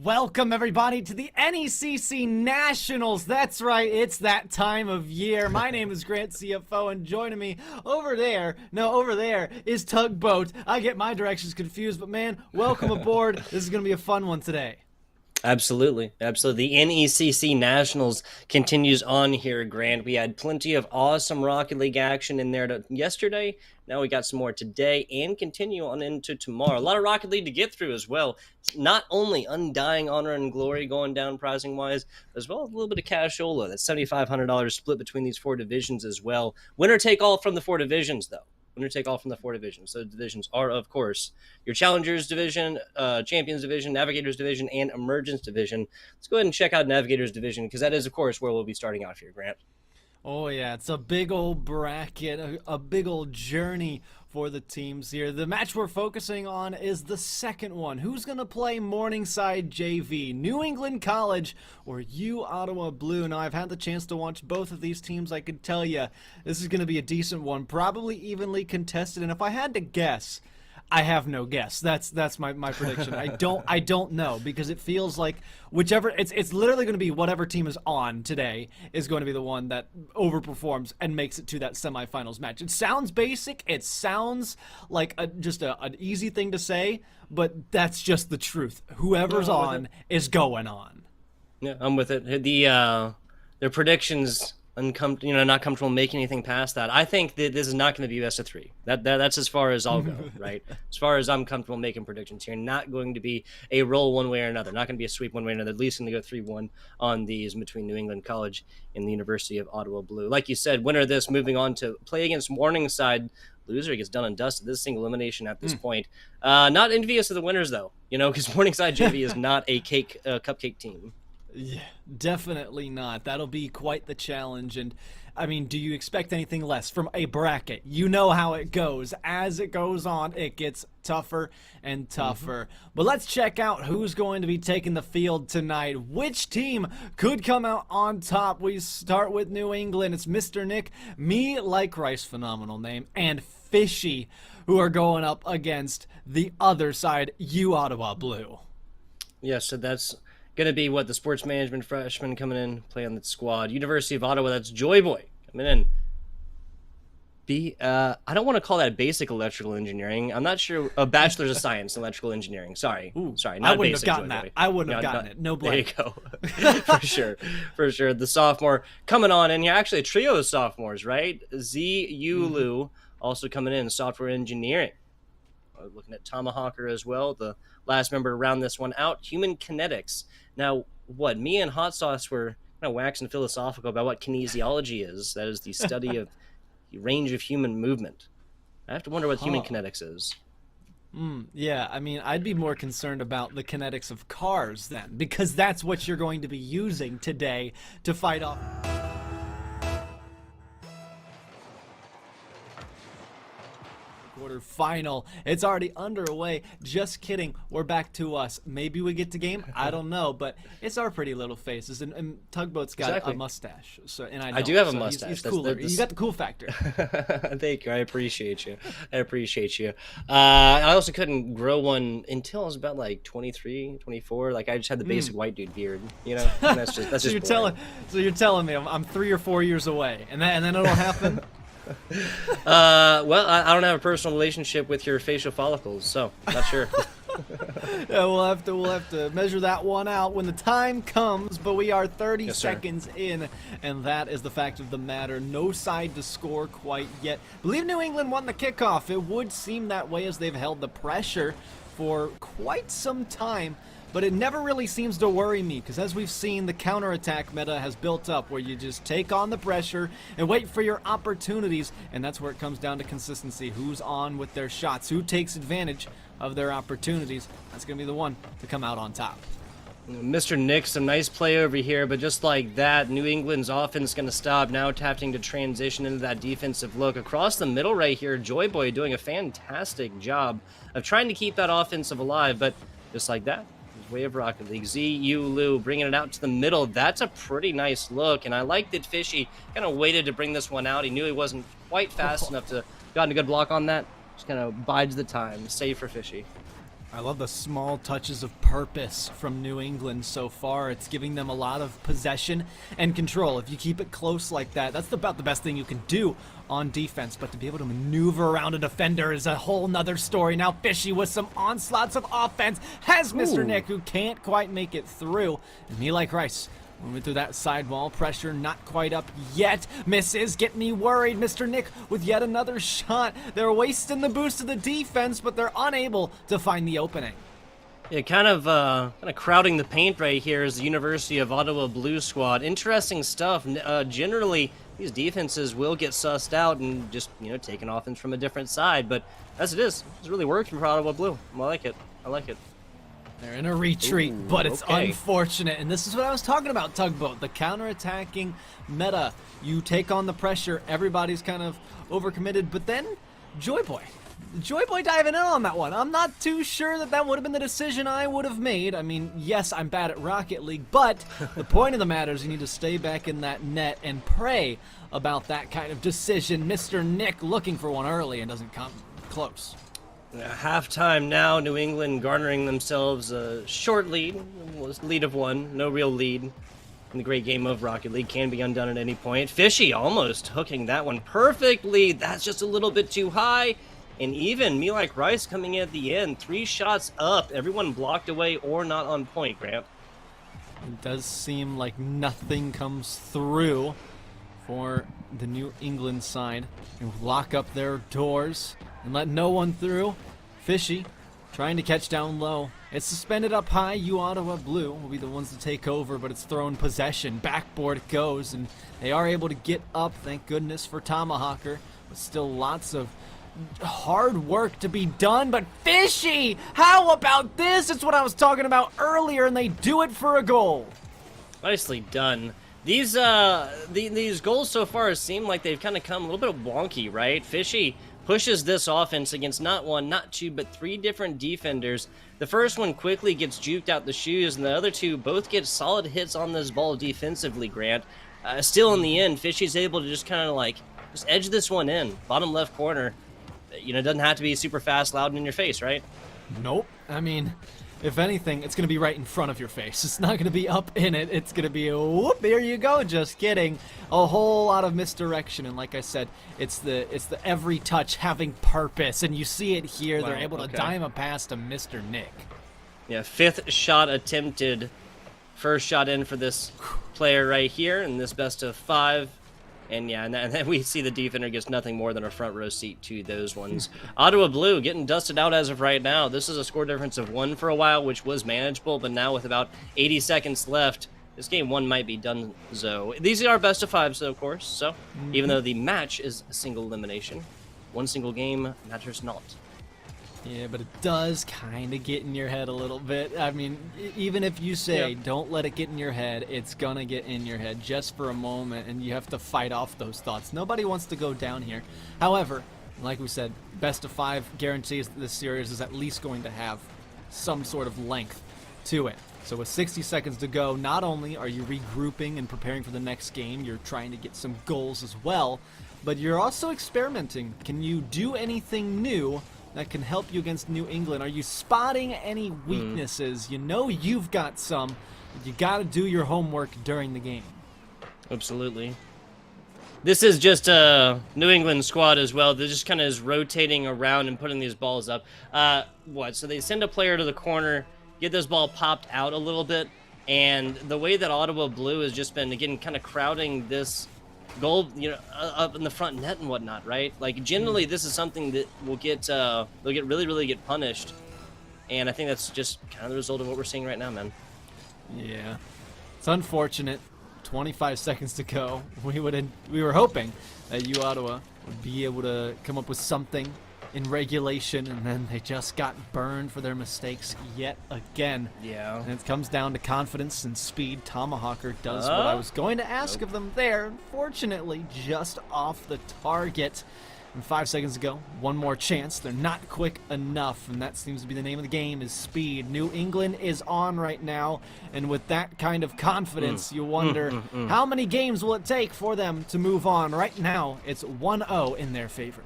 Welcome everybody to the NECC Nationals. That's right, it's that time of year. My name is Grantcfo, and joining me over there is Tugboat. I get my directions confused, but man, welcome aboard. This is going to be a fun one today. Absolutely. The NECC Nationals continues on here, Grant. We had plenty of awesome Rocket League action in there yesterday. Now we got some more today and continue on into tomorrow. A lot of Rocket League to get through as well. It's not only Undying Honor and Glory going down pricing-wise, as well as a little bit of cashola. That's $7,500 split between these four divisions as well. Winner take all from the four divisions, though. Winner take all from the four divisions. So the divisions are, of course, your Challengers Division, Champions Division, Navigators Division, and Emergence Division. Let's go ahead and check out Navigators Division, because that is, of course, where we'll be starting out here, Grant. Oh yeah, it's a big old bracket, a big old journey for the teams here. The match we're focusing on is the second one. Who's going to play Morningside JV, New England College, or U Ottawa Blue? Now, I've had the chance to watch both of these teams. I can tell you this is going to be a decent one, probably evenly contested. And if I had to guess, I have no guess. That's my prediction. I don't know, because it feels like whichever it's literally going to be whatever team is on today is going to be the one that overperforms and makes it to that semifinals match. It sounds basic. It sounds like just an easy thing to say, but that's just the truth. Whoever's on is going on. Yeah, I'm with it. Their predictions. Not comfortable making anything past that. I think that this is not going to be best of three. That's as far as I'll go, right? As far as I'm comfortable making predictions here, not going to be a roll one way or another. Not going to be a sweep one way or another. At least going to go 3-1 on these between New England College and the University of Ottawa Blue. Like you said, winner of this moving on to play against Morningside. Loser gets done and dusted. This is single elimination at this point. Not envious of the winners though, because Morningside JV is not a cupcake team. Yeah, definitely not. That'll be quite the challenge. And I mean, do you expect anything less from a bracket? You know how it goes. As it goes on, it gets tougher and tougher. But let's check out who's going to be taking the field tonight. Which team could come out on top? We start with New England. It's Mr. Nick, Me Like Rice, phenomenal name, and Fishy, who are going up against the other side, U Ottawa Blue. Yeah, so that's going to be what the sports management freshman coming in, play on the squad. University of Ottawa, that's Joy Boy coming in. I don't want to call that basic electrical engineering. I'm not sure. A bachelor's of science in electrical engineering. Sorry. Not I wouldn't basic, have gotten that. Boy. I wouldn't have gotten it. No blame. There you go. For sure. The sophomore coming on in here. Actually, a trio of sophomores, right? Lu also coming in, software engineering. Looking at Tomahawker as well, the last member to round this one out. Human kinetics. Now, me and Hot Sauce were kind of waxing philosophical about what kinesiology is. That is the study of the range of human movement. I have to wonder what human kinetics is. Yeah, I mean, I'd be more concerned about the kinetics of cars then, because that's what you're going to be using today to fight off. Quarterfinal. It's already underway. Just kidding. We're back to us. Maybe we get to game. I don't know, but it's our pretty little faces. And Tugboat's got a mustache. So, and I do have a mustache. He's cooler. You got the cool factor. Thank you. I appreciate you. I also couldn't grow one until I was about like 23, 24. Like I just had the basic white dude beard. And that's just. So you're telling me I'm 3 or 4 years away, and then it'll happen. Well, I don't have a personal relationship with your facial follicles, so not sure. Yeah, we'll have to measure that one out when the time comes, but we are 30 seconds in, and that is the fact of the matter. No side to score quite yet. I believe New England won the kickoff. It would seem that way, as they've held the pressure for quite some time. But it never really seems to worry me, because as we've seen, the counterattack meta has built up, where you just take on the pressure and wait for your opportunities, and that's where it comes down to consistency. Who's on with their shots? Who takes advantage of their opportunities? That's going to be the one to come out on top. Mr. Nick, some nice play over here, but just like that, New England's offense is going to stop. Now having to transition into that defensive look. Across the middle right here, Joy Boy doing a fantastic job of trying to keep that offensive alive, but just like that, way of Rocket League. Lu bringing it out to the middle. That's a pretty nice look, and I like that Fishy kind of waited to bring this one out. He knew he wasn't quite fast enough to gotten a good block on that. Just kind of bides the time. Save for Fishy. I love the small touches of purpose from New England so far. It's giving them a lot of possession and control. If you keep it close like that, that's about the best thing you can do on defense. But to be able to maneuver around a defender is a whole nother story. Now Fishy with some onslaughts of offense has Mr. Nick, who can't quite make it through. And me like Rice moving through that sidewall, pressure not quite up yet. Misses, get me worried. Mr. Nick with yet another shot. They're wasting the boost of the defense, but they're unable to find the opening. Yeah, kind of crowding the paint right here is the University of Ottawa Blue squad. Interesting stuff. Generally, these defenses will get sussed out and just, take an offense from a different side. But as it is, it's really working for Ottawa Blue. I like it. I like it. They're in a retreat, but it's unfortunate. And this is what I was talking about, Tugboat. The counterattacking meta. You take on the pressure. Everybody's kind of overcommitted. But then, Joy Boy diving in on that one. I'm not too sure that would have been the decision I would have made. I mean, yes, I'm bad at Rocket League, but the point of the matter is you need to stay back in that net and pray about that kind of decision. Mr. Nick looking for one early and doesn't come close. Halftime now, New England garnering themselves a short lead of one, no real lead. In the great game of Rocket League, can be undone at any point. Fishy almost hooking that one perfectly. That's just a little bit too high. And even Me Like Rice coming in at the end, 3 shots up, everyone blocked away or not on point, Grant. It does seem like nothing comes through for the New England side. And lock up their doors and let no one through. Fishy trying to catch down low. It's suspended up high. You Ottawa Blue will be the ones to take over, but it's thrown possession. Backboard it goes, and they are able to get up, thank goodness for Tomahawker. But still lots of hard work to be done. But Fishy, how about this? It's what I was talking about earlier, and they do it for a goal. Nicely done. These goals so far seem like they've kind of come a little bit wonky, right? Fishy pushes this offense against not one, not two, but 3 different defenders. The first one quickly gets juked out the shoes, and the other 2 both get solid hits on this ball defensively, Grant. Still in the end, Fishy's able to just kind of just edge this one in. Bottom left corner. It doesn't have to be super fast, loud, and in your face, right? Nope. I mean, if anything, it's going to be right in front of your face. It's not going to be up in it. It's going to be, whoop, there you go. Just kidding. A whole lot of misdirection. And like I said, it's the every touch having purpose. And you see it here. Wow, they're able to dime a pass to Mr. Nick. Yeah, 5th shot attempted. First shot in for this player right here in this best of 5. And yeah, and then we see the defender gets nothing more than a front row seat to those ones. Ottawa Blue getting dusted out as of right now. This is a score difference of 1 for a while, which was manageable, but now with about 80 seconds left, this game 1 might be done. So these are best of 5s, of course. So even though the match is a single elimination, 1 single game matters not. Yeah, but it does kind of get in your head a little bit. I mean, even if you say, don't let it get in your head, it's going to get in your head just for a moment, and you have to fight off those thoughts. Nobody wants to go down here. However, like we said, best of 5 guarantees that this series is at least going to have some sort of length to it. So with 60 seconds to go, not only are you regrouping and preparing for the next game, you're trying to get some goals as well, but you're also experimenting. Can you do anything new that can help you against New England? Are you spotting any weaknesses? You know you've got some, but you got to do your homework during the game. Absolutely. This is just a New England squad as well. They're just kind of is rotating around and putting these balls up. So they send a player to the corner, get this ball popped out a little bit, and the way that Ottawa Blue has just been, again, kind of crowding this goal, up in the front net and whatnot, right? Like, generally, this is something that will get, they'll get really get punished. And I think that's just kind of the result of what we're seeing right now, man. Yeah. It's unfortunate. 25 seconds to go. We were hoping that U Ottawa would be able to come up with something in regulation, and then they just got burned for their mistakes yet again. Yeah. And it comes down to confidence and speed. Tomahawker does what I was going to ask of them there. Unfortunately, just off the target. And 5 seconds to go. One more chance. They're not quick enough, and that seems to be the name of the game, is speed. New England is on right now, and with that kind of confidence, you wonder how many games will it take for them to move on. Right now, it's 1-0 in their favor.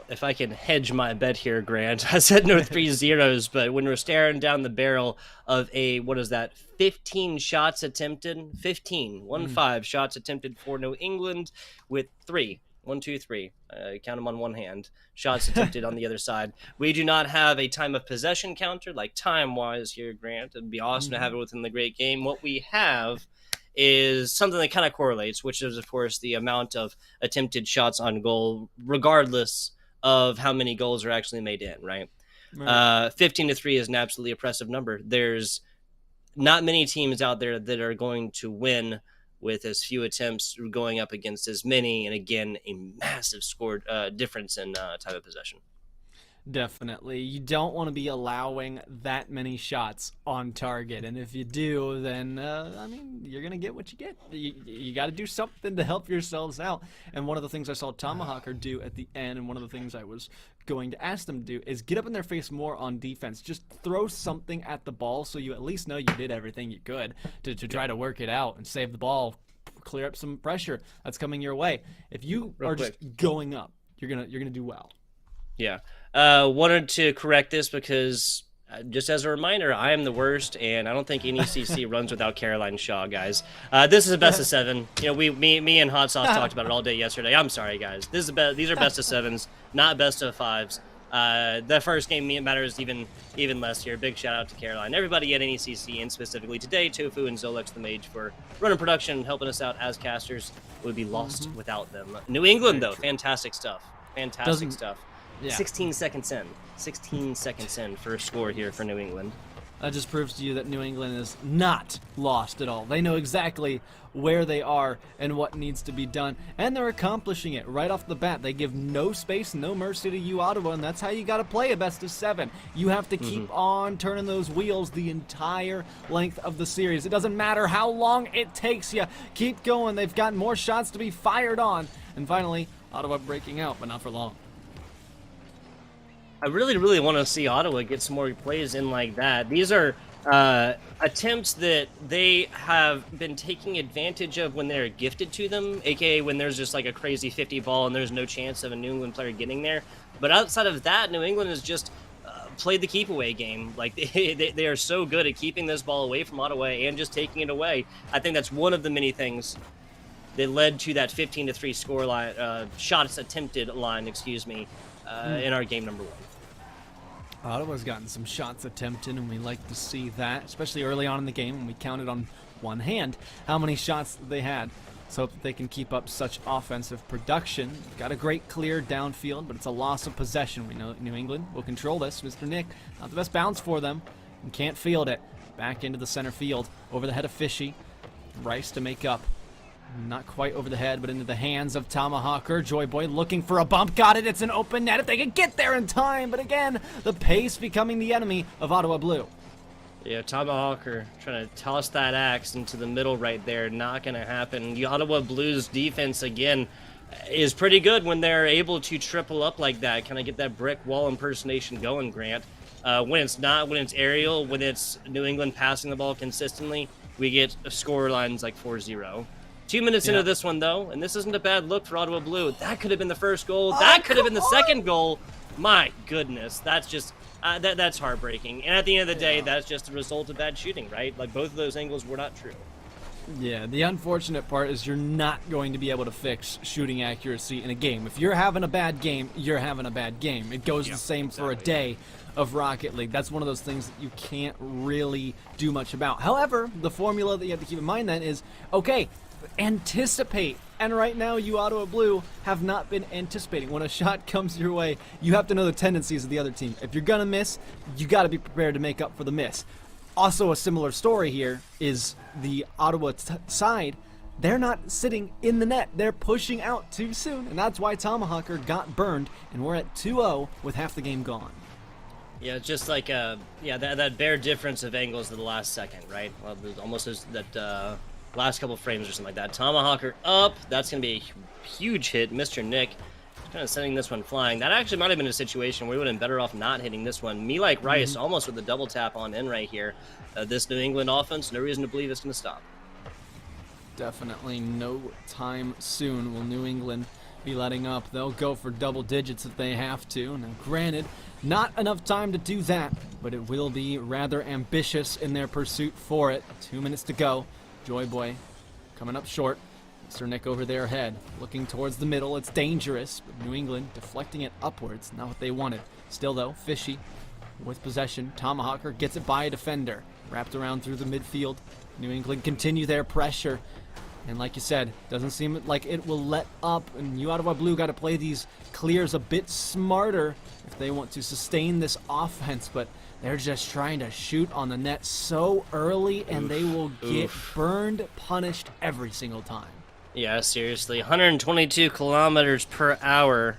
if I can hedge my bet here, Grant, I said no 3-0s, but when we're staring down the barrel of what is that, 15 shots attempted, 15 shots attempted for New England with 3, count them on one hand, shots attempted on the other side. We do not have a time of possession counter like time-wise here, Grant. It'd be awesome to have it within the great game. What we have is something that kind of correlates, which is, of course, the amount of attempted shots on goal, regardless of how many goals are actually made in, right? 15-3 is an absolutely impressive number. There's not many teams out there that are going to win with as few attempts going up against as many, and again, a massive score difference in time of possession. Definitely. You don't want to be allowing that many shots on target. And if you do, then, I mean, you're going to get what you get. You got to do something to help yourselves out. And one of the things I saw Tomahawker do at the end, and one of the things I was going to ask them to do, is get up in their face more on defense. Just throw something at the ball so you at least know you did everything you could to try to work it out and save the ball, clear up some pressure that's coming your way. If you are just going up, you're gonna do well. Yeah. Wanted to correct this because, just as a reminder, I am the worst, and I don't think NECC runs without Caroline Shaw, guys. This is a best of 7. You know, me and Hot Sauce talked about it all day yesterday. I'm sorry, guys. These are best of 7s, not best of 5s. The first game matters even less here. Big shout out to Caroline, everybody at NECC, and specifically today, Tofu and Zolex the Mage for running production and helping us out as casters. Would be lost without them. New England, though, fantastic stuff. Fantastic stuff. Yeah. 16 seconds in for a score here for New England. That just proves to you that New England is not lost at all. They know exactly where they are and what needs to be done, and they're accomplishing it right off the bat. They give no space, no mercy to you, Ottawa, and that's how you got to play a best of 7. You have to keep on turning those wheels the entire length of the series. It doesn't matter how long it takes you. Keep going. They've got more shots to be fired on. And finally, Ottawa breaking out, but not for long. I really want to see Ottawa get some more plays in like that. These are attempts that they have been taking advantage of when they're gifted to them, aka when there's just like a crazy 50 ball and there's no chance of a New England player getting there. But outside of that, New England has just played the keep away game. Like they are so good at keeping this ball away from Ottawa and just taking it away. I think that's one of the many things that led to that 15-3 score line, shots attempted line, in our game number 1. Ottawa's gotten some shots attempted, and we like to see that, especially early on in the game when we counted on one hand how many shots they had. So that they can keep up such offensive production. Got a great clear downfield, but it's a loss of possession. We know New England will control this. Mr. Nick, not the best bounce for them, and can't field it. Back into the center field, over the head of Fishy. Rice to make up. Not quite over the head, but into the hands of Tomahawker. Joy Boy looking for a bump. Got it. It's an open net if they can get there in time. But again, the pace becoming the enemy of Ottawa Blue. Yeah, Tomahawker trying to toss that axe into the middle right there. Not going to happen. The Ottawa Blues defense, again, is pretty good when they're able to triple up like that. Kind of get that brick wall impersonation going, Grant. When it's not, when it's aerial, when it's New England passing the ball consistently, we get score lines like 4-0. 2 minutes into this one, though, and this isn't a bad look for Ottawa Blue. That could have been the first goal. That could have been the second goal. My goodness, that's just that's heartbreaking. And at the end of the day, that's just a result of bad shooting, right? Like, both of those angles were not true. Yeah, the unfortunate part is you're not going to be able to fix shooting accuracy in a game. If you're having a bad game, you're having a bad game. It goes the same for a day of Rocket League. That's one of those things that you can't really do much about. However, the formula that you have to keep in mind then is, okay, anticipate. And right now, you Ottawa Blue have not been anticipating. When a shot comes your way, you have to know the tendencies of the other team. If you're gonna miss, you got to be prepared to make up for the miss. Also, a similar story here is the Ottawa side. They're not sitting in the net. They're pushing out too soon, and that's why Tomahawker got burned, and we're at 2-0 with half the game gone. Yeah, just like that bare difference of angles of the last second, right? Well, almost as that last couple frames or something like that. Tomahawker up. That's going to be a huge hit. Mr. Nick kind of sending this one flying. That actually might have been a situation where we would have been better off not hitting this one. Me like Rice, almost with the double tap on in right here. This New England offense, no reason to believe it's going to stop. Definitely no time soon will New England be letting up. They'll go for double digits if they have to. Now, granted, not enough time to do that, but it will be rather ambitious in their pursuit for it. 2 minutes to go. Joy Boy coming up short. Mr. Nick over their head, looking towards the middle. It's dangerous, but New England deflecting it upwards. Not what they wanted. Still, though, Fishy with possession. Tomahawker gets it by a defender. Wrapped around through the midfield. New England continue their pressure. And like you said, doesn't seem like it will let up. And you Ottawa Blue got to play these clears a bit smarter if they want to sustain this offense. But they're just trying to shoot on the net so early, and they will get burned, punished every single time. Yeah, seriously. 122 kilometers per hour.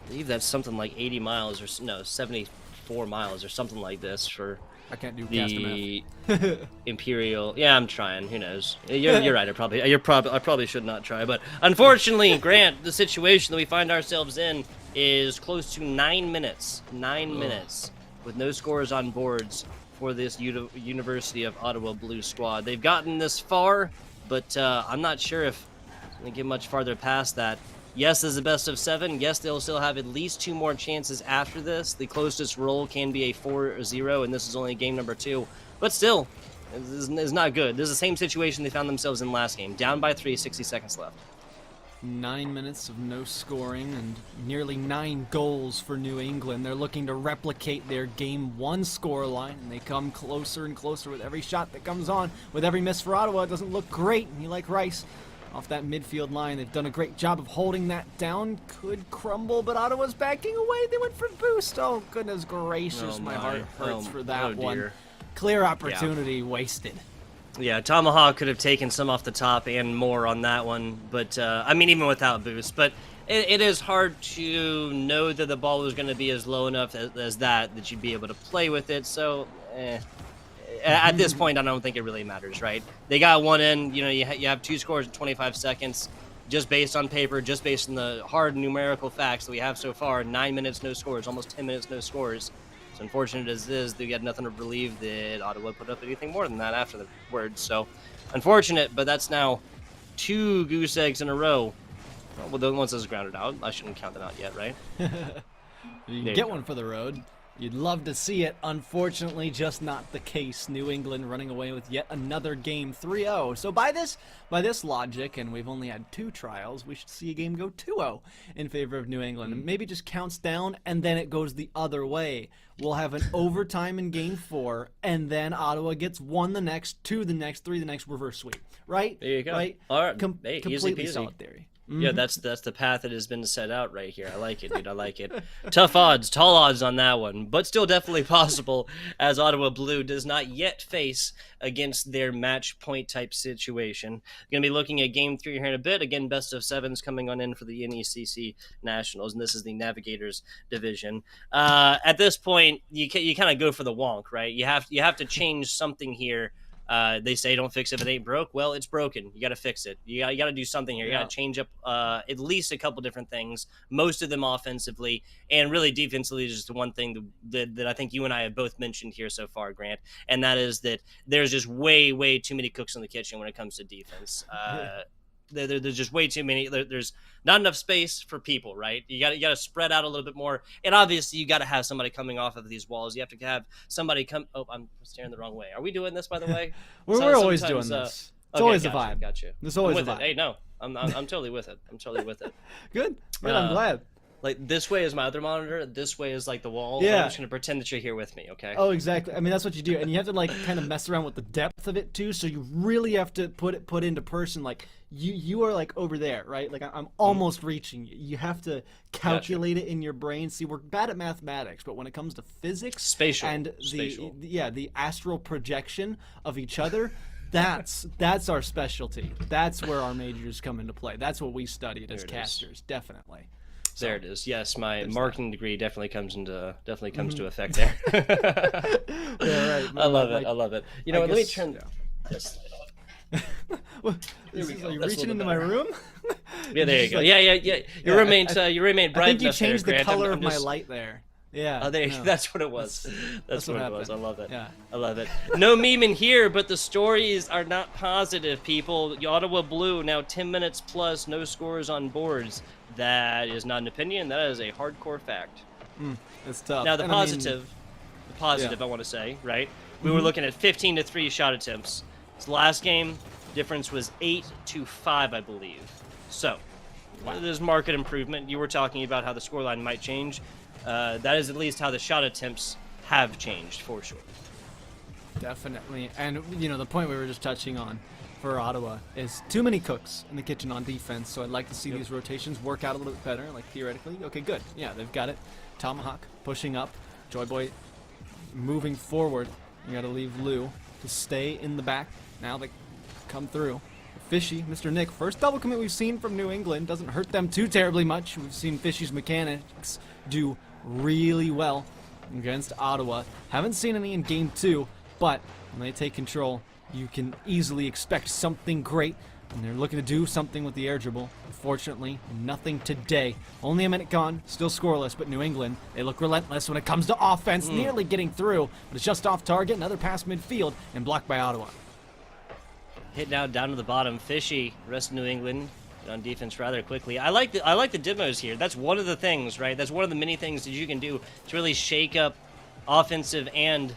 I believe that's something like 80 miles or no, 74 miles or something like this for I can't do the Imperial. Yeah, I'm trying. Who knows? You're right. I probably should not try. But unfortunately, Grant, the situation that we find ourselves in is close to 9 minutes. 9 minutes with no scores on boards for this University of Ottawa Blue squad. They've gotten this far, but I'm not sure if it's going to get much farther past that. Yes, this is a best of 7. Yes, they'll still have at least 2 more chances after this. The closest roll can be a 4-0, and this is only game number 2. But still, this is not good. This is the same situation they found themselves in last game. Down by 3, 60 seconds left. 9 minutes of no scoring and nearly 9 goals for New England. They're looking to replicate their Game 1 scoreline, and they come closer and closer with every shot that comes on. With every miss for Ottawa, it doesn't look great, and you like Rice off that midfield line. They've done a great job of holding that down. Could crumble, but Ottawa's backing away. They went for boost. Oh, goodness gracious. My heart hurts for that one. Clear opportunity wasted. Yeah, Tomahawk could have taken some off the top and more on that one. But, I mean, even without boost. But it is hard to know that the ball was going to be as low enough as that you'd be able to play with it. So, at this point, I don't think it really matters, right? They got one in. You know, you have 2 scores in 25 seconds, just based on paper, just based on the hard numerical facts that we have so far. 9 minutes, no scores, almost 10 minutes, no scores. As unfortunate as it is, they got nothing to believe that Ottawa put up anything more than that after the word. So, unfortunate, but that's now 2 goose eggs in a row. Well, the once this is grounded out, I shouldn't count that out yet, right? You can get one for the road. You'd love to see it. Unfortunately, just not the case. New England running away with yet another game 3-0. So by this logic, and we've only had 2 trials, we should see a game go 2-0 in favor of New England. Maybe just counts down, and then it goes the other way. We'll have an overtime in game 4, and then Ottawa gets 1 the next, 2 the next, 3 the next, reverse sweep. Right? There you go. Right? All right. Hey, completely solid theory. Yeah, that's the path that has been set out right here. I like it, dude. I like it. Tough odds, tall odds on that one, but still definitely possible as Ottawa Blue does not yet face against their match point type situation. Going to be looking at game 3 here in a bit. Again, best of 7s coming on in for the NECC Nationals, and this is the Navigators division. At this point, you kind of go for the wonk, right? You have to change something here. They say don't fix it if it ain't broke. Well, it's broken. You got to fix it. You got to do something here. You got to change up at least a couple different things, most of them offensively, and really defensively is just the one thing that I think you and I have both mentioned here so far, Grant, and that is that there's just way too many cooks in the kitchen when it comes to defense. There's just way too many. There's not enough space for people, right? You got to spread out a little bit more, and obviously you got to have somebody coming off of these walls. You have to have somebody come. Oh, I'm staring the wrong way. Are we doing this, by the way? We're always doing this. It's always a vibe. Gotcha. There's always a vibe. Hey, no, I'm totally with it. I'm totally with it. Good. I'm glad. Like, this way is my other monitor. This way is like the wall. Yeah. I'm just gonna pretend that you're here with me, okay? Oh, exactly. I mean, that's what you do, and you have to like kind of mess around with the depth of it too. So you really have to put into person. Like you are like over there, right? Like I'm almost reaching you. You have to calculate it in your brain. See, we're bad at mathematics, but when it comes to physics, spatial, and the astral projection of each other. That's our specialty. That's where our majors come into play. That's what we studied as casters, definitely. So, there it is. Yes, my marketing degree definitely comes to effect there. Yeah, right. I love it. I love it. You know, let me turn this. Well, are you reaching into my room? Yeah, there you go. Yeah. Your roommate, Brian. I think you changed the color of my light there. Yeah. Oh, there, no. that's what it was. That's what it happened. was. I love it. Yeah. I love it. No meme in here, but the stories are not positive, people. Ottawa Blue now 10 minutes plus, no scores on boards. That is not an opinion. That is a hardcore fact. It's tough. Now, the And I mean, positive, I want to say, right? We were looking at 15-3 shot attempts. This last game, difference was 8-5, I believe. So, there's market improvement. You were talking about how the scoreline might change. That is at least how the shot attempts have changed, for sure. Definitely. And, you know, the point we were just touching on for Ottawa is too many cooks in the kitchen on defense, so I'd like to see these rotations work out a little bit better, like theoretically. Okay, good. Yeah, they've got it. Tomahawk pushing up. Joy Boy moving forward. You got to leave Lou to stay in the back. Now they come through. Fishy, Mr. Nick, first double commit we've seen from New England. Doesn't hurt them too terribly much. We've seen Fishy's mechanics do really well against Ottawa. Haven't seen any in game 2, but when they take control, you can easily expect something great. And they're looking to do something with the air dribble. Unfortunately, nothing today. Only a minute gone, still scoreless, but New England, they look relentless when it comes to offense, nearly getting through, but it's just off target. Another pass midfield and blocked by Ottawa. Hit now down to the bottom. Fishy, rest of New England on defense rather quickly. I like the demos here. That's one of the things, right? That's one of the many things that you can do to really shake up offensive and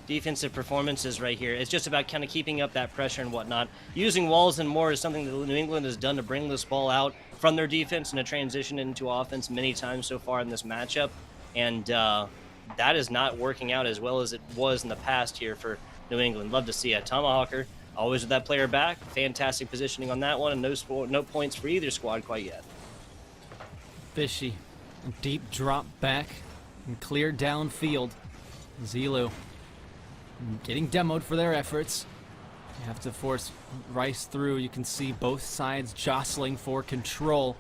defensive performances right here. It's just about kind of keeping up that pressure and whatnot. Using walls and more is something that New England has done to bring this ball out from their defense and to transition into offense many times so far in this matchup. And that is not working out as well as it was in the past here for New England. Love to see a Tomahawker always with that player back. Fantastic positioning on that one, and no points for either squad quite yet. Fishy, deep drop back and clear downfield. Zilu getting demoed for their efforts. You have to force Rice through. You can see both sides jostling for control.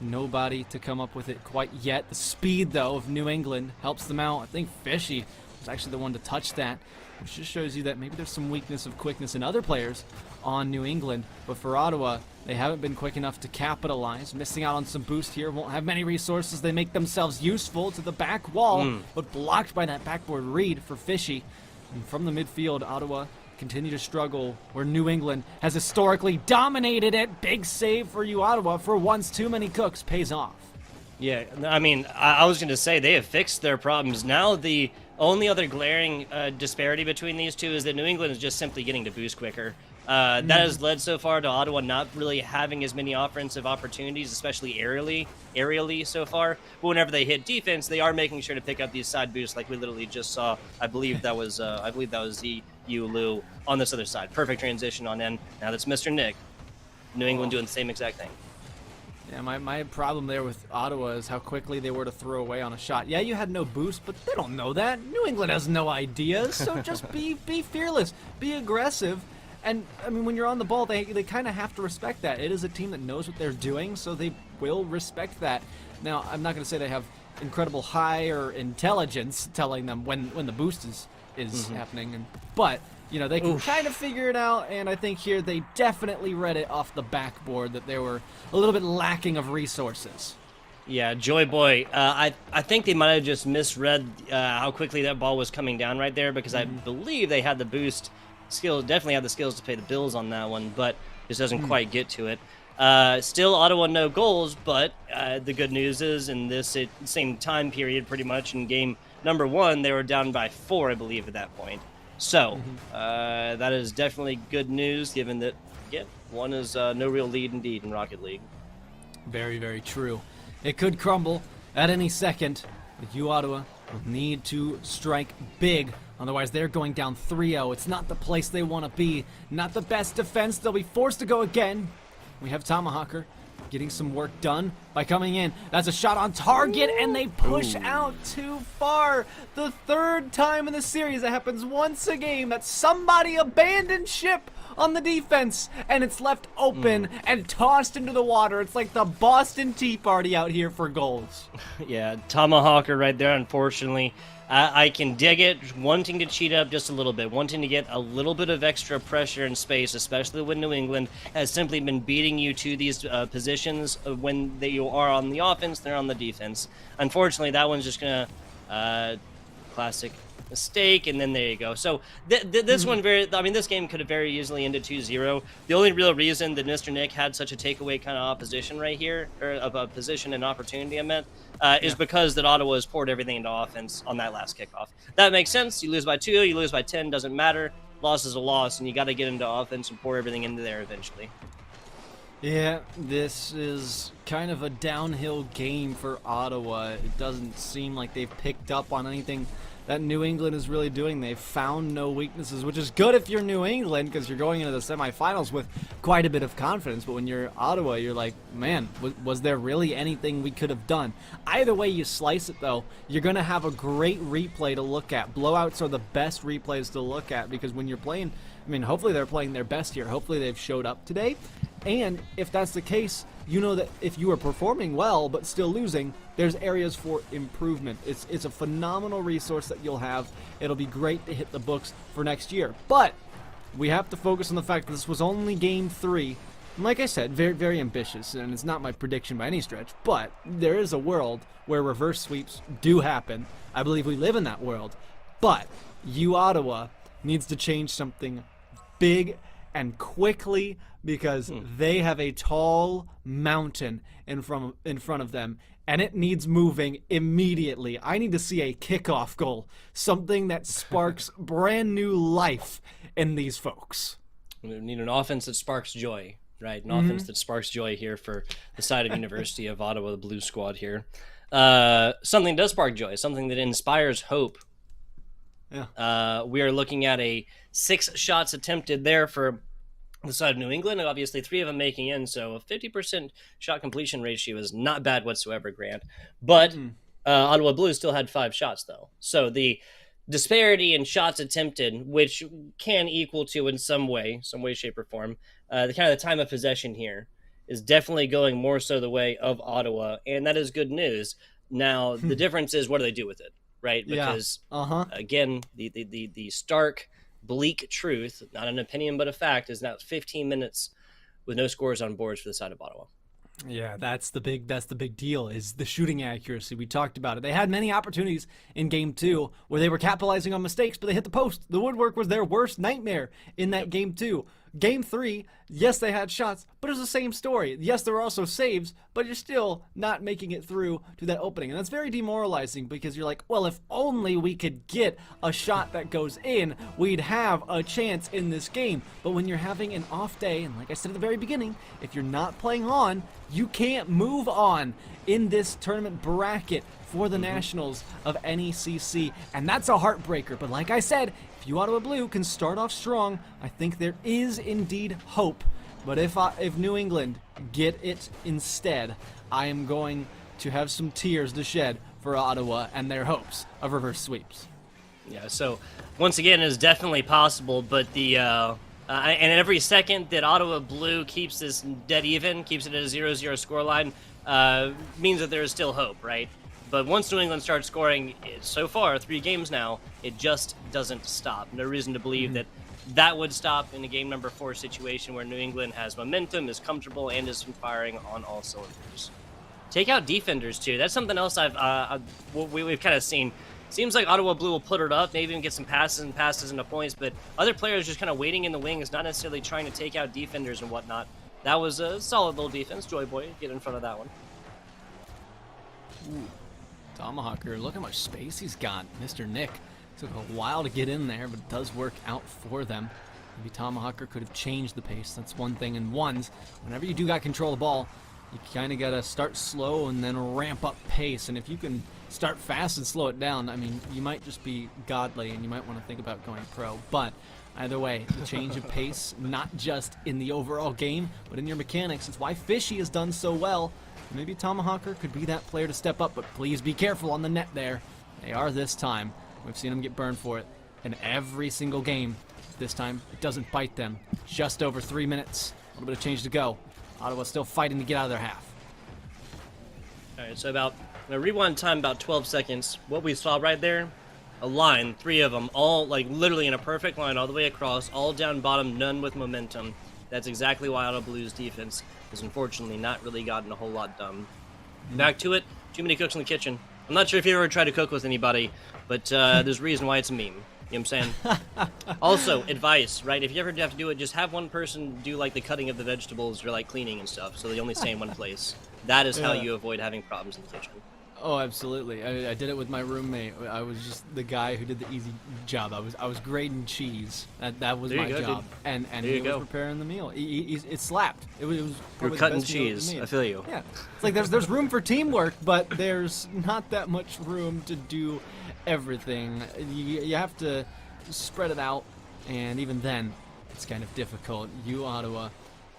Nobody to come up with it quite yet. The speed, though, of New England helps them out. I think Fishy was actually the one to touch that, which just shows you that maybe there's some weakness of quickness in other players on New England. But for Ottawa, they haven't been quick enough to capitalize. Missing out on some boost here. Won't have many resources. They make themselves useful to the back wall, but blocked by that backboard read for Fishy. And from the midfield, Ottawa continue to struggle where New England has historically dominated it. Big save for you, Ottawa. For once, too many cooks pays off. Yeah, I mean, I was going to say they have fixed their problems. Now the only other glaring disparity between these two is that New England is just simply getting to boost quicker. That has led so far to Ottawa not really having as many offensive opportunities, especially aerially so far. But whenever they hit defense, they are making sure to pick up these side boosts, like we literally just saw. I believe that was Lou on this other side. Perfect transition on in. Now that's Mr. Nick. New England doing the same exact thing. Yeah, my problem there with Ottawa is how quickly they were to throw away on a shot. Yeah, you had no boost, but they don't know that. New England has no ideas, so just be fearless, be aggressive. And, I mean, when you're on the ball, they kind of have to respect that. It is a team that knows what they're doing, so they will respect that. Now, I'm not going to say they have incredible higher intelligence telling them when the boost is happening, but you know, they can kind of figure it out, and I think here they definitely read it off the backboard that they were a little bit lacking of resources. Yeah, Joy Boy, I think they might have just misread how quickly that ball was coming down right there, because I believe they had the boost skills, definitely had the skills to pay the bills on that one, but just doesn't quite get to it. Still, Ottawa no goals, but the good news is in this same time period, pretty much in game number 1, they were down by 4, I believe, at that point. So, that is definitely good news, given that, yeah, one is no real lead indeed in Rocket League. Very, very true. It could crumble at any second, but you, Ottawa, will need to strike big. Otherwise, they're going down 3-0. It's not the place they want to be. Not the best defense. They'll be forced to go again. We have Tomahawker getting some work done by coming in. That's a shot on target, and they push out too far. The third time in the series it happens once a game that somebody abandoned ship on the defense, and it's left open and tossed into the water. It's like the Boston Tea Party out here for goals. Yeah, Tomahawker right there, unfortunately. I can dig it, wanting to cheat up just a little bit, wanting to get a little bit of extra pressure and space, especially when New England has simply been beating you to these positions when you are on the offense, they're on the defense. Unfortunately, that one's just going to Classic mistake, and then there you go. So this one, this game could have very easily ended 2-0. The only real reason that Mr. Nick had such a takeaway kind of opposition right here, or of a position and opportunity, I meant, is because that Ottawa has poured everything into offense on that last kickoff. That makes sense. You lose by 2, you lose by 10, doesn't matter. Loss is a loss, and you got to get into offense and pour everything into there eventually. Yeah, this is kind of a downhill game for Ottawa. It doesn't seem like they've picked up on anything that New England is really doing. They've found no weaknesses, which is good if you're New England because you're going into the semifinals with quite a bit of confidence. But when you're Ottawa, you're like, man, was there really anything we could have done? Either way you slice it, though, you're going to have a great replay to look at. Blowouts are the best replays to look at because when you're playing, I mean, hopefully they're playing their best here. Hopefully they've showed up today. And if that's the case, you know that if you are performing well but still losing, there's areas for improvement. It's a phenomenal resource that you'll have. It'll be great to hit the books for next year. But we have to focus on the fact that this was only game 3. And like I said, very, very ambitious, and it's not my prediction by any stretch, but there is a world where reverse sweeps do happen. I believe we live in that world. But Ottawa needs to change something big and quickly because they have a tall mountain in front of them, and it needs moving immediately. I need to see a kickoff goal, something that sparks brand new life in these folks. We need an offense that sparks joy, right? An offense that sparks joy here for the side of University of Ottawa, the Blue Squad here. Something does spark joy, something that inspires hope. Yeah. We are looking at a 6 shots attempted there for the side of New England, and obviously 3 of them making in, so a 50% shot completion ratio is not bad whatsoever, Grant. But Ottawa Blues still had 5 shots, though. So the disparity in shots attempted, which can equal to in some way, shape, or form, the kind of the time of possession here is definitely going more so the way of Ottawa, and that is good news. Now, the difference is what do they do with it, right? Because, again, the stark, bleak truth, not an opinion but a fact, is now 15 minutes with no scores on boards for the side of Ottawa. Yeah, that's the big deal, is the shooting accuracy. We talked about it. They had many opportunities in game 2 where they were capitalizing on mistakes, but they hit the post. The woodwork was their worst nightmare in that game 2. Game 3, yes, they had shots, but it was the same story. Yes, there were also saves, but you're still not making it through to that opening. And that's very demoralizing because you're like, well, if only we could get a shot that goes in, we'd have a chance in this game. But when you're having an off day, and like I said at the very beginning, if you're not playing on, you can't move on in this tournament bracket for the Nationals of NECC. And that's a heartbreaker. But like I said, if you Ottawa Blue can start off strong, I think there is indeed hope. But if New England get it instead, I am going to have some tears to shed for Ottawa and their hopes of reverse sweeps. Yeah, so once again, it's definitely possible, but the and every second that Ottawa Blue keeps this dead even, keeps it at a 0-0 scoreline, means that there is still hope, right? But once New England starts scoring, so far, 3 games now, it just doesn't stop. No reason to believe that would stop in a game number 4 situation where New England has momentum, is comfortable, and is firing on all cylinders. Take out defenders, too. That's something else we've kind of seen. Seems like Ottawa Blue will put it up, maybe even get some passes into points, but other players just kind of waiting in the wings, not necessarily trying to take out defenders and whatnot. That was a solid little defense. Joy Boy, get in front of that one. Ooh. Tomahawker, look how much space he's got. Mr. Nick took a while to get in there, but it does work out for them. Maybe Tomahawker could have changed the pace. That's one thing. And ones, whenever you do got control of the ball, you kind of got to start slow and then ramp up pace. And if you can start fast and slow it down, I mean, you might just be godly and you might want to think about going pro. But either way, the change of pace, not just in the overall game, but in your mechanics. It's why Fishy has done so well. Maybe Tomahawker could be that player to step up, but please be careful on the net there. They are this time. We've seen them get burned for it in every single game. This time, it doesn't bite them. Just over 3 minutes. A little bit of change to go. Ottawa's still fighting to get out of their half. All right, so rewind time about 12 seconds. What we saw right there, a line, 3 of them, all like literally in a perfect line all the way across, all down bottom, none with momentum. That's exactly why Ottawa Blues defense has unfortunately not really gotten a whole lot done. Back to it. Too many cooks in the kitchen. I'm not sure if you ever tried to cook with anybody, but there's a reason why it's a meme. You know what I'm saying? Also, advice, right? If you ever have to do it, just have one person do like the cutting of the vegetables or like cleaning and stuff, so they only stay in one place. That is how you avoid having problems in the kitchen. Oh, absolutely. I did it with my roommate. I was just the guy who did the easy job. I was grating cheese. That was my job. Dude. And he was preparing the meal. It slapped. It was You're cutting cheese. I feel you. Yeah. It's like there's room for teamwork, but there's not that much room to do everything. You have to spread it out, and even then, it's kind of difficult. You, Ottawa,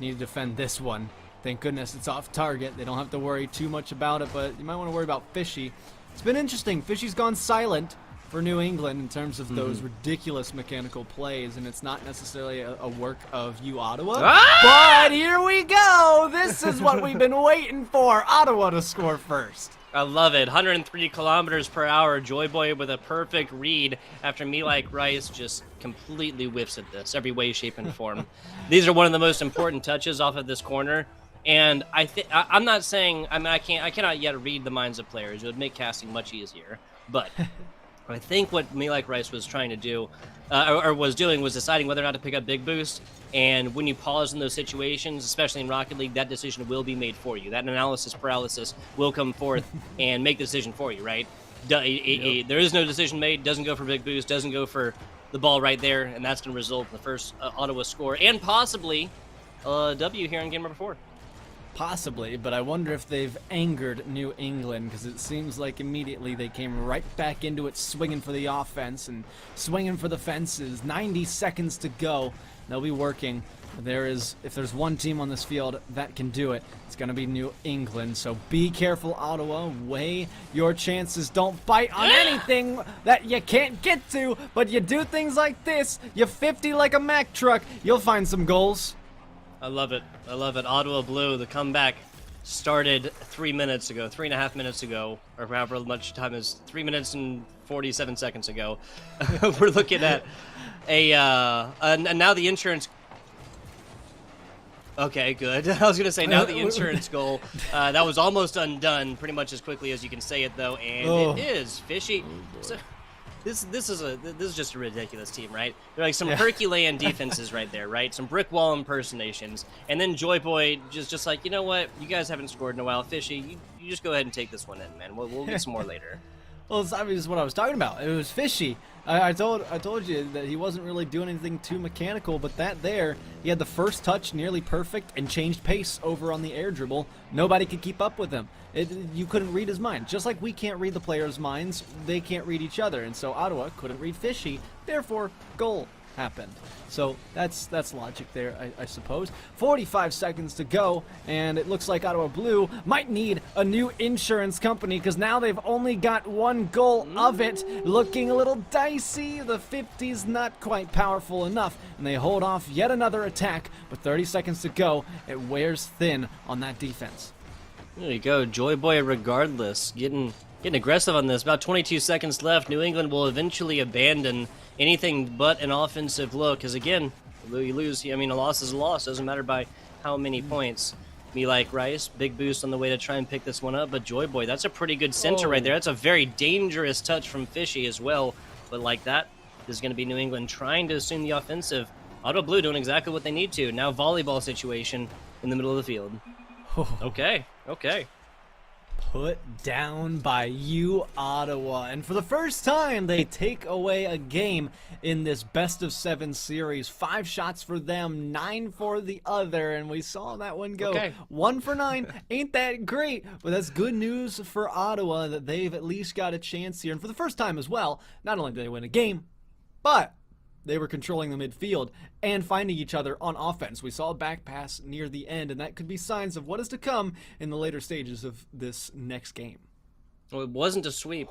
need to defend this one. Thank goodness it's off target. They don't have to worry too much about it, but you might want to worry about Fishy. It's been interesting. Fishy's gone silent for New England in terms of those ridiculous mechanical plays, and it's not necessarily a work of you, Ottawa. But here we go. This is what we've been waiting for. Ottawa to score first. I love it. 103 kilometers per hour. Joy Boy with a perfect read after Me Like Rice just completely whiffs at this, every way, shape, and form. These are one of the most important touches off of this corner. And I'm not saying, I cannot yet read the minds of players. It would make casting much easier. But I think what Me Like Rice was trying to do, or was doing, was deciding whether or not to pick up Big Boost. And when you pause in those situations, especially in Rocket League, that decision will be made for you. That analysis paralysis will come forth and make the decision for you, right? There is no decision made, doesn't go for Big Boost, doesn't go for the ball right there, and that's going to result in the first Ottawa score, and possibly a W here in game number 4. Possibly, but I wonder if they've angered New England, because it seems like immediately they came right back into it, swinging for the offense and swinging for the fences. 90 seconds to go. They'll be working. If there's one team on this field that can do it, it's going to be New England. So be careful, Ottawa. Weigh your chances. Don't bite on anything that you can't get to, but you do things like this. You 50 like a Mack truck. You'll find some goals. I love it. I love it. Ottawa Blue, the comeback started 3 minutes ago, 3.5 minutes ago, or however much time is 3 minutes and 47 seconds ago. We're looking at and now the insurance. Okay, good. I was gonna say now the insurance goal. That was almost undone, pretty much as quickly as you can say it, though, and it is Fishy. So, This is just a ridiculous team, right? They're like some Herculean defenses right there, right? Some brick wall impersonations, and then Joy Boy just like, you know what? You guys haven't scored in a while, Fishy. You just go ahead and take this one in, man. We'll get some more later. Well, it's obvious what I was talking about. It was Fishy. I told you that he wasn't really doing anything too mechanical, but he had the first touch nearly perfect and changed pace over on the air dribble. Nobody could keep up with him. You couldn't read his mind. Just like we can't read the players' minds, they can't read each other. And so Ottawa couldn't read Fishy. Therefore, goal happened. So that's logic there, I suppose. 45 seconds to go, and it looks like Ottawa Blue might need a new insurance company, because now they've only got one goal of it. Looking a little dicey. The 50's not quite powerful enough, and they hold off yet another attack. But 30 seconds to go. It wears thin on that defense. There you go, Joy Boy regardless, getting aggressive on this. About 22 seconds left. New England will eventually abandon anything but an offensive look, because again, you lose. I mean, a loss is a loss. Doesn't matter by how many points. Me Like Rice, big boost on the way to try and pick this one up, but Joy Boy, that's a pretty good center right there. That's a very dangerous touch from Fishy as well. But like that, this is going to be New England trying to assume the offensive. Ottawa Blue doing exactly what they need to. Now volleyball situation in the middle of the field. Okay. Put down by you, Ottawa. And for the first time, they take away a game in this best-of-7 series. 5 shots for them, 9 for the other. And we saw that one go 1 for 9. Ain't that great? But that's good news for Ottawa that they've at least got a chance here. And for the first time as well, not only did they win a game, but they were controlling the midfield and finding each other on offense. We saw a back pass near the end, and that could be signs of what is to come in the later stages of this next game. Well, it wasn't a sweep.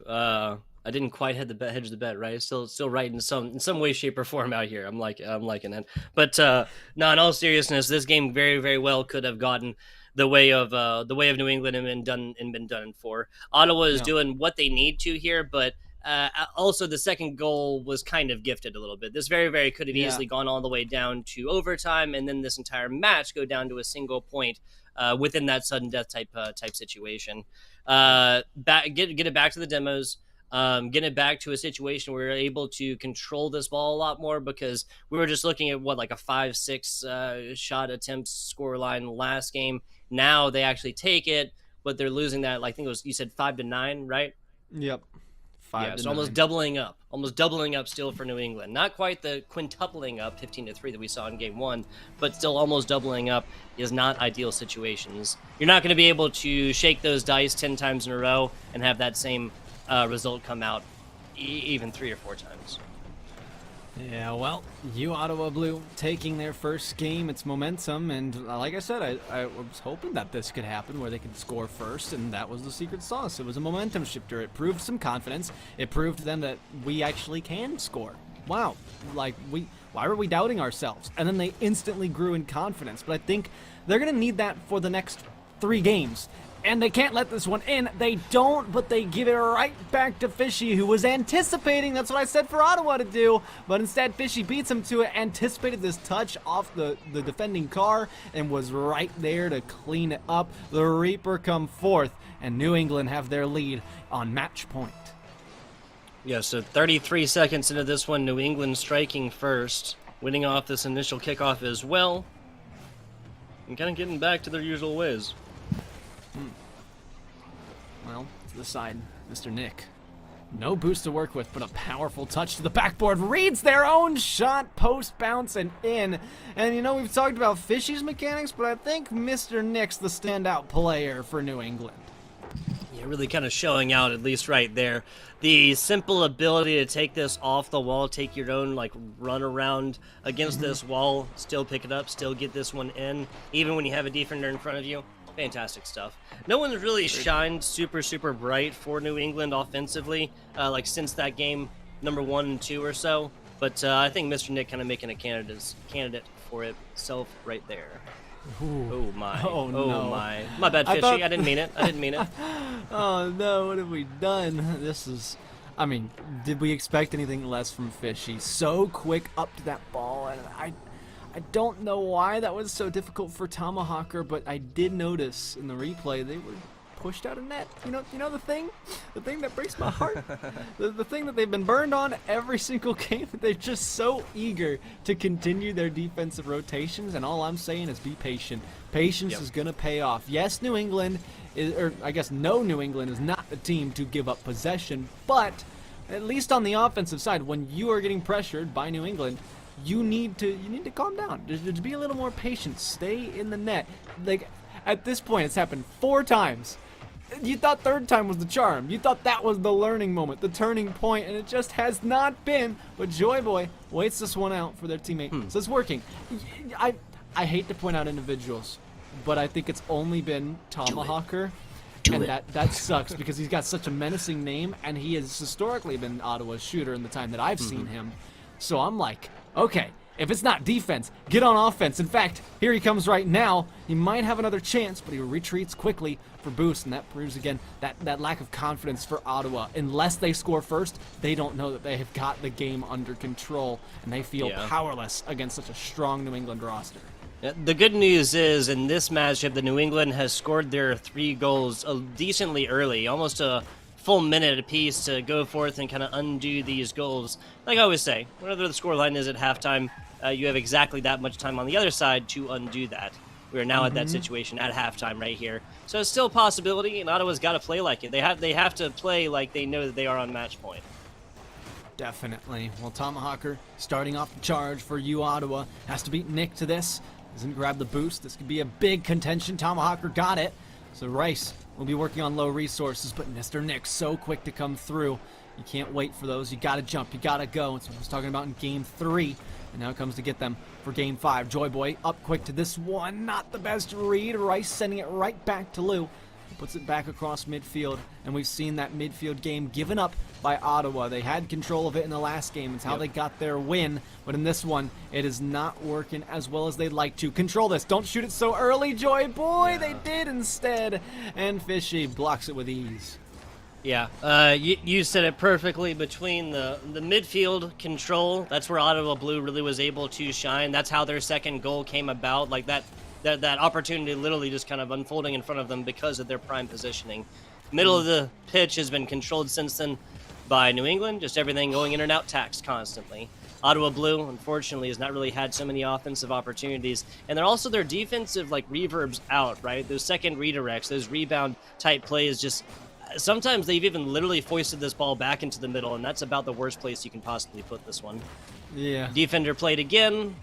I didn't quite hedge the bet, right? Still right in some way, shape, or form out here. I'm liking it. But no, in all seriousness, this game very, very well could have gotten the way of New England and been done for. Ottawa is doing what they need to here, but also the second goal was kind of gifted a little bit. This very, very could have easily gone all the way down to overtime, and then this entire match go down to a single point within that sudden death type situation. get it back to the demos. Get it back to a situation where we're able to control this ball a lot more, because we were just looking at like a 5-6 shot attempts score line last game. Now they actually take it, but they're losing that. Like, I think it was, you said 5-9, right? Yep. Yeah, so almost doubling up still for New England. Not quite the quintupling up 15-3 that we saw in game 1, but still almost doubling up is not ideal situations. You're not going to be able to shake those dice 10 times in a row and have that same result come out even 3 or 4 times. Yeah, well, Ottawa Blue taking their first game, it's momentum, and like I said, I was hoping that this could happen where they could score first, and that was the secret sauce. It was a momentum shifter. It proved some confidence. It proved to them that we actually can score. Wow, like, why were we doubting ourselves? And then they instantly grew in confidence, but I think they're going to need that for the next 3 games. And they can't let this one in. They don't, but they give it right back to Fishy, who was anticipating. That's what I said for Ottawa to do. But instead, Fishy beats him to it, anticipated this touch off the defending car, and was right there to clean it up. The Reaper come forth, and New England have their lead on match point. Yeah, so 33 seconds into this one, New England striking first, winning off this initial kickoff as well, and kind of getting back to their usual ways. Well, to the side, Mr. Nick. No boost to work with, but a powerful touch to the backboard. Reads their own shot, post bounce, and in. And you know, we've talked about Fishy's mechanics, but I think Mr. Nick's the standout player for New England. Yeah, really kind of showing out, at least right there. The simple ability to take this off the wall, take your own like run around against this wall, still pick it up, still get this one in, even when you have a defender in front of you. Fantastic stuff. No one's really shined super bright for New England offensively, like since that game number 1 and 2 or so. But I think Mr. Nick kind of making a candidate for itself right there. Ooh. Oh my! Oh, no. My bad, Fishy. I didn't mean it. Oh no! What have we done? This is. I mean, did we expect anything less from Fishy? So quick up to that ball, and I don't know why that was so difficult for Tomahawker, but I did notice in the replay they were pushed out of net. You know the thing that breaks my heart, the thing that they've been burned on every single game. They're just so eager to continue their defensive rotations, and all I'm saying is be patient. Patience is gonna pay off. Yes, New England is, or I guess no, New England is not the team to give up possession, but at least on the offensive side, when you are getting pressured by New England, you need to calm down. Just be a little more patient. Stay in the net. Like, at this point, it's happened 4 times. You thought third time was the charm. You thought that was the learning moment, the turning point, and it just has not been. But Joy Boy waits this one out for their teammate. So it's working. I hate to point out individuals, but I think it's only been Tomahawker. And that sucks because he's got such a menacing name, and he has historically been Ottawa's shooter in the time that I've seen him. So I'm like, okay, if it's not defense, get on offense. In fact, here he comes right now. He might have another chance, but he retreats quickly for boost, and that proves again that lack of confidence for Ottawa. Unless they score first, they don't know that they have got the game under control, and they feel powerless against such a strong New England roster. The good news is, in this matchup, the New England has scored their 3 goals decently early, almost a full minute apiece to go forth and kind of undo these goals. Like I always say, whatever the scoreline is at halftime, you have exactly that much time on the other side to undo that. We are now at that situation at halftime right here. So it's still a possibility, and Ottawa's got to play like it. They have to play like they know that they are on match point. Definitely. Well, Tomahawker starting off the charge for Ottawa. Has to beat Nick to this. Doesn't grab the boost. This could be a big contention. Tomahawker got it. So Rice will be working on low resources, but Mr. Nick so quick to come through. You can't wait for those. You got to jump. You got to go. That's what I was talking about in Game 3. And now it comes to get them for Game 5. Joy Boy up quick to this one. Not the best read. Rice sending it right back to Lou. Puts it back across midfield, and we've seen that midfield game given up by Ottawa. They had control of it in the last game. It's how they got their win, but in this one, it is not working as well as they'd like to. Control this. Don't shoot it so early, Joy Boy. They did instead, and Fishy blocks it with ease. Yeah, you said it perfectly. Between the midfield control, that's where Ottawa Blue really was able to shine. That's how their second goal came about, like that opportunity literally just kind of unfolding in front of them because of their prime positioning. Middle of the pitch has been controlled since then by New England, just everything going in and out, taxed constantly. Ottawa Blue, unfortunately, has not really had so many offensive opportunities. And they're also their defensive, reverbs out, right? Those second redirects, those rebound type plays, just sometimes they've even literally foisted this ball back into the middle, and that's about the worst place you can possibly put this one. Yeah. Defender played again,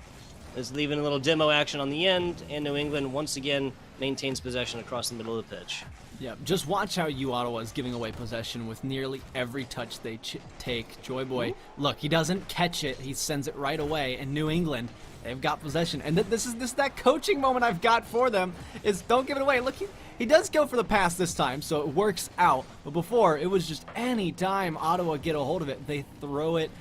is leaving a little demo action on the end, and New England once again maintains possession across the middle of the pitch. Yeah, just watch how Ottawa is giving away possession with nearly every touch they take. Joy Boy, look, he doesn't catch it; he sends it right away. And New England, they've got possession, and this is that coaching moment I've got for them is don't give it away. Look, he does go for the pass this time, so it works out. But before, it was just any time Ottawa get a hold of it, they throw it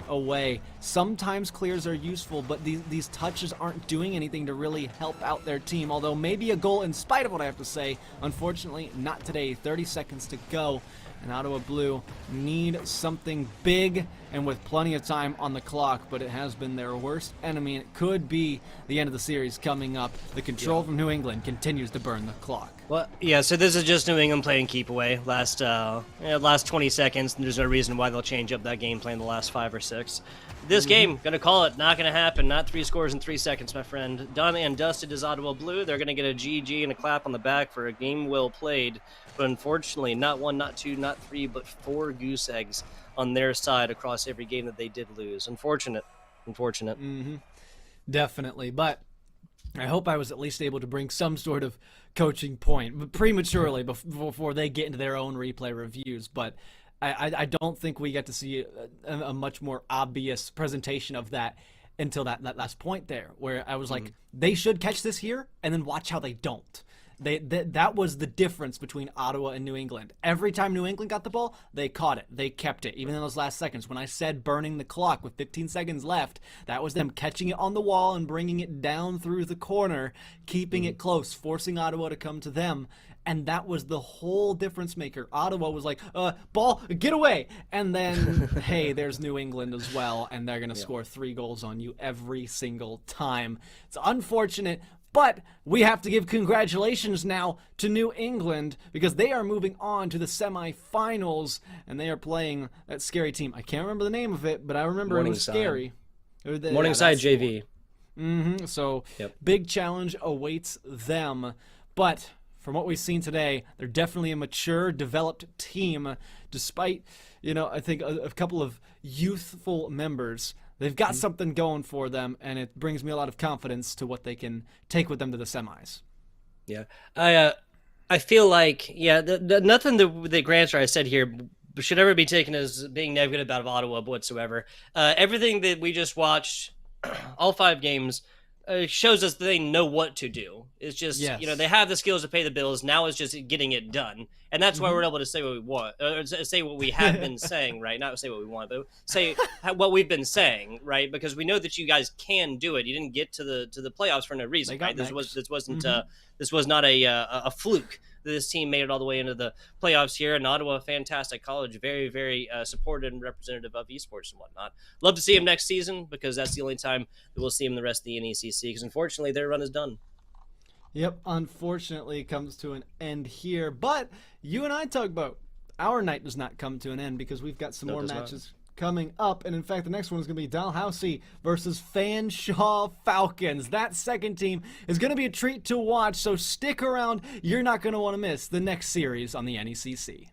away. Sometimes clears are useful, but these touches aren't doing anything to really help out their team, although maybe a goal in spite of what I have to say. Unfortunately, not today. 30 seconds to go, and Ottawa Blue need something big and with plenty of time on the clock, but it has been their worst enemy, and it could be the end of the series coming up. The control from New England continues to burn the clock. Well, yeah, so this is just New England playing keep away. Last 20 seconds, and there's no reason why they'll change up that game plan the last 5 or 6. This game, gonna call it, not gonna happen. Not 3 scores in 3 seconds, my friend. Done and dusted is Ottawa Blue. They're gonna get a GG and a clap on the back for a game well played. But unfortunately, not 1, not 2, not 3, but 4 goose eggs on their side across every game that they did lose. Unfortunate. Definitely, but I hope I was at least able to bring some sort of coaching point prematurely before they get into their own replay reviews. But I don't think we get to see a much more obvious presentation of that until that last point there, where I was like, they should catch this here, and then watch how they don't. That was the difference between Ottawa and New England. Every time New England got the ball, they caught it. They kept it. Even in those last seconds, when I said burning the clock with 15 seconds left, that was them catching it on the wall and bringing it down through the corner, keeping it close, forcing Ottawa to come to them. And that was the whole difference maker. Ottawa was like, ball, get away. And then, hey, there's New England as well, and they're going to score 3 goals on you every single time. It's unfortunate, but we have to give congratulations now to New England because they are moving on to the semifinals, and they are playing that scary team. I can't remember the name of it, but I remember it was scary. Morningside JV. So big challenge awaits them. But from what we've seen today, they're definitely a mature, developed team, despite, I think a couple of youthful members. They've got something going for them, and it brings me a lot of confidence to what they can take with them to the semis. Yeah, I feel like nothing that Grant or I said here should ever be taken as being negative about Ottawa whatsoever. Everything that we just watched, all 5 games, shows us that they know what to do. It's just, they have the skills to pay the bills. Now it's just getting it done. And that's why we're able to say what we want, or say what we have been saying, right? Not say what we want, but say what we've been saying, right? Because we know that you guys can do it. You didn't get to the playoffs for no reason, right? This was not a fluke. This team made it all the way into the playoffs here in Ottawa. Fantastic college, very, very supported and representative of esports and whatnot. Love to see him next season because that's the only time that we'll see him the rest of the NECC because unfortunately their run is done. Yep, unfortunately it comes to an end here, but you and I, Tugboat, our night does not come to an end because we've got some more matches coming up, and in fact the next one is going to be Dalhousie versus Fanshawe Falcons. That second team is going to be a treat to watch, so stick around. You're not going to want to miss the next series on the NECC.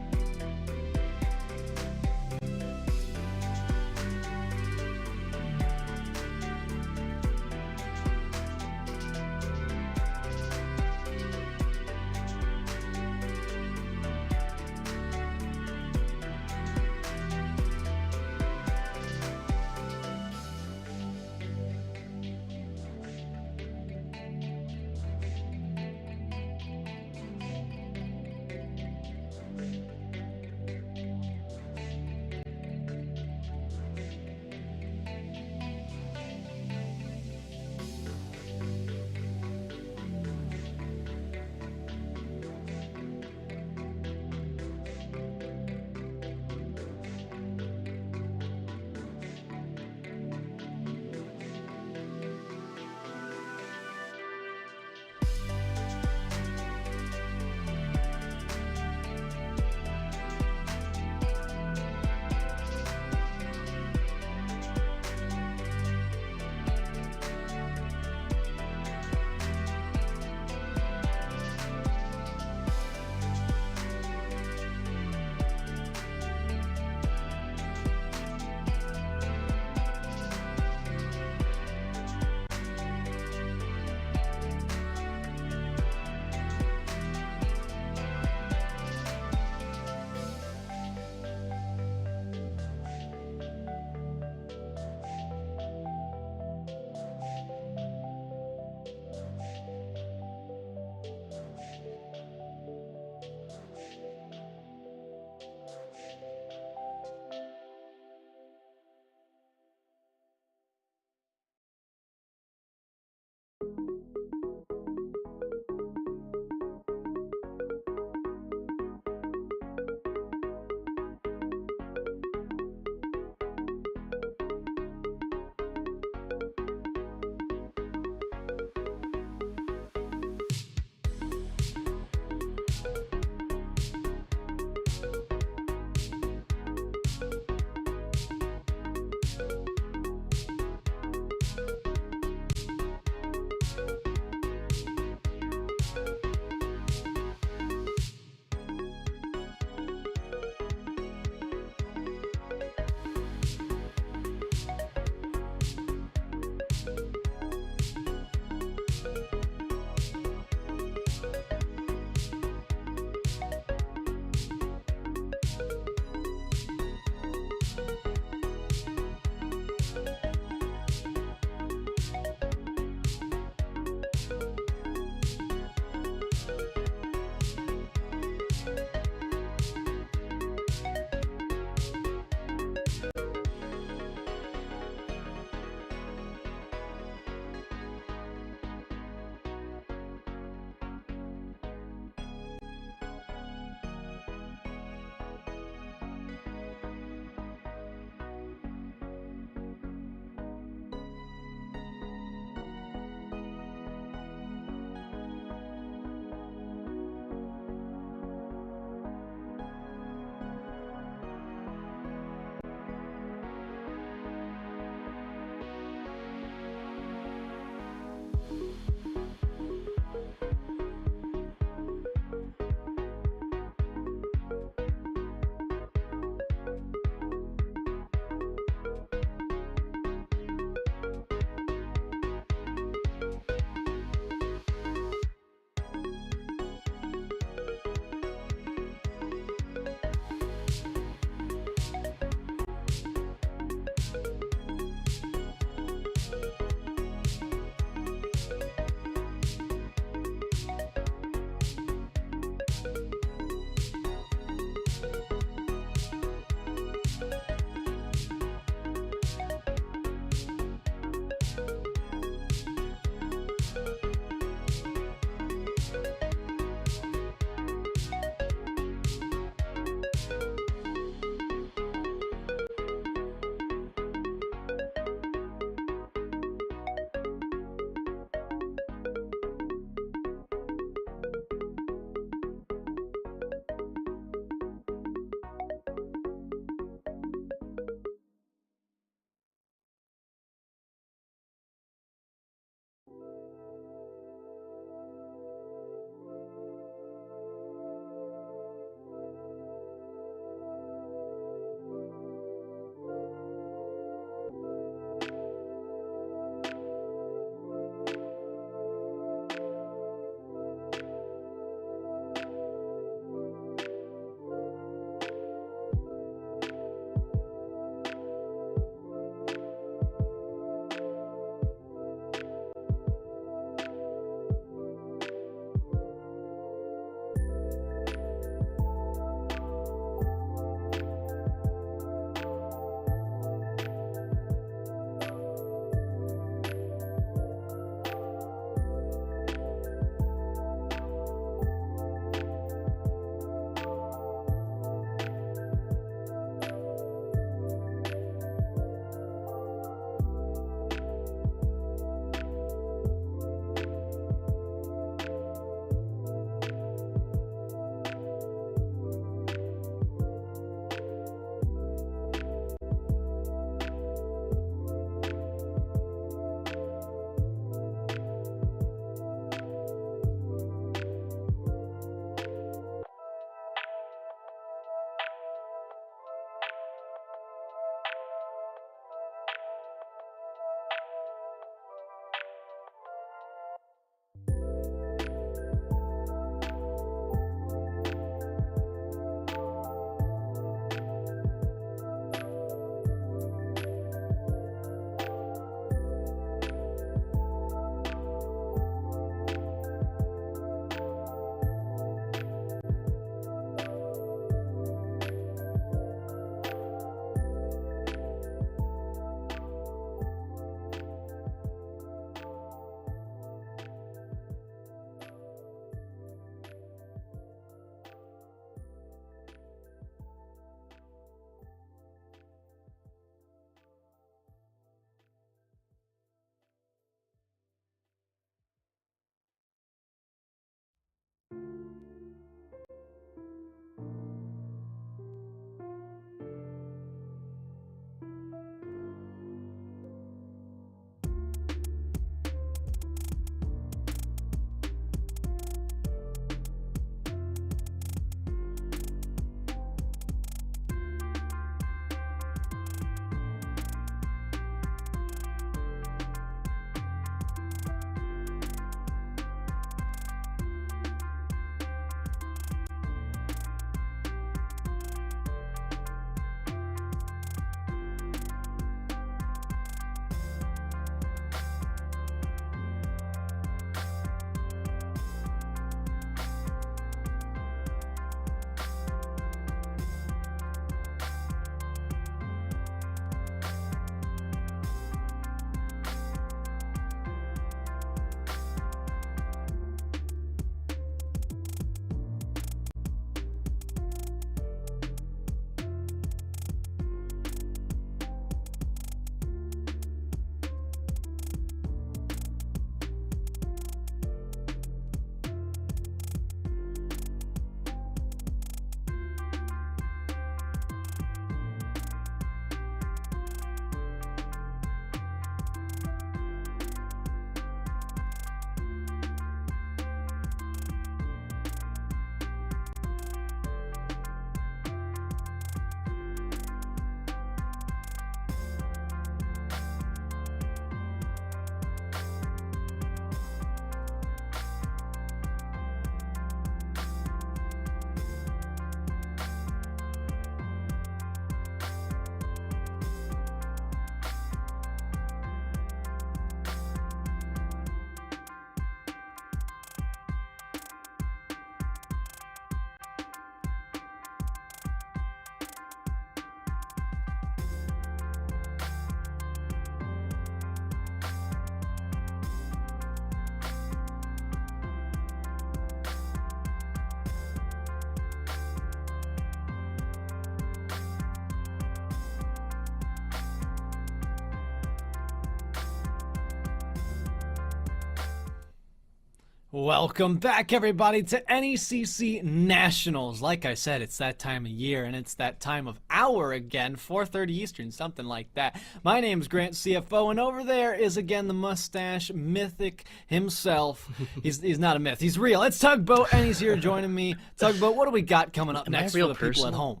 Welcome back, everybody, to NECC Nationals. Like I said, it's that time of year, and it's that time of hour again, 4:30 Eastern, something like that. My name's Grantcfo, and over there is, again, the mustache mythic himself. He's not a myth. He's real. It's Tugboat, and he's here joining me. Tugboat, what do we got coming up next for the people at home?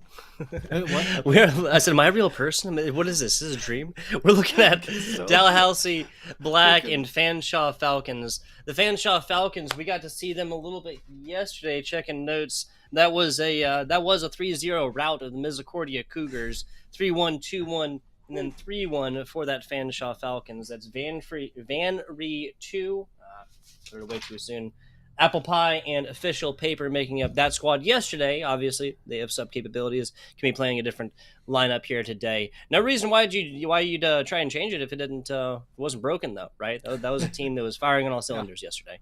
What? I said, am I a real person? What is this? Is this a dream? We're looking at Dalhousie Black and Fanshawe Falcons. The Fanshawe Falcons, we got to see them a little bit yesterday, checking notes. That was a 3-0 rout of the Misericordia Cougars, 3-1, 2-1, and then 3-1 for that Fanshawe Falcons. That's Van Ree 2, put it away too soon. Apple Pie and Official Paper making up that squad yesterday. Obviously, they have sub capabilities. Can be playing a different lineup here today. No reason why you'd try and change it if it wasn't broken though, right? That was a team that was firing on all cylinders yesterday.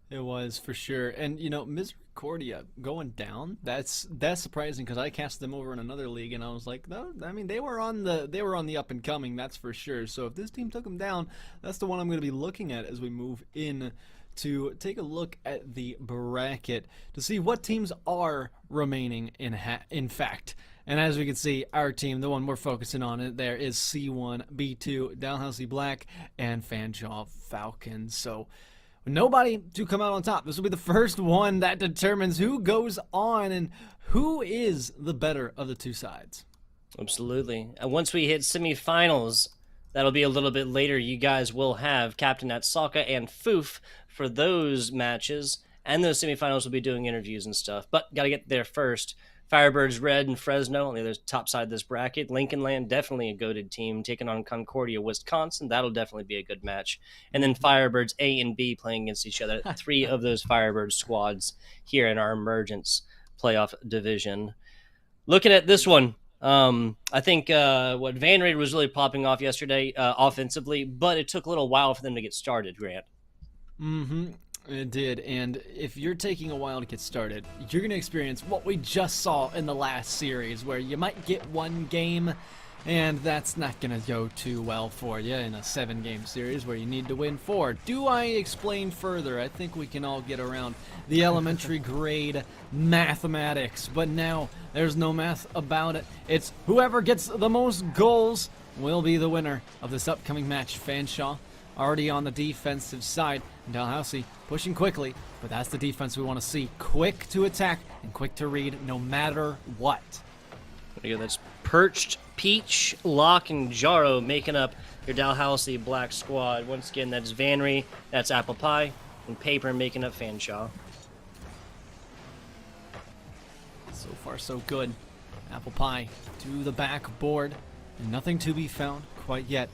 It was for sure, and Misericordia going down. That's surprising because I cast them over in another league, and I was like, no, I mean they were on the up and coming. That's for sure. So if this team took them down, that's the one I'm going to be looking at as we move in to take a look at the bracket to see what teams are remaining in fact. And as we can see, our team, the one we're focusing on, there is C1, B2, Dalhousie Black, and Fanshawe Falcons. So nobody to come out on top. This will be the first one that determines who goes on and who is the better of the two sides. Absolutely. And once we hit semifinals, that'll be a little bit later. You guys will have Captain Atsoca and Foof for those matches, and those semifinals will be doing interviews and stuff. But got to get there first. Firebirds Red and Fresno on the other top side of this bracket. Lincoln Land, definitely a goated team, taking on Concordia, Wisconsin. That'll definitely be a good match. And then Firebirds A and B playing against each other. 3 of those Firebird squads here in our Emergence playoff division. Looking at this one, I think what Van Raid was really popping off yesterday offensively, but it took a little while for them to get started, Grant. It did, and if you're taking a while to get started, you're going to experience what we just saw in the last series, where you might get one game, and that's not going to go too well for you in a 7-game series where you need to win 4. Do I explain further? I think we can all get around the elementary grade mathematics, but now there's no math about it. It's whoever gets the most goals will be the winner of this upcoming match. Fanshawe already on the defensive side, and Dalhousie pushing quickly, but that's the defense we want to see. Quick to attack and quick to read no matter what. There you go. That's Perched, Peach, Locke, and Jaro making up your Dalhousie Black squad. Once again, that's Vanry, that's Apple Pie, and Paper making up Fanshawe. So far, so good. Apple Pie to the backboard, and nothing to be found quite yet.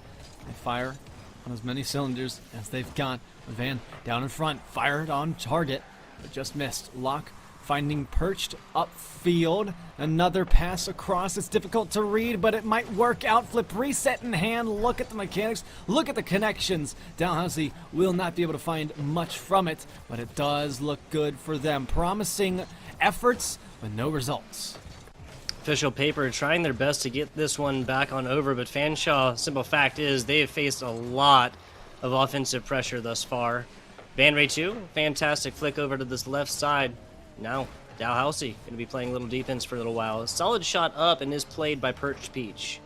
They fire on as many cylinders as they've got. Van down in front, fired on target, but just missed. Locke finding Perched upfield. Another pass across. It's difficult to read, but it might work out. Flip reset in hand. Look at the mechanics. Look at the connections. Dalhousie will not be able to find much from it, but it does look good for them. Promising efforts, but no results. Official Paper trying their best to get this one back on over, but Fanshawe, simple fact is, they have faced a lot of offensive pressure thus far. Van Ray 2, fantastic flick over to this left side. Now, Dalhousie going to be playing a little defense for a little while. A solid shot up and is played by Perched Peach.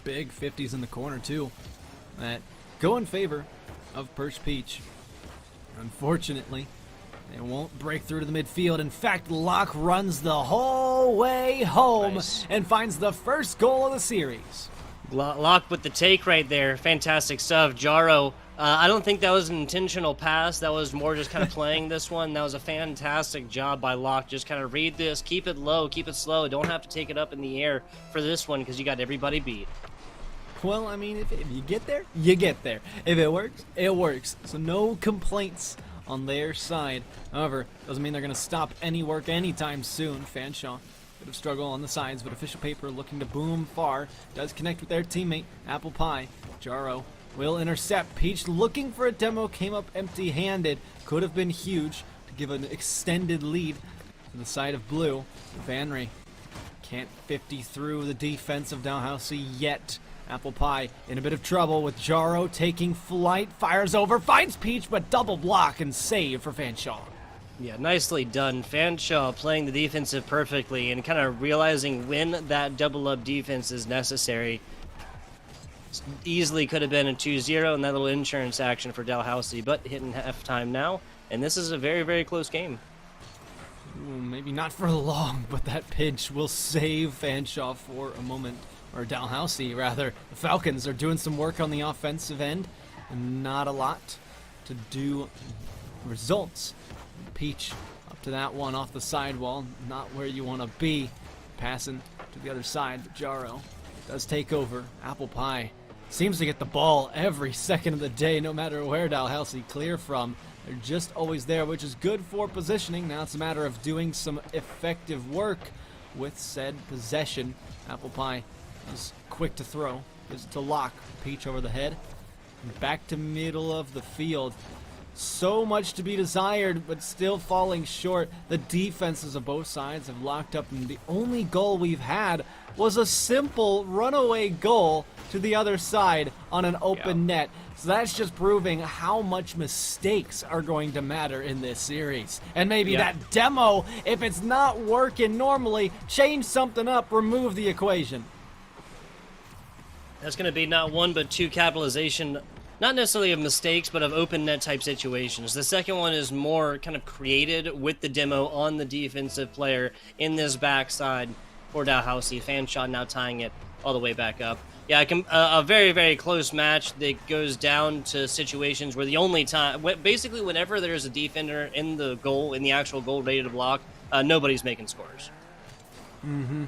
Big 50s in the corner, too. That go in favor of Perched Peach. Unfortunately, they won't break through to the midfield. In fact, Locke runs the whole way home and finds the first goal of the series. Locke with the take right there. Fantastic stuff. Jaro, I don't think that was an intentional pass. That was more just kind of playing this one. That was a fantastic job by Locke. Just kind of read this, keep it low, keep it slow. Don't have to take it up in the air for this one because you got everybody beat. Well, I mean, if you get there, you get there. If it works, it works. So no complaints on their side. However, doesn't mean they're going to stop any work anytime soon. Fanshawe, bit of struggle on the sides, but Official Paper looking to boom far. Does connect with their teammate, Apple Pie. Jaro will intercept. Peach looking for a demo, came up empty-handed. Could have been huge to give an extended lead to the side of blue. Vanry can't 50 through the defense of Dalhousie yet, Apple Pie in a bit of trouble with Jaro taking flight, fires over, finds Peach, but double block and save for Fanshawe. Yeah, nicely done. Fanshawe playing the defensive perfectly and kind of realizing when that double-up defense is necessary. Easily could have been a 2-0 and that little insurance action for Dalhousie, but hitting halftime now, and this is a very, very close game. Ooh, maybe not for long, but that pinch will save Fanshawe for a moment, or Dalhousie rather. The Falcons are doing some work on the offensive end, and not a lot to do results. Peach up to that one off the sidewall, not where you want to be. Passing to the other side, but Jaro does take over. Apple Pie seems to get the ball every second of the day, no matter where Dalhousie clear from. They're just always there, which is good for positioning. Now it's a matter of doing some effective work with said possession. Apple Pie is quick to throw, gives it to Locke. Peach over the head, and back to middle of the field. So much to be desired, but still falling short. The defenses of both sides have locked up, and the only goal we've had was a simple runaway goal to the other side on an open net. So that's just proving how much mistakes are going to matter in this series. And maybe that demo, if it's not working normally, change something up, remove the equation. That's going to be not one but two capitalization, not necessarily of mistakes, but of open net type situations. The second one is more kind of created with the demo on the defensive player in this backside for Dalhousie. Fanshawe now tying it all the way back up. Yeah, a very, very close match that goes down to situations where the only time, basically whenever there's a defender in the goal, in the actual goal ready to block, nobody's making scores. Mm-hmm.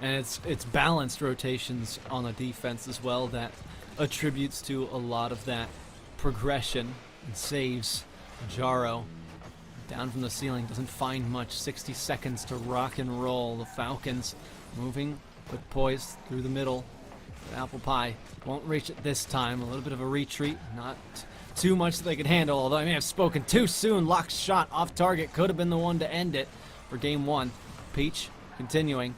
And it's balanced rotations on the defense as well that attributes to a lot of that progression and saves. Jaro down from the ceiling, doesn't find much. 60 seconds to rock and roll. The Falcons moving with poise through the middle. But Apple Pie won't reach it this time. A little bit of a retreat, not too much that they could handle, although I may have spoken too soon. Locke's shot off target could have been the one to end it for game one. Peach continuing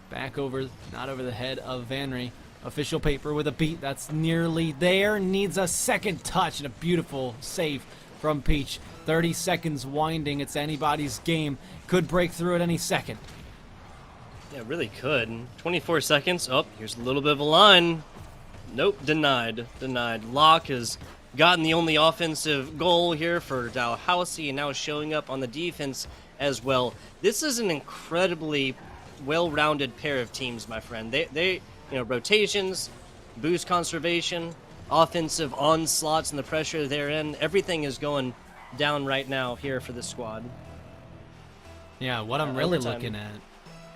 back over, not over the head of Vanry. Official paper with a beat that's nearly there. Needs a second touch and a beautiful save from Peach. 30 seconds winding. It's anybody's game. Could break through at any second. Yeah, really could. 24 seconds. Oh, here's a little bit of a line. Nope, denied. Locke has gotten the only offensive goal here for Dalhousie and now is showing up on the defense as well. This is an incredibly well-rounded pair of teams, my friend. They rotations, boost conservation, offensive onslaughts and the pressure therein. Everything is going down right now here for this squad. Yeah, what I'm really looking at,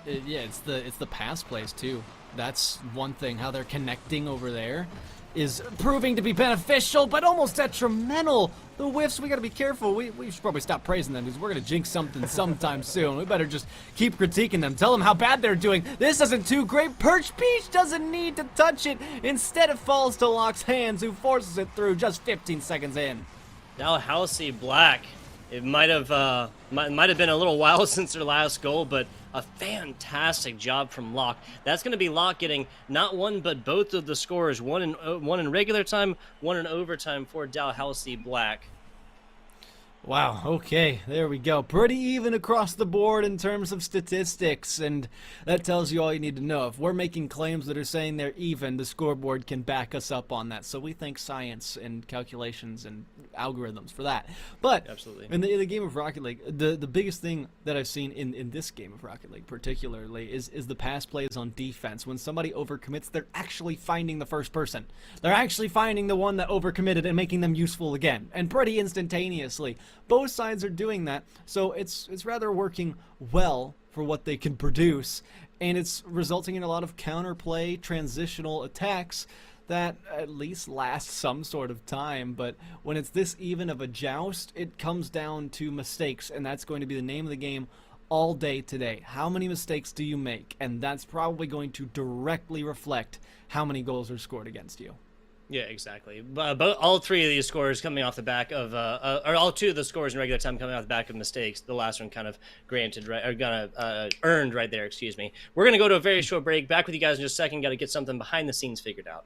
it's the pass plays too. That's one thing. How they're connecting over there is proving to be beneficial, but almost detrimental. The whiffs, we got to be careful. We should probably stop praising them because we're going to jinx something sometime soon. We better just keep critiquing them. Tell them how bad they're doing. This isn't too great. Perch Peach doesn't need to touch it. Instead, it falls to Locke's hands, who forces it through just 15 seconds in. Dalhousie Black. It might have been a little while since their last goal, but a fantastic job from Locke. That's going to be Locke getting not one but both of the scores, one in regular time, one in overtime for Dalhousie Black. Wow, okay, there we go. Pretty even across the board in terms of statistics, and that tells you all you need to know. If we're making claims that are saying they're even, the scoreboard can back us up on that. So we thank science and calculations and algorithms for that. But absolutely, in the game of Rocket League, the biggest thing that I've seen in this game of Rocket League particularly is the pass plays on defense. When somebody overcommits, they're actually finding the first person. They're actually finding the one that overcommitted and making them useful again, and pretty instantaneously. Both sides are doing that, so it's rather working well for what they can produce, and it's resulting in a lot of counterplay, transitional attacks that at least last some sort of time. But when it's this even of a joust, it comes down to mistakes, and that's going to be the name of the game all day today. How many mistakes do you make? And that's probably going to directly reflect how many goals are scored against you. Yeah, exactly. But all three of these scores coming off the back of, or all two of the scores in regular time coming off the back of mistakes. The last one kind of earned right there, excuse me. We're going to go to a very short break. Back with you guys in just a second. Got to get something behind the scenes figured out.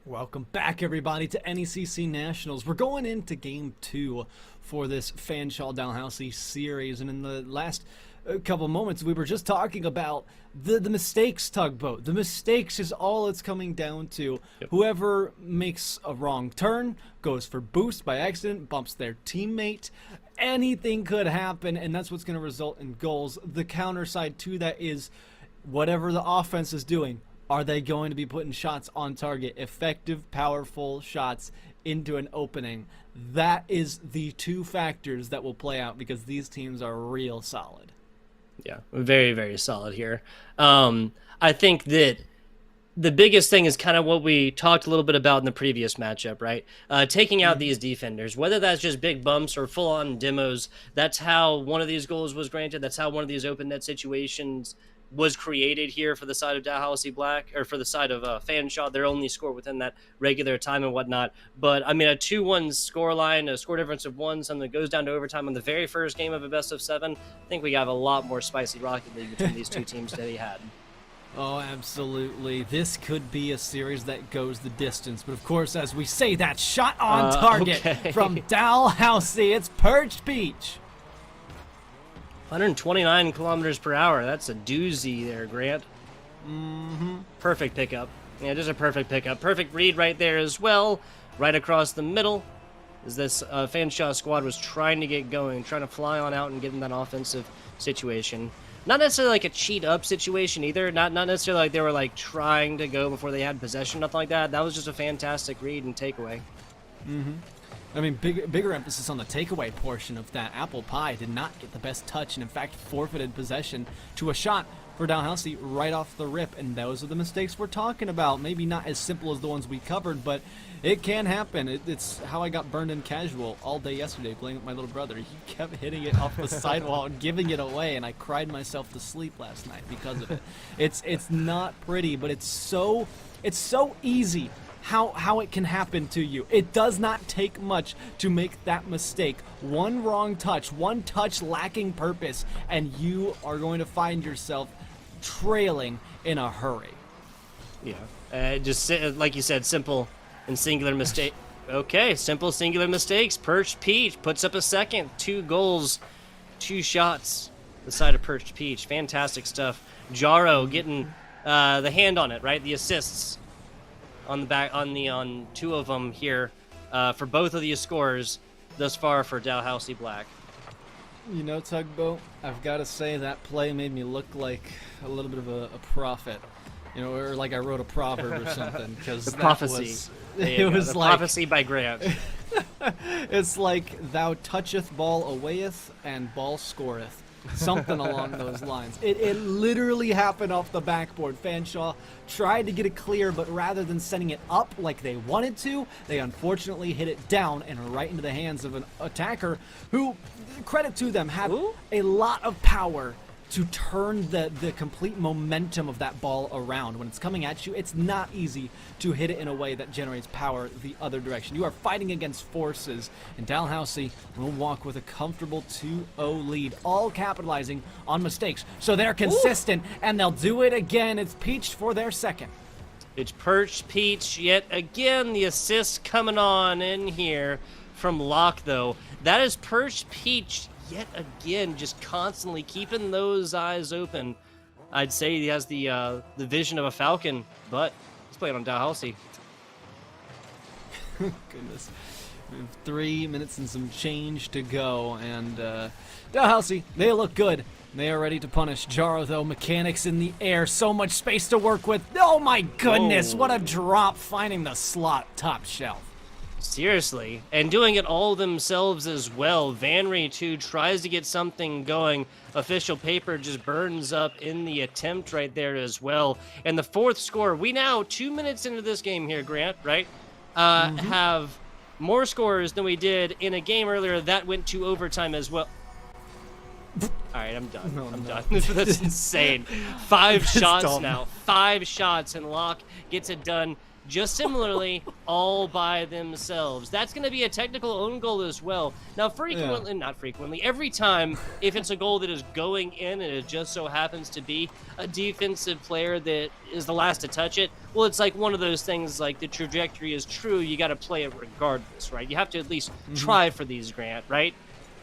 Welcome back, everybody, to NECC Nationals. We're going into Game 2 for this Fanshawe Dalhousie series, and in the last couple moments, we were just talking about the mistakes, Tugboat. The mistakes is all it's coming down to. Yep. Whoever makes a wrong turn, goes for boost by accident, bumps their teammate. Anything could happen, and that's what's going to result in goals. The counter side to that is whatever the offense is doing. Are they going to be putting shots on target? Effective, powerful shots into an opening. That is the two factors that will play out because these teams are real solid. Yeah, very, very solid here. I think that the biggest thing is kind of what we talked a little bit about in the previous matchup, right? Taking out these defenders, whether that's just big bumps or full-on demos, that's how one of these goals was granted. That's how one of these open net situations was created here for the side of Dalhousie Black, or for the side of Fanshawe. Their only score within that regular time and whatnot. But, I mean, a 2-1 scoreline, a score difference of 1, something that goes down to overtime on the very first game of a best-of-7, I think we have a lot more spicy Rocket League between these two teams than we had. Oh, absolutely. This could be a series that goes the distance. But, of course, as we say, that shot on target from Dalhousie. It's Perch Beach. 129 kilometers per hour. That's a doozy there, Grant. Mm-hmm. Perfect pickup. Yeah, just a perfect pickup. Perfect read right there as well. Right across the middle. As this Fanshawe squad was trying to get going, trying to fly on out and get in that offensive situation. Not necessarily like a cheat up situation either. Not necessarily like they were like trying to go before they had possession, nothing like that. That was just a fantastic read and takeaway. Mm-hmm. I mean, bigger emphasis on the takeaway portion of that. Apple Pie did not get the best touch and, in fact, forfeited possession to a shot for Dalhousie right off the rip. And those are the mistakes we're talking about. Maybe not as simple as the ones we covered, but it can happen. It's how I got burned in casual all day yesterday playing with my little brother. He kept hitting it off the sidewall and giving it away, and I cried myself to sleep last night because of it. It's not pretty, but it's so easy. How it can happen to you. It does not take much to make that mistake. One wrong touch, one touch lacking purpose, and you are going to find yourself trailing in a hurry. Yeah. Like you said, simple and singular mistake. Okay, simple singular mistakes. Perched Peach puts up a second. 2 goals, 2 shots. The side of Perched Peach. Fantastic stuff. Jaro getting the hand on it, right? The assists on the back on 2 of them here for both of these scores thus far for Dalhousie Black. You know, Tugboat, I've got to say that play made me look like a little bit of a prophet. You know, or like I wrote a proverb or something. Because The prophecy. It was the like prophecy by Grant. it's like thou toucheth ball awayeth and ball scoreth. Something along those lines. It literally happened off the backboard. Fanshawe tried to get it clear, but rather than sending it up like they wanted to, they unfortunately hit it down and right into the hands of an attacker who, credit to them, had a lot of power to turn the complete momentum of that ball around. When it's coming at you, it's not easy to hit it in a way that generates power the other direction. You are fighting against forces, and Dalhousie will walk with a comfortable 2-0 lead, all capitalizing on mistakes. So they're consistent, and they'll do it again. It's Peach for their second. It's Perched Peach yet again. The assist coming on in here from Locke, though. That is Perched Peach yet again, just constantly keeping those eyes open. I'd say he has the vision of a falcon, but he's playing on Dalhousie. Goodness. We have 3 minutes and some change to go, and Dalhousie, they look good. They are ready to punish. Jaro, though, mechanics in the air, so much space to work with. Oh my goodness, what a drop finding the slot top shelf. Seriously, and doing it all themselves as well. Vanry, too, tries to get something going. Official paper just burns up in the attempt right there as well. And the 4th score, we now, 2 minutes into this game here, Grant, right, have more scores than we did in a game earlier that went to overtime as well. All right, I'm done. I'm done. That's insane. 5 shots now. 5 shots, and Locke gets it done just similarly, all by themselves. That's going to be a technical own goal as well. Now, not frequently, every time, if it's a goal that is going in and it just so happens to be a defensive player that is the last to touch it, well, it's like one of those things, like the trajectory is true, you got to play it regardless, right? You have to at least try for these, Grant, right?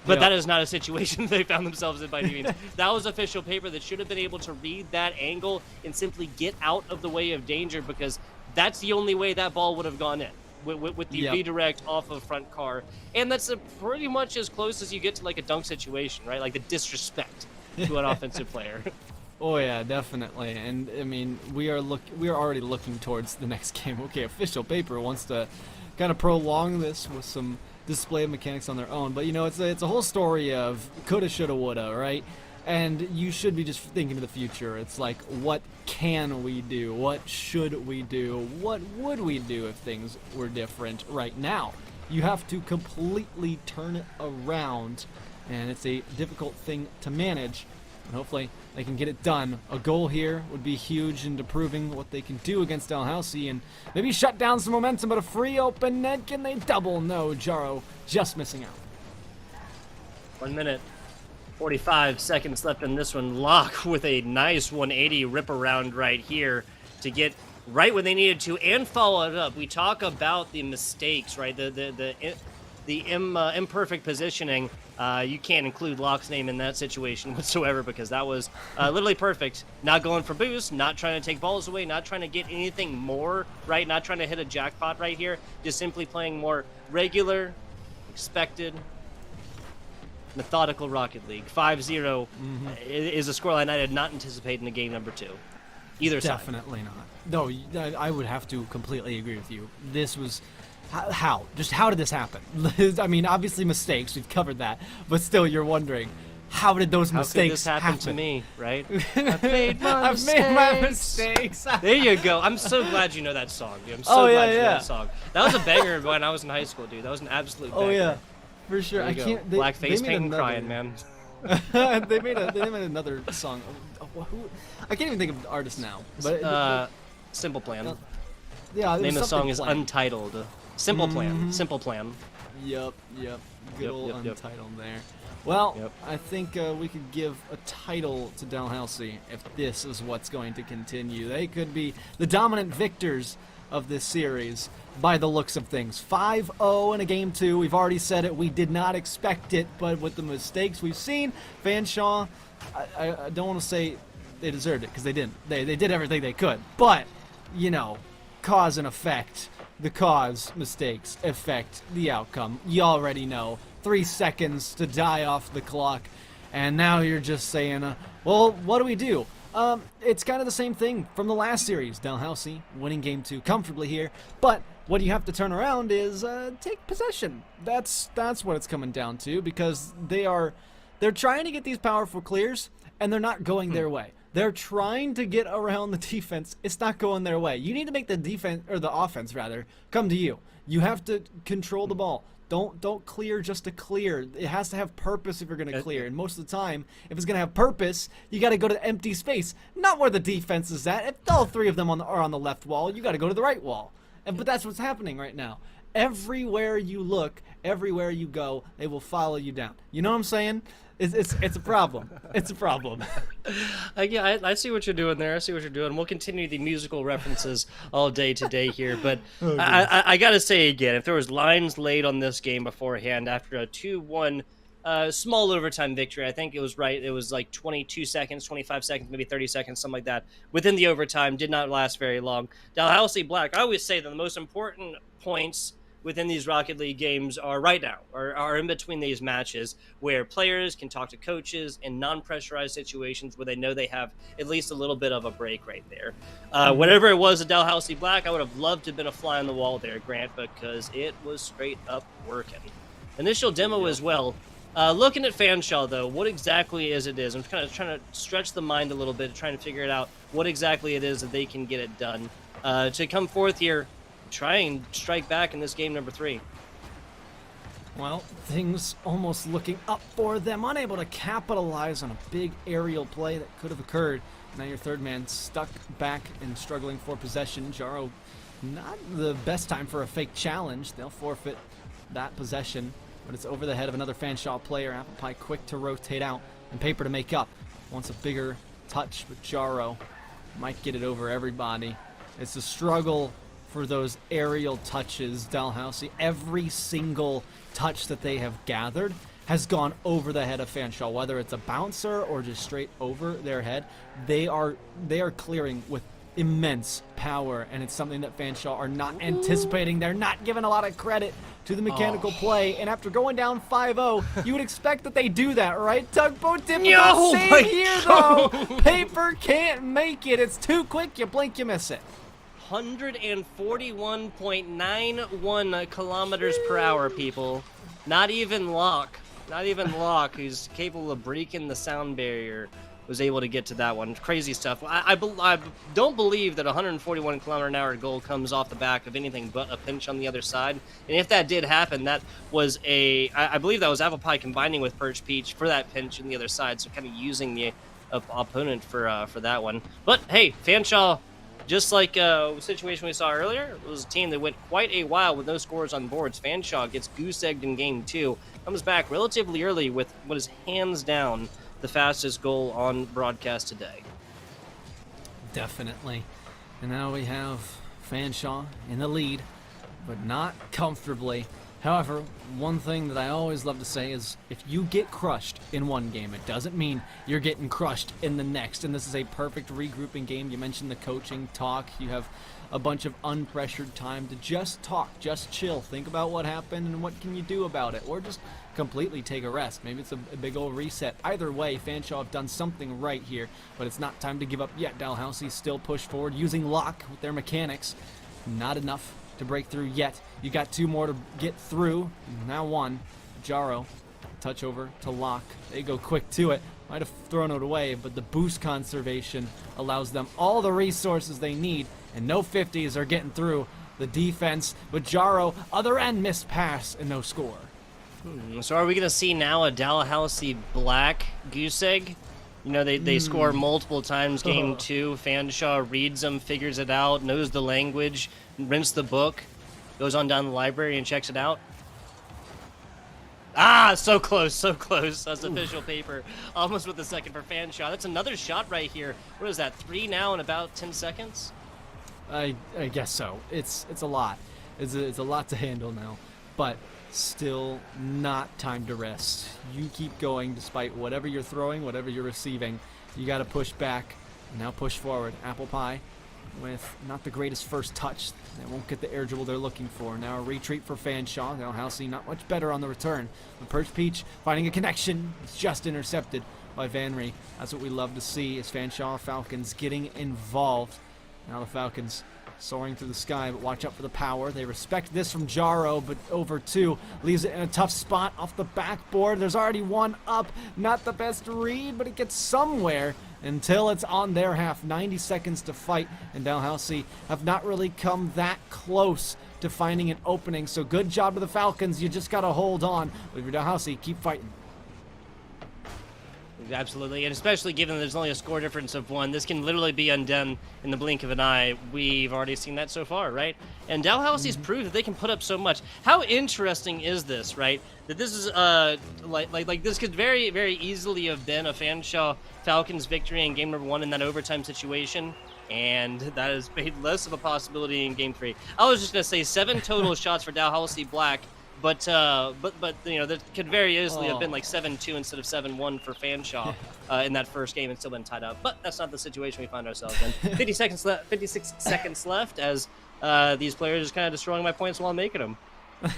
But that is not a situation they found themselves in by any means. That was official paper that should have been able to read that angle and simply get out of the way of danger, because that's the only way that ball would have gone in, with the redirect off of front car. And that's pretty much as close as you get to like a dunk situation, right? Like the disrespect to an offensive player. Oh yeah, definitely. And I mean, we are already looking towards the next game. Okay, official paper wants to kind of prolong this with some display of mechanics on their own, but you know, it's a whole story of coulda, shoulda, woulda, right? And you should be just thinking of the future. It's like, what can we do? What should we do? What would we do if things were different right now? You have to completely turn it around, and it's a difficult thing to manage. And hopefully they can get it done. A goal here would be huge into proving what they can do against Dalhousie and maybe shut down some momentum, but a free open net, can they double? No, Jaro just missing out. 1 minute. 45 seconds left in this one. Locke with a nice 180 rip around right here to get right when they needed to and follow it up. We talk about the mistakes, right? The imperfect positioning. You can't include Locke's name in that situation whatsoever, because that was literally perfect. Not going for boost, not trying to take balls away, not trying to get anything more, right? Not trying to hit a jackpot right here. Just simply playing more regular, expected, methodical Rocket League. 5-0 is a scoreline I did not anticipate in the game number 2. Either side. Definitely not. No, I would have to completely agree with you. This was... How? Just how did this happen? I mean, obviously mistakes, we've covered that, but still you're wondering, how did those mistakes happen? How could this happen to me, right? I've made my mistakes. There you go. I'm so glad you know that song, dude. I'm so glad you know that song. That was a banger when I was in high school, dude. That was an absolute banger. Oh, yeah. For sure. I can't. Black face paint and crying, man. they made another song. I can't even think of the artist now. But Simple Plan. Yeah. Name of the song is Untitled. Simple Plan. Simple Plan. Yep. Good old Untitled there. Well, Yep. I think we could give a title to Dalhousie if this is what's going to continue. They could be the dominant victors of this series by the looks of things. 5-0 in a game 2. We've already said it. We did not expect it, but with the mistakes we've seen, Fanshawe, I don't want to say they deserved it because they didn't. They did everything they could. But, you know, cause and effect. The cause, mistakes, effect, the outcome. You already know. 3 seconds to die off the clock, and now you're just saying, well, what do we do? It's kind of the same thing from the last series. Dalhousie winning game 2 comfortably here, but what you have to turn around is take possession. That's what it's coming down to, because they're trying to get these powerful clears, and they're not going their way. They're trying to get around the defense. It's not going their way. You need to make the defense, or the offense rather, come to you. You have to control the ball. Don't clear just to clear. It has to have purpose if you're going to clear. And most of the time, if it's going to have purpose, you got to go to empty space, not where the defense is at. If all 3 of them are on the left wall, you got to go to the right wall. But that's what's happening right now. Everywhere you look, everywhere you go, they will follow you down. You know what I'm saying? It's a problem. It's a problem. Yeah, I see what you're doing there. I see what you're doing. We'll continue the musical references all day today here, but I gotta say again, if there was lines laid on this game beforehand after a 2-1 small overtime victory, I think it was right. It was like 22 seconds, 25 seconds, maybe 30 seconds, something like that. Within the overtime, did not last very long. Dalhousie Black, I always say that the most important points within these Rocket League games are right now, or are in between these matches, where players can talk to coaches in non-pressurized situations where they know they have at least a little bit of a break right there. Whatever it was at Dalhousie Black, I would have loved to have been a fly on the wall there, Grant, because it was straight up working. Initial demo as well. Looking at Fanshawe, though, what exactly is it is? I'm kind of trying to stretch the mind a little bit, trying to figure it out what exactly it is that they can get it done. To come forth here, try and strike back in this game number 3. Well, things almost looking up for them, unable to capitalize on a big aerial play that could have occurred. Now your third man stuck back and struggling for possession. Jaro, not the best time for a fake challenge. They'll forfeit that possession, but it's over the head of another Fanshawe player. Apple Pie quick to rotate out, and Paper to make up. Wants a bigger touch, but Jaro might get it over everybody. It's a struggle for those aerial touches. Dalhousie, every single touch that they have gathered has gone over the head of Fanshawe, whether it's a bouncer or just straight over their head. They are clearing with immense power, and it's something that Fanshawe are not anticipating. They're not giving a lot of credit to the mechanical play, and after going down 5-0, you would expect that they do that, right? Tugboat difficult save here, though. Paper can't make it. It's too quick. You blink, you miss it. 141.91 kilometers per hour, people. Not even Locke, who's capable of breaking the sound barrier, was able to get to that one. Crazy stuff. I don't believe that 141 kilometer an hour goal comes off the back of anything but a pinch on the other side. And if that did happen, that was I believe that was Apple Pie combining with Perch Peach for that pinch on the other side, so kind of using the opponent for that one. But hey, Fanshawe, just like a situation we saw earlier, it was a team that went quite a while with no scores on boards. Fanshawe gets goose-egged in game 2, comes back relatively early with what is hands down the fastest goal on broadcast today. Definitely. And now we have Fanshawe in the lead, but not comfortably. However, one thing that I always love to say is if you get crushed in one game, it doesn't mean you're getting crushed in the next. And this is a perfect regrouping game. You mentioned the coaching talk. You have a bunch of unpressured time to just talk, just chill, think about what happened and what can you do about it, or just completely take a rest. Maybe it's a big old reset. Either way, Fanshawe have done something right here, but it's not time to give up yet. Dalhousie still push forward using Locke with their mechanics. Not enough to break through yet. You got 2 more to get through. Now 1. Jaro, touch over to Locke. They go quick to it. Might have thrown it away, but the boost conservation allows them all the resources they need, and no 50s are getting through the defense. But Jaro, other end, missed pass and no score. So are we going to see now a Dalhousie Black goose egg? You know, they score multiple times game 2. Fanshawe reads them, figures it out, knows the language, rinse the book, goes on down the library and checks it out. Ah, so close, so close. That's official paper. Almost with the second for Fanshawe. That's another shot right here. What is that, 3 now in about 10 seconds? I guess so. It's a lot. It's a lot to handle now, but still not time to rest. You keep going despite whatever you're throwing, whatever you're receiving. You got to push back. Now push forward. Apple Pie with not the greatest first touch. They won't get the air dribble they're looking for. Now a retreat for Fanshawe. Dalhousie not much better on the return. But Perch Peach finding a connection. It's just intercepted by Van Ree. That's what we love to see is Fanshawe Falcons getting involved. Now the Falcons soaring through the sky, but watch out for the power. They respect this from Jaro, but over 2 leaves it in a tough spot off the backboard. There's already 1 up. Not the best read, but it gets somewhere until it's on their half. 90 seconds to fight, and Dalhousie have not really come that close to finding an opening. So good job to the Falcons. You just got to hold on. But if you're Dalhousie, keep fighting. Absolutely, and especially given that there's only a score difference of 1, this can literally be undone in the blink of an eye. We've already seen that so far, right? And Dalhousie's proved that they can put up so much. How interesting is this, right? That this is like this could very, very easily have been a Fanshawe Falcons victory in game number 1 in that overtime situation. And that is made less of a possibility in game 3. I was just gonna say 7 total shots for Dalhousie Black. But you know, that could very easily have been like 7-2 instead of 7-1 for Fanshawe in that first game and still been tied up. But that's not the situation we find ourselves in. 56 seconds left as these players are kind of destroying my points while I'm making them.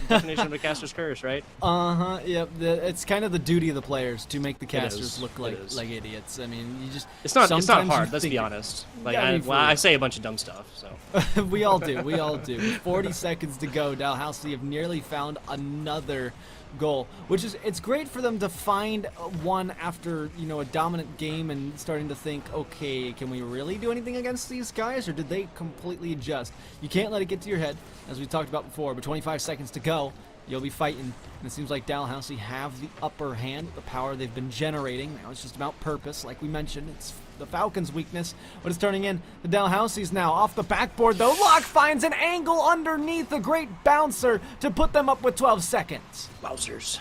Definition of a caster's curse, right? Yep. It's kind of the duty of the players to make the casters look like idiots. I mean, you just it's not hard. Let's be honest. Like I say a bunch of dumb stuff. So we all do. We all do. 40 seconds to go. Dalhousie have nearly found another goal, which is it's great for them to find one after a dominant game and starting to think, okay, can we really do anything against these guys, or did they completely adjust? You can't let it get to your head, as we talked about before. But 25 seconds to go, you'll be fighting, and it seems like Dalhousie have the upper hand. The power they've been generating now, it's just about purpose, like we mentioned. It's the Falcons' weakness, but it's turning in the Dalhousie's now. Off the backboard, though, Locke finds an angle underneath, a great bouncer to put them up with 12 seconds. Wowzers.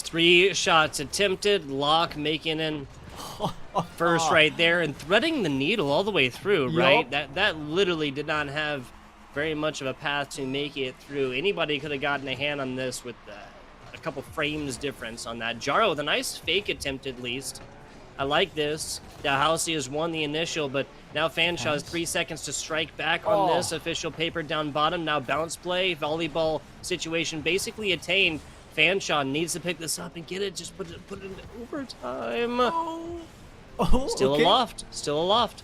3 shots attempted. Locke making in first right there and threading the needle all the way through, right? That literally did not have very much of a path to make it through. Anybody could have gotten a hand on this with a couple frames difference on that. Jaro with a nice fake attempt at least. I like this. Dalhousie has won the initial, but now Fanshawe has 3 seconds to strike back on this. Official paper down bottom. Now bounce play, volleyball situation basically attained. Fanshawe needs to pick this up and get it. Just put it into overtime. Still aloft.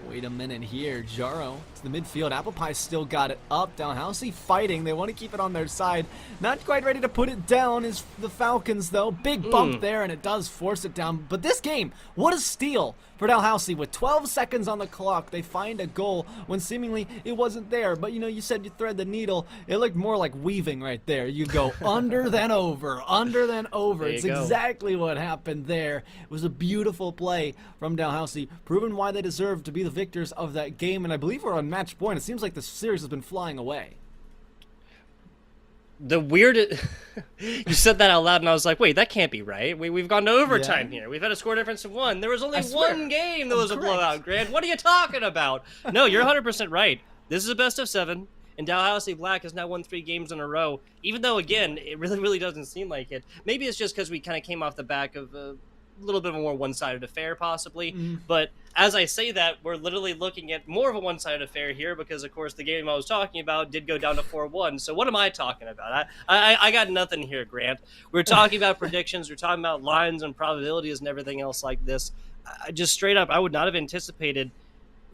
Wait a minute here. Jaro to the midfield. Apple Pie still got it up. Dalhousie fighting. They want to keep it on their side. Not quite ready to put it down is the Falcons, though. Big bump there, and it does force it down. But this game, what a steal for Dalhousie. With 12 seconds on the clock, they find a goal when seemingly it wasn't there. But, you said you thread the needle. It looked more like weaving right there. You go under, then over, under, then over. It's exactly what happened there. It was a beautiful play from Dalhousie, proving why they deserve to be the victors of that game. And I believe we're on match point. It seems like the series has been flying away. The weird you said that out loud and I was like, wait, that can't be right. We've gone to overtime here. We've had a score difference of 1. There was only one game that was a blowout, Grant. What are you talking about? No, you're 100% right. This is a best of 7, and Dalhousie Black has now won 3 games in a row, even though, again, it really doesn't seem like it. Maybe it's just because we kind of came off the back of a little bit of a more one-sided affair, possibly. But as I say that, we're literally looking at more of a one-sided affair here because, of course, the game I was talking about did go down to 4-1. So what am I talking about? I got nothing here, Grant. We're talking about predictions. We're talking about lines and probabilities and everything else like this. Just straight up, I would not have anticipated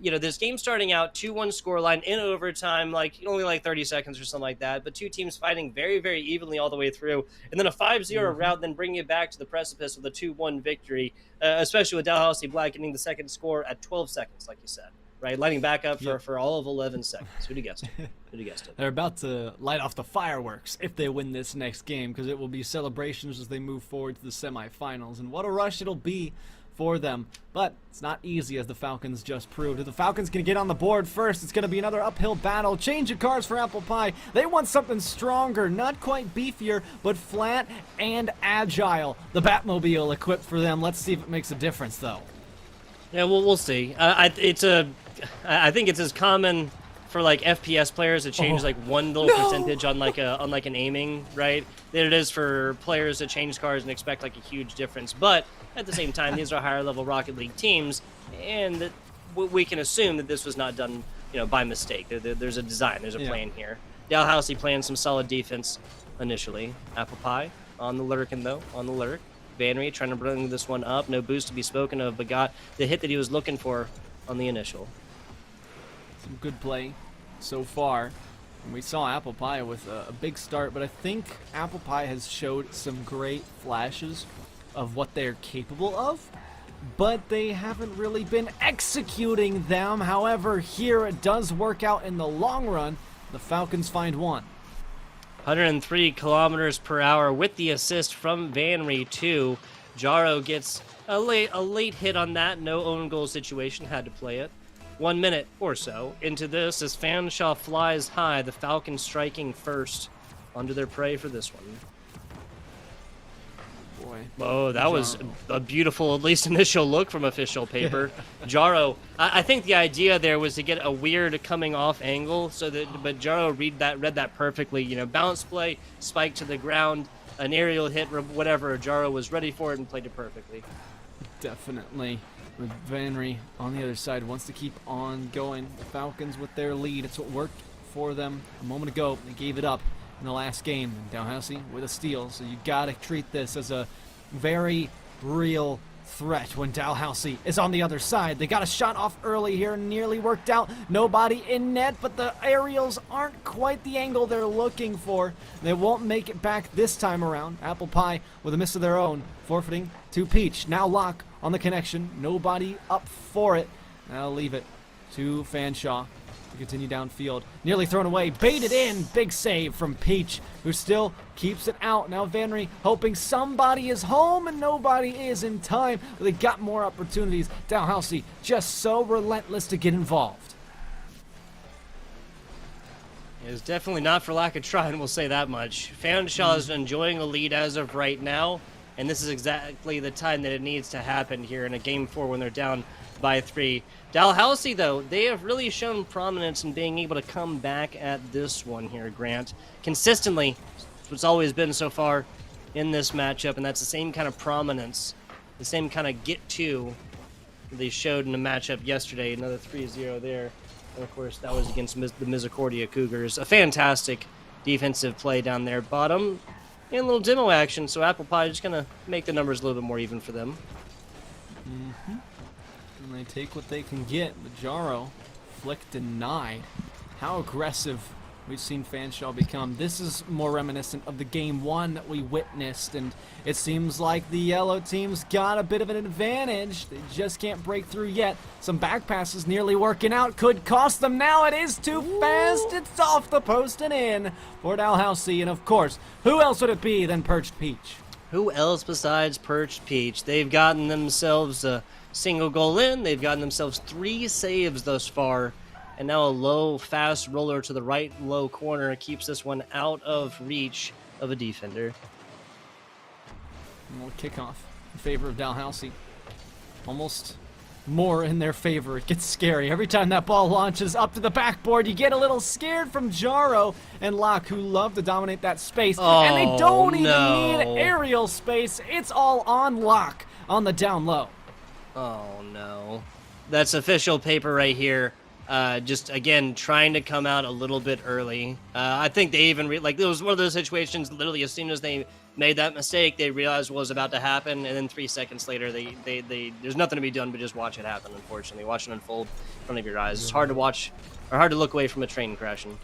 this game starting out 2-1 scoreline in overtime, only 30 seconds or something like that, but 2 teams fighting very, very evenly all the way through, and then a 5-0 rout, then bringing it back to the precipice with a 2-1 victory, especially with Dalhousie Black getting the second score at 12 seconds, like you said, right? Lighting back up for all of 11 seconds. Who'd have guessed it? They're about to light off the fireworks if they win this next game, because it will be celebrations as they move forward to the semifinals, and what a rush it'll be for them. But it's not easy, as the Falcons just proved. If the Falcons can get on the board first, it's going to be another uphill battle. Change of cars for Apple Pie. They want something stronger, not quite beefier, but flat and agile. The Batmobile equipped for them. Let's see if it makes a difference, though. Yeah, we'll see. I think it's as common for like FPS players to change like one little percentage on like an aiming, right, than it is for players to change cars and expect like a huge difference. But at the same time, these are higher level Rocket League teams, and we can assume that this was not done, by mistake. There's a design, there's a plan here. Dalhousie playing some solid defense initially. Apple Pie on the lurking though, on the lurk. Vanry trying to bring this one up. No boost to be spoken of, but got the hit that he was looking for on the initial. Some good play so far. And we saw Apple Pie with a big start, but I think Apple Pie has showed some great flashes of what they're capable of, but they haven't really been executing them. However, here it does work out in the long run. The Falcons find one. 103 kilometers per hour with the assist from Vanry too. Jaro gets a late hit on that. No own goal situation, had to play it. 1 minute or so into this as Fanshawe flies high. The Falcons striking first onto their prey for this one. Boy. Oh, that was a beautiful, at least initial look from official paper. Jaro, I think the idea there was to get a weird coming off angle, but Jaro read that perfectly. Bounce play, spike to the ground, an aerial hit, whatever. Jaro was ready for it and played it perfectly. Definitely. With Vanry on the other side, wants to keep on going. The Falcons with their lead. It's what worked for them a moment ago. They gave it up in the last game. And Dalhousie with a steal. So you gotta treat this as a very real threat when Dalhousie is on the other side. They got a shot off early here, nearly worked out. Nobody in net, but the aerials aren't quite the angle they're looking for. They won't make it back this time around. Apple Pie with a miss of their own, forfeiting to Peach. Now Locke on the connection. Nobody up for it. Now leave it to Fanshawe to continue downfield. Nearly thrown away. Baited in. Big save from Peach, who still keeps it out. Now Vanry hoping somebody is home, and nobody is in time. But they got more opportunities. Dalhousie just so relentless to get involved. It's definitely not for lack of trying, we'll say that much. Fanshawe is enjoying a lead as of right now, and this is exactly the time that it needs to happen here in a Game 4 when they're down by 3. Dalhousie, though, they have really shown prominence in being able to come back at this one here, Grant. Consistently, it's always been so far in this matchup, and that's the same kind of prominence, the same kind of get-to they showed in the matchup yesterday. Another 3-0 there. And, of course, that was against the Misericordia Cougars. A fantastic defensive play down there. Bottom, and a little demo action, so Apple Pie just going to make the numbers a little bit more even for them. Mm-hmm. And they take what they can get. But Jaro, flick denied. How aggressive we've seen Fanshawe become. This is more reminiscent of the Game 1 that we witnessed, and it seems like the yellow team's got a bit of an advantage. They just can't break through yet. Some back passes nearly working out. Could cost them now. It is too fast. It's off the post and in for Dalhousie. And, of course, who else would it be than Perched Peach? Who else besides Perched Peach? They've gotten themselves a single goal in. They've gotten themselves 3 saves thus far. And now a low, fast roller to the right low corner keeps this one out of reach of a defender. And we'll kick off in favor of Dalhousie. Almost more in their favor. It gets scary. Every time that ball launches up to the backboard, you get a little scared from Jaro and Locke, who love to dominate that space. And they don't even need aerial space. It's all on Locke on the down low. Oh, no. That's official paper right here. Just, again, trying to come out a little bit early. I think they even, it was one of those situations, literally, as soon as they made that mistake, they realized what was about to happen, and then 3 seconds later, there's nothing to be done but just watch it happen, unfortunately. Watch it unfold in front of your eyes. It's hard to watch, or hard to look away from a train crashing.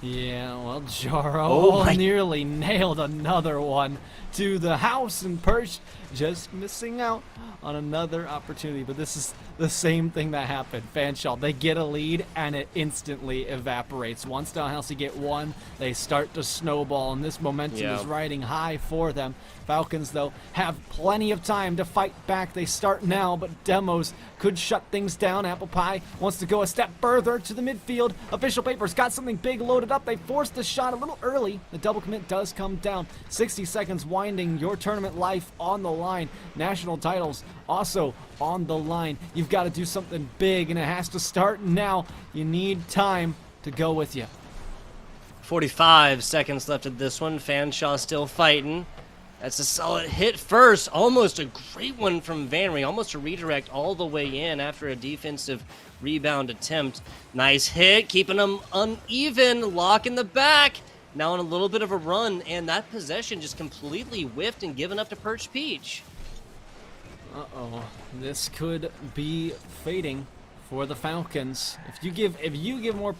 Yeah, well, Jaro Oh my- nearly nailed another one to the house, and Perch just missing out on another opportunity. But this is the same thing that happened. Fanshawe, they get a lead, and it instantly evaporates. Once Dalhousie get one, they start to snowball, and this momentum is riding high for them. Falcons, though, have plenty of time to fight back. They start now, but Demos could shut things down. Apple Pie wants to go a step further to the midfield. Official Papers got something big loaded up. They forced the shot a little early. The double commit does come down. 60 seconds winding your tournament life on the line. National titles also on the line. You've got to do something big, and it has to start now. You need time to go with you. 45 seconds left of this one. Fanshawe still fighting. That's a solid hit first. Almost a great one from Vanry. Almost a redirect all the way in after a defensive rebound attempt. Nice hit, keeping them uneven. Lock in the back. Now on a little bit of a run, and that possession just completely whiffed and given up to Perch Peach. Uh-oh. This could be fading for the Falcons. If you give more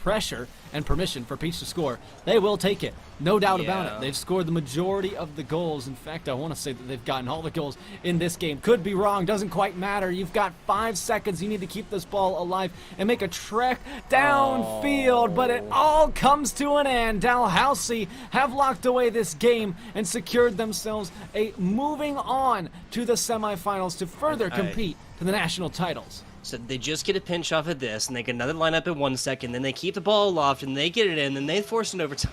pressure and permission for Peach to score, they will take it. No doubt about it. They've scored the majority of the goals. In fact, I want to say that they've gotten all the goals in this game. Could be wrong. Doesn't quite matter. You've got 5 seconds. You need to keep this ball alive and make a trek downfield. But it all comes to an end. Dalhousie have locked away this game and secured themselves a moving on to the semifinals to further compete to the national titles. So they just get a pinch off of this, and they get another lineup in 1 second, then they keep the ball aloft, and they get it in, then they force an overtime.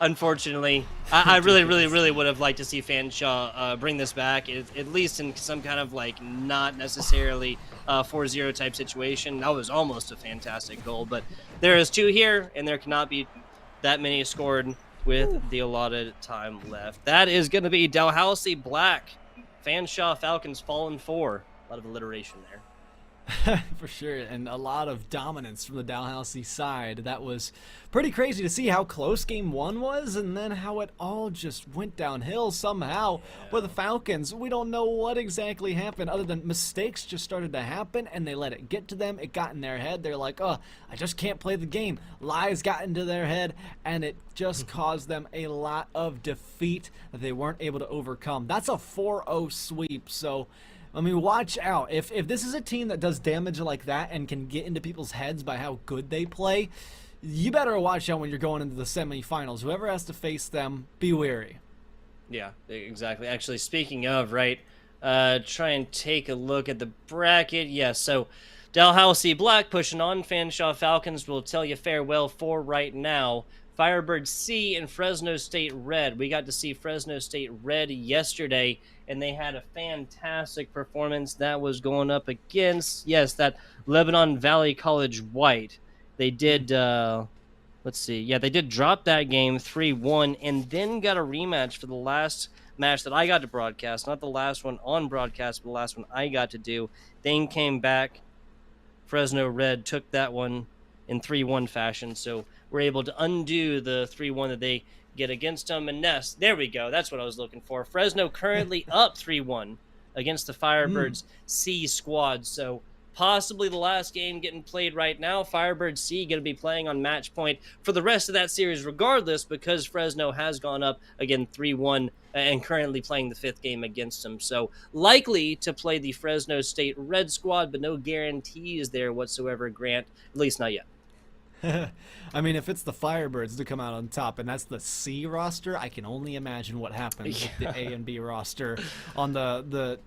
Unfortunately, I really would have liked to see Fanshawe bring this back, at least in some kind of, like, not necessarily 4-0 type situation. That was almost a fantastic goal, but there is 2 here, and there cannot be that many scored with the allotted time left. That is going to be Dalhousie Black, Fanshawe Falcons Fallen 4. A lot of alliteration there. For sure, and a lot of dominance from the Dalhousie side. That was pretty crazy to see how close game 1 was, and then how it all just went downhill somehow with the Falcons. We don't know what exactly happened, other than mistakes just started to happen, and they let it get to them. It got in their head. They're like, oh, I just can't play the game. Lies got into their head, and it just caused them a lot of defeat that they weren't able to overcome. That's a 4-0 sweep, so I mean, watch out. If this is a team that does damage like that and can get into people's heads by how good they play, you better watch out when you're going into the semifinals. Whoever has to face them, be wary. Yeah, exactly. Actually, speaking of, right, try and take a look at the bracket. Yes, so Dalhousie Black pushing on. Fanshawe Falcons will tell you farewell for right now. Firebird C and Fresno State Red. We got to see Fresno State Red yesterday, and they had a fantastic performance. That was going up against, yes, that Lebanon Valley College White. They did, let's see, yeah, they did drop that game 3-1, and then got a rematch for the last match that I got to broadcast. Not the last one on broadcast, but the last one I got to do. Then came back. Fresno Red took that one in 3-1 fashion, so we're able to undo the 3-1 that they get against them. And Ness, there we go. That's what I was looking for. Fresno currently up 3-1 against the Firebirds C squad. So possibly the last game getting played right now. Firebird C going to be playing on match point for the rest of that series regardless, because Fresno has gone up again 3-1 and currently playing the 5th game against them. So likely to play the Fresno State Red squad, but no guarantees there whatsoever, Grant, at least not yet. I mean, if it's the Firebirds to come out on top, and that's the C roster, I can only imagine what happens with the A and B roster on the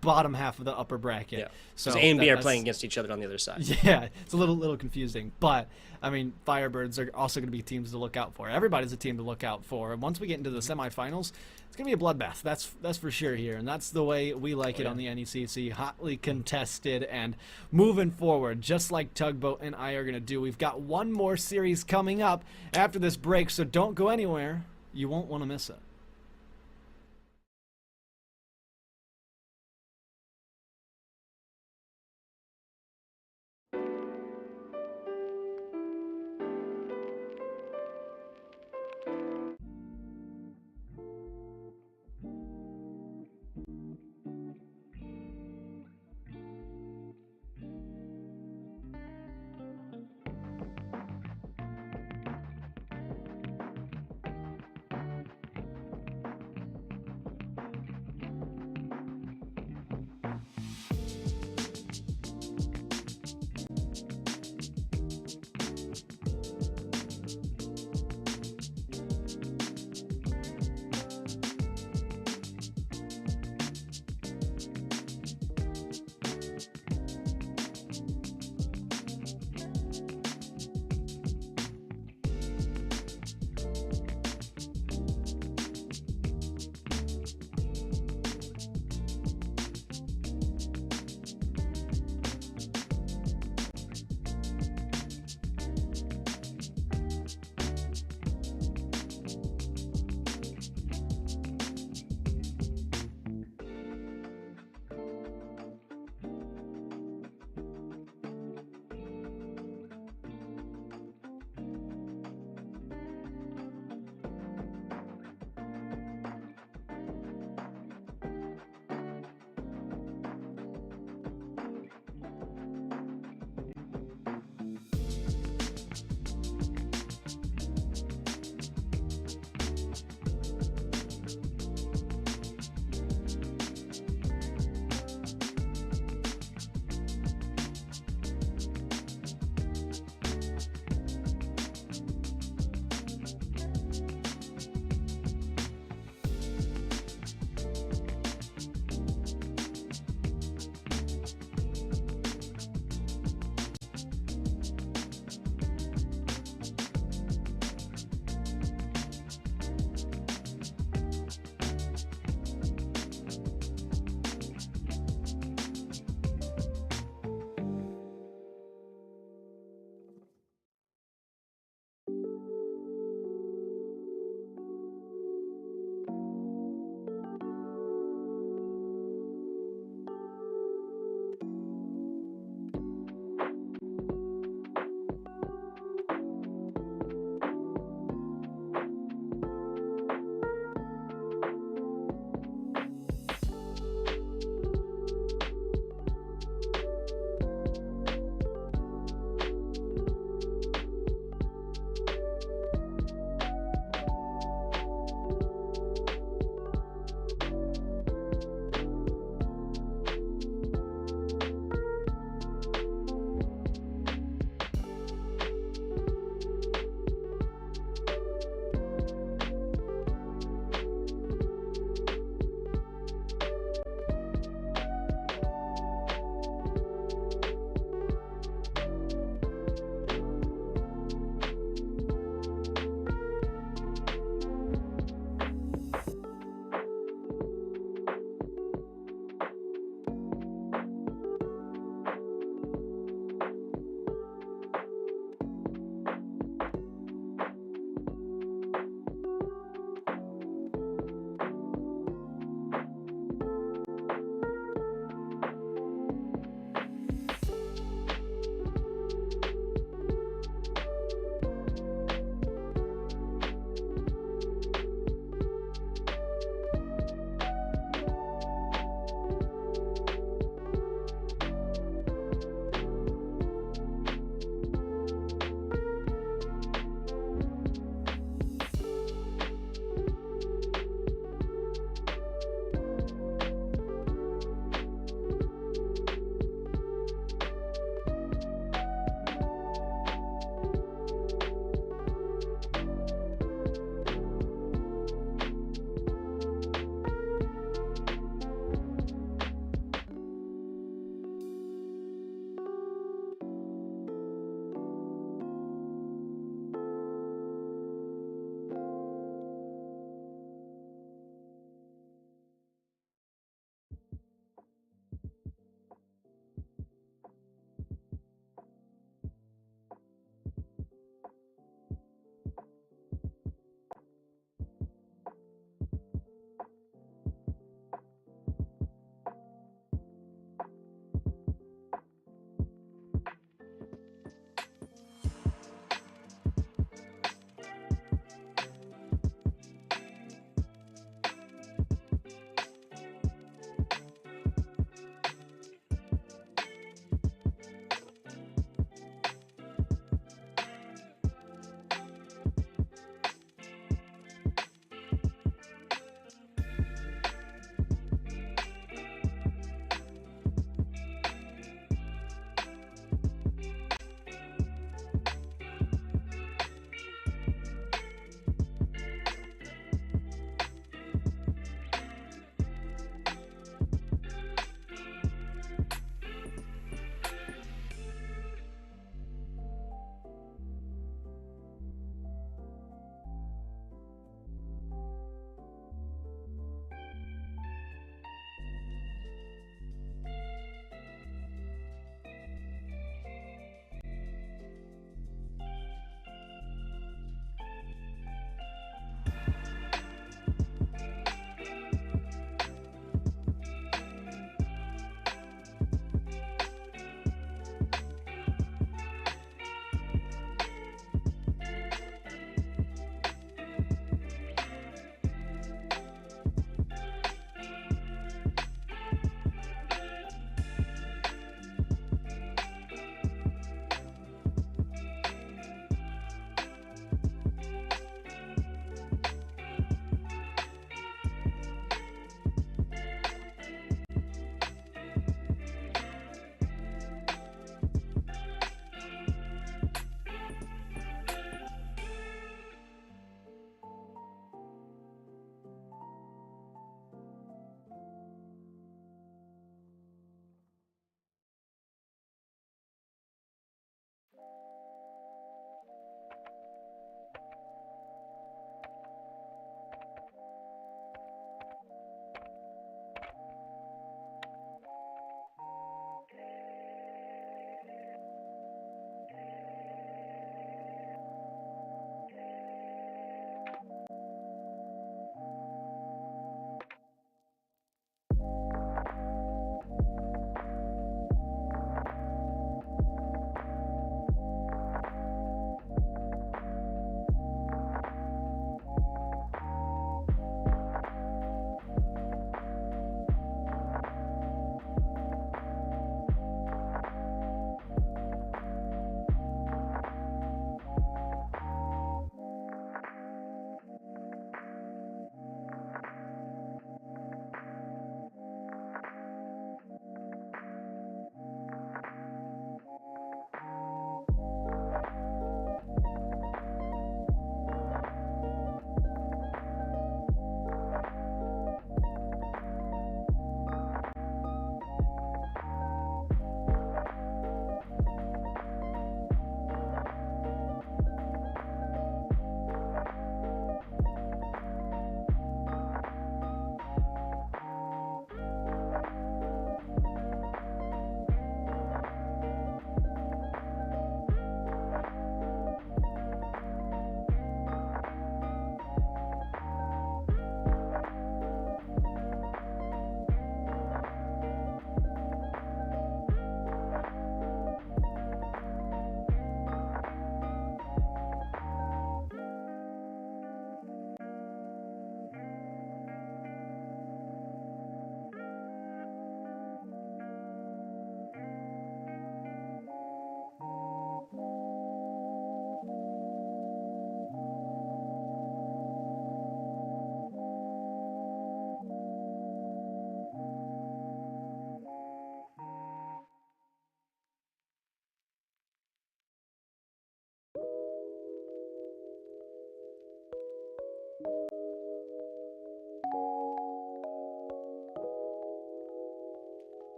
bottom half of the upper bracket. Yeah. So A and B are playing against each other on the other side. Yeah, it's a little confusing, but I mean, Firebirds are also going to be teams to look out for. Everybody's a team to look out for. And once we get into the semifinals, it's going to be a bloodbath. That's for sure here, and that's the way we like it on the NECC. Hotly contested and moving forward, just like Tugboat and I are going to do. We've got one more series coming up after this break, so don't go anywhere. You won't want to miss it.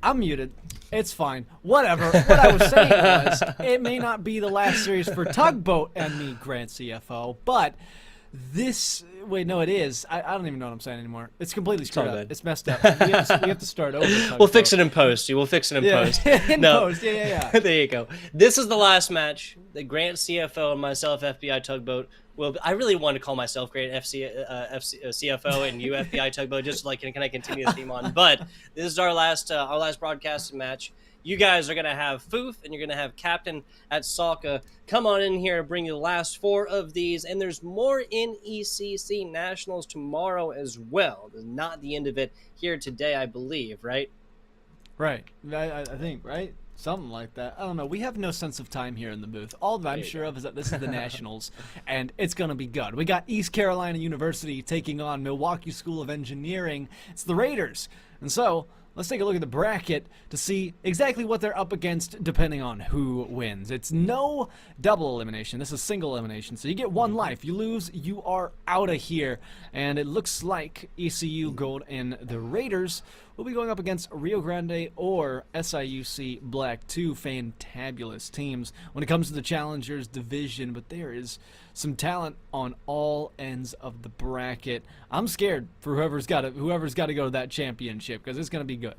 I'm muted. It's fine. Whatever. What I was saying was, it may not be the last series for Tugboat and me, Grantcfo, but this... Wait, no, it is. I don't even know what I'm saying anymore. It's completely screwed up. It's messed up. We have to start over. We'll fix it in post. We'll fix it in post. Post. Yeah. There you go. This is the last match. The Grantcfo and myself, FBI Tugboat, I really want to call myself Grant CFO and you FBI Tugboat, just like can I continue the theme on? But this is our last broadcasting match. You guys are gonna have Foof and you're gonna have Captain Atsoca come on in here and bring you the last 4 of these, and there's more NECC Nationals tomorrow as well. There's not the end of it here today, I believe, right? Right. I think, right? Something like that. I don't know. We have no sense of time here in the booth. All that I'm sure of is that this is the Nationals, and it's going to be good. We got East Carolina University taking on Milwaukee School of Engineering. It's the Raiders. And so, let's take a look at the bracket to see exactly what they're up against depending on who wins. It's no double elimination. This is single elimination. So you get 1 life. You lose, you are out of here. And it looks like ECU Gold and the Raiders will be going up against Rio Grande or SIUC Black, 2 fantabulous teams when it comes to the Challengers division, but there is some talent on all ends of the bracket. I'm scared for whoever's got to go to that championship because it's going to be good.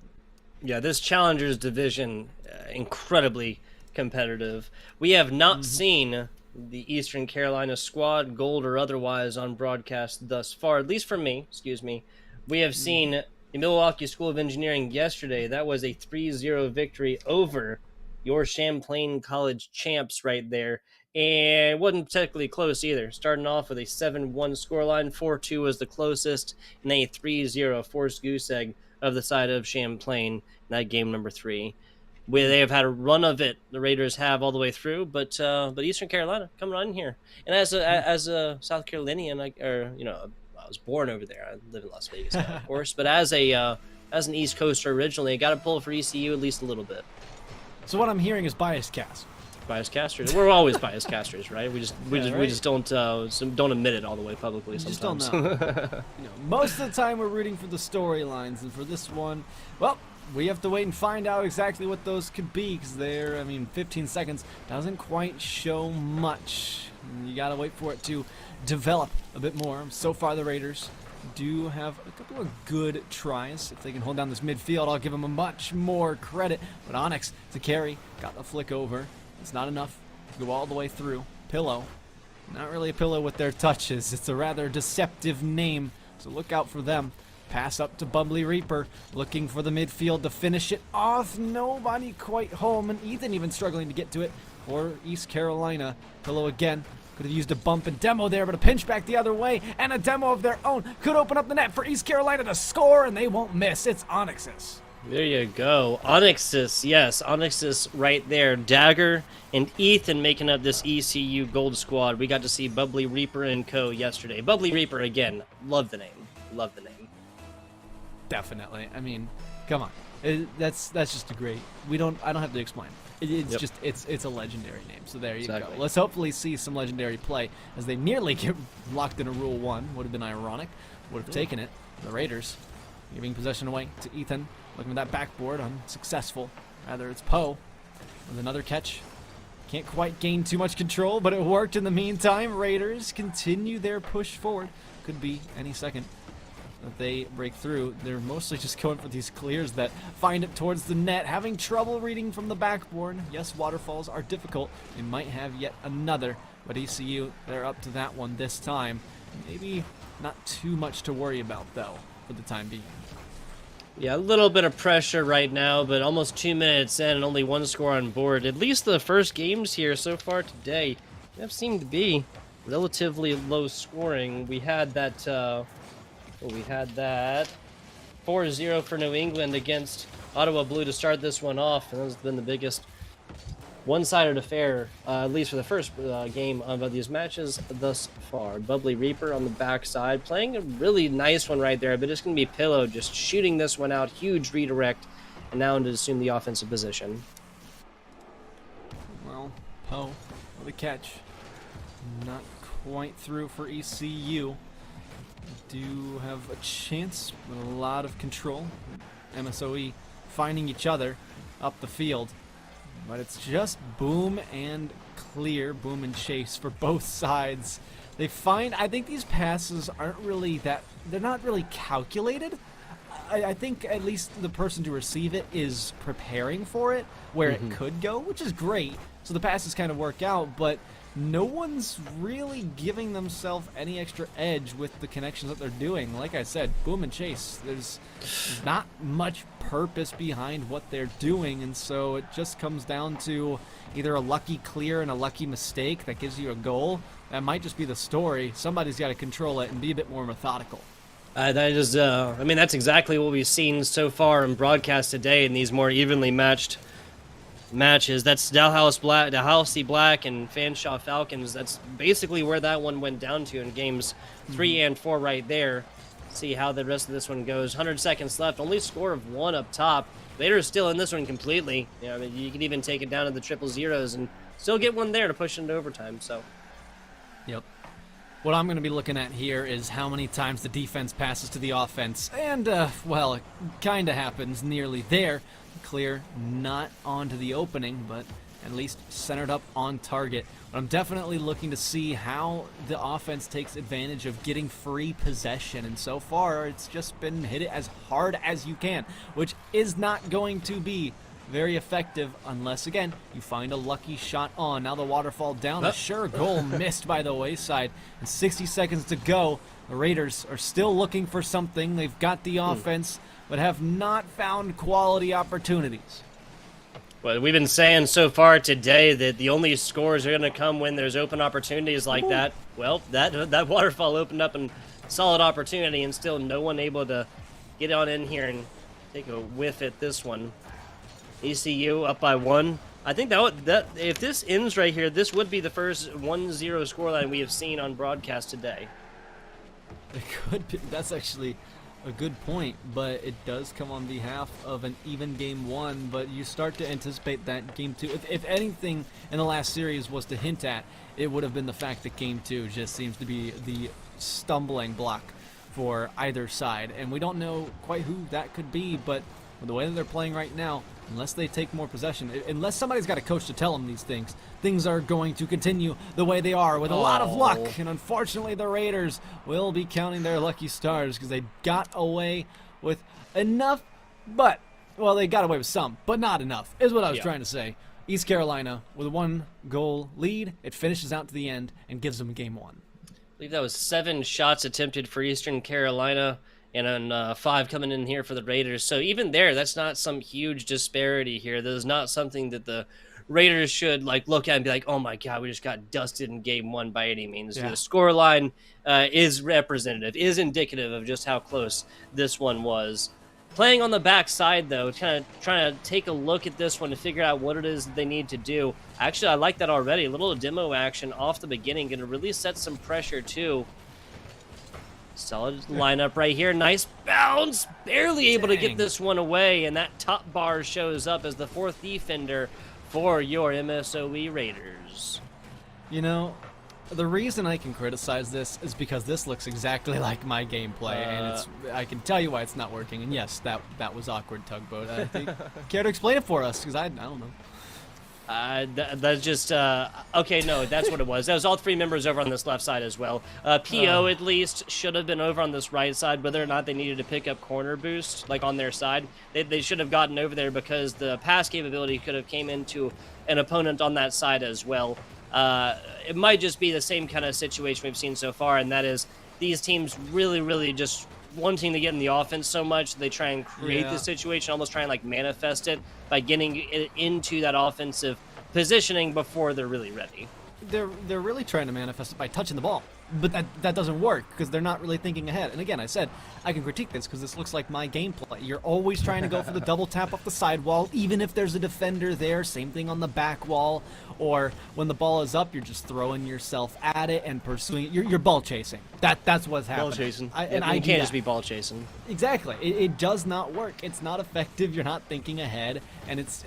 Yeah, this Challengers division, incredibly competitive. We have not seen the Eastern Carolina squad, gold or otherwise, on broadcast thus far, at least for me, We have seen the Milwaukee School of Engineering yesterday. That was a 3-0 victory over your Champlain College champs right there. And it wasn't particularly close either. Starting off with a 7-1 scoreline, 4-2 was the closest, and a 3-0 forced goose egg of the side of Champlain in that game number 3. Where they have had a run of it, the Raiders have all the way through, but Eastern Carolina coming on here. And as a South Carolinian, I was born over there. I live in Las Vegas now, of course. But as an East Coaster originally, I got to pull for ECU at least a little bit. So what I'm hearing is biased cast. Biased casters. We're always biased casters, right? We just don't admit it all the way publicly sometimes. Just don't know. Most of the time we're rooting for the storylines, and for this one, well, we have to wait and find out exactly what those could be, because 15 seconds doesn't quite show much. You gotta wait for it to develop a bit more. So far, the Raiders do have a couple of good tries. If they can hold down this midfield, I'll give them a much more credit. But Onyx to carry, got the flick over. It's not enough to go all the way through. Pillow. Not really a pillow with their touches. It's a rather deceptive name, so look out for them. Pass up to Bubbly Reaper, looking for the midfield to finish it off. Nobody quite home, and Ethan even struggling to get to it for East Carolina. Pillow again. Could have used a bump and demo there, but a pinch back the other way, and a demo of their own could open up the net for East Carolina to score, and they won't miss. It's Onyx's. There you go. Onyx's, yes, Onyx's right there. Dagger and Ethan making up this ECU Gold squad. We got to see Bubbly Reaper and co. yesterday. Bubbly Reaper, again, love the name. Love the name. Definitely. I mean, come on. That's just a great... I don't have to explain. It's a legendary name. So there you go. Let's hopefully see some legendary play as they nearly get locked in a Rule 1. Would have been ironic. Would have taken it. The Raiders giving possession away to Ethan. Looking at that backboard, unsuccessful. Rather, it's Poe with another catch. Can't quite gain too much control, but it worked in the meantime. Raiders continue their push forward. Could be any second that they break through. They're mostly just going for these clears that find it towards the net. Having trouble reading from the backboard. Yes, waterfalls are difficult. They might have yet another, but ECU, they're up to that one this time. Maybe not too much to worry about, though, for the time being. Yeah, a little bit of pressure right now, but almost 2 minutes in and only 1 score on board. At least the first games here so far today have seemed to be relatively low scoring. We had that 4-0 for New England against Ottawa Blue to start this one off, and that's been the biggest one-sided affair, at least for the first game of these matches thus far. Bubbly Reaper on the backside, playing a really nice one right there, but it's going to be Pillow just shooting this one out. Huge redirect, and now to assume the offensive position. Well, Poe with a catch. Not quite through for ECU. Do have a chance with a lot of control. MSOE finding each other up the field. But it's just boom and clear, boom and chase for both sides. I think these passes aren't really they're not really calculated. I think at least the person to receive it is preparing for it, where it could go, which is great. So the passes kind of work out, but no one's really giving themselves any extra edge with the connections that they're doing. Like I said, boom and chase. There's not much purpose behind what they're doing, and so it just comes down to either a lucky clear and a lucky mistake that gives you a goal. That might just be the story. Somebody's got to control it and be a bit more methodical. That is, I mean, that's exactly what we've seen so far in broadcast today in these more evenly matched matches. That's Dalhousie Black and Fanshawe Falcons. That's basically where that one went down to in games 3 and 4 right there. See how the rest of this one goes. 100 seconds left. Only score of 1 up top. Vader's still in this one completely. You know, I mean, you can even take it down to the 000s and still get one there to push into overtime. So, yep. What I'm going to be looking at here is how many times the defense passes to the offense. And, well, it kind of happens nearly there. Clear, not onto the opening, but at least centered up on target. But I'm definitely looking to see how the offense takes advantage of getting free possession. And so far, it's just been hit it as hard as you can, which is not going to be very effective unless, again, you find a lucky shot on. Now the waterfall down. A sure goal missed by the wayside. And 60 seconds to go. The Raiders are still looking for something. They've got the offense, but have not found quality opportunities. Well, we've been saying so far today that the only scores are going to come when there's open opportunities like that. Well, that waterfall opened up a solid opportunity, and still no one able to get on in here and take a whiff at this one. ECU up by 1. I think that if this ends right here, this would be the first 1-0 scoreline we have seen on broadcast today. It could be. That's actually a good point, but it does come on behalf of an even game 1, but you start to anticipate that game 2. If anything in the last series was to hint at, it would have been the fact that game 2 just seems to be the stumbling block for either side, and we don't know quite who that could be, but with the way that they're playing right now, unless they take more possession, unless somebody's got a coach to tell them these things are going to continue the way they are with a lot of luck. And unfortunately, the Raiders will be counting their lucky stars because they got away with enough, but, well, they got away with some, but not enough, is what I was trying to say. East Carolina, with a 1-goal lead, it finishes out to the end and gives them game 1. I believe that was 7 shots attempted for Eastern Carolina, and then 5 coming in here for the Raiders. So even there, that's not some huge disparity here. That is not something that the Raiders should look at and be like, oh my God, we just got dusted in game 1 by any means. Yeah. The scoreline is representative, is indicative of just how close this one was. Playing on the back side, though, kind of trying to take a look at this one to figure out what it is that they need to do. Actually, I like that already. A little demo action off the beginning, going to really set some pressure, too. Solid lineup right here. Nice bounce. Barely able to get this one away, and that top bar shows up as the 4th defender for your MSOE Raiders. You know, the reason I can criticize this is because this looks exactly like my gameplay, and I can tell you why it's not working. And yes, that was awkward, Tugboat. I think care to explain it for us, because I don't know. That's just, okay, no, that's what it was. That was all 3 members over on this left side as well. PO, at least, should have been over on this right side, whether or not they needed to pick up corner boost, on their side. They should have gotten over there because the pass capability could have came into an opponent on that side as well. It might just be the same kind of situation we've seen so far, and that is these teams really, really just wanting to get in the offense so much, they try and create the situation, almost try and manifest it by getting it into that offensive positioning before they're really ready. They're really trying to manifest it by touching the ball, but that doesn't work because they're not really thinking ahead. And again, I said I can critique this because this looks like my gameplay. You're always trying to go for the double tap off the sidewall, even if there's a defender there. Same thing on the back wall, or when the ball is up, you're just throwing yourself at it and pursuing it. You're ball chasing. That's what's happening. Ball chasing. You can't just be ball chasing. Exactly. It does not work. It's not effective. You're not thinking ahead, and it's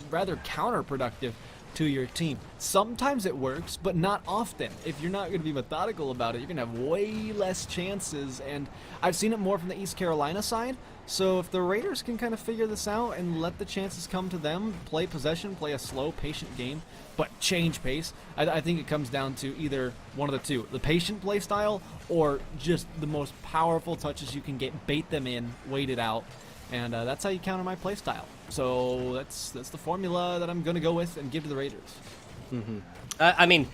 rather counterproductive to your team. Sometimes it works, but not often. If you're not going to be methodical about it, you're going to have way less chances. And I've seen it more from the East Carolina side, So if the Raiders can kind of figure this out and let the chances come to them, play possession, play a slow, patient game, but change pace, I think it comes down to either one of the two. The patient play style or just the most powerful touches you can get, bait them in, wait it out. And that's how you counter my play style. So that's the formula that I'm going to go with and give to the Raiders. I mean,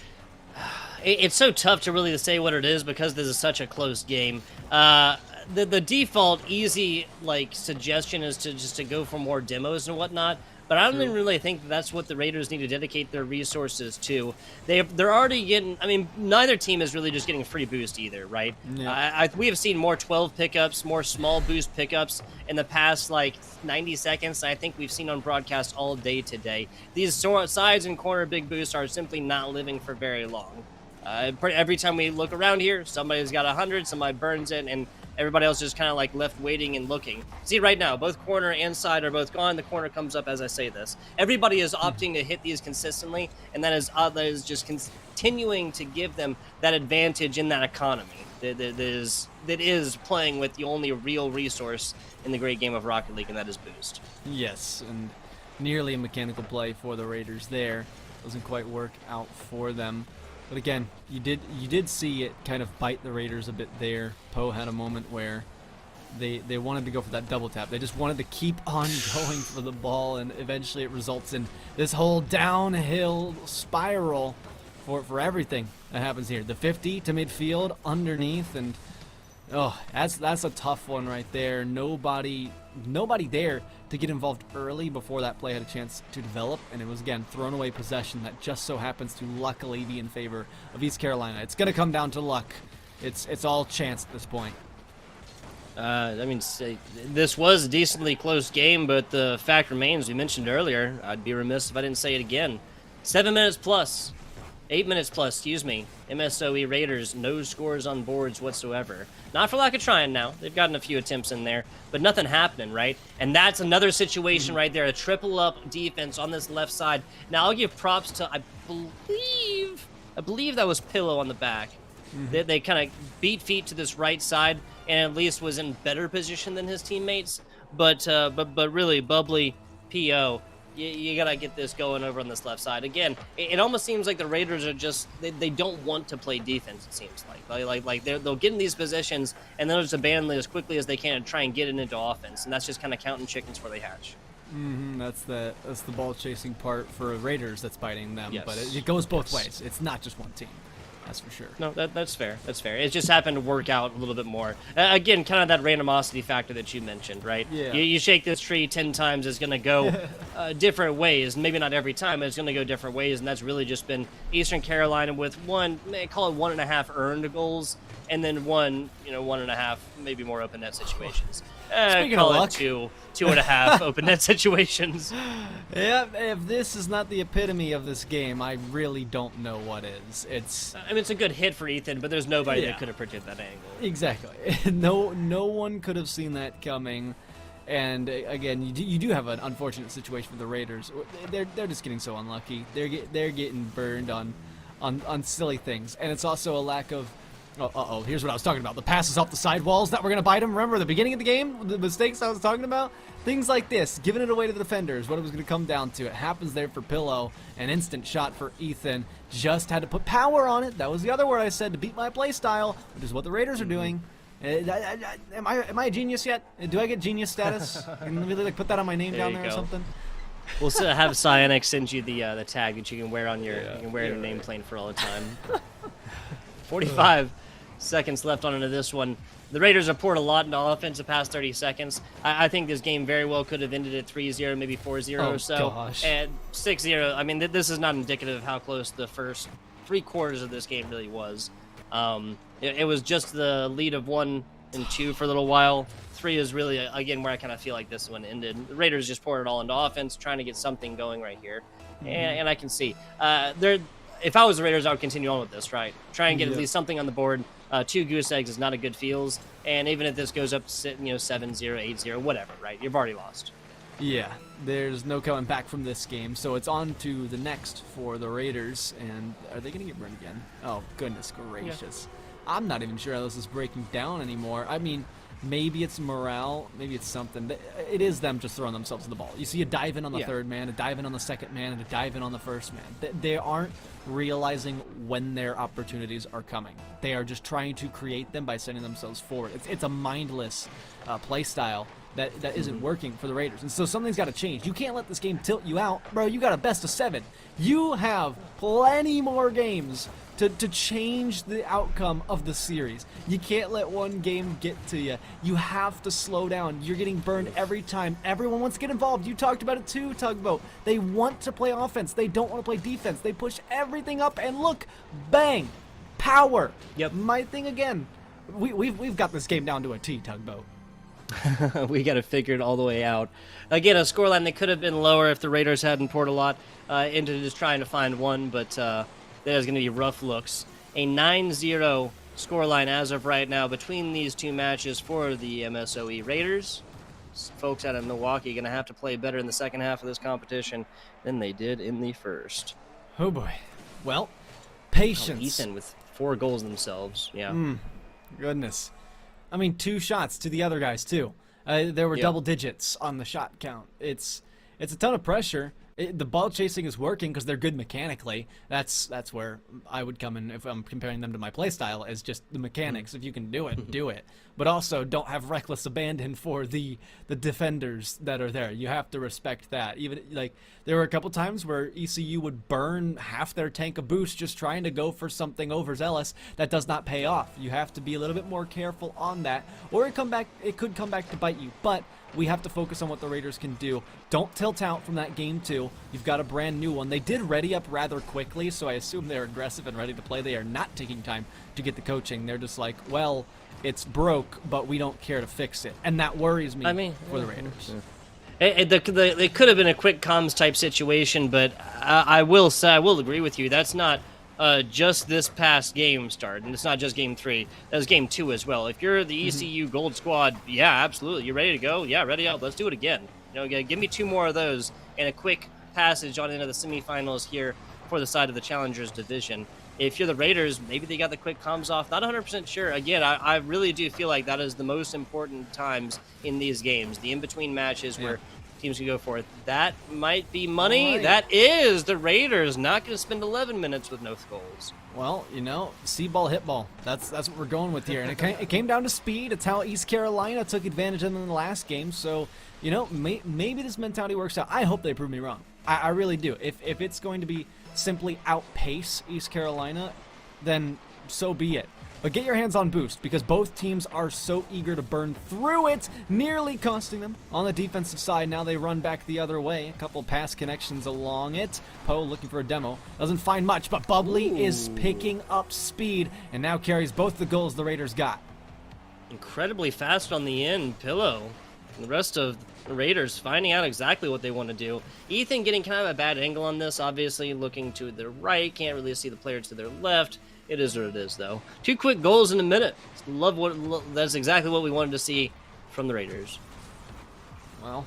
it's so tough to really say what it is because this is such a close game. The default easy suggestion is to go for more demos and whatnot, but I don't even really think that's what the Raiders need to dedicate their resources to. They're already getting. I mean, neither team is really just getting free boost either, right? Yeah. We have seen more 12 pickups, more small boost pickups in the past 90 seconds. I think we've seen on broadcast all day today. These sides and corner big boosts are simply not living for very long. Every time we look around here, somebody's got 100, somebody burns it, and everybody else is kind of left waiting and looking. See, right now, both corner and side are both gone. The corner comes up as I say this. Everybody is opting to hit these consistently, and that is just continuing to give them that advantage in that economy that is playing with the only real resource in the great game of Rocket League, and that is boost. Yes, and nearly a mechanical play for the Raiders there. Doesn't quite work out for them. But again, you did see it kind of bite the Raiders a bit there. Poe had a moment where they wanted to go for that double tap. They just wanted to keep on going for the ball, and eventually it results in this whole downhill spiral for everything that happens here. The 50 to midfield underneath, and that's a tough one right there. Nobody there to get involved early before that play had a chance to develop, and it was again thrown away possession that just so happens to luckily be in favor of East Carolina. It's going to come down to luck. It's all chance at this point. I mean, this was a decently close game, but the fact remains, we mentioned earlier, I'd be remiss if I didn't say it again. 7 minutes plus. 8 minutes plus, excuse me. MSOE Raiders, no scores on boards whatsoever. Not for lack of trying now. They've gotten a few attempts in there, but nothing happening, right? And that's another situation right there, a triple-up defense on this left side. Now, I'll give props to, I believe that was Pillow on the back. They kind of beat feet to this right side and at least was in better position than his teammates. But really, Bubbly, PO, you gotta get this going over on this left side. Again, it almost seems like the Raiders are just, they don't want to play defense, it seems like they'll get in these positions and they'll just abandon it as quickly as they can and try and get it into offense, and that's just kind of counting chickens before they hatch. That's the ball chasing part for Raiders that's biting them. Yes. But it goes both ways. It's not just one team. That's for sure. No, that's fair. That's fair. It just happened to work out a little bit more. Again, kind of that randomosity factor that you mentioned, right? Yeah. You shake this tree 10 times, it's going to go different ways. Maybe not every time, but it's going to go different ways, and that's really just been Eastern Carolina with call it 1.5 earned goals, and then 1.5 maybe more open net situations. Speaking call of luck. it 2.5 open net situations. Yeah, if this is not the epitome of this game, I really don't know what is. I mean, it's a good hit for Ethan, but there's nobody that could have predicted that angle. Exactly. No one could have seen that coming. And again, you do have an unfortunate situation with the Raiders. They're just getting so unlucky. They're getting burned on silly things, and it's also a lack of. Here's what I was talking about. The passes off the sidewalls that were going to bite him. Remember the beginning of the game? The mistakes I was talking about? Things like this. Giving it away to the defenders. What it was going to come down to. It happens there for Pillow. An instant shot for Ethan. Just had to put power on it. That was the other word I said to beat my play style, which is what the Raiders are doing. Am I a genius yet? Do I get genius status? Can we really put that on my name down there or something? We'll have Cyanic send you the tag that you can wear on your nameplate for all the time. 45 seconds left on into this one. The Raiders have poured a lot into offense the past 30 seconds. I think this game very well could have ended at 3-0, maybe 4-0 or so. Gosh. And 6-0. I mean, this is not indicative of how close the first 3 quarters of this game really was. It was just the lead of 1 and 2 for a little while. 3 is really, again, where I kind of feel like this one ended. The Raiders just poured it all into offense, trying to get something going right here. And I can see. If I was the Raiders, I would continue on with this, right? Try and get at least something on the board. 2 goose eggs is not a good feels. And even if this goes up to 7-0, 8-0, whatever, right? You've already lost. Yeah, there's no coming back from this game. So it's on to the next for the Raiders. And are they going to get burned again? Oh, goodness gracious. Yeah. I'm not even sure how this is breaking down anymore. I mean, Maybe it's morale, maybe it's something. It is them just throwing themselves to the ball. You see a dive in on the third man, a dive in on the second man, and a dive in on the first man. They aren't realizing when their opportunities are coming. They are just trying to create them by sending themselves forward. It's a mindless play style that isn't working for the Raiders. And so something's got to change. You can't let this game tilt you out. Bro, you got a best of 7. You have plenty more games to change the outcome of the series. You can't let one game get to you. You have to slow down. You're getting burned every time. Everyone wants to get involved. You talked about it too, Tugboat. They want to play offense. They don't want to play defense. They push everything up, and look, bang, power. Yep. My thing again. We've got this game down to a T, Tugboat. We got to figure it all the way out. Again, a scoreline that could have been lower if the Raiders hadn't poured a lot into just trying to find one, but there's going to be rough looks. A 9-0 scoreline as of right now between these two matches for the MSOE Raiders. Folks out of Milwaukee are going to have to play better in the second half of this competition than they did in the first. Oh boy. Well, patience. Ethan with 4 goals themselves. Yeah. Goodness. I mean, 2 shots to the other guys too. There were double digits on the shot count. It's a ton of pressure. The ball chasing is working because they're good mechanically. That's where I would come in if I'm comparing them to my play style, as just the mechanics. If you can do it, do it. But also don't have reckless abandon for the defenders that are there. You have to respect that. Even like there were a couple times where ECU would burn half their tank of boost just trying to go for something overzealous that does not pay off. You have to be a little bit more careful on that, or it could come back to bite you. But we have to focus on what the Raiders can do. Don't tilt out from that game 2. You've got a brand new one. They did ready up rather quickly, so I assume they're aggressive and ready to play. They are not taking time to get the coaching. They're just like, well, it's broke, but we don't care to fix it. And that worries me for the Raiders. It could have been a quick comms type situation, but I will say, I will agree with you. That's not just this past game start, and it's not just game 3. That was game 2 as well. If you're the ECU Gold Squad, yeah, absolutely. You ready to go? Yeah, ready out. Let's do it again. You know, give me 2 more of those and a quick passage on into the semifinals here for the side of the Challengers division. If you're the Raiders, maybe they got the quick comms off. Not 100% sure. Again, I really do feel like that is the most important times in these games. The in-between matches where teams can go for it. That might be money. Right. That is the Raiders not going to spend 11 minutes with no goals. Well, you know, see ball, hit ball. That's what we're going with here. And it came down to speed. It's how East Carolina took advantage of them in the last game. So, you know, maybe this mentality works out. I hope they prove me wrong. I really do. If it's going to be simply outpace East Carolina, then so be it. But get your hands on boost, because both teams are so eager to burn through it, nearly costing them. On the defensive side, now they run back the other way. A couple pass connections along it. Poe looking for a demo. Doesn't find much, but Bubbly is picking up speed and now carries both the goals the Raiders got. Incredibly fast on the end, Pillow. And the rest of the Raiders finding out exactly what they want to do. Ethan getting kind of a bad angle on this, obviously looking to the right. Can't really see the player to their left. It is what it is, though. 2 quick goals in a minute. That's exactly what we wanted to see from the Raiders. Well,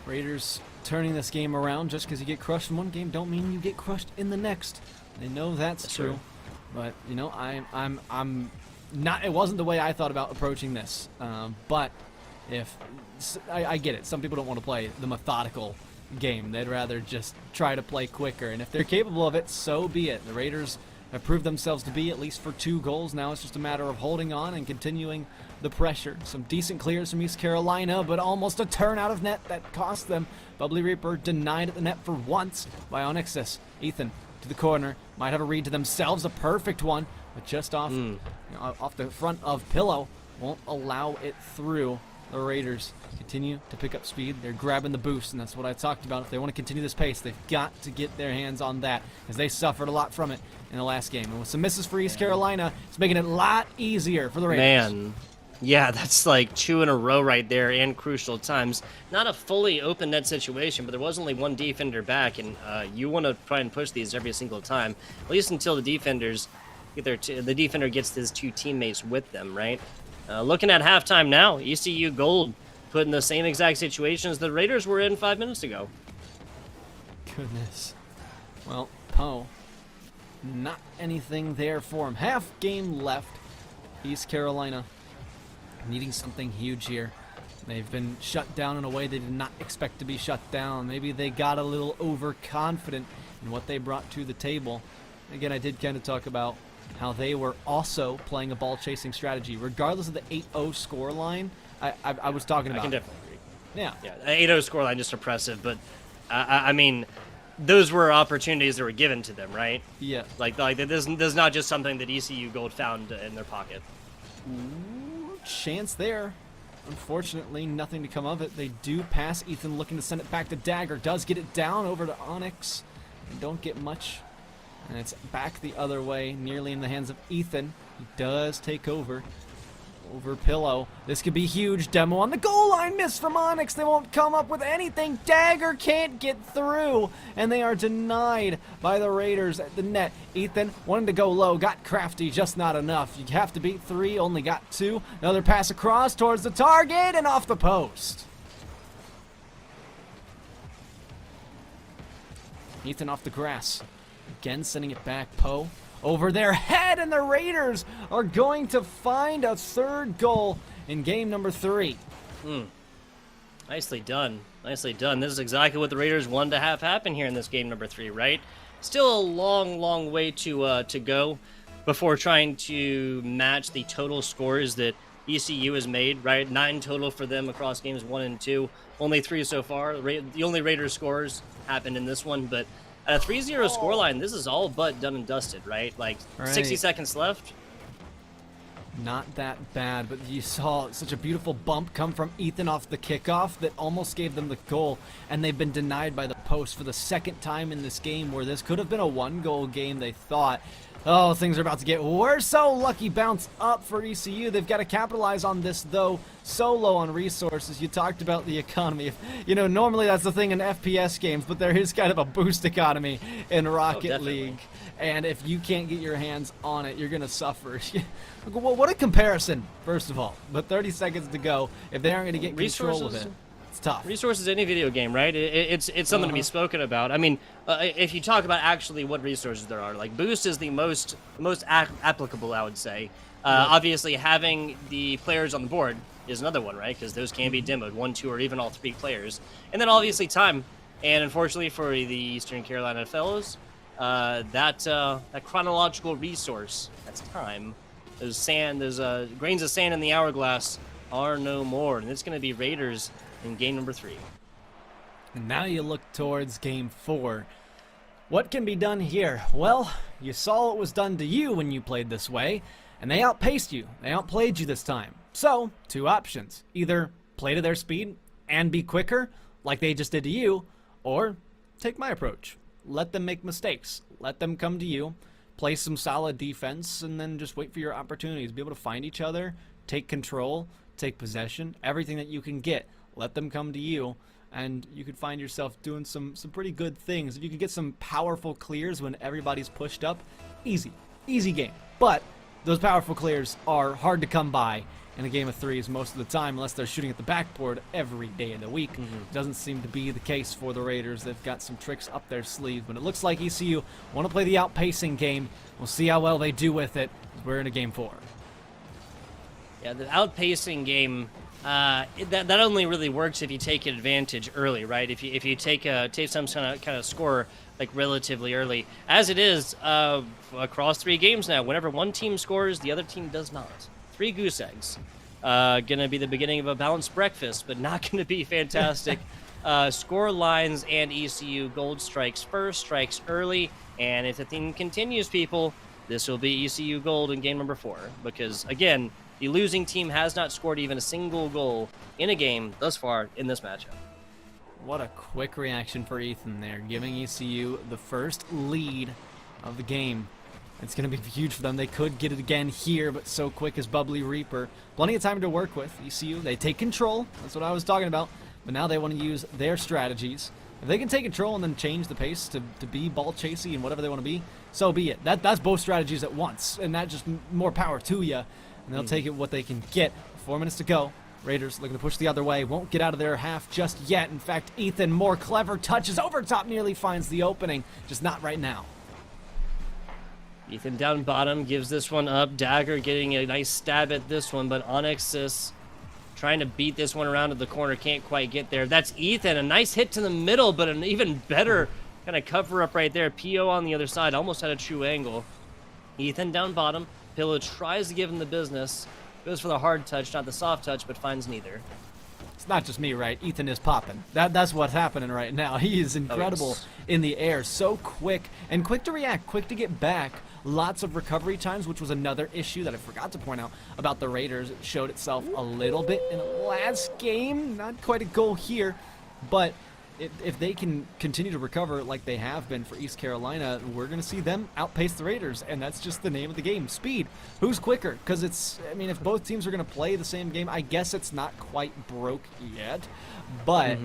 Raiders turning this game around. Just because you get crushed in one game don't mean you get crushed in the next. They know that's true. But you know, I'm not. It wasn't the way I thought about approaching this. But if I get it, some people don't want to play the methodical game. They'd rather just try to play quicker. And if they're capable of it, so be it. The Raiders have proved themselves to be, at least for 2 goals. Now it's just a matter of holding on and continuing the pressure. Some decent clears from East Carolina, but almost a turn out of net that cost them. Bubbly Reaper denied at the net for once by Onyxus. Ethan to the corner. Might have a read to themselves. A perfect one, but just off, off the front of Pillow. Won't allow it through. The Raiders continue to pick up speed. They're grabbing the boost, and that's what I talked about. If they want to continue this pace, they've got to get their hands on that, as they suffered a lot from it in the last game. And with some misses for East Carolina, it's making it a lot easier for the Raiders. Man, yeah, that's like 2 in a row right there, and crucial times. Not a fully open net situation, but there was only 1 defender back, and you want to try and push these every single time, at least until the defenders get the defender gets his 2 teammates with them, right? Looking at halftime now, ECU Gold put in the same exact situation as the Raiders were in 5 minutes ago. Goodness. Well, Poe, not anything there for him. Half game left. East Carolina needing something huge here. They've been shut down in a way they did not expect to be shut down. Maybe they got a little overconfident in what they brought to the table. Again, I did kind of talk about how they were also playing a ball-chasing strategy. Regardless of the 8-0 scoreline, I was talking about. I can definitely agree. Yeah. Yeah, 8-0 scoreline just oppressive, but I mean, those were opportunities that were given to them, right? Yeah. Like this is not just something that ECU Gold found in their pocket. Ooh, chance there. Unfortunately, nothing to come of it. They do pass. Ethan looking to send it back to Dagger. Does get it down over to Onyx. They don't get much. And it's back the other way, nearly in the hands of Ethan. He does take over Pillow. This could be huge. Demo on the goal line. Miss from Onyx. They won't come up with anything. Dagger can't get through. And they are denied by the Raiders at the net. Ethan wanted to go low. Got crafty. Just not enough. You have to beat 3. Only got 2. Another pass across towards the target and off the post. Ethan off the grass. Again, sending it back. Poe over their head, and the Raiders are going to find a 3rd goal in game number 3. Nicely done. Nicely done. This is exactly what the Raiders wanted to have happen here in this game number 3, right? Still a long, long way to go before trying to match the total scores that ECU has made, right? 9 total for them across games 1 and 2. Only 3 so far. The only Raiders scores happened in this one, but at a 3-0 scoreline, this is all but done and dusted, right? Like, 60 seconds left. Not that bad, but you saw such a beautiful bump come from Ethan off the kickoff that almost gave them the goal, and they've been denied by the post for the 2nd time in this game, where this could have been a 1-goal game, they thought. Oh, things are about to get worse. So lucky bounce up for ECU. They've got to capitalize on this, though. So low on resources. You talked about the economy. Normally that's the thing in FPS games, but there is kind of a boost economy in Rocket League. And if you can't get your hands on it, you're going to suffer. Well, what a comparison, first of all. But 30 seconds to go. If they aren't going to get control of it, it's tough. Resources, any video game, right? It's something to be spoken about. I mean, if you talk about actually what resources there are, like boost is the most applicable, I would say. Obviously, having the players on the board is another one, right? Because those can be demoed, 1, 2, or even all 3 players. And then obviously time. And unfortunately for the Eastern Carolina fellows, that chronological resource, that's time. Those grains of sand in the hourglass are no more, and it's going to be Raiders in game number 3. And now you look towards game 4. What can be done here? Well, you saw what was done to you when you played this way, and they outpaced you. They outplayed you this time. So, 2 options. Either play to their speed and be quicker, like they just did to you, or take my approach. Let them make mistakes. Let them come to you, play some solid defense, and then just wait for your opportunities. Be able to find each other, take control, take possession, everything that you can get. Let them come to you, and you could find yourself doing some pretty good things. If you can get some powerful clears when everybody's pushed up, easy game. But those powerful clears are hard to come by in a game of 3s most of the time, unless they're shooting at the backboard every day of the week. Doesn't seem to be the case for the Raiders. They've got some tricks up their sleeve, but it looks like ECU want to play the outpacing game. We'll see how well they do with it. We're in a game 4. Yeah, the outpacing game, that only really works if you take advantage early, right? If you take some kind of score like relatively early, as it is across 3 games now. Whenever one team scores, the other team does not. 3 goose eggs. Gonna be the beginning of a balanced breakfast, but not gonna be fantastic. Score lines and ECU Gold strikes first, strikes early, and if the theme continues, people, this will be ECU Gold in game number 4. Because again, the losing team has not scored even a single goal in a game thus far in this matchup. What a quick reaction for Ethan there, giving ECU the first lead of the game. It's going to be huge for them. They could get it again here, but so quick is Bubbly Reaper. Plenty of time to work with. ECU, they take control. That's what I was talking about. But now they want to use their strategies. If they can take control and then change the pace to be ball chasey and whatever they want to be, so be it. That's both strategies at once, and that just more power to you. And they'll take it what they can get. 4 minutes to go. Raiders looking to push the other way. Won't get out of their half just yet. In fact, Ethan, more clever touches over top, nearly finds the opening. Just not right now. Ethan down bottom gives this one up. Dagger getting a nice stab at this one, but Onyx trying to beat this one around to the corner, can't quite get there. That's Ethan, a nice hit to the middle, but an even better kind of cover up right there. PO on the other side, almost had a true angle. Ethan down bottom. Pillow tries to give him the business. Goes for the hard touch, not the soft touch, but finds neither. It's not just me, right? Ethan is popping. That's what's happening right now. He is incredible in the air. So quick, and quick to react, quick to get back. Lots of recovery times, which was another issue that I forgot to point out about the Raiders. It showed itself a little bit in the last game. Not quite a goal here, but if they can continue to recover like they have been for East Carolina, we're going to see them outpace the Raiders, and that's just the name of the game. Speed. Who's quicker? Because it's, I mean, if both teams are going to play the same game, I guess it's not quite broke yet, but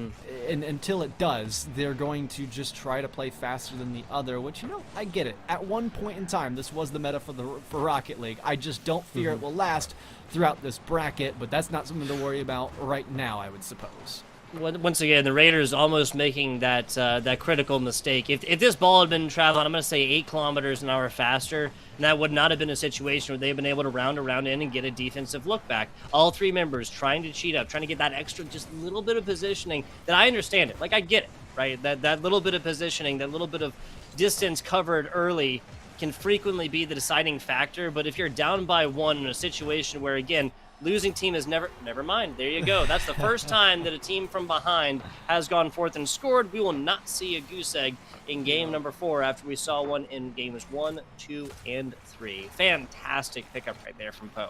until it does, they're going to just try to play faster than the other, which, you know, I get it. At one point in time, this was the meta for Rocket League. I just don't fear it will last throughout this bracket, but that's not something to worry about right now, I would suppose. Once again, the Raiders almost making that that critical mistake. If this ball had been traveling, I'm going to say 8 kilometers an hour faster, and that would not have been a situation where they've been able to round around in and get a defensive look back. All 3 members trying to cheat up, trying to get that extra, just little bit of positioning. That I understand it. Like, I get it, right? That little bit of positioning, that little bit of distance covered early can frequently be the deciding factor. But if you're down by 1 in a situation where, again, losing team is never mind. There you go. That's the first time that a team from behind has gone forth and scored. We will not see a goose egg in game number 4 after we saw one in games 1, 2, and 3. Fantastic pickup right there from Poe.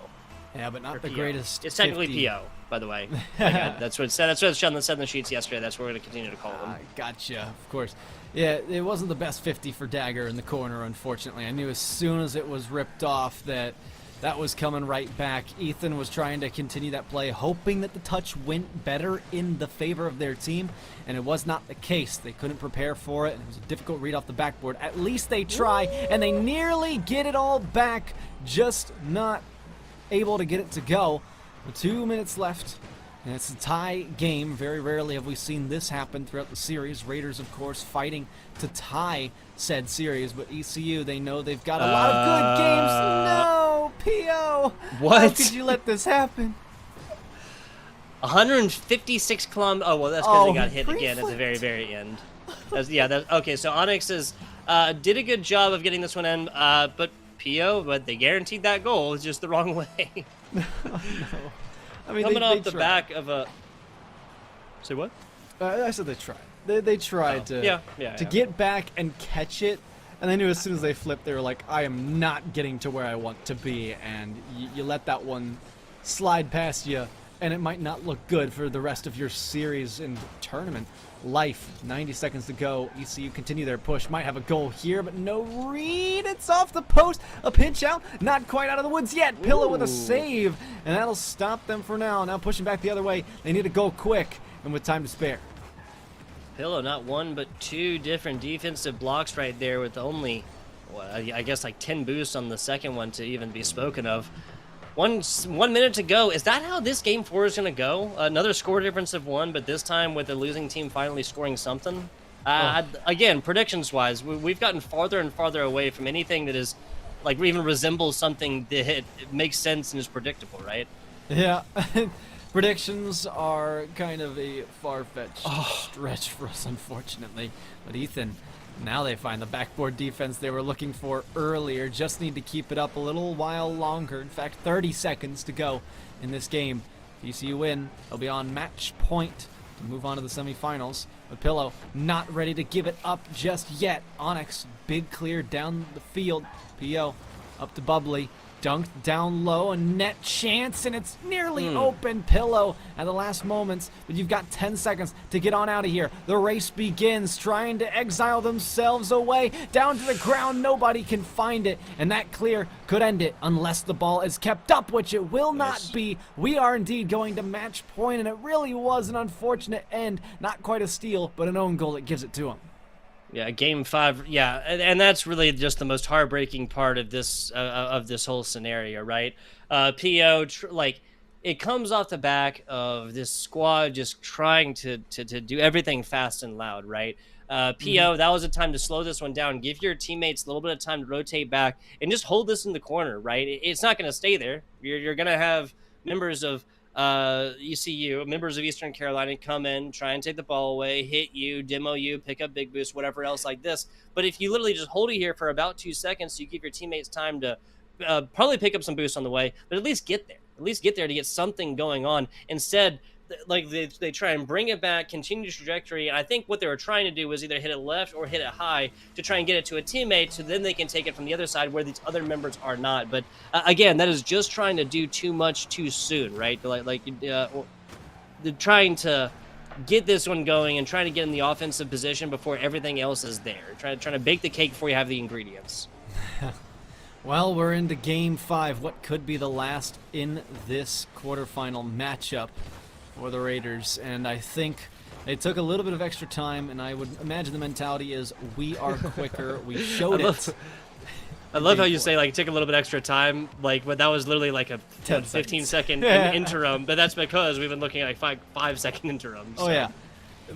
Yeah, but not the greatest. It's technically 50. PO, by the way. That's what it said. That's what it said on the sheets yesterday. That's what we're going to continue to call them. Gotcha, of course. Yeah, it wasn't the best 50 for Dagger in the corner, unfortunately. I knew as soon as it was ripped off that was coming right back. Ethan was trying to continue that play, hoping that the touch went better in the favor of their team, and it was not the case. They couldn't prepare for it, and it was a difficult read off the backboard. At least they try, and they nearly get it all back, just not able to get it to go. With 2 minutes left, and it's a tie game. Very rarely have we seen this happen throughout the series. Raiders, of course, fighting to tie said series, but ECU, they know they've got a lot of good games. No, PO. What? How could you let this happen? 156 kilometers. Oh, well, that's because they got hit again at the very, very end. Okay, so Onyx did a good job of getting this one in, but they guaranteed that goal. It's just the wrong way. No. I mean, coming they off the tried. back of a... Say what? I said they tried. They tried to get back and catch it, and they knew as soon as they flipped, they were like, I am not getting to where I want to be, and you let that one slide past you, and it might not look good for the rest of your series and tournament life. 90 seconds to go. ECU continue their push. Might have a goal here, but no read. It's off the post. A pinch out. Not quite out of the woods yet. Pillow with a save, and that'll stop them for now. Now pushing back the other way. They need to go quick and with time to spare. Pillow, not 1 but 2 different defensive blocks right there with only, I guess, like 10 boosts on the second one to even be spoken of. 1 minute to go. Is that how this game 4 is going to go? Another score difference of 1, but this time with the losing team finally scoring something? Again, predictions-wise, we've gotten farther and farther away from anything that is, like, even resembles something that it makes sense and is predictable, right? Yeah. Predictions are kind of a far-fetched stretch for us, unfortunately. But Ethan, now they find the backboard defense they were looking for earlier. Just need to keep it up a little while longer. In fact, 30 seconds to go in this game. If ECU win, they'll be on match point to move on to the semifinals. But Pillow not ready to give it up just yet. Onyx, big clear down the field. PO up to Bubbly. Dunked down low, a net chance, and it's nearly open. Pillow at the last moments, but you've got 10 seconds to get on out of here. The race begins, trying to exile themselves away. Down to the ground, nobody can find it, and that clear could end it unless the ball is kept up, which it will not be. We are indeed going to match point, and it really was an unfortunate end. Not quite a steal, but an own goal that gives it to them. Yeah, game 5. Yeah, and that's really just the most heartbreaking part of this whole scenario, right? PO, it comes off the back of this squad just trying to do everything fast and loud, right? PO, that was a time to slow this one down, give your teammates a little bit of time to rotate back, and just hold this in the corner, right? It's not going to stay there. You're going to have members of ECU, members of Eastern Carolina, come in, try and take the ball away, hit you, demo you, pick up big boost, whatever else like this. But if you literally just hold it here for about 2 seconds, you give your teammates time to probably pick up some boost on the way, but at least get there. At least get there to get something going on. Instead, like they try and bring it back, continue the trajectory. And I think what they were trying to do was either hit it left or hit it high to try and get it to a teammate, so then they can take it from the other side where these other members are not. But again, that is just trying to do too much too soon, right? They're trying to get this one going and trying to get in the offensive position before everything else is there. Trying to bake the cake before you have the ingredients. Well, we're into Game 5. What could be the last in this quarterfinal matchup for the Raiders? And I think they took a little bit of extra time, and I would imagine the mentality is, we are quicker. We showed it. I love how you say, like, take a little bit extra time, like, but that was literally like a 15-second interim, but that's because we've been looking at like 5-second interims. So. Oh, yeah.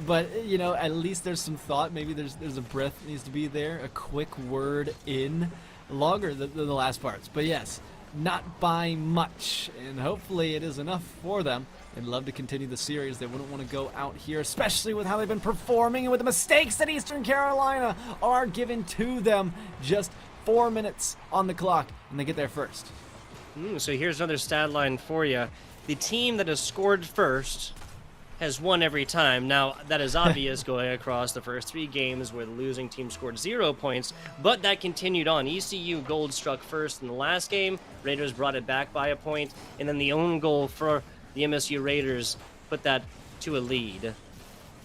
But, you know, at least there's some thought. Maybe there's a breath that needs to be there, a quick word in. Longer than the last parts, but yes, not by much, and hopefully it is enough for them. They'd love to continue the series. They wouldn't want to go out here, especially with how they've been performing and with the mistakes that Eastern Carolina are given to them. Just 4 minutes on the clock, and they get there first. So here's another stat line for you. The team that has scored first has won every time. Now, that is obvious going across the first 3 games where the losing team scored 0 points, but that continued on. ECU Gold struck first in the last game. Raiders brought it back by a point, and then the own goal for the MSU Raiders put that to a lead.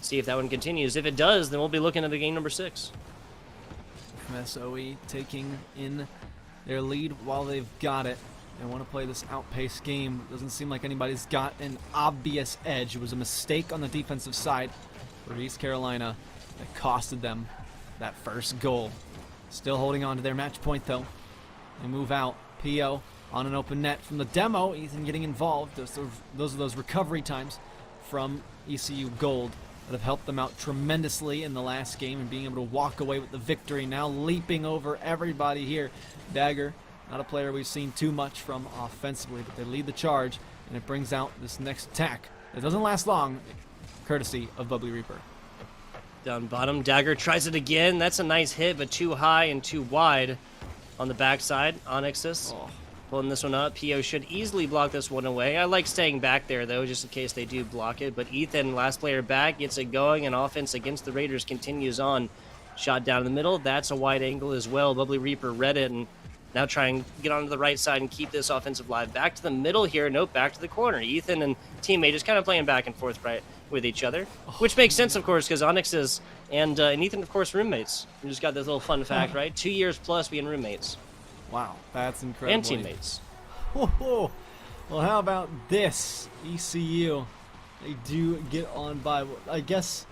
See if that one continues. If it does, then we'll be looking at the game number 6. MSOE taking in their lead while they've got it. They want to play this outpaced game. Doesn't seem like anybody's got an obvious edge. It was a mistake on the defensive side for East Carolina that costed them that first goal. Still holding on to their match point, though. They move out. P.O. on an open net from the demo. Ethan getting involved. Those are those recovery times from ECU Gold that have helped them out tremendously in the last game and being able to walk away with the victory. Now leaping over everybody here. Dagger, not a player we've seen too much from offensively, but they lead the charge, and it brings out this next attack. It doesn't last long, courtesy of Bubbly Reaper. Down bottom, Dagger tries it again. That's a nice hit, but too high and too wide on the backside. Onyxus pulling this one up. P.O. should easily block this one away. I like staying back there, though, just in case they do block it. But Ethan, last player back, gets it going, and offense against the Raiders continues on. Shot down in the middle. That's a wide angle as well. Bubbly Reaper read it, and now try and get onto the right side and keep this offensive live. Back to the middle here. Nope, back to the corner. Ethan and teammate just kind of playing back and forth right with each other, which makes sense, of course, because Onyx and Ethan, of course, roommates. We just got this little fun fact, right? 2 years plus being roommates. Wow, that's incredible. And teammates. Whoa. Well, how about this? ECU, they do get on by, I guess.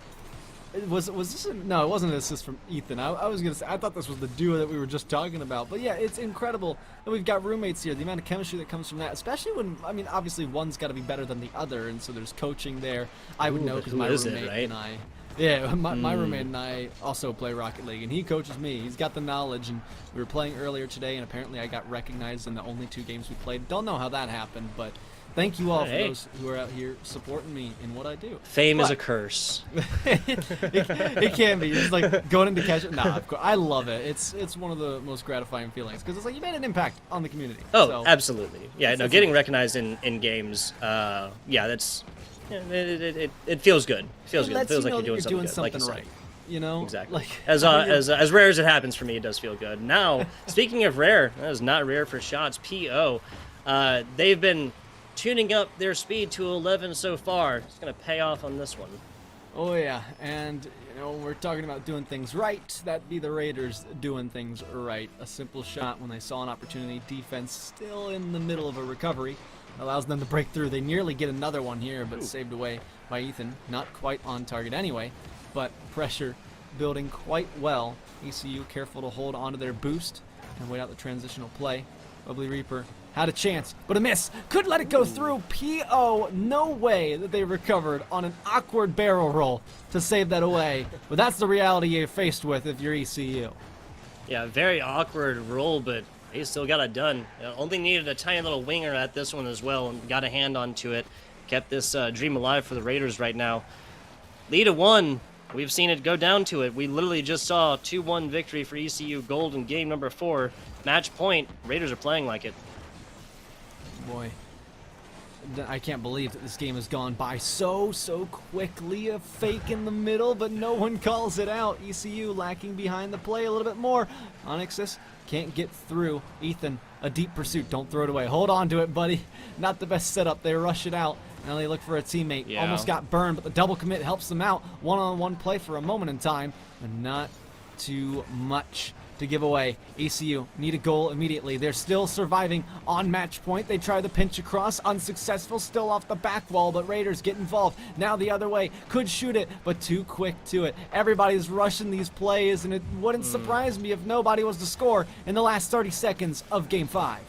Was this no, it wasn't an assist from Ethan. I was gonna say, I thought this was the duo that we were just talking about. But yeah, it's incredible that we've got roommates here. The amount of chemistry that comes from that, especially when, I mean, obviously one's got to be better than the other, and so there's coaching there. I would know because my roommate and I. Yeah, my roommate and I also play Rocket League, and he coaches me. He's got the knowledge, and we were playing earlier today, and apparently I got recognized in the only 2 games we played. Don't know how that happened, but thank you all for those who are out here supporting me in what I do. Fame is a curse. it can be. It's like going into catch it. Nah, of course. I love it. It's one of the most gratifying feelings because it's like you made an impact on the community. Oh, so, absolutely. Yeah, no, getting recognized in games, yeah, that's... Yeah, it feels good. It feels good. It feels like you're doing something good, like you said. Right. You know, exactly. Like, as rare as it happens for me, it does feel good. Now, speaking of rare, that is not rare for shots. PO, they've been tuning up their speed to 11 so far. It's gonna pay off on this one. Oh yeah, and you know, we're talking about doing things right. That'd be the Raiders doing things right. A simple shot when they saw an opportunity. Defense still in the middle of a recovery. Allows them to break through. They nearly get another one here, but saved away by Ethan. Not quite on target anyway, but pressure building quite well. ECU careful to hold onto their boost and wait out the transitional play. Bubbly Reaper had a chance, but a miss. Could let it go through. P.O. No way that they recovered on an awkward barrel roll to save that away. But that's the reality you're faced with if you're ECU. Yeah, very awkward roll, but He still got it done. Only needed a tiny little winger at this one as well, and got a hand onto it. Kept this dream alive for the Raiders right now. Lead of 1. We've seen it go down to it. We literally just saw a 2-1 victory for ECU Gold in game number 4. Match point. Raiders are playing like it. Boy, I can't believe that this game has gone by so quickly. A fake in the middle, but no one calls it out. ECU lacking behind the play a little bit more. Onyxus can't get through. Ethan, a deep pursuit. Don't throw it away. Hold on to it, buddy. Not the best setup. They rush it out. Now they look for a teammate. Yeah. Almost got burned, but the double commit helps them out. One-on-one play for a moment in time, but not too much to give away. ECU need a goal immediately. They're still surviving on match point. They try the pinch across, unsuccessful, still off the back wall, but Raiders get involved. Now the other way, could shoot it, but too quick to it. Everybody's rushing these plays, and it wouldn't surprise me if nobody was to score in the last 30 seconds of Game 5.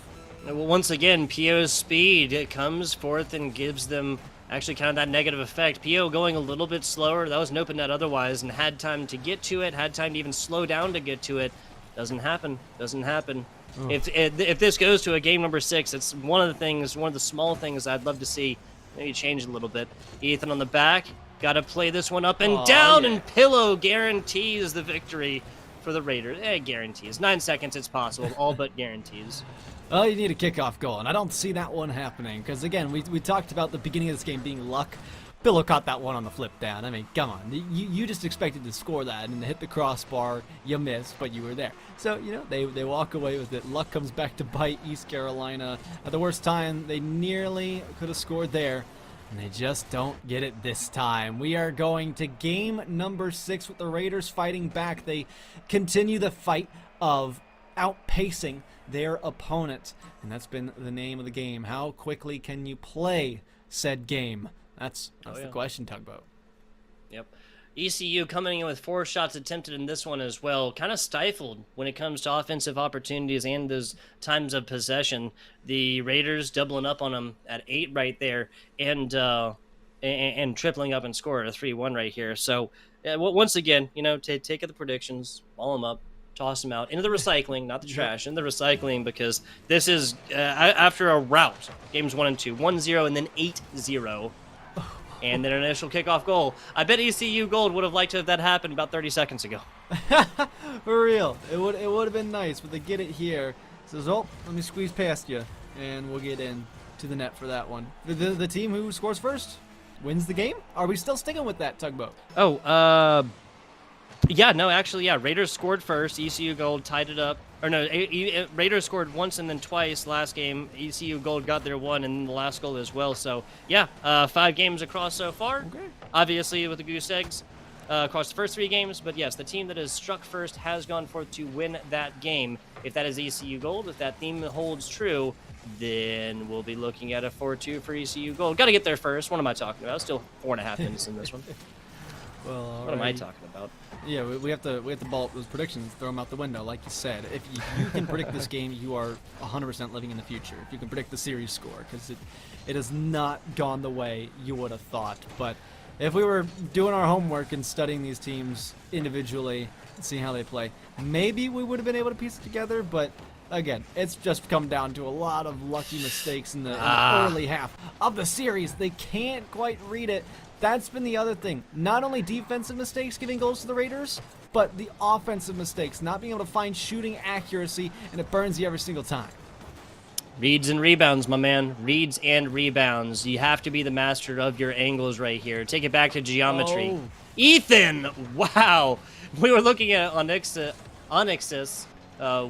Well, once again, PO's speed, it comes forth and gives them actually kind of that negative effect. PO going a little bit slower. That was an open net otherwise, and had time to get to it, had time to even slow down to get to it. Doesn't happen. Doesn't happen. Oh. If this goes to a game number 6, it's one of the small things I'd love to see maybe change a little bit. Ethan on the back, got to play this one up and down, and Pillow guarantees the victory for the Raiders. Guarantees. 9 seconds, it's possible. All but guarantees. Well, you need a kickoff goal, and I don't see that one happening, because, again, we talked about the beginning of this game being luck. Pillow caught that one on the flip down. I mean, come on. You just expected to score that and hit the crossbar. You missed, but you were there. So, you know, they walk away with it. Luck comes back to bite East Carolina. At the worst time, they nearly could have scored there, and they just don't get it this time. We are going to game number 6 with the Raiders fighting back. They continue the fight of outpacing their opponent, and that's been the name of the game. How quickly can you play said game? That's the question, Tugboat. Yep. ECU coming in with 4 shots attempted in this one as well. Kind of stifled when it comes to offensive opportunities and those times of possession. The Raiders doubling up on them at 8 right there, and tripling up and score a 3-1 right here. So once again, you know, take the predictions, ball them up, toss them out into the recycling, not the trash, in the recycling, because this is after a rout. Games 1 and 2, 1-0 and then 8-0. And then an initial kickoff goal. I bet ECU Gold would have liked to have that happened about 30 seconds ago. For real. It would have been nice, but they get it here. Says, oh, let me squeeze past you, and we'll get in to the net for that one. The team who scores first wins the game? Are we still sticking with that, Tugboat? Yeah, no, actually, yeah. Raiders scored first. ECU Gold tied it up. Or no, Raiders scored once and then twice last game. ECU Gold got their one and the last goal as well. So, yeah, 5 games across so far. Okay. Obviously, with the goose eggs across the first 3 games. But, yes, the team that has struck first has gone forth to win that game. If that is ECU Gold, if that theme holds true, then we'll be looking at a 4-2 for ECU Gold. Got to get there first. What am I talking about? Still 4.5 minutes in this one. Well, what am I talking about? Yeah, we have to ball those predictions, throw them out the window, like you said. If you can predict this game, you are 100% living in the future. If you can predict the series score, because it has not gone the way you would have thought. But if we were doing our homework and studying these teams individually and seeing how they play, maybe we would have been able to piece it together. But again, it's just come down to a lot of lucky mistakes in the early half of the series. They can't quite read it. That's been the other thing. Not only defensive mistakes giving goals to the Raiders, but the offensive mistakes, not being able to find shooting accuracy, and it burns you every single time. Reads and rebounds, my man. Reads and rebounds. You have to be the master of your angles right here. Take it back to geometry. Oh. Ethan! Wow! We were looking at Onyxus,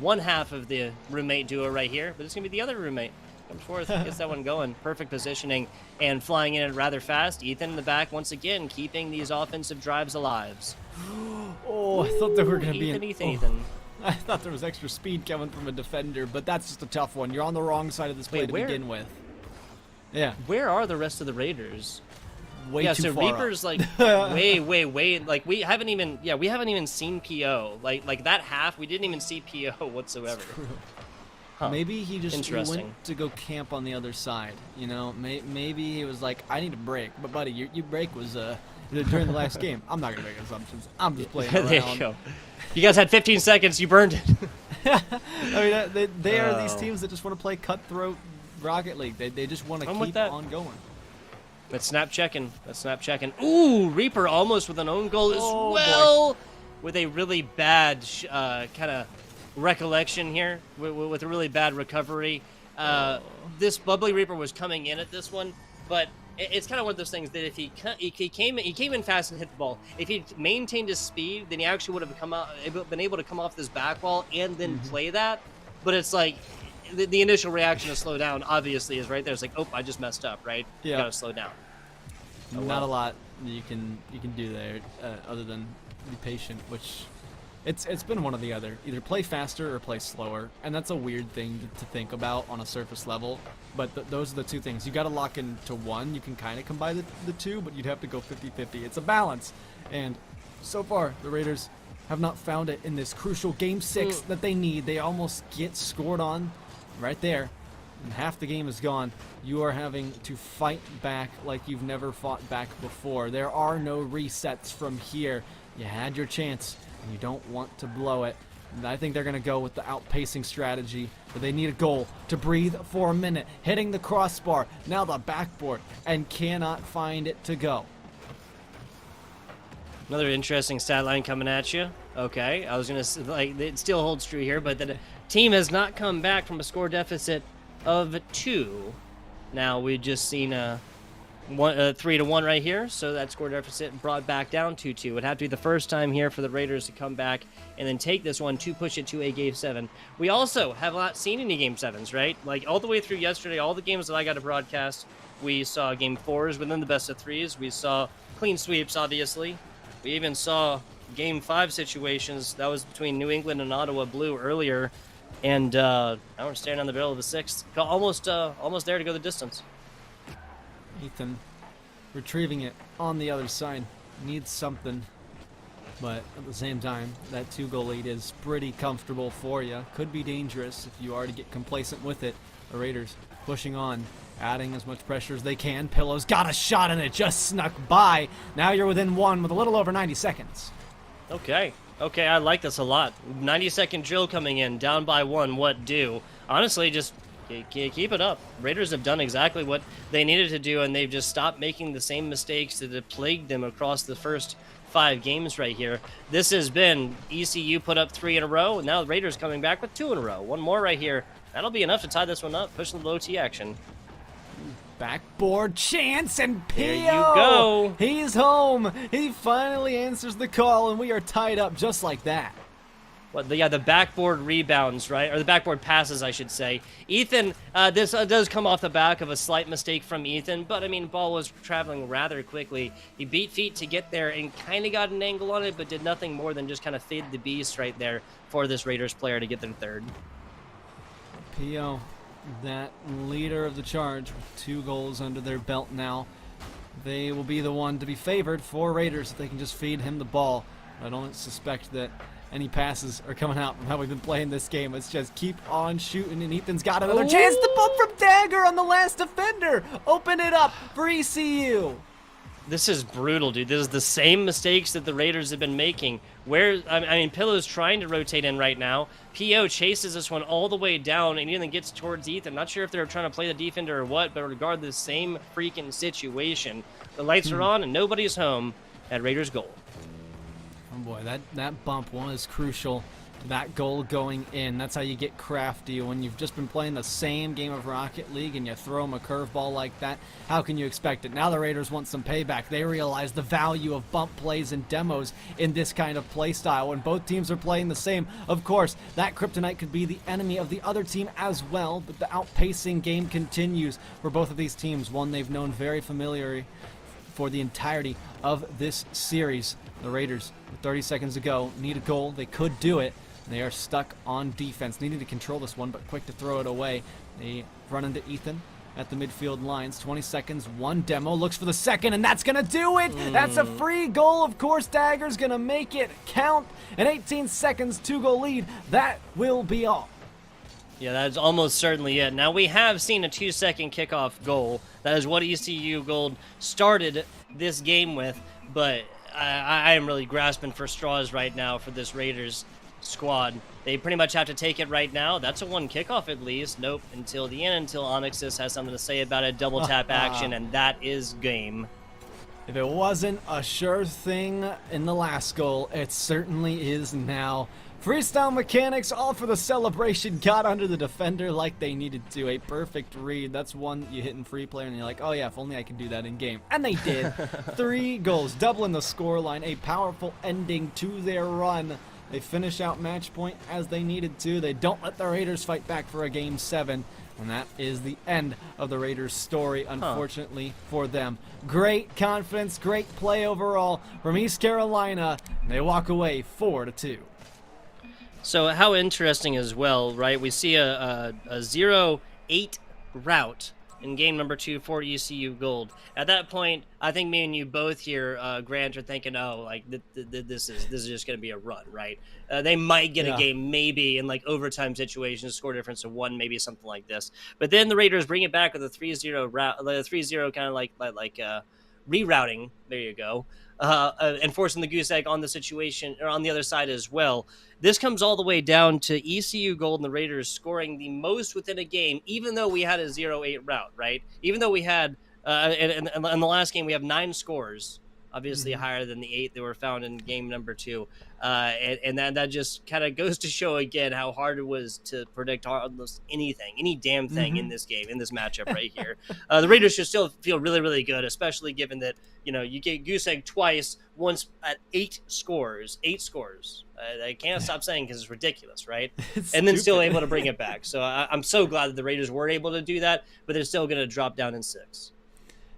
one half of the roommate duo right here, but it's going to be the other roommate. Comes forth, gets that one going. Perfect positioning and flying in it rather fast. Ethan in the back once again, keeping these offensive drives alive. Oh, I thought there were going to be Ethan. I thought there was extra speed coming from a defender, but that's just a tough one. You're on the wrong side of this play to begin with. Yeah. Where are the rest of the Raiders? Way too far Reaper's up. like way. Like we haven't even seen PO. Like that half, we didn't even see PO whatsoever. Huh. Maybe he just went to go camp on the other side. You know, maybe he was like, I need a break. But buddy, your break was during the last game. I'm not gonna make assumptions. I'm just playing around. There you go. You guys had 15 seconds. You burned it. I mean, they are these Oh. teams that just want to play cutthroat Rocket League. They just want to I'm with keep that. on going. Let's snap checking. Let's snap checking. Ooh, Reaper almost with an own goal as Oh, well. With a really bad kind of recollection here, with a really bad recovery. This Bubbly Reaper was coming in at this one, but it's kind of one of those things that if he came in fast and hit the ball. If he maintained his speed, then he actually would have been able to come off this back wall and then play that. But it's like the initial reaction to slow down obviously is right there. It's like, oh, I just messed up, right? Yeah. You gotta slow down. Oh, Not well. a lot you can do there other than be patient, which it's been one or the other. Either play faster or play slower, and that's a weird thing to think about on a surface level. But those are the two things. You got to lock into one. You can kind of combine the two, but you'd have to go 50-50. It's a balance, and so far the Raiders have not found it in this crucial Game 6 that they need. They almost get scored on right there, and half the game is gone. You are having to fight back like you've never fought back before. There are no resets from here. You had your chance, and you don't want to blow it. And I think they're going to go with the outpacing strategy, but they need a goal to breathe for a minute. Hitting the crossbar, now the backboard, and cannot find it to go. Another interesting stat line coming at you. Okay, I was gonna it still holds true here, but the team has not come back from a score deficit of 2. Now we've just seen a 3-1 right here, so that score deficit brought back down 2-2. It would have to be the first time here for the Raiders to come back and then take this one to push it to a Game 7. We also have not seen any Game 7s, right? Like all the way through yesterday, all the games that I got to broadcast, we saw Game 4s within the best of 3s. We saw clean sweeps, obviously. We even saw Game 5 situations. That was between New England and Ottawa Blue earlier. And now we're staring on the barrel of the 6th. Almost there to go the distance. Ethan retrieving it on the other side. Needs something. But at the same time, that 2-goal lead is pretty comfortable for you. Could be dangerous if you are to get complacent with it. The Raiders pushing on, adding as much pressure as they can. Pillows got a shot and it just snuck by. Now you're within 1 with a little over 90 seconds. Okay, I like this a lot. 90-second drill coming in, down by 1, what do? Honestly, just keep it up. Raiders have done exactly what they needed to do, and they've just stopped making the same mistakes that have plagued them across the first 5 games right here. This has been ECU put up 3 in a row, and now the Raiders coming back with 2 in a row. One more right here. That'll be enough to tie this one up, pushing the low T action. Backboard chance, and P.O. There you go. He's home. He finally answers the call, and we are tied up just like that. The backboard rebounds, right? Or the backboard passes, I should say. Ethan, this does come off the back of a slight mistake from Ethan, but, I mean, ball was traveling rather quickly. He beat feet to get there and kind of got an angle on it, but did nothing more than just kind of fade the beast right there for this Raiders player to get their 3rd. P.O., that leader of the charge with 2 goals under their belt now. They will be the one to be favored for Raiders if they can just feed him the ball. I don't suspect that any passes are coming out from how we've been playing this game. Let's just keep on shooting, and Ethan's got another chance to bump from Dagger on the last defender. Open it up for ECU. This is brutal, dude. This is the same mistakes that the Raiders have been making. Pillow's trying to rotate in right now. P.O. chases this one all the way down and even gets towards Ethan. Not sure if they're trying to play the defender or what, but regard the same freaking situation. The lights are on and nobody's home at Raiders goal. Oh boy, that bump was crucial. That goal going in. That's how you get crafty when you've just been playing the same game of Rocket League and you throw them a curveball like that. How can you expect it? Now the Raiders want some payback. They realize the value of bump plays and demos in this kind of play style. When both teams are playing the same, of course, that kryptonite could be the enemy of the other team as well, but the outpacing game continues for both of these teams, one they've known very familiarly for the entirety of this series. The Raiders, with 30 seconds to go, need a goal. They could do it. They are stuck on defense, needing to control this one, but quick to throw it away. They run into Ethan at the midfield lines. 20 seconds, 1 demo, looks for the second, and that's going to do it! That's a free goal, of course. Dagger's going to make it count. An 18 seconds, 2-goal lead. That will be all. Yeah, that's almost certainly it. Now, we have seen a 2-second kickoff goal. That is what ECU Gold started this game with, but I am really grasping for straws right now for this Raiders squad. They pretty much have to take it right now. That's a one kickoff at least. Nope, until the end, until Onyxus has something to say about it. Double tap action, and that is game. If it wasn't a sure thing in the last goal, it certainly is now. Freestyle mechanics, all for the celebration, got under the defender like they needed to. A perfect read. That's one you hit in free player and you're like, oh yeah, if only I could do that in game. And they did. 3 goals, doubling the scoreline. A powerful ending to their run. They finish out match point as they needed to. They don't let the Raiders fight back for a game 7. And that is the end of the Raiders' story, unfortunately for them. Great confidence, great play overall from East Carolina. They walk away 4-2. So how interesting as well, right? We see a 0-8 route in game number 2 for ECU Gold. At that point, I think me and you both here, Grant, are thinking, oh, like this is just going to be a run, right? They might get a game maybe in like overtime situations, score difference of 1, maybe something like this. But then the Raiders bring it back with a 3-0 route, 3-0 kind of like rerouting. There you go. And forcing the goose egg on the situation or on the other side as well. This comes all the way down to ECU Gold and the Raiders scoring the most within a game, even though we had a 0-8 route, right? Even though we had, in the last game, we have 9 scores, obviously higher than the 8 that were found in game number 2. And that just kind of goes to show again how hard it was to predict almost anything, any damn thing in this game, in this matchup right here. The Raiders should still feel really, really good, especially given that, you know, you get goose egg twice, once at 8 scores. 8 scores. I can't stop saying because it's ridiculous, right? And then still able to bring it back. So I'm so glad that the Raiders were able to do that, but they're still going to drop down in 6.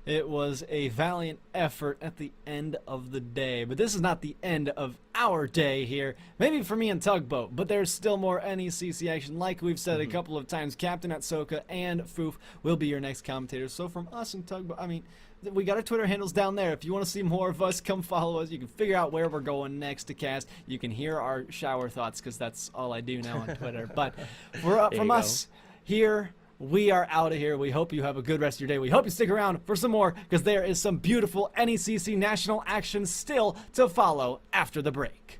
It was a valiant effort at the end of the day, but this is not the end of our day here. Maybe for me and Tugboat, but there's still more NECC action. Like we've said a couple of times, Captain Atsoca and Foof will be your next commentators. So from us and Tugboat, I mean, we got our Twitter handles down there. If you want to see more of us, come follow us. You can figure out where we're going next to cast. You can hear our shower thoughts because that's all I do now on Twitter. But from us here, we are out of here. We hope you have a good rest of your day. We hope you stick around for some more because there is some beautiful NECC national action still to follow after the break.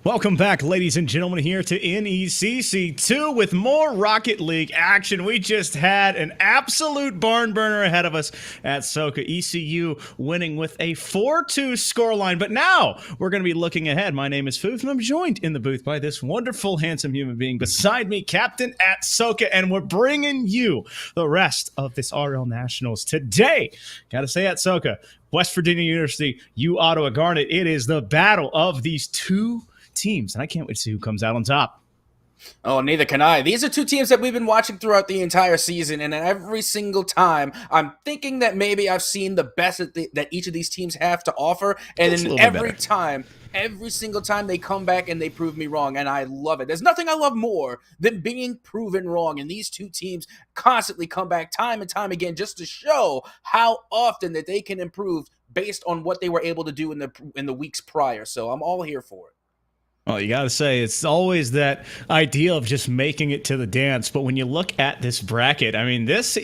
Welcome back, ladies and gentlemen, here to NECC 2 with more Rocket League action. We just had an absolute barn burner ahead of us at Atsoca. ECU winning with a 4-2 scoreline. But now we're going to be looking ahead. My name is Foof, and I'm joined in the booth by this wonderful, handsome human being beside me, Captain Atsoca, and we're bringing you the rest of this RL Nationals today. Got to say, Atsoca, West Virginia University, Ottawa Garnet. It is the battle of these two teams, and I can't wait to see who comes out on top. Oh, neither can I. These are two teams that we've been watching throughout the entire season, and every single time, I'm thinking that maybe I've seen the best that each of these teams have to offer, and then every single time they come back and they prove me wrong, and I love it. There's nothing I love more than being proven wrong, and these two teams constantly come back time and time again just to show how often that they can improve based on what they were able to do in the weeks prior. So I'm all here for it. Well, you got to say, it's always that idea of just making it to the dance. But when you look at this bracket, I mean, this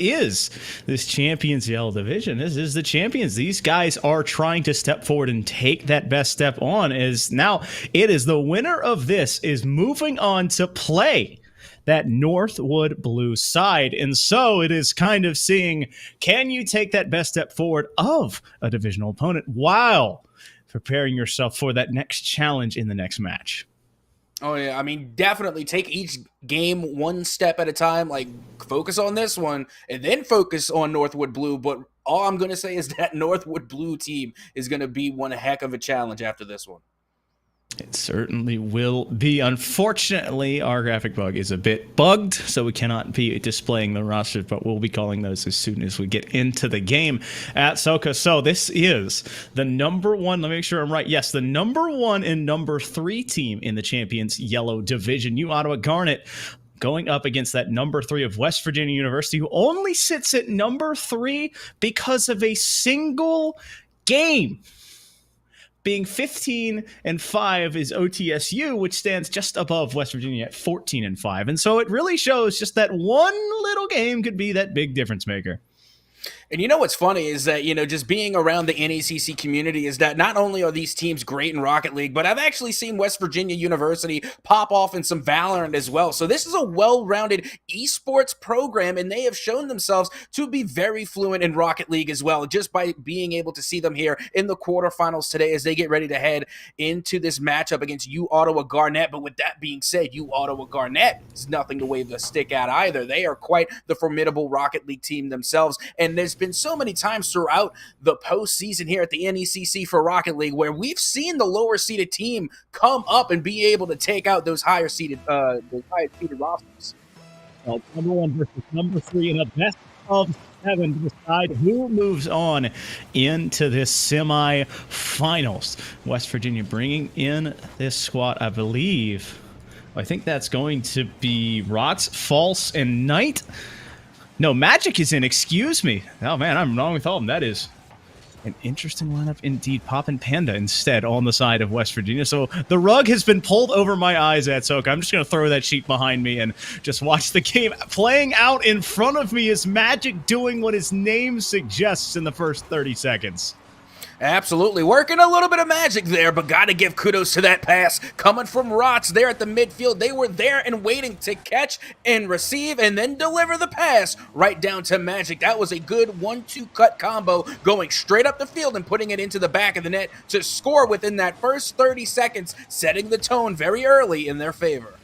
Champions Yellow Division. This is the champions. These guys are trying to step forward and take that best step on. As now it is the winner of this is moving on to play that Northwood Blue side. And so it is kind of seeing, can you take that best step forward of a divisional opponent while preparing yourself for that next challenge in the next match? Oh, yeah. I mean, definitely take each game one step at a time. Like, focus on this one and then focus on Northwood Blue. But all I'm going to say is that Northwood Blue team is going to be one heck of a challenge after this one. It certainly will be. Unfortunately, our graphic bug is a bit bugged, so we cannot be displaying the rosters, but we'll be calling those as soon as we get into the game at Atsoca. So this is the number one, let me make sure I'm right. Yes, the number one and number 3 team in the Champions Yellow Division, Ottawa Garnet, going up against that number 3 of West Virginia University, who only sits at number 3 because of a single game. Being 15-5 is OTSU, which stands just above West Virginia at 14-5. And so it really shows just that one little game could be that big difference maker. And you know what's funny is that, just being around the NECC community is that not only are these teams great in Rocket League, but I've actually seen West Virginia University pop off in some Valorant as well. So this is a well-rounded esports program, and they have shown themselves to be very fluent in Rocket League as well, just by being able to see them here in the quarterfinals today as they get ready to head into this matchup against Ottawa Garnet. But with that being said, Ottawa Garnet is nothing to wave the stick at either. They are quite the formidable Rocket League team themselves, and there's been so many times throughout the postseason here at the NECC for Rocket League where we've seen the lower seeded team come up and be able to take out those higher seeded rosters. Well, number 1 versus number 3 in a best of 7 to decide who moves on into this semifinals. West Virginia bringing in this squad, I believe. I think that's going to be Rots, False, and Knight. No, Magic is in, excuse me. Oh, man, I'm wrong with all of them. That is an interesting lineup indeed. Pop and Panda instead on the side of West Virginia. So the rug has been pulled over my eyes at Atsoca. I'm just going to throw that sheet behind me and just watch the game playing out in front of me. Is Magic doing what his name suggests in the first 30 seconds? Absolutely. Working a little bit of magic there, but got to give kudos to that pass coming from Rots there at the midfield. They were there and waiting to catch and receive and then deliver the pass right down to Magic. That was a good 1-2 cut combo going straight up the field and putting it into the back of the net to score within that first 30 seconds, setting the tone very early in their favor.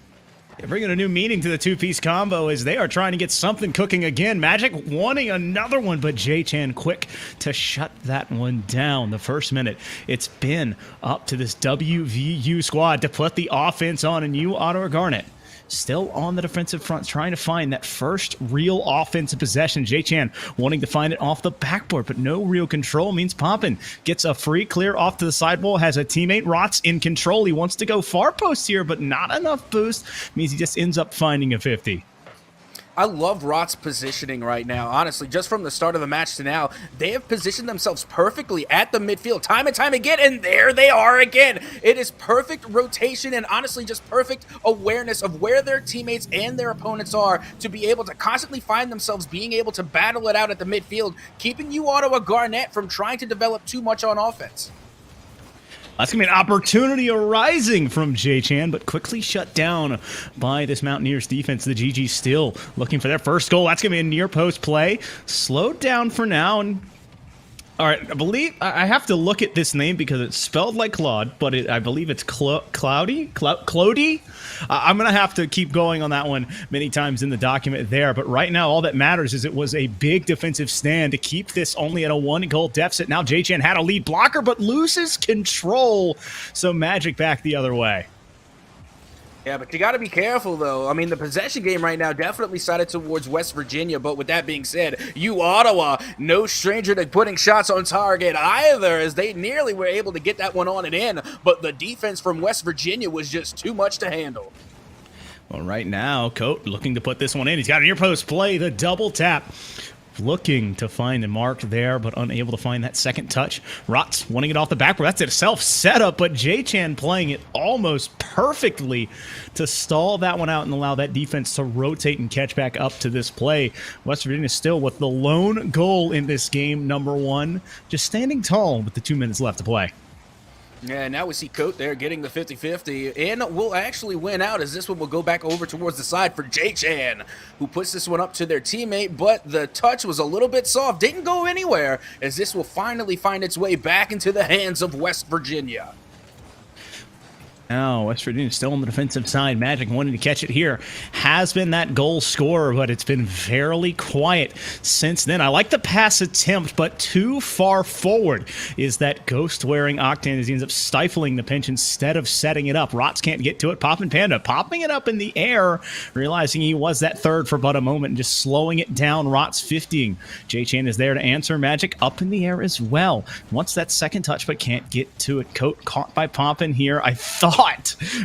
Bringing a new meaning to the two-piece combo as they are trying to get something cooking again. Magic wanting another one, but J-Chan quick to shut that one down. The first minute, it's been up to this WVU squad to put the offense on, and Ottawa Garnet still on the defensive front, trying to find that first real offensive possession. J-Chan wanting to find it off the backboard, but no real control means Poppin gets a free clear off to the sidewall, has a teammate Rots in control. He wants to go far post here, but not enough boost. Means he just ends up finding a 50. I love Rot's positioning right now. Honestly, just from the start of the match to now, they have positioned themselves perfectly at the midfield time and time again, and there they are again. It is perfect rotation and honestly just perfect awareness of where their teammates and their opponents are to be able to constantly find themselves being able to battle it out at the midfield, keeping Ottawa Garnet from trying to develop too much on offense. That's going to be an opportunity arising from J-Chan, but quickly shut down by this Mountaineers defense. The GG still looking for their first goal. That's going to be a near post play. Slowed down for now. And all right, I believe I have to look at this name because it's spelled like Claude, but I believe it's Cloudy. I'm going to have to keep going on that one many times in the document there. But right now, all that matters is it was a big defensive stand to keep this only at a 1-goal deficit. Now J-Chan had a lead blocker, but loses control. So Magic back the other way. Yeah, but you got to be careful, though. I mean, the possession game right now definitely sided towards West Virginia, but with that being said, Ottawa, no stranger to putting shots on target either, as they nearly were able to get that one on and in, but the defense from West Virginia was just too much to handle. Well, right now, Coat looking to put this one in. He's got a near post play, the double tap. Looking to find a mark there, but unable to find that second touch. Rots wanting it off the backboard. That's a self-setup, but J-Chan playing it almost perfectly to stall that one out and allow that defense to rotate and catch back up to this play. West Virginia still with the lone goal in this game, number 1, just standing tall with the 2 minutes left to play. Yeah, now we see Coat there getting the 50-50, and will actually win out as this one will go back over towards the side for J-Chan, who puts this one up to their teammate, but the touch was a little bit soft, didn't go anywhere, as this will finally find its way back into the hands of West Virginia. Now, West Virginia still on the defensive side. Magic wanting to catch it here. Has been that goal scorer, but it's been fairly quiet since then. I like the pass attempt, but too far forward is that ghost-wearing Octane as he ends up stifling the pinch instead of setting it up. Rots can't get to it. Poppin' Panda popping it up in the air, realizing he was that third for but a moment and just slowing it down. Rots 50ing. J-Chan is there to answer. Magic up in the air as well. Wants that second touch, but can't get to it. Coat caught by Poppin here. I thought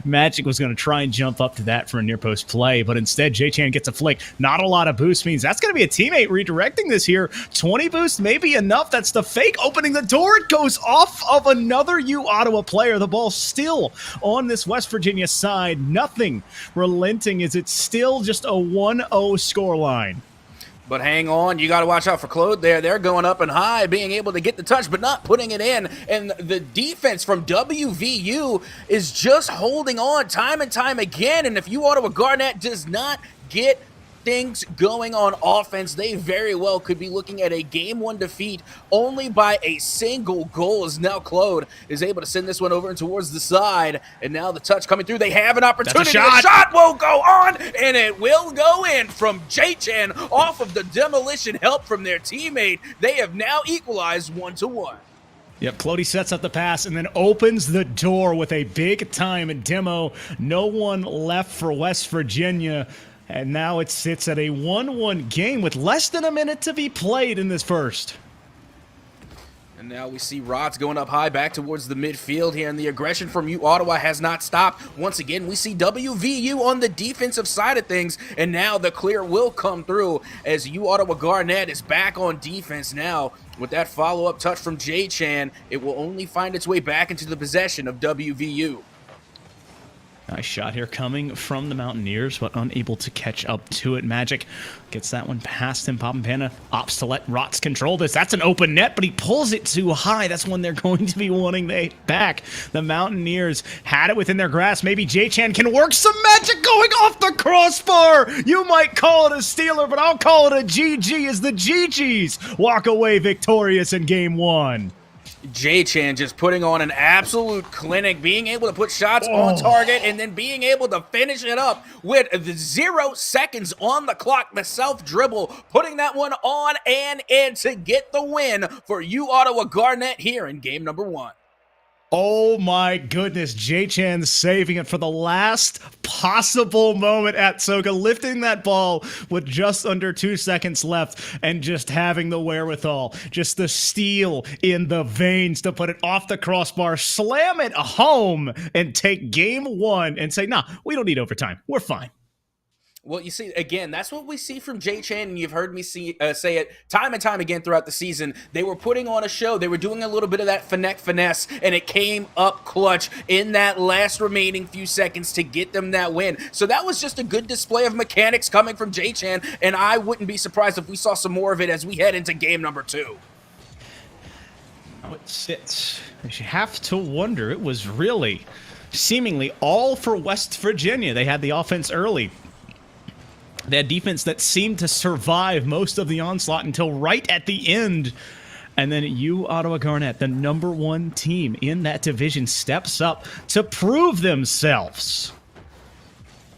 Magic was going to try and jump up to that for a near post play, but instead J-Chan gets a flick. Not a lot of boost means that's going to be a teammate redirecting this here. 20 boost may be enough. That's the fake opening the door. It goes off of another Ottawa player. The ball still on this West Virginia side. Nothing relenting as it's still just a 1-0 scoreline. But hang on, you got to watch out for Claude there. They're going up and high, being able to get the touch, but not putting it in. And the defense from WVU is just holding on time and time again. And if Ottawa Garnet does not get things going on offense, they very well could be looking at a Game 1 defeat only by a single goal, as now Claude is able to send this one over and towards the side, and now the touch coming through. They have an opportunity. The shot will go on, and it will go in from J-Chan off of the demolition help from their teammate. They have now equalized 1-1. Yep, Clody sets up the pass and then opens the door with a big-time demo. No one left for West Virginia. And now it sits at a 1-1 game with less than a minute to be played in this first. And now we see Rods going up high back towards the midfield here, and the aggression from Ottawa has not stopped. Once again, we see WVU on the defensive side of things, and now the clear will come through as Ottawa Garnet is back on defense now. With that follow-up touch from J-Chan, it will only find its way back into the possession of WVU. Nice shot here coming from the Mountaineers, but unable to catch up to it. Magic gets that one past him. Poppin' Panda opts to let Rots control this. That's an open net, but he pulls it too high. That's one they're going to be wanting back. The Mountaineers had it within their grasp. Maybe J-Chan can work some magic going off the crossbar. You might call it a stealer, but I'll call it a GG as the GGs walk away victorious in Game 1. J-Chan just putting on an absolute clinic, being able to put shots on target and then being able to finish it up with the 0 seconds on the clock, the self-dribble, putting that one on and in to get the win for Ottawa Garnet here in game number 1. Oh my goodness, J-Chan saving it for the last possible moment at Atsoca, lifting that ball with just under 2 seconds left and just having the wherewithal, just the steel in the veins to put it off the crossbar, slam it home, and take Game 1 and say, nah, we don't need overtime. We're fine. Well, you see, again, that's what we see from J-Chan, and you've heard me say it time and time again throughout the season. They were putting on a show. They were doing a little bit of that finesse, and it came up clutch in that last remaining few seconds to get them that win. So that was just a good display of mechanics coming from J-Chan, and I wouldn't be surprised if we saw some more of it as we head into game number 2. It sits. You have to wonder. It was really seemingly all for West Virginia. They had the offense early. They had defense that seemed to survive most of the onslaught until right at the end. And then Ottawa Garnet, the number 1 team in that division, steps up to prove themselves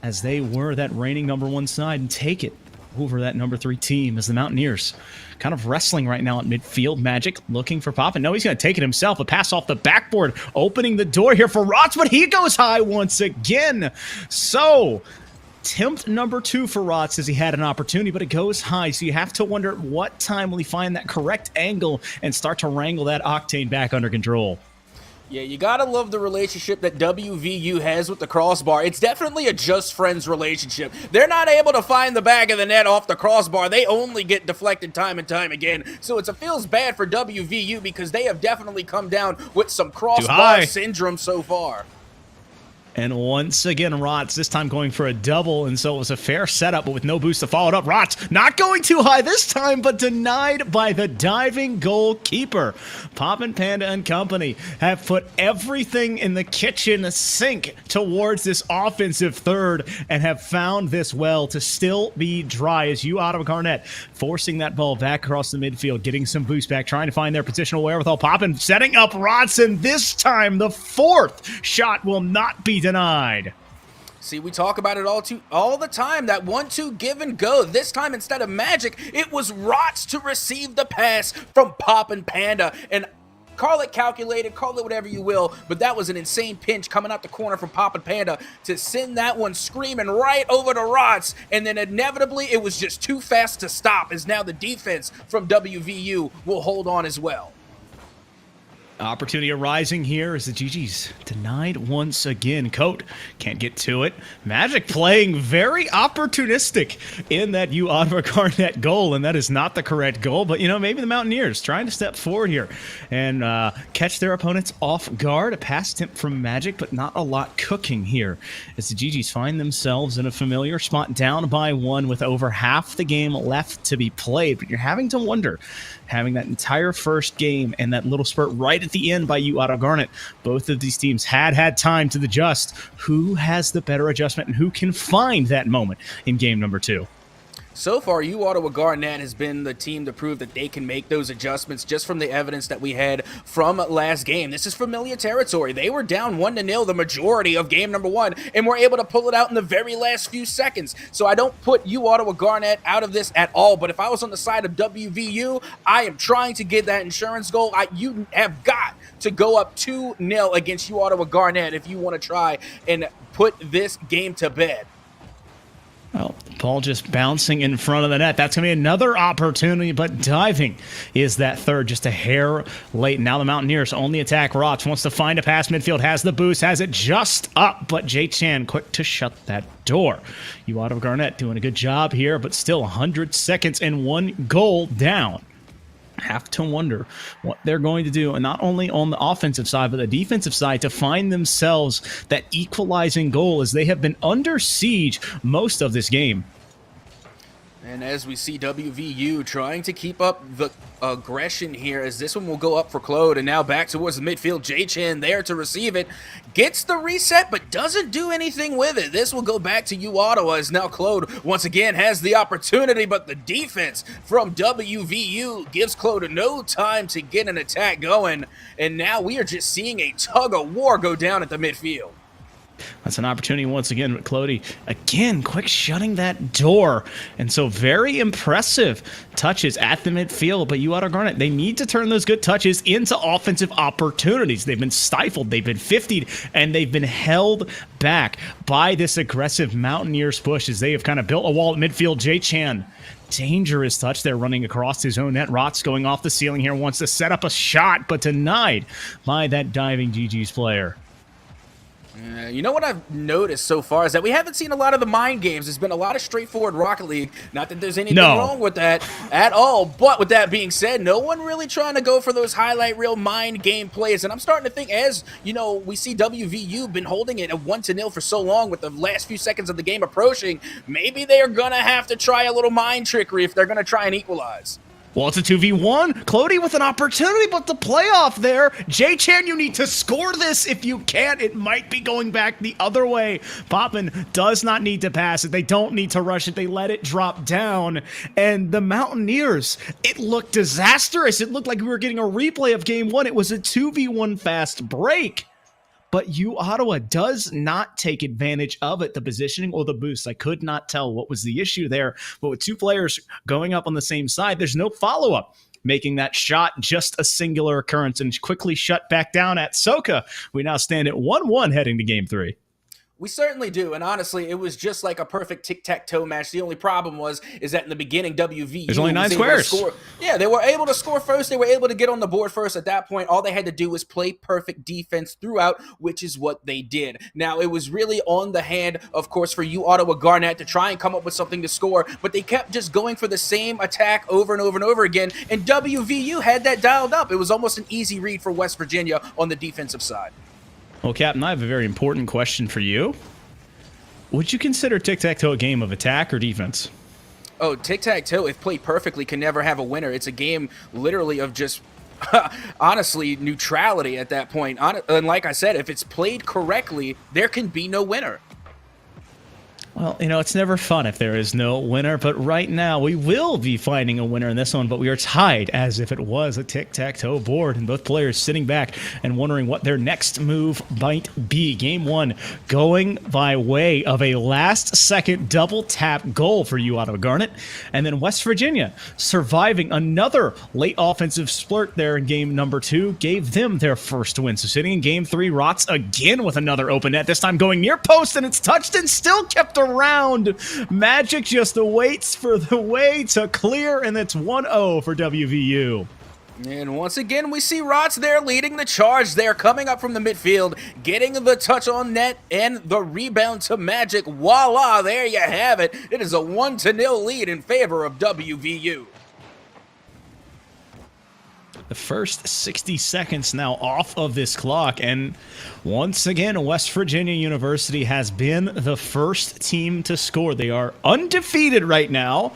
as they were that reigning number 1 side and take it over that number 3 team as the Mountaineers kind of wrestling right now at midfield. Magic looking for Poppin. No, he's going to take it himself. A pass off the backboard, opening the door here for Rots, but he goes high once again. So, attempt number 2 for Rots as he had an opportunity, but it goes high. So you have to wonder what time will he find that correct angle and start to wrangle that Octane back under control. Yeah, you gotta love the relationship that WVU has with the crossbar. It's definitely a just friends relationship. They're not able to find the back of the net off the crossbar. They only get deflected time and time again. So it feels bad for WVU because they have definitely come down with some crossbar syndrome so far. And once again, Rots, this time going for a double, and so it was a fair setup, but with no boost to follow it up. Rots not going too high this time, but denied by the diving goalkeeper. Poppin' Panda and company have put everything in the kitchen sink towards this offensive third and have found this well to still be dry as Ottawa Garnet forcing that ball back across the midfield, getting some boost back, trying to find their positional wherewithal. Poppin' setting up Rots, and this time the 4th shot will not be denied. See, we talk about it all the time, that 1-2 give and go. This time, instead of Magic, it was Rots to receive the pass from Poppin' Panda. And call it calculated, call it whatever you will, but that was an insane pinch coming out the corner from Poppin' Panda to send that one screaming right over to Rots. And then inevitably, it was just too fast to stop, as now the defense from WVU will hold on as well. Opportunity arising here as the GG's denied once again. Coat can't get to it. Magic playing very opportunistic in that Ottawa Garnet goal, and that is not the correct goal, but maybe the Mountaineers trying to step forward here and catch their opponents off guard. A pass attempt from Magic, but not a lot cooking here as the GG's find themselves in a familiar spot, down by 1 with over half the game left to be played. But you're having to wonder, having that entire first game and that little spurt right at the end by Ottawa Garnet, both of these teams had time to adjust. Who has the better adjustment and who can find that moment in game number 2? So far, Ottawa Garnet has been the team to prove that they can make those adjustments just from the evidence that we had from last game. This is familiar territory. They were down 1-0 the majority of game number 1 and were able to pull it out in the very last few seconds. So I don't put Ottawa Garnet out of this at all, but if I was on the side of WVU, I am trying to get that insurance goal. You have got to go up 2-0 against Ottawa Garnet if you want to try and put this game to bed. Well, ball just bouncing in front of the net. That's going to be another opportunity, but diving is that third, just a hair late. Now the Mountaineers only attack. Rots wants to find a pass midfield, has the boost, has it just up, but Jay Chan quick to shut that door. Ottawa Garnet doing a good job here, but still 100 seconds and 1 goal down. Have to wonder what they're going to do, and not only on the offensive side, but the defensive side, to find themselves that equalizing goal, as they have been under siege most of this game. And as we see WVU trying to keep up the aggression here, as this one will go up for Claude, and now back towards the midfield. J-Chan there to receive it. Gets the reset, but doesn't do anything with it. This will go back to Ottawa, as now Claude once again has the opportunity, but the defense from WVU gives Claude no time to get an attack going. And now we are just seeing a tug of war go down at the midfield. That's an opportunity once again, but Clody, again, quick shutting that door. And so very impressive touches at the midfield, but Ottawa Garnet, they need to turn those good touches into offensive opportunities. They've been stifled, they've been 50'd, and they've been held back by this aggressive Mountaineers push as they have kind of built a wall at midfield. Jay Chan, dangerous touch there running across his own net. Rots going off the ceiling here, wants to set up a shot, but denied by that diving GG's player. You know what I've noticed so far is that we haven't seen a lot of the mind games. There's been a lot of straightforward Rocket League. Not that there's anything wrong with that at all. But with that being said, no one really trying to go for those highlight reel mind game plays. And I'm starting to think, as we see WVU been holding it at 1-0 for so long with the last few seconds of the game approaching, maybe they are going to have to try a little mind trickery if they're going to try and equalize. Well, it's a 2v1. Clody with an opportunity, but the playoff there. J-Chan, you need to score this. If you can't, it might be going back the other way. Poppin does not need to pass it. They don't need to rush it. They let it drop down. And the Mountaineers, it looked disastrous. It looked like we were getting a replay of game one. It was a 2v1 fast break. But Ottawa does not take advantage of it, the positioning or the boost. I could not tell what was the issue there. But with two players going up on the same side, there's no follow-up. Making that shot just a singular occurrence and quickly shut back down at Atsoca. We now stand at 1-1 heading to game 3. We certainly do, and honestly, it was just like a perfect tic-tac-toe match. The only problem is that in the beginning, WVU there's only 9 squares. Yeah, they were able to score first. They were able to get on the board first. At that point, all they had to do was play perfect defense throughout, which is what they did. Now, it was really on the hand, of course, for Ottawa Garnet to try and come up with something to score, but they kept just going for the same attack over and over and over again, and WVU had that dialed up. It was almost an easy read for West Virginia on the defensive side. Well, Captain, I have a very important question for you. Would you consider tic-tac-toe a game of attack or defense? Oh, tic-tac-toe, if played perfectly, can never have a winner. It's a game literally of just, honestly, neutrality at that point. And like I said, if it's played correctly, there can be no winner. Well, it's never fun if there is no winner, but right now we will be finding a winner in this one, but we are tied as if it was a tic-tac-toe board, and both players sitting back and wondering what their next move might be. Game 1 going by way of a last-second double-tap goal for Ottawa Garnet, and then West Virginia surviving another late offensive splurt there in game number 2, gave them their first win. So sitting in game 3, Rots again with another open net, this time going near post, and it's touched and still kept around. Magic just awaits for the way to clear, and it's 1-0 for WVU. And once again, we see Rots there leading the charge. They're coming up from the midfield, getting the touch on net and the rebound to Magic. Voila, there you have it. It is a 1-0 lead in favor of WVU. The first 60 seconds now off of this clock, and once again, West Virginia University has been the first team to score. They are undefeated right now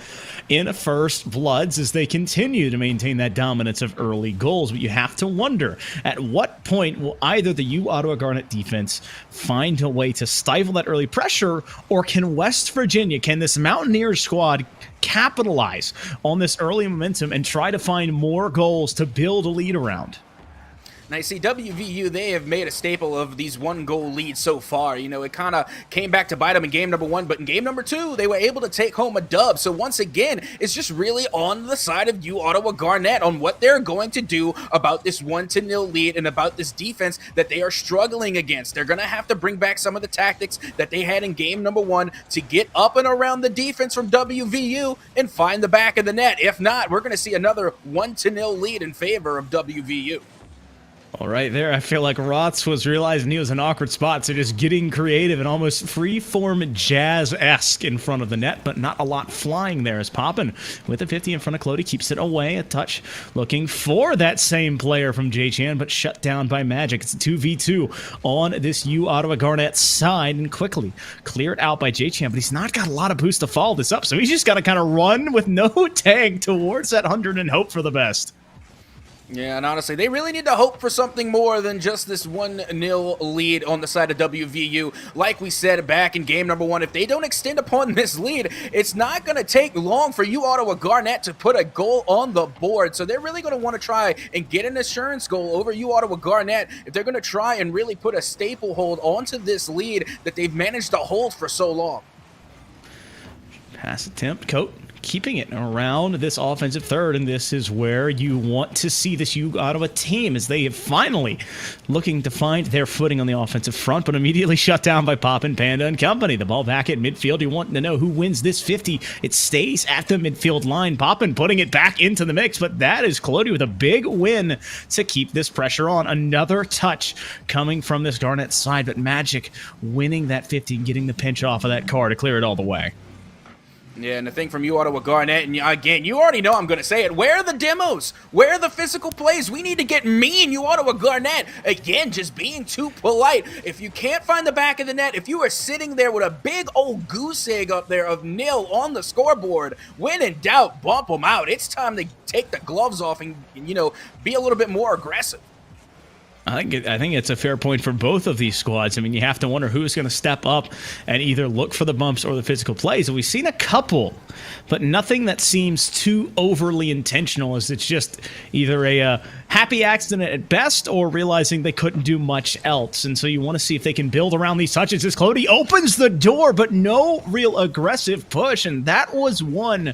in first bloods as they continue to maintain that dominance of early goals. But you have to wonder, at what point will either the Ottawa Garnet defense find a way to stifle that early pressure, or can West Virginia, can this Mountaineers squad capitalize on this early momentum and try to find more goals to build a lead around? Now, you see, WVU, they have made a staple of these one-goal leads so far. It kind of came back to bite them in game number 1, but in game number 2, they were able to take home a dub. So once again, it's just really on the side of Ottawa Garnet on what they're going to do about this 1-0 lead and about this defense that they are struggling against. They're going to have to bring back some of the tactics that they had in game number 1 to get up and around the defense from WVU and find the back of the net. If not, we're going to see another 1-0 lead in favor of WVU. All right, there, I feel like Rots was realizing he was in an awkward spot, so just getting creative and almost free-form jazz-esque in front of the net, but not a lot flying there as Poppin with a 50 in front of Clody keeps it away, a touch looking for that same player from J-Chan, but shut down by Magic. It's a 2v2 on this Ottawa Garnet side, and quickly cleared out by J-Chan, but he's not got a lot of boost to follow this up, so he's just got to kind of run with no tag towards that 100 and hope for the best. Yeah, and honestly, they really need to hope for something more than just this 1-0 lead on the side of WVU. Like we said back in game number 1, if they don't extend upon this lead, it's not going to take long for Ottawa Garnet to put a goal on the board. So they're really going to want to try and get an assurance goal over Ottawa Garnet if they're going to try and really put a staple hold onto this lead that they've managed to hold for so long. Pass attempt, Coat keeping it around this offensive third, and this is where you want to see this Ottawa team as they have finally looking to find their footing on the offensive front, but immediately shut down by Poppin, Panda, and company. The ball back at midfield. You want to know who wins this 50. It stays at the midfield line. Poppin putting it back into the mix, but that is Clody with a big win to keep this pressure on. Another touch coming from this Garnet side, but Magic winning that 50, getting the pinch off of that car to clear it all the way. Yeah, and the thing from you, Ottawa Garnett, and again, you already know I'm going to say it. Where are the demos? Where are the physical plays? We need to get mean, you Ottawa Garnett. Again, just being too polite. If you can't find the back of the net, if you are sitting there with a big old goose egg up there of nil on the scoreboard, when in doubt, bump them out. It's time to take the gloves off and be a little bit more aggressive. I think it's a fair point for both of these squads. I mean, you have to wonder who's going to step up and either look for the bumps or the physical plays. And we've seen a couple, but nothing that seems too overly intentional, as it's just either a happy accident at best or realizing they couldn't do much else. And so you want to see if they can build around these touches as Clody opens the door, but no real aggressive push. And that was one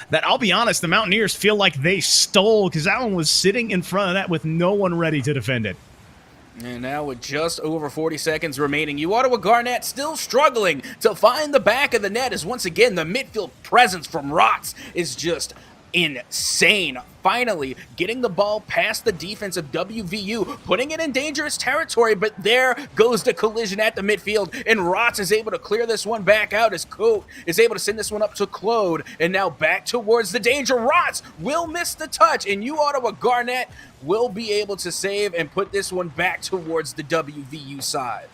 that, I'll be honest, the Mountaineers feel like they stole, because that one was sitting in front of that with no one ready to defend it. And now with just over 40 seconds remaining, you Ottawa Garnett still struggling to find the back of the net, as once again the midfield presence from Rots is just insane. Finally getting the ball past the defense of WVU, putting it in dangerous territory, but there goes the collision at the midfield, and Rots is able to clear this one back out as Coat is able to send this one up to Claude, and now back towards the danger. Rots will miss the touch, and you Ottawa Garnett will be able to save and put this one back towards the WVU side.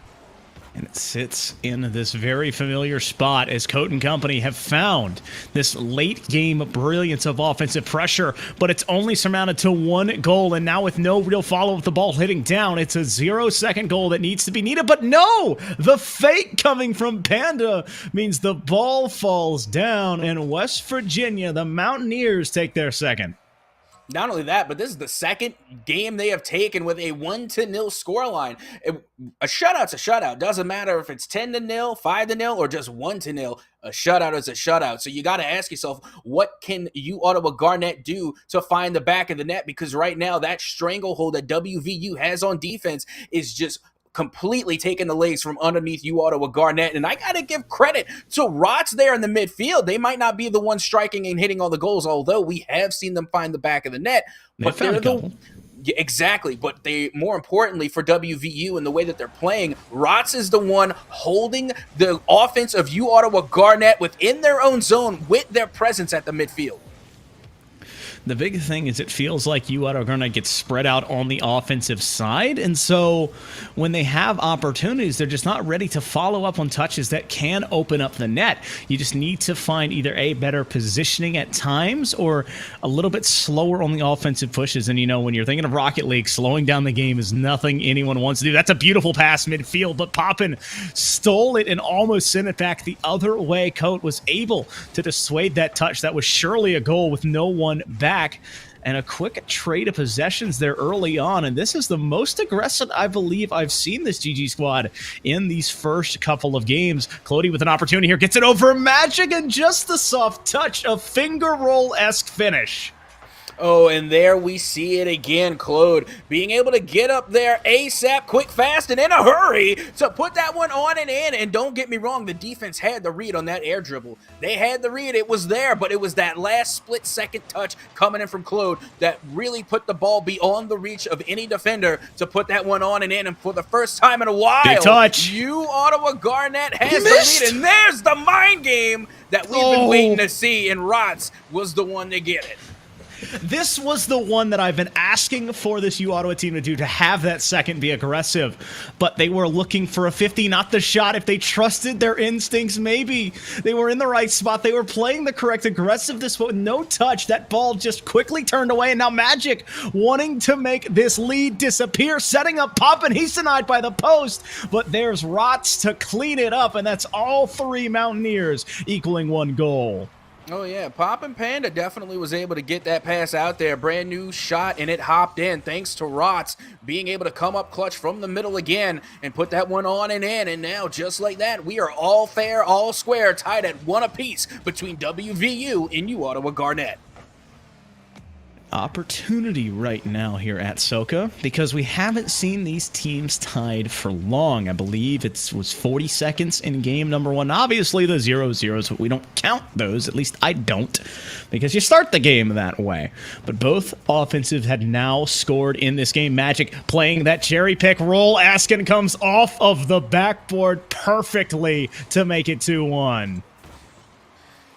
And it sits in this very familiar spot as Coat and company have found this late game brilliance of offensive pressure, but it's only surmounted to one goal. And now with no real follow with the ball hitting down, it's a 0-second goal that needs to be needed. But no, the fake coming from Panda means the ball falls down, and West Virginia, the Mountaineers, take their second. Not only that, but this is the second game they have taken with a 1-0 scoreline. A shutout's a shutout. Doesn't matter if it's 10-0, 5-0, or just 1-0. A shutout is a shutout. So you got to ask yourself, what can you Ottawa Garnett do to find the back of the net? Because right now, that stranglehold that WVU has on defense is just completely taking the legs from underneath you Ottawa Garnett. And I got to give credit to Rots there in the midfield. They might not be the ones striking and hitting all the goals, although we have seen them find the back of the net. But they're yeah, exactly. But they, more importantly for WVU and the way that they're playing, Rots is the one holding the offense of you Ottawa Garnett within their own zone with their presence at the midfield. The big thing is it feels like you are going to get spread out on the offensive side. And so when they have opportunities, they're just not ready to follow up on touches that can open up the net. You just need to find either a better positioning at times or a little bit slower on the offensive pushes. And, when you're thinking of Rocket League, slowing down the game is nothing anyone wants to do. That's a beautiful pass midfield, but Poppin stole it and almost sent it back the other way. Coat was able to dissuade that touch. That was surely a goal with no one back. And a quick trade of possessions there early on. And this is the most aggressive I believe I've seen this GG squad in these first couple of games. Clody with an opportunity here, gets it over Magic, and just the soft touch of finger roll-esque finish. Oh, and there we see it again, Claude being able to get up there ASAP, quick, fast, and in a hurry to put that one on and in. And don't get me wrong, the defense had the read on that air dribble. They had the read, it was there, but it was that last split-second touch coming in from Claude that really put the ball beyond the reach of any defender to put that one on and in. And for the first time in a while, big touch. You Ottawa Garnett has the lead, and there's the mind game that we've been waiting to see, and Rots was the one to get it. This was the one that I've been asking for this U Ottawa team to do, to have that second be aggressive. But they were looking for a 50, not the shot. If they trusted their instincts, maybe they were in the right spot. They were playing the correct aggressiveness, but no touch. That ball just quickly turned away. And now Magic wanting to make this lead disappear, setting up Poppin. He's denied by the post, but there's Rots to clean it up. And that's all three Mountaineers equaling one goal. Oh, yeah. Poppin' Panda definitely was able to get that pass out there. Brand new shot, and it hopped in thanks to Rots being able to come up clutch from the middle again and put that one on and in. And now, just like that, we are all fair, all square, tied at one apiece between WVU and U Ottawa Garnett. Opportunity right now here at Atsoca, because we haven't seen these teams tied for long. I believe it was 40 seconds in game number one. Obviously the 0-0s, but we don't count those. At least I don't, because you start the game that way. But both offensives had now scored in this game. Magic playing that cherry pick roll. Askin comes off of the backboard perfectly to make it 2-1.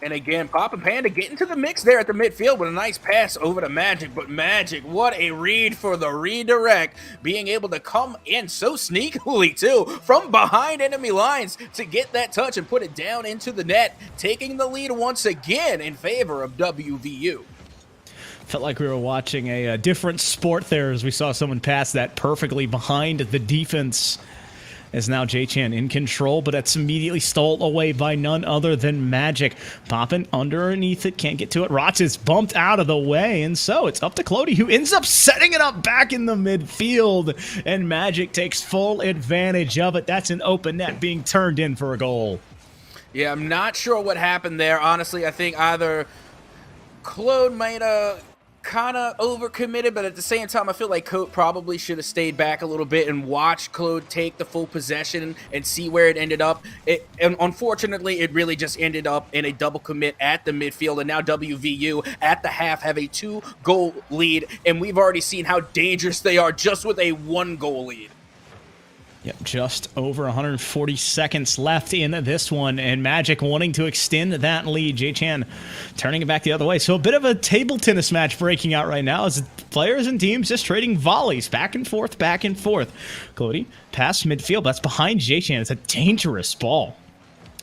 And again, Papa Panda getting to the mix there at the midfield with a nice pass over to Magic. But Magic, what a read for the redirect. Being able to come in so sneakily, too, from behind enemy lines to get that touch and put it down into the net. Taking the lead once again in favor of WVU. Felt like we were watching a different sport there as we saw someone pass that perfectly behind the defense. As now J-Chan in control, but that's immediately stole away by none other than Magic. Popping underneath it, can't get to it. Rots is bumped out of the way, and so it's up to Clody, who ends up setting it up back in the midfield, and Magic takes full advantage of it. That's an open net being turned in for a goal. Yeah, I'm not sure what happened there. Honestly, I think either Claude might have kind of overcommitted, but at the same time, I feel like Coat probably should have stayed back a little bit and watched Claude take the full possession and see where it ended up. And unfortunately, it really just ended up in a double commit at the midfield, and now WVU at the half have a 2-goal lead, and we've already seen how dangerous they are just with a 1-goal lead. Yep, just over 140 seconds left in this one, and Magic wanting to extend that lead. J-Chan turning it back the other way. So a bit of a table tennis match breaking out right now as players and teams just trading volleys back and forth, back and forth. Cody, past midfield. That's behind J-Chan. It's a dangerous ball.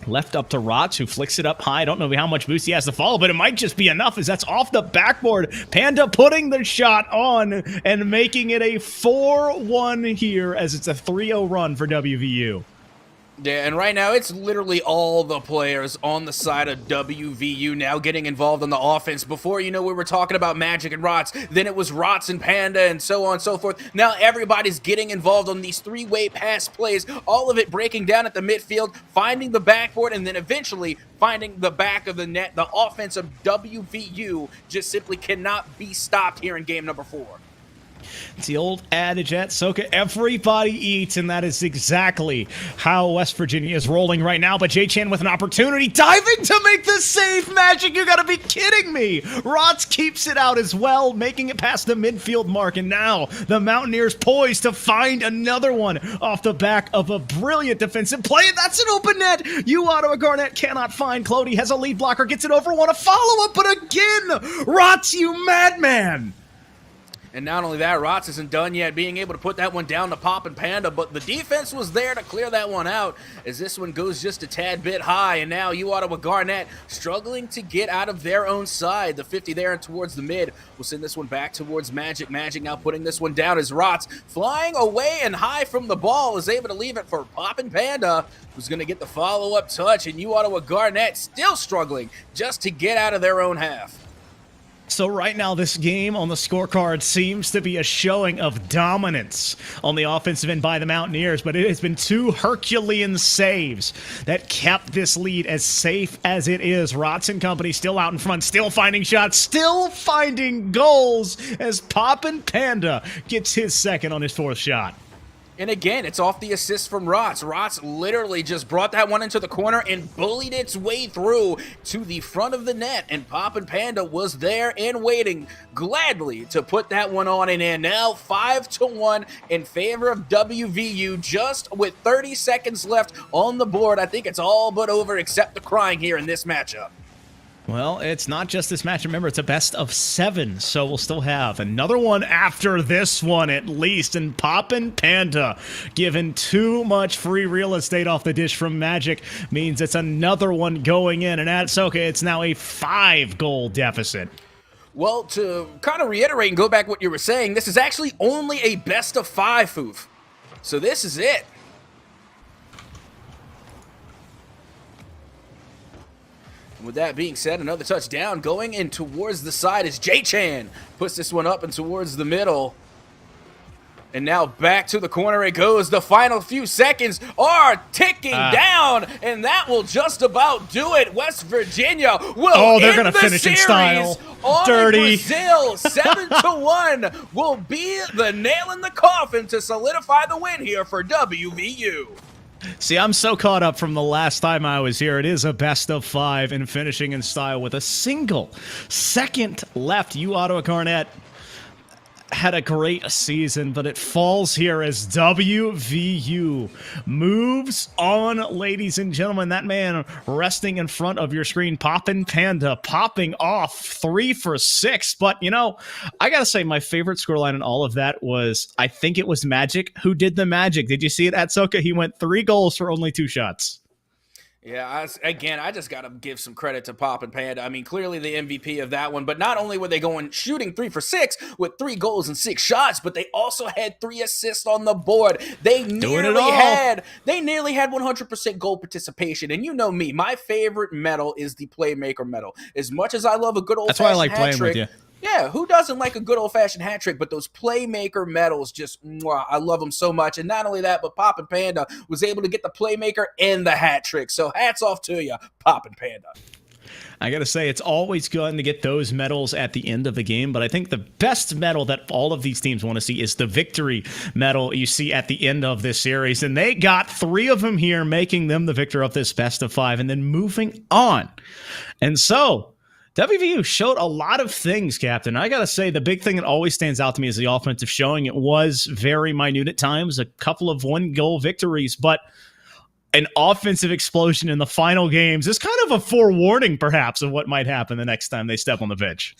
Left up to Rots, who flicks it up high. I don't know how much boost he has to follow, but it might just be enough as that's off the backboard. Panda putting the shot on and making it a 4-1 here as it's a 3-0 run for WVU. Yeah, and right now it's literally all the players on the side of WVU now getting involved on the offense. Before, you know, we were talking about Magic and Rots, then it was Rots and Panda and so on and so forth. Now everybody's getting involved on these three-way pass plays, all of it breaking down at the midfield, finding the backboard, and then eventually finding the back of the net. The offense of WVU just simply cannot be stopped here in game number 4. It's the old adage at Atsoca, everybody eats, and that is exactly how West Virginia is rolling right now. But J-Chan with an opportunity, diving to make the save. Magic, you gotta be kidding me. Rots keeps it out as well, making it past the midfield mark, and now the Mountaineers poised to find another one off the back of a brilliant defensive play. That's an open net. Ottawa Garnett cannot find. Clody has a lead blocker, gets it over, want to follow up, but again, Rots, you madman. And not only that, Rots isn't done yet, being able to put that one down to Pop and Panda, but the defense was there to clear that one out as this one goes just a tad bit high, and now Ottawa Garnett struggling to get out of their own side. The 50 there and towards the mid will send this one back towards Magic. Magic now putting this one down as Rots, flying away and high from the ball, is able to leave it for Pop and Panda, who's going to get the follow-up touch, and Ottawa Garnett still struggling just to get out of their own half. So right now, this game on the scorecard seems to be a showing of dominance on the offensive end by the Mountaineers, but it has been 2 Herculean saves that kept this lead as safe as it is. Rots and company still out in front, still finding shots, still finding goals as Pop and Panda gets his second on his 4th shot. And again, it's off the assist from Rots. Rots literally just brought that one into the corner and bullied its way through to the front of the net. And Pop and Panda was there and waiting gladly to put that one on and in. Now 5-1 in favor of WVU just with 30 seconds left on the board. I think it's all but over except the crying here in this matchup. Well, it's not just this match. Remember, it's a best of 7, so we'll still have another one after this one at least. And Pop and Panda, given too much free real estate off the dish from Magic, means it's another one going in. And at Atsoca, it's now a 5-goal deficit. Well, to kind of reiterate and go back what you were saying, this is actually only a best of 5, Foof. So this is it. With that being said, another touchdown going in towards the side as J-Chan puts this one up and towards the middle. And now back to the corner it goes. The final few seconds are ticking down, and that will just about do it. West Virginia will they're end gonna the finish in series style. on Dirty. Brazil. 7-1 will be the nail in the coffin to solidify the win here for WVU. See, I'm so caught up from the last time I was here. It is a best of 5 and finishing in style with a single second left. Ottawa Garnett had a great season, but it falls here as WVU moves on, ladies and gentlemen. That man resting in front of your screen, Poppin' Panda, popping off 3 for 6. But, you know, I got to say my favorite scoreline in all of that was, I think it was Magic who did the magic. Did you see it, Atsoca? He went 3 goals for only 2 shots. Yeah, I just got to give some credit to Pop and Panda. I mean, clearly the MVP of that one, but not only were they going shooting 3 for 6 with 3 goals and 6 shots, but they also had 3 assists on the board. They nearly had 100% goal participation. And you know me, my favorite medal is the playmaker medal. As much as I love a good old fashioned That's why I like playing with you. Yeah, who doesn't like a good old-fashioned hat trick? But those playmaker medals, just, I love them so much. And not only that, but Pop and Panda was able to get the playmaker and the hat trick. So hats off to you, Pop and Panda. I got to say, it's always good to get those medals at the end of the game, but I think the best medal that all of these teams want to see is the victory medal you see at the end of this series. And they got 3 of them here, making them the victor of this best of 5 and then moving on. And so WVU showed a lot of things, Captain. I got to say, the big thing that always stands out to me is the offensive showing. It was very minute at times, a couple of 1-goal victories, but an offensive explosion in the final games is kind of a forewarning, perhaps, of what might happen the next time they step on the pitch.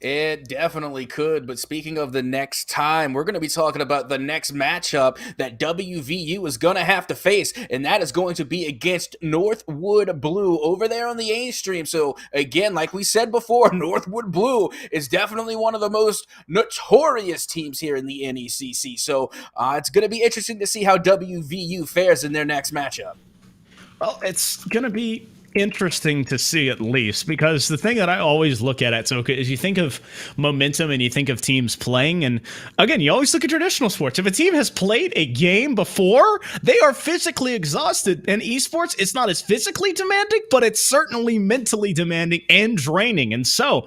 It definitely could, but speaking of the next time, we're going to be talking about the next matchup that WVU is going to have to face, and that is going to be against Northwood Blue over there on the A stream. So again, like we said before, Northwood Blue is definitely one of the most notorious teams here in the NECC. So it's going to be interesting to see how WVU fares in their next matchup. Well, it's going to be interesting to see, at least, because the thing that I always look at Atsoca is you think of momentum and you think of teams playing, and again, you always look at traditional sports. If a team has played a game before, they are physically exhausted. In esports, it's not as physically demanding, but it's certainly mentally demanding and draining. And so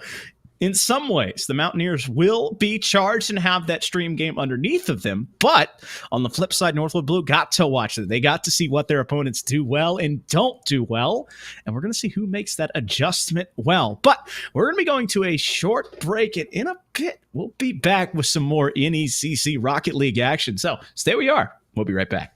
in some ways, the Mountaineers will be charged and have that stream game underneath of them. But on the flip side, Northwood Blue got to watch it. They got to see what their opponents do well and don't do well. And we're going to see who makes that adjustment well. But we're going to be going to a short break. And in a bit, we'll be back with some more NECC Rocket League action. So stay where you are. We'll be right back.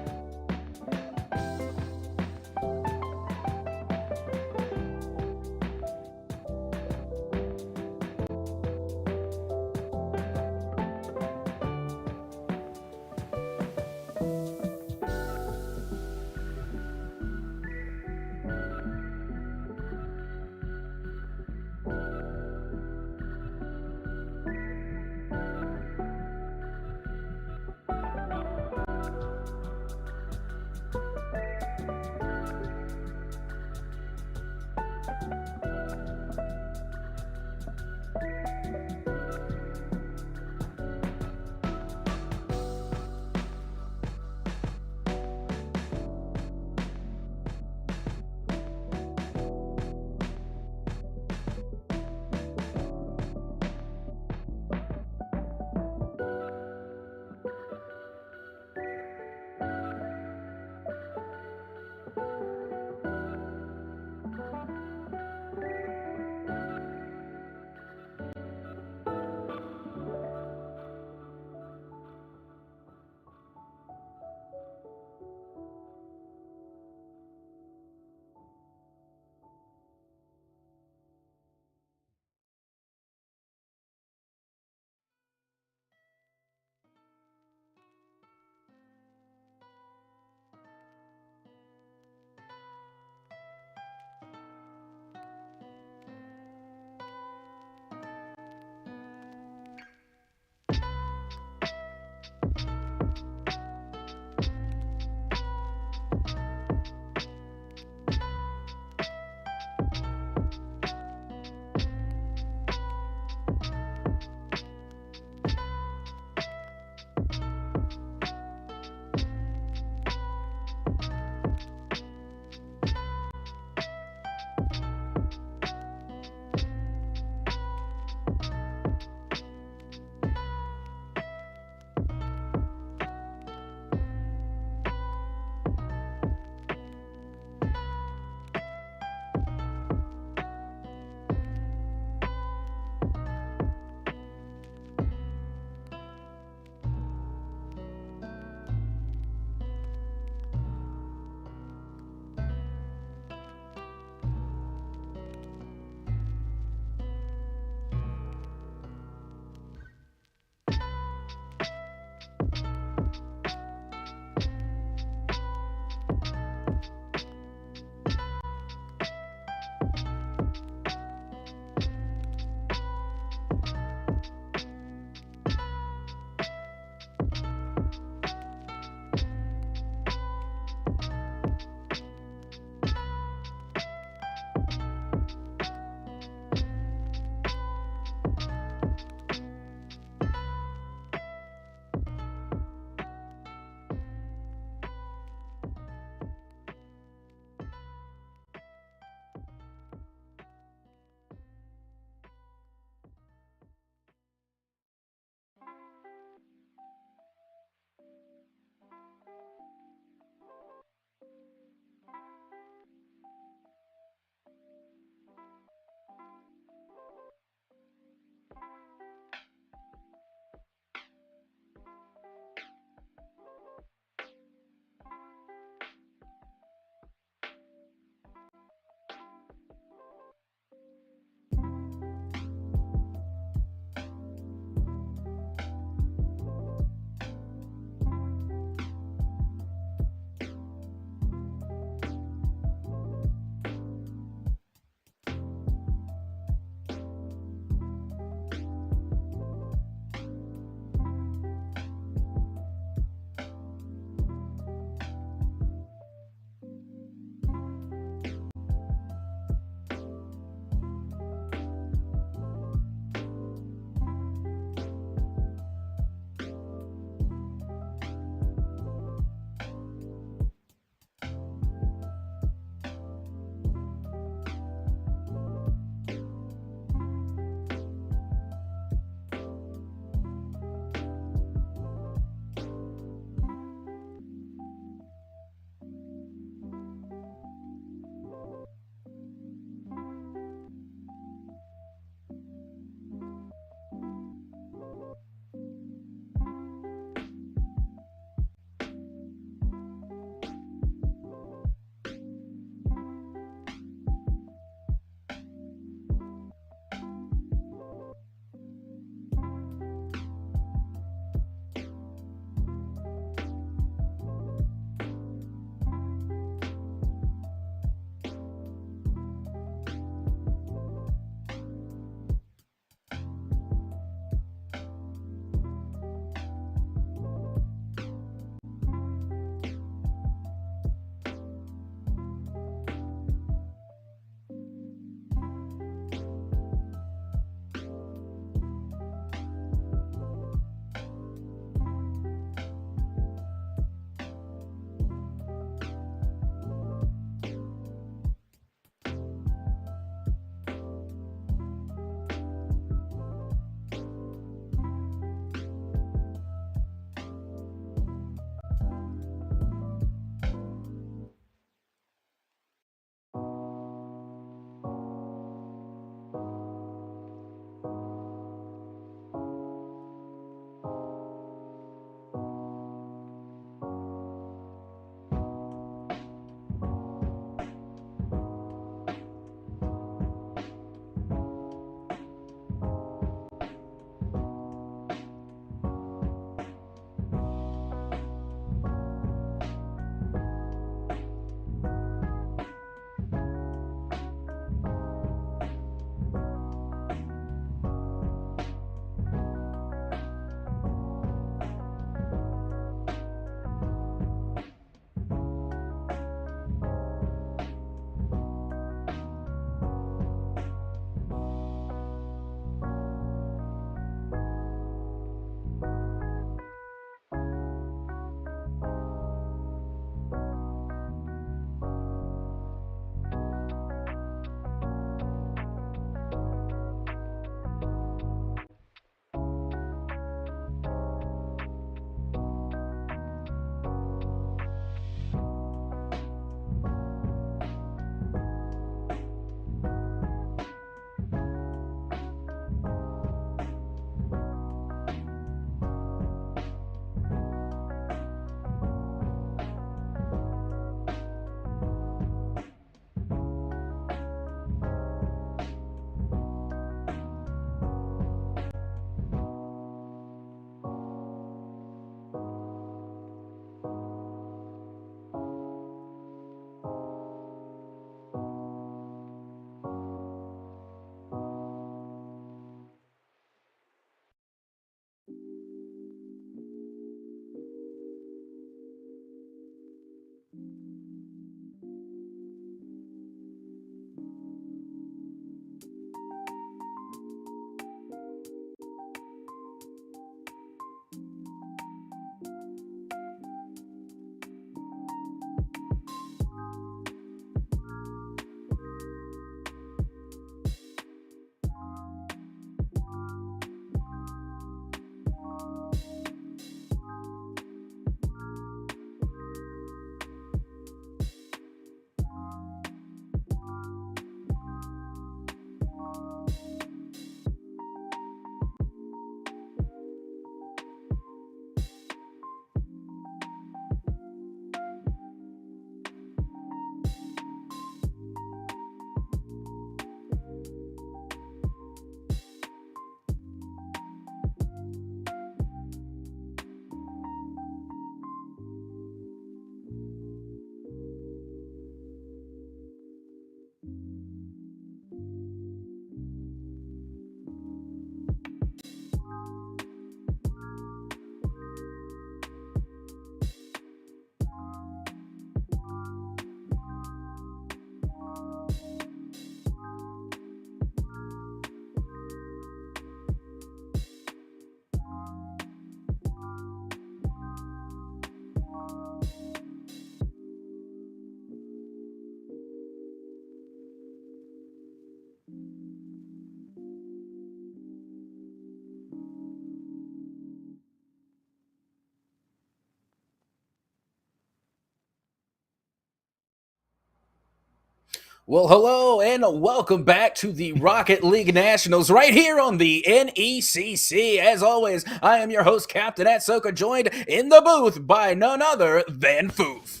Well, hello and welcome back to the Rocket League Nationals right here on the NECC. As always, I am your host, Captain Atsoca, joined in the booth by none other than Foof.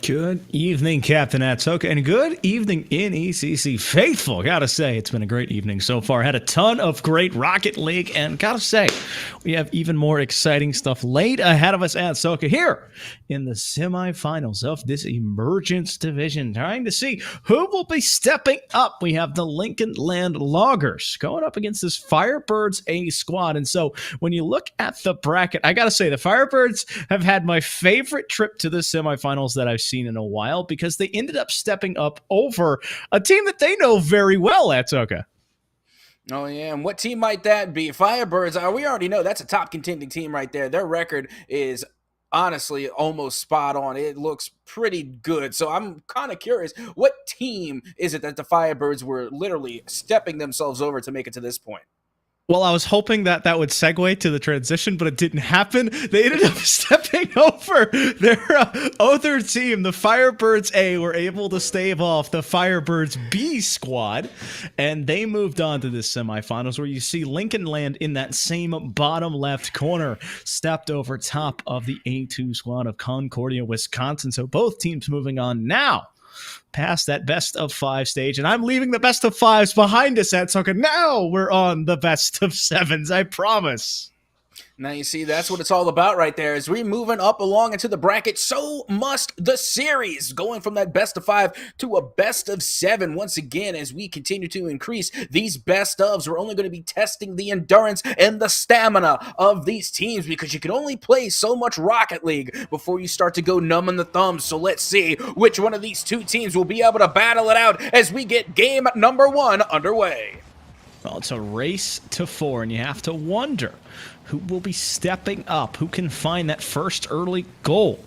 Good evening, Captain Atsoca, and good evening, NECC faithful. Gotta say, it's been a great evening so far. Had a ton of great Rocket League, and gotta say, we have even more exciting stuff laid ahead of us at Atsoca here in the semifinals of this Emergence Division, trying to see who will be stepping up. We have the Lincoln Land Loggers going up against this Firebirds A squad, and so when you look at the bracket, I gotta say, the Firebirds have had my favorite trip to the semifinals that I've seen in a while, because they ended up stepping up over a team that they know very well, Atsoca. Oh, yeah, and what team might that be? Firebirds, we already know that's a top contending team right there. Their record is honestly almost spot on. It looks pretty good. So I'm kind of curious, what team is it that the Firebirds were literally stepping themselves over to make it to this point? Well, I was hoping that would segue to the transition, but it didn't happen. They ended up stepping over their other team. The Firebirds A were able to stave off the Firebirds B squad, and they moved on to the semifinals, where you see Lincoln Land in that same bottom left corner stepped over top of the A2 squad of Concordia, Wisconsin. So both teams moving on now past that best of 5 stage, and I'm leaving the best of 5s behind us at Atsoca. Now we're on the best of 7s, I promise. Now you see, that's what it's all about right there. As we're moving up along into the bracket, so must the series, going from that best of 5 to a best of 7 once again. As we continue to increase these best ofs, we're only going to be testing the endurance and the stamina of these teams, because you can only play so much Rocket League before you start to go numb in the thumbs. So let's see which one of these two teams will be able to battle it out as we get game number 1 underway. Well, it's a race to 4, and you have to wonder who will be stepping up, who can find that first early goal.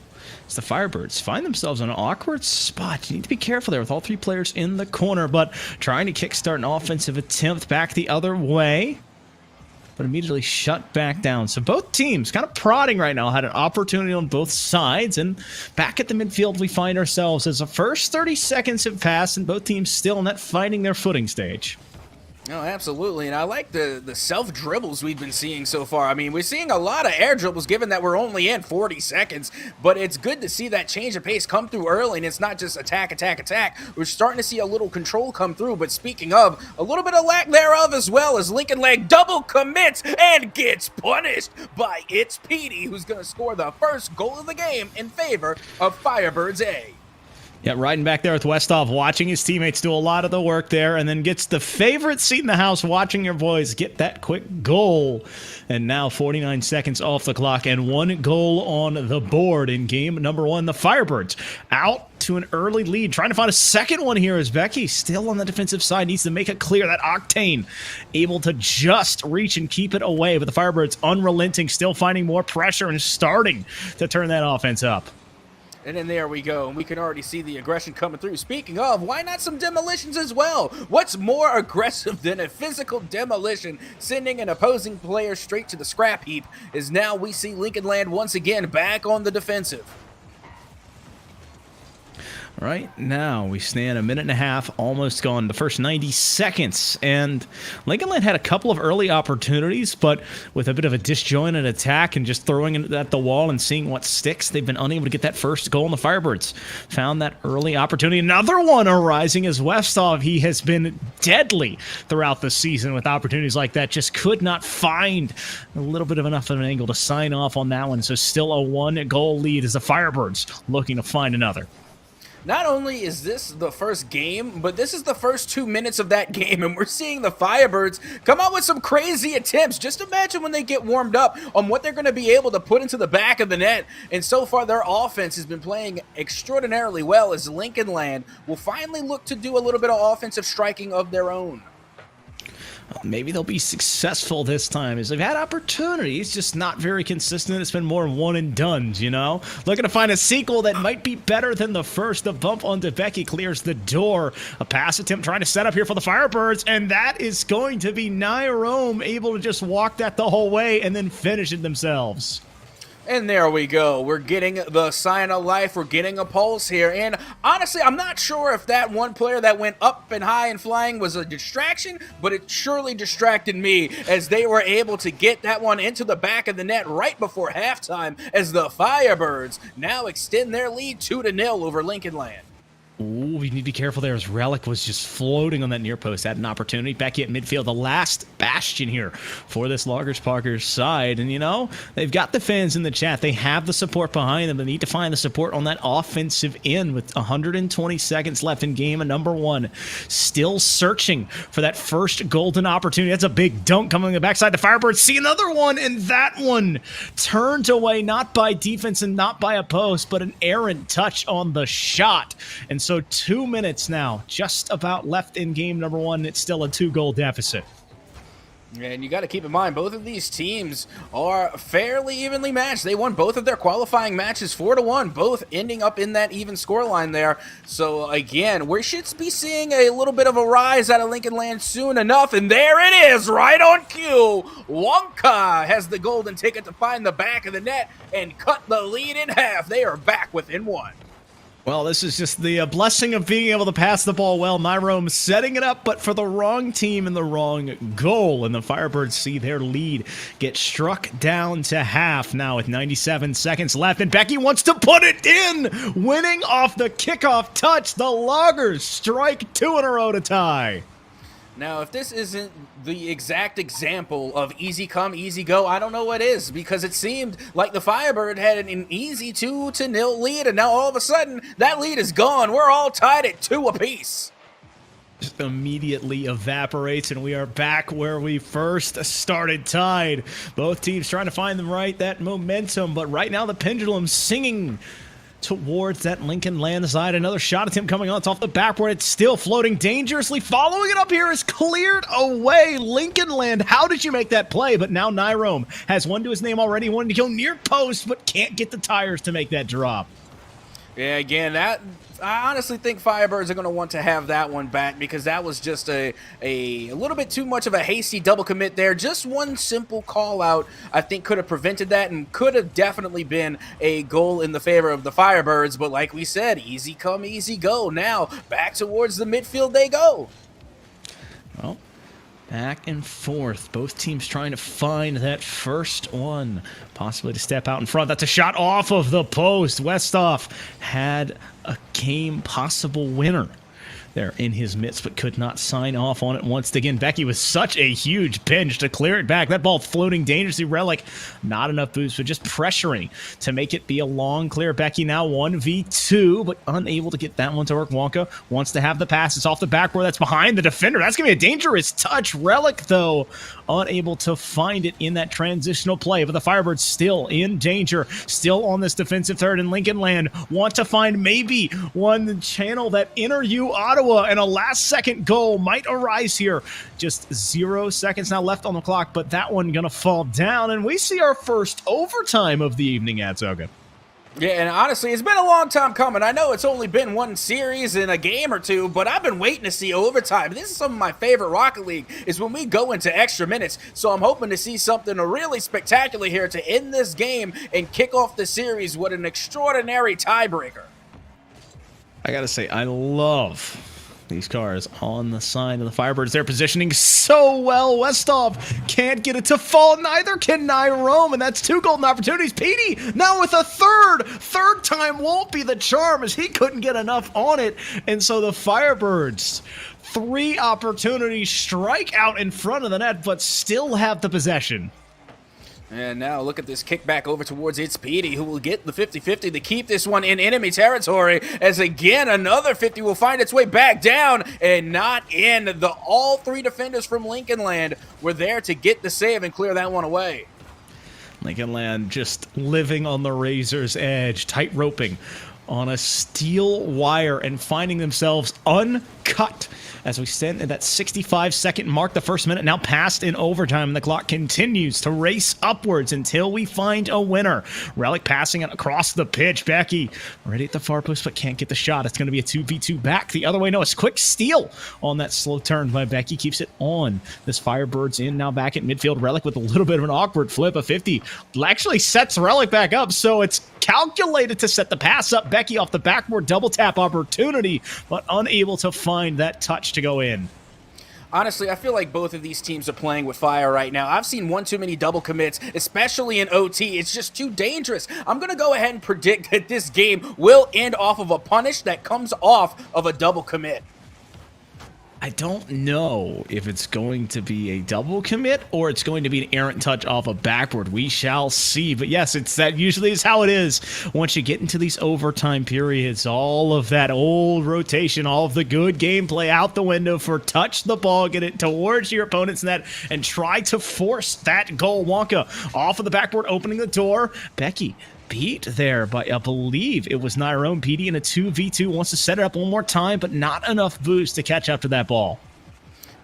As the Firebirds find themselves in an awkward spot. You need to be careful there with all 3 players in the corner, but trying to kickstart an offensive attempt back the other way, but immediately shut back down. So both teams kind of prodding right now, had an opportunity on both sides, and back at the midfield we find ourselves as the first 30 seconds have passed, and both teams still in that finding their footing stage. No, absolutely, and I like the self-dribbles we've been seeing so far. I mean, we're seeing a lot of air dribbles given that we're only in 40 seconds, but it's good to see that change of pace come through early, and it's not just attack, attack, attack. We're starting to see a little control come through, but speaking of, a little bit of lack thereof as well, as Lincoln Leg double commits and gets punished by It's Petey, who's going to score the first goal of the game in favor of Firebirds A. Yeah, riding back there with Westhoff, watching his teammates do a lot of the work there, and then gets the favorite seat in the house, watching your boys get that quick goal. And now 49 seconds off the clock and 1 goal on the board in game number 1. The Firebirds out to an early lead, trying to find a second one here as Becky, still on the defensive side, needs to make it clear. That Octane able to just reach and keep it away, but the Firebirds unrelenting, still finding more pressure and starting to turn that offense up. And then there we go, and we can already see the aggression coming through. Speaking of, why not some demolitions as well? What's more aggressive than a physical demolition, sending an opposing player straight to the scrap heap, as now we see Lincoln Land once again back on the defensive. Right now, we stand a minute and a half, almost gone, the first 90 seconds. And Lincoln Land had a couple of early opportunities, but with a bit of a disjointed attack and just throwing it at the wall and seeing what sticks, they've been unable to get that first goal. And the Firebirds found that early opportunity. Another one arising as Westhoff. He has been deadly throughout the season with opportunities like that. Just could not find a little bit of enough of an angle to sign off on that one. So still a 1-goal lead as the Firebirds looking to find another. Not only is this the first game, but this is the first 2 minutes of that game, and we're seeing the Firebirds come out with some crazy attempts. Just imagine when they get warmed up on what they're going to be able to put into the back of the net. And so far, their offense has been playing extraordinarily well, as Lincoln Land will finally look to do a little bit of offensive striking of their own. Maybe they'll be successful this time, as they've had opportunities, just not very consistent. It's been more one and dones, you know? Looking to find a sequel that might be better than the first. The bump onto Becky clears the door. A pass attempt trying to set up here for the Firebirds, and that is going to be Nia Rome able to just walk that the whole way and then finish it themselves. And there we go. We're getting the sign of life. We're getting a pulse here. And honestly, I'm not sure if that one player that went up and high and flying was a distraction, but it surely distracted me as they were able to get that one into the back of the net right before halftime as the Firebirds now extend their lead 2-0 over Lincoln Land. Ooh, we need to be careful there as Relic was just floating on that near post. Had an opportunity. Becky at midfield, the last bastion here for this Loggers Parkers side. And, you know, they've got the fans in the chat. They have the support behind them. They need to find the support on that offensive end with 120 seconds left in game number 1. Still searching for that first golden opportunity. That's a big dunk coming on the backside. The Firebirds see another one, and that one turned away not by defense and not by a post, but an errant touch on the shot. And so 2 minutes now, just about left in game number 1. It's still a 2-goal deficit. And you got to keep in mind, both of these teams are fairly evenly matched. They won both of their qualifying matches 4-1, both ending up in that even scoreline there. So again, we should be seeing a little bit of a rise out of Lincoln Land soon enough. And there it is, right on cue. Wonka has the golden ticket to find the back of the net and cut the lead in half. They are back within 1. Well, this is just the blessing of being able to pass the ball well. Nyrome setting it up, but for the wrong team and the wrong goal. And the Firebirds see their lead get struck down to half now with 97 seconds left. And Becky wants to put it in, winning off the kickoff touch. The Loggers strike 2 in a row to tie. Now, if this isn't the exact example of easy come, easy go, I don't know what is, because it seemed like the Firebird had an easy 2-0 lead, and now all of a sudden, that lead is gone. We're all tied at 2 apiece. Just immediately evaporates, and we are back where we first started, tied. Both teams trying to find that momentum, but right now the pendulum's singing towards that Lincoln Land side. Another shot attempt coming on. It's off the backboard. It's still floating dangerously. Following it up here is cleared away. Lincoln Land, how did you make that play? But now Nyrome has one to his name already. Wanted to go near post, but can't get the tires to make that drop. Yeah, again, I honestly think Firebirds are going to want to have that one back, because that was just a little bit too much of a hasty double commit there. Just one simple call out, I think, could have prevented that and could have definitely been a goal in the favor of the Firebirds. But like we said, easy come, easy go. Now back towards the midfield they go. Well, back and forth. Both teams trying to find that first one, possibly to step out in front. That's a shot off of the post. Westhoff had a game possible winner there in his midst, but could not sign off on it once again. Becky with such a huge pinch to clear it back. That ball floating dangerously. Relic, not enough boost, but just pressuring to make it be a long clear. Becky now 1v2, but unable to get that one to work. Wonka wants to have the pass. It's off the backboard. That's behind the defender. That's going to be a dangerous touch. Relic, though, unable to find it in that transitional play. But the Firebirds still in danger, still on this defensive third. And Lincoln Land want to find maybe one channel that inner U Ottawa, and a last-second goal might arise here. Just 0 seconds now left on the clock, but that one going to fall down, and we see our first overtime of the evening at Atsoca. Yeah, and honestly, it's been a long time coming. I know it's only been one series in a game or two, but I've been waiting to see overtime. This is some of my favorite Rocket League, is when we go into extra minutes. So I'm hoping to see something really spectacular here to end this game and kick off the series with an extraordinary tiebreaker. I gotta say, I love these cars on the side of the Firebirds. They're positioning so well. Westhoff can't get it to fall. Neither can Nyrome, and that's 2 golden opportunities. Petey now with a third. Third time won't be the charm, as he couldn't get enough on it. And so the Firebirds, 3 opportunities, strike out in front of the net, but still have the possession. And now look at this kickback over towards It's Petey, who will get the 50-50 to keep this one in enemy territory, as again another 50 will find its way back down and not in. All 3 defenders from Lincoln Land were there to get the save and clear that one away. Lincoln Land just living on the razor's edge, tight roping on a steel wire and finding themselves uncovered cut as we stand at that 65-second mark. The first minute now passed in overtime, and the clock continues to race upwards until we find a winner. Relic passing it across the pitch. Becky ready at the far post, but can't get the shot. It's going to be a 2v2 back the other way. No, it's a quick steal on that slow turn by Becky. Keeps it on. This Firebird's in now back at midfield. Relic with a little bit of an awkward flip. A 50 actually sets Relic back up, so it's calculated to set the pass up. Becky off the backboard, double tap opportunity, but unable to find that touch to go in. Honestly, I feel like both of these teams are playing with fire right now. I've seen one too many double commits, especially in OT. It's just too dangerous. I'm going to go ahead and predict that this game will end off of a punish that comes off of a double commit. I don't know if it's going to be a double commit or it's going to be an errant touch off a backboard. We shall see. But yes, that usually is how it is. Once you get into these overtime periods, all of that old rotation, all of the good gameplay out the window for touch the ball, get it towards your opponent's net, and try to force that goal. Wonka off of the backboard, opening the door. Becky beat there by, I believe it was Nyrone. PD in a 2v2, wants to set it up one more time, but not enough boost to catch up to that ball.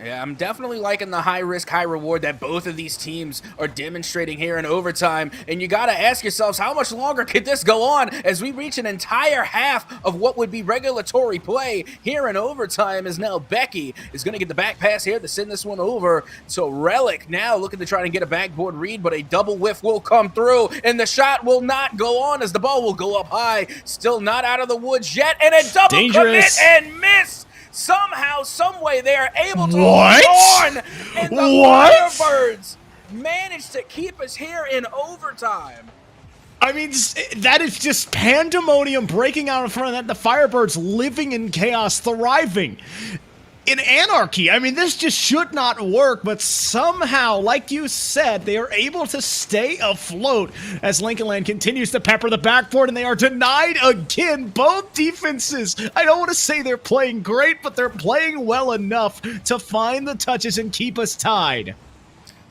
Yeah, I'm definitely liking the high risk, high reward that both of these teams are demonstrating here in overtime. And you got to ask yourselves, how much longer could this go on as we reach an entire half of what would be regulatory play here in overtime? As now Becky is going to get the back pass here to send this one over. So Relic now looking to try to get a backboard read, but a double whiff will come through, and the shot will not go on as the ball will go up high. Still not out of the woods yet, and a double Dangerous. commit and miss. Somehow, someway, they are able to What? hold on, and the What? Firebirds managed to keep us here in overtime. I mean, that is just pandemonium breaking out in front of that. The Firebirds living in chaos, thriving in anarchy. I mean, this just should not work, but somehow, like you said, they are able to stay afloat as Lincoln Land continues to pepper the backboard, and they are denied again. Both defenses, I don't want to say they're playing great, but they're playing well enough to find the touches and keep us tied.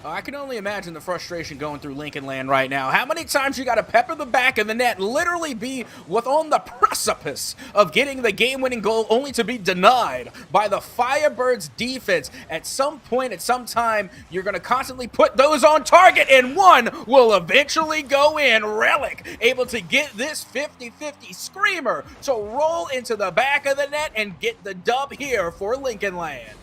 I can only imagine the frustration going through Lincoln Land right now. How many times you got to pepper the back of the net, literally be on the precipice of getting the game-winning goal, only to be denied by the Firebirds defense. At some point, at some time, you're going to constantly put those on target, and one will eventually go in. Relic able to get this 50-50 screamer to roll into the back of the net and get the dub here for Lincoln Land.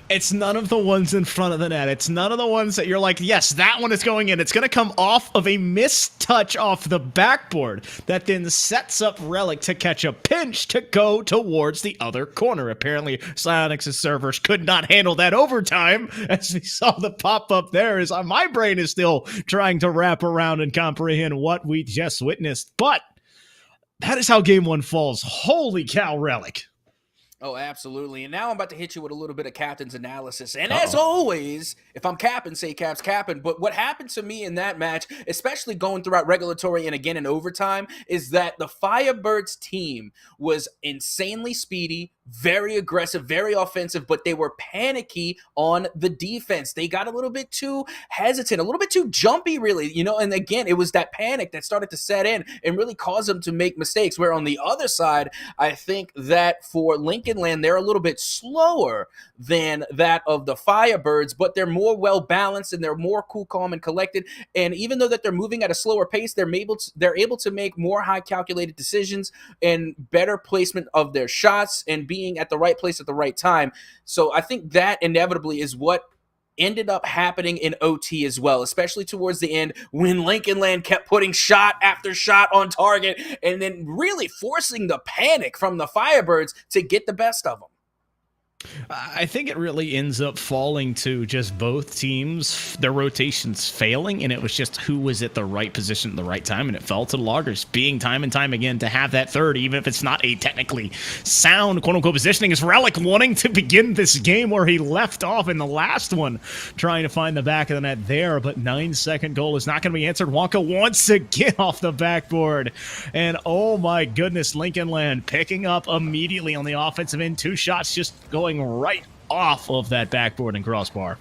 It's none of the ones in front of the net. It's none of the ones that you're like, yes, that one is going in. It's going to come off of a missed touch off the backboard that then sets up Relic to catch a pinch to go towards the other corner. Apparently, Psyonix's servers could not handle that overtime, as we saw the pop-up there. My brain is still trying to wrap around and comprehend what we just witnessed. But that is how game one falls. Holy cow, Relic. Oh, absolutely. And now I'm about to hit you with a little bit of captain's analysis. And as always, if I'm capping, say Cap's capping. But what happened to me in that match, especially going throughout regulatory and again in overtime, is that the Firebirds team was insanely speedy, very aggressive, very offensive, but they were panicky on the defense. They got a little bit too hesitant, a little bit too jumpy, really, and again, it was that panic that started to set in and really caused them to make mistakes. Where on the other side, I think that for Lincoln Land, they're a little bit slower than that of the Firebirds, but they're more well-balanced and they're more cool, calm, and collected. And even though that they're moving at a slower pace, they're able to make more high calculated decisions and better placement of their shots and being at the right place at the right time. So I think that inevitably is what ended up happening in OT as well, especially towards the end when Lincoln Land kept putting shot after shot on target and then really forcing the panic from the Firebirds to get the best of them. I think it really ends up falling to just both teams, their rotations failing, and it was just who was at the right position at the right time, and it fell to the Loggers being time and time again to have that third, even if it's not a technically sound quote-unquote positioning. Is Relic wanting to begin this game where he left off in the last one, trying to find the back of the net there, but 9-second goal is not going to be answered. Wonka once again off the backboard, and oh my goodness, Lincoln Land picking up immediately on the offensive end, 2 shots just going right off of that backboard and crossbar.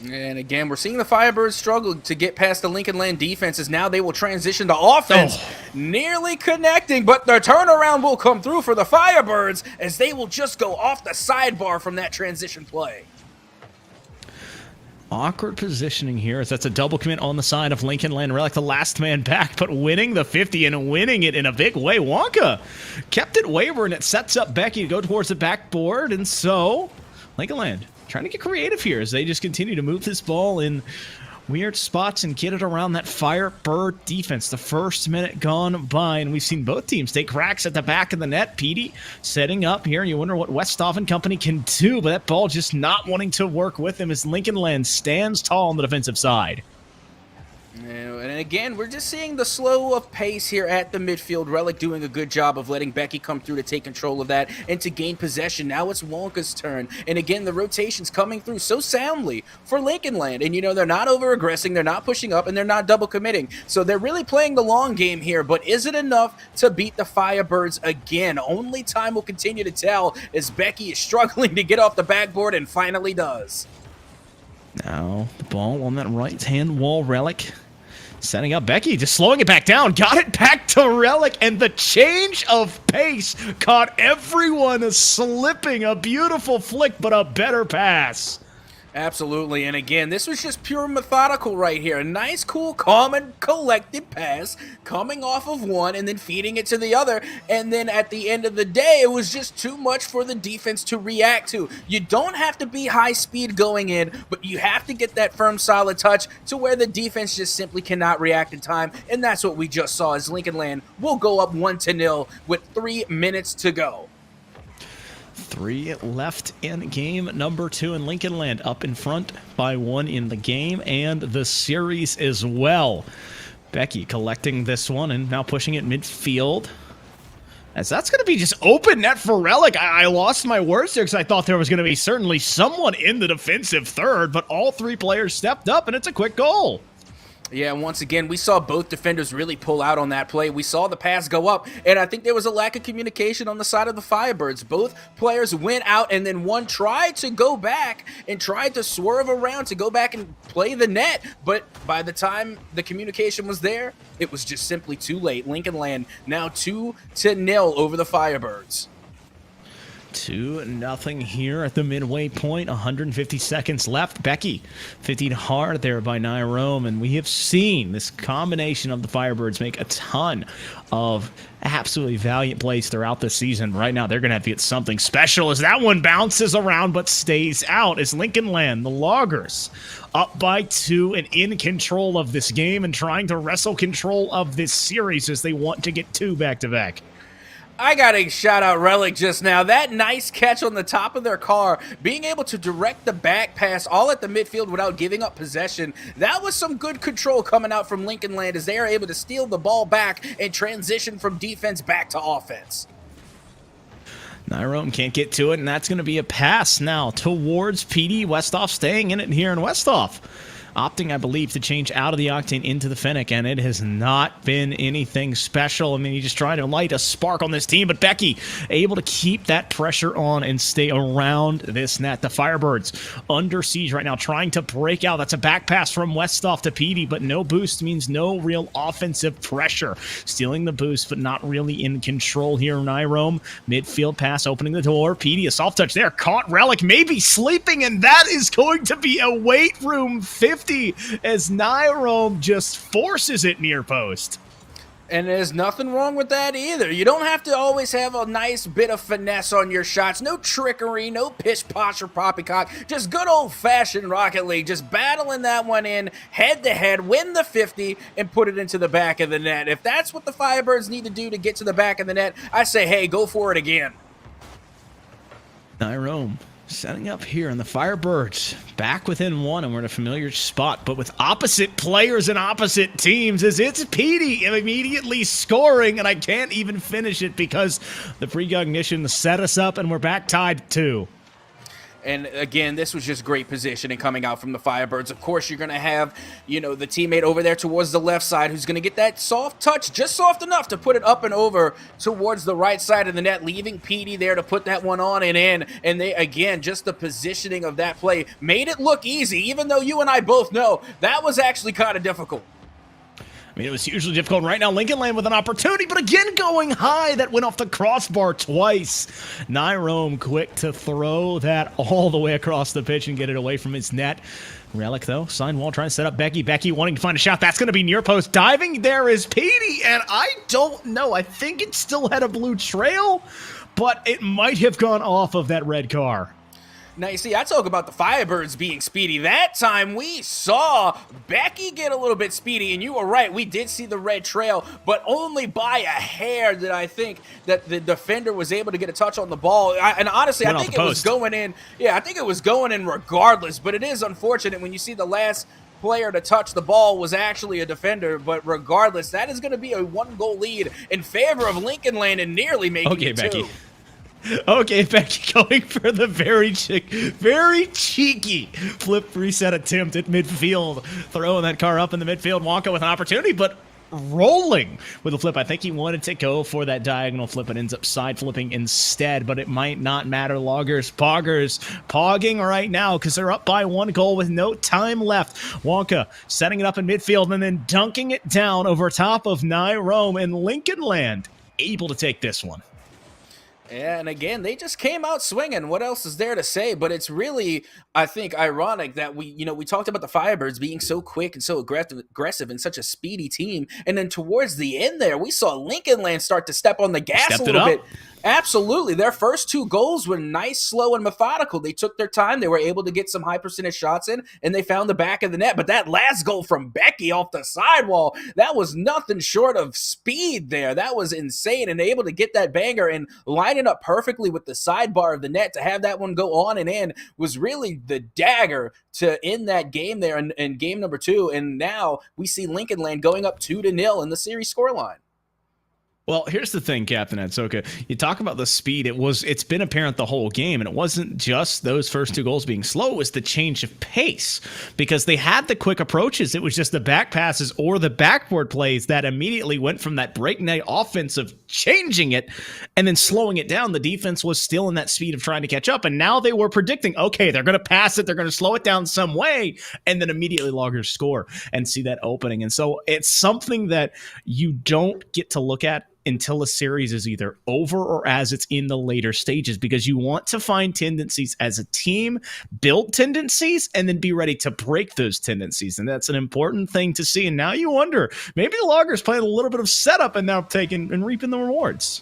And again, we're seeing the Firebirds struggle to get past the Lincoln Land defenses. Now they will transition to offense, nearly connecting, but the turnaround will come through for the Firebirds as they will just go off the sidebar from that transition play. Awkward positioning here as that's a double commit on the side of Lincoln Land Relic, the last man back, but winning the 50 and winning it in a big way. Wonka kept it waver, and it sets up Becky to go towards the backboard, and so Lincoln Land trying to get creative here as they just continue to move this ball in weird spots and get it around that Firebird defense. The first minute gone by, and we've seen both teams take cracks at the back of the net. Petey setting up here, and you wonder what Westhoff and company can do, but that ball just not wanting to work with him as Lincoln Land stands tall on the defensive side. And again, we're just seeing the slow of pace here at the midfield. Relic doing a good job of letting Becky come through to take control of that and to gain possession. Now it's Wonka's turn. And again, the rotation's coming through so soundly for Lincoln Land. And, you know, they're not over-aggressing, they're not pushing up, and they're not double-committing. So they're really playing the long game here. But is it enough to beat the Firebirds again? Only time will continue to tell as Becky is struggling to get off the backboard and finally does. Now the ball on that right-hand wall. Relic setting up Becky, just slowing it back down. Got it back to Relic, and the change of pace caught everyone slipping. A beautiful flick, but a better pass. Absolutely, and again, this was just pure methodical right here. A nice, cool, calm, and collected pass coming off of one and then feeding it to the other. And then at the end of the day, it was just too much for the defense to react to. You don't have to be high speed going in, but you have to get that firm, solid touch to where the defense just simply cannot react in time. And that's what we just saw as Lincoln Land will go up 1-0 with 3 minutes to go. 3 left in game number 2, and Lincoln Land up in front by 1 in the game and the series as well. Becky collecting this one and now pushing it midfield, as that's going to be just open net for Relic. I lost my words there because I thought there was going to be certainly someone in the defensive third, but all 3 players stepped up, and it's a quick goal. Yeah, and once again, we saw both defenders really pull out on that play. We saw the pass go up, and I think there was a lack of communication on the side of the Firebirds. Both players went out, and then one tried to go back and tried to swerve around to go back and play the net, but by the time the communication was there, it was just simply too late. Lincoln Land now 2-0 over the Firebirds. 2-0 here at the midway point. 150 seconds left. Becky 15 hard there by Nyrome, and we have seen this combination of the Firebirds make a ton of absolutely valiant plays throughout the season. Right now, they're going to have to get something special as that one bounces around but stays out as Lincoln Land, the Loggers, up by 2 and in control of this game and trying to wrestle control of this series as they want to get 2 back-to-back. I gotta shout out Relic just now. That nice catch on the top of their car, being able to direct the back pass all at the midfield without giving up possession. That was some good control coming out from Lincoln Land as they are able to steal the ball back and transition from defense back to offense. Nyrome can't get to it, and that's going to be a pass now towards PD. Westhoff staying in it here, and Westhoff opting, I believe, to change out of the Octane into the Fennec, and it has not been anything special. I mean, you just trying to light a spark on this team, but Becky able to keep that pressure on and stay around this net. The Firebirds under siege right now, trying to break out. That's a back pass from Westhoff to Petey, but no boost means no real offensive pressure. Stealing the boost, but not really in control here. Nyrome, midfield pass, opening the door. Petey, a soft touch there, caught Relic, maybe sleeping, and that is going to be a weight room 50 as Nyrome just forces it near post. And there's nothing wrong with that either. You don't have to always have a nice bit of finesse on your shots. No trickery, no pish-posh or poppycock. Just good old-fashioned Rocket League. Just battling that one in head-to-head, win the 50, and put it into the back of the net. If that's what the Firebirds need to do to get to the back of the net, I say, hey, go for it again. Nyrome setting up here, and the Firebirds back within 1, and we're in a familiar spot, but with opposite players and opposite teams, as it's Petey immediately scoring, and I can't even finish it because the precognition set us up, and we're back tied 2. And again, this was just great positioning coming out from the Firebirds. Of course, you're going to have, the teammate over there towards the left side who's going to get that soft touch, just soft enough to put it up and over towards the right side of the net, leaving Petey there to put that one on and in. And they, again, just the positioning of that play made it look easy, even though you and I both know that was actually kind of difficult. I mean, it was hugely difficult. Right now, Lincoln Land with an opportunity, but again going high. That went off the crossbar twice. Nyrome quick to throw that all the way across the pitch and get it away from his net. Relic, though, side wall trying to set up Becky. Becky wanting to find a shot. That's going to be near post. Diving there is Petey, and I don't know. I think it still had a blue trail, but it might have gone off of that red car. Now, you see, I talk about the Firebirds being speedy. That time, we saw Becky get a little bit speedy, and you were right. We did see the red trail, but only by a hair did I think that the defender was able to get a touch on the ball. And honestly, I think it was going in. Yeah, I think it was going in regardless, but it is unfortunate when you see the last player to touch the ball was actually a defender, but regardless, that is going to be a 1-goal lead in favor of Lincoln Land and nearly making it Becky. 2. Okay, Becky going for the very cheeky flip reset attempt at midfield. Throwing that car up in the midfield. Wonka with an opportunity, but rolling with a flip. I think he wanted to go for that diagonal flip and ends up side flipping instead, but it might not matter. Poggers pogging right now because they're up by 1 goal with no time left. Wonka setting it up in midfield and then dunking it down over top of Nyrome, and Lincoln Land able to take this one. Yeah, and again, they just came out swinging. What else is there to say? But it's really, I think, ironic that we talked about the Firebirds being so quick and so aggressive and such a speedy team. And then towards the end there, we saw Lincoln Land start to step on the gas a little bit. Absolutely. Their first 2 goals were nice, slow, and methodical. They took their time. They were able to get some high percentage shots in, and they found the back of the net. But that last goal from Becky off the sidewall, that was nothing short of speed there. That was insane. And able to get that banger and line it up perfectly with the sidebar of the net to have that one go on and in was really the dagger to end that game there in game number 2. And now we see Lincoln Land going up 2-0 in the series scoreline. Well, here's the thing, Captain Atsoca. You talk about the speed. It's been apparent the whole game, and it wasn't just those first 2 goals being slow. It was the change of pace because they had the quick approaches. It was just the back passes or the backboard plays that immediately went from that breakneck offense of changing it and then slowing it down. The defense was still in that speed of trying to catch up, and now they were predicting, okay, they're going to pass it, they're going to slow it down some way, and then immediately Loggers score and see that opening. And so it's something that you don't get to look at until a series is either over or as it's in the later stages, because you want to find tendencies as a team, build tendencies, and then be ready to break those tendencies. And that's an important thing to see. And now you wonder, maybe the Loggers playing a little bit of setup and now taking and reaping the rewards.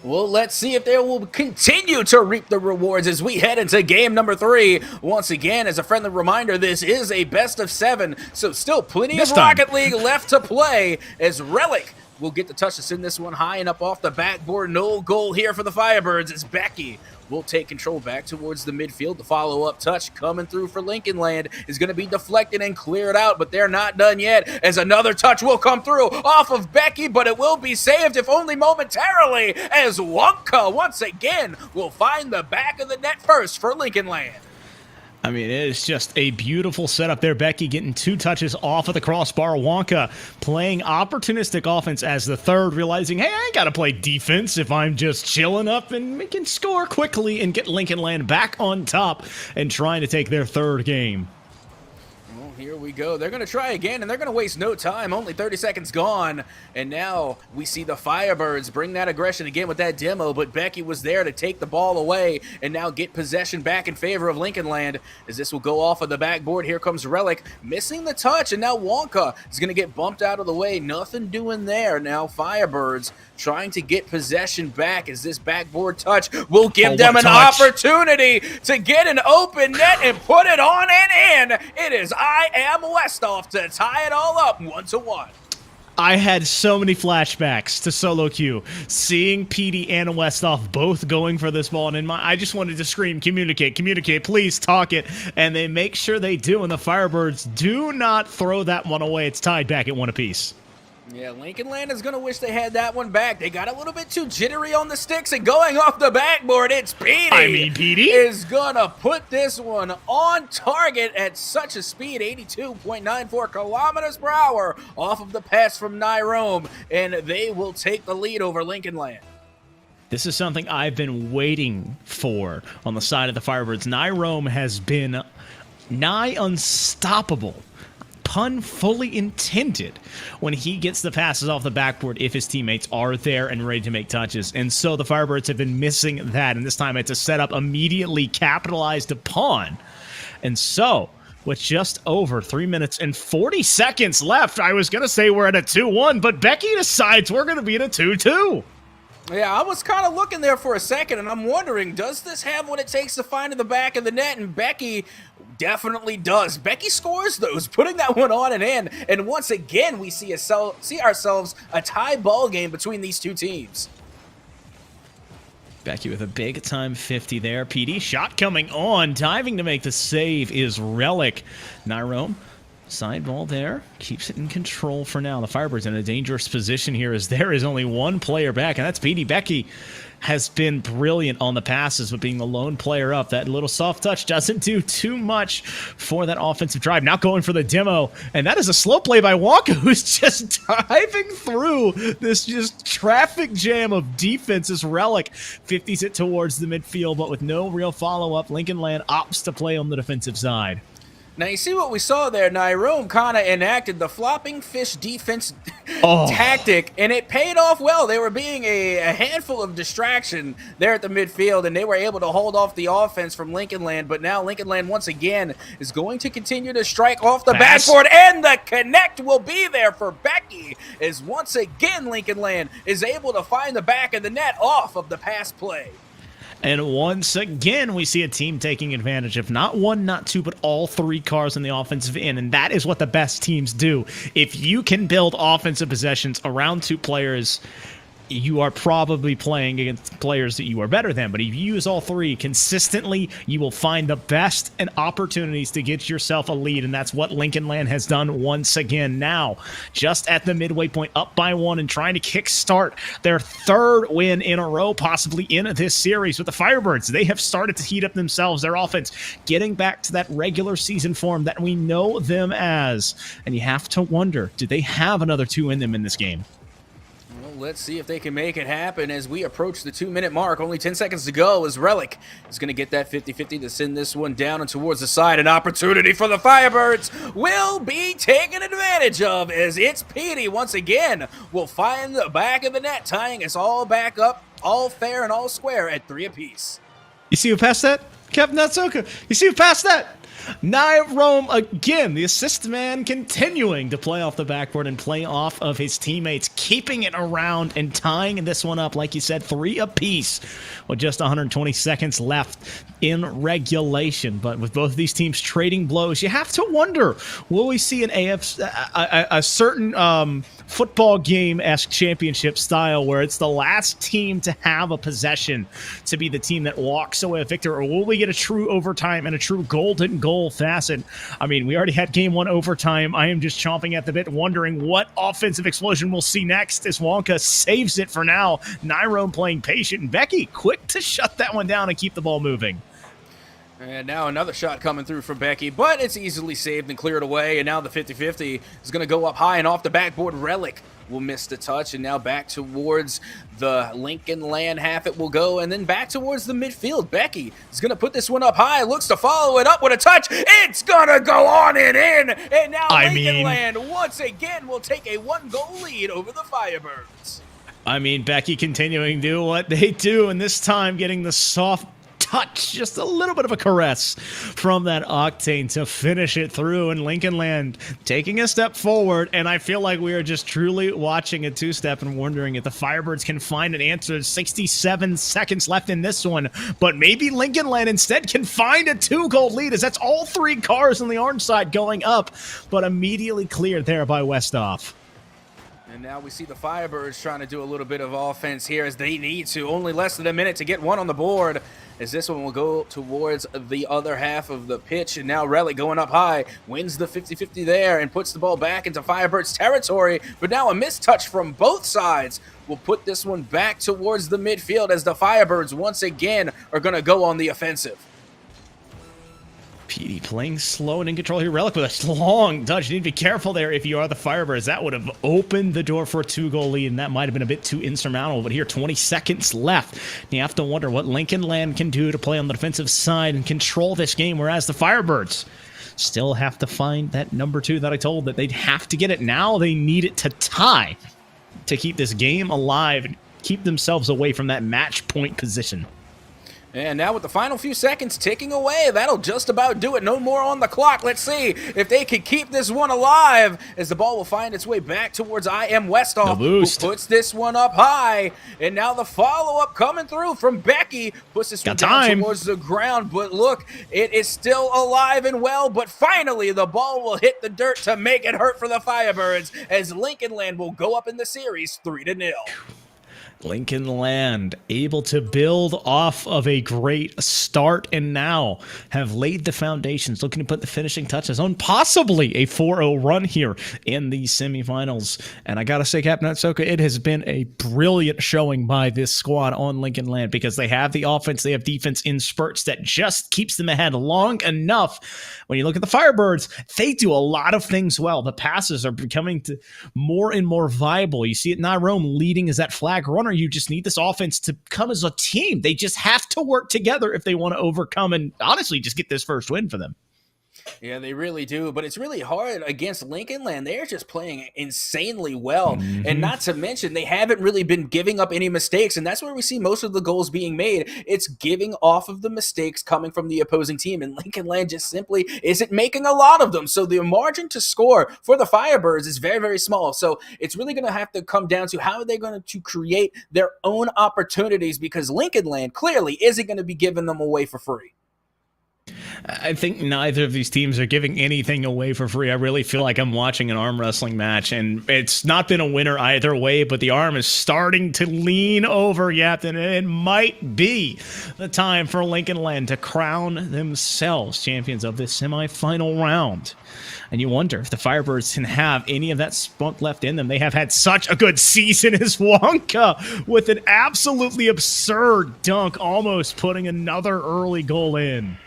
Well, let's see if they will continue to reap the rewards as we head into game number 3. Once again, as a friendly reminder, this is a best of 7, so still plenty of Rocket League left to play as Relic will get the touch to send this one high and up off the backboard. No goal here for the Firebirds as Becky will take control back towards the midfield. The follow-up touch coming through for Lincoln Land is going to be deflected and cleared out, but they're not done yet as another touch will come through off of Becky, but it will be saved, if only momentarily, as Wonka once again will find the back of the net first for Lincoln Land. I mean, it is just a beautiful setup there. Becky getting 2 touches off of the crossbar. Wonka playing opportunistic offense as the third, realizing, hey, I ain't got to play defense if I'm just chilling up, and we can score quickly and get Lincoln Land back on top and trying to take their 3rd game. Well, here we go. They're going to try again, and they're going to waste no time. Only 30 seconds gone, and now we see the Firebirds bring that aggression again with that demo, but Becky was there to take the ball away and now get possession back in favor of Lincoln Land as this will go off of the backboard. Here comes Relic, missing the touch, and now Wonka is going to get bumped out of the way. Nothing doing there. Now Firebirds trying to get possession back as this backboard touch will give them an opportunity to get an open net and put it on and in. It is I Am Westhoff to tie it all up 1-1. I had so many flashbacks to solo queue, seeing Petey and Westhoff both going for this ball, and I just wanted to scream, communicate, please talk it, and they make sure they do, and the Firebirds do not throw that one away. It's tied back at 1 apiece. Yeah, Lincoln Land is going to wish they had that one back. They got a little bit too jittery on the sticks, and going off the backboard, it's Petey. I mean, Petey is going to put this one on target at such a speed, 82.94 kilometers per hour off of the pass from Nyrome, and they will take the lead over Lincoln Land. This is something I've been waiting for on the side of the Firebirds. Nyrome has been nigh unstoppable. Pun fully intended when he gets the passes off the backboard if his teammates are there and ready to make touches. And so the Firebirds have been missing that, and this time it's a setup immediately capitalized upon. And so, with just over 3 minutes and 40 seconds left, I was going to say we're at a 2-1, but Becky decides we're going to be at a 2-2. Yeah, I was kind of looking there for a second, and I'm wondering, does this have what it takes to find in the back of the net? And Becky definitely does. Becky scores those, putting that one on and in. And once again, we see ourselves a tie ball game between these two teams. Becky with a big time 50 there. PD shot coming on. Diving to make the save is Relic. Nyrome, side ball there. Keeps it in control for now. The Firebirds in a dangerous position here as there is only one player back, and that's PD. Becky has been brilliant on the passes, but being the lone player up, that little soft touch doesn't do too much for that offensive drive. Now going for the demo, and that is a slow play by Wonka, who's just diving through this just traffic jam of defense. This Relic 50s it towards the midfield, but with no real follow-up, Lincoln Land opts to play on the defensive side. Now, you see what we saw there? Nyrome kind of enacted the flopping fish defense tactic, and it paid off well. They were being a handful of distraction there at the midfield, and they were able to hold off the offense from Lincoln Land. But now Lincoln Land, once again, is going to continue to strike off the backboard, and the connect will be there for Becky, as once again Lincoln Land is able to find the back of the net off of the pass play. And once again, we see a team taking advantage of not one, not two, but all three cars in the offensive end. And that is what the best teams do. If you can build offensive possessions around two players, you are probably playing against players that you are better than. But if you use all three consistently, you will find the best and opportunities to get yourself a lead. And that's what Lincoln Land has done once again. Now, just at the midway point, up by one and trying to kickstart their third win in a row, possibly in this series with the Firebirds. They have started to heat up themselves, their offense, getting back to that regular season form that we know them as. And you have to wonder, do they have another two in them in this game? Let's see if they can make it happen as we approach the 2-minute mark. Only 10 seconds to go as Relic is going to get that 50-50 to send this one down and towards the side. An opportunity for the Firebirds will be taken advantage of as it's Petey once again will find the back of the net, tying us all back up, all fair and all square at 3 apiece. You see who passed that? Captain Atsoca. You see who passed that? Nyrome again, the assist man continuing to play off the backboard and play off of his teammates, keeping it around and tying this one up, like you said, 3 apiece with just 120 seconds left in regulation. But with both of these teams trading blows, you have to wonder, will we see an a certain football game-esque championship style where it's the last team to have a possession to be the team that walks away a victor, or will we get a true overtime and a true golden goal facet? I mean, we already had game 1 overtime. I am just chomping at the bit, wondering what offensive explosion we'll see next as Wonka saves it for now. Nyrome playing patient, and Becky quick to shut that one down and keep the ball moving. And now another shot coming through from Becky, but it's easily saved and cleared away. And now the 50-50 is going to go up high and off the backboard. Relic will miss the touch, and now back towards the Lincoln Land half it will go, and then back towards the midfield. Becky is going to put this one up high, looks to follow it up with a touch. It's going to go on and in, and now Lincoln Land once again will take a 1-goal lead over the Firebirds. I mean, Becky continuing to do what they do, and this time getting the soft touch, just a little bit of a caress from that Octane to finish it through, and Lincoln Land taking a step forward. And I feel like we are just truly watching a two-step and wondering if the Firebirds can find an answer. 67 seconds left in this one, but maybe Lincoln Land instead can find a 2-goal lead, as that's all 3 cars on the orange side going up, but immediately cleared there by Westhoff. And now we see the Firebirds trying to do a little bit of offense here as they need to. Only less than a minute to get one on the board. as this one will go towards the other half of the pitch. And now Relic going up high, wins the 50-50 there and puts the ball back into Firebirds territory. But now a mistouch from both sides will put this one back towards the midfield as the Firebirds once again are going to go on the offensive. PD playing slow and in control here. Relic with a long touch. You need to be careful there if you are the Firebirds. That would have opened the door for a 2-goal lead, and that might have been a bit too insurmountable. But here, 20 seconds left. And you have to wonder what Lincoln Land can do to play on the defensive side and control this game, whereas the Firebirds still have to find that number 2 that I told that they'd have to get it. Now they need it to tie to keep this game alive and keep themselves away from that match point position. And now with the final few seconds ticking away, that'll just about do it. No more on the clock. Let's see if they can keep this one alive as the ball will find its way back towards IM Westhoff, who puts this one up high. And now the follow-up coming through from Becky puts this one down towards the ground. But look, it is still alive and well, but finally the ball will hit the dirt to make it hurt for the Firebirds as Lincoln Land will go up in the series 3-0. Lincoln Land able to build off of a great start and now have laid the foundations, looking to put the finishing touches on possibly a 4-0 run here in the semifinals. And I gotta say, Captain Atsoca, it has been a brilliant showing by this squad on Lincoln Land because they have the offense, they have defense in spurts that just keeps them ahead long enough. When you look at the Firebirds, they do a lot of things well. The passes are becoming more and more viable. You see it, Nyrome leading as that flag runner. You just need this offense to come as a team. They just have to work together if they want to overcome and honestly just get this first win for them. Yeah, they really do, but it's really hard against Lincoln Land. They're just playing insanely well, and not to mention they haven't really been giving up any mistakes, and that's where we see most of the goals being made. It's giving off of the mistakes coming from the opposing team, and Lincoln Land just simply isn't making a lot of them, so the margin to score for the Firebirds is very, very small, so it's really going to have to come down to how are they going to create their own opportunities, because Lincoln Land clearly isn't going to be giving them away for free. I think neither of these teams are giving anything away for free. I really feel like I'm watching an arm wrestling match, and it's not been a winner either way, but the arm is starting to lean over, Yapton, and it might be the time for Lincoln Land to crown themselves champions of this semifinal round. And you wonder if the Firebirds can have any of that spunk left in them. They have had such a good season as Wonka with an absolutely absurd dunk, almost putting another early goal in.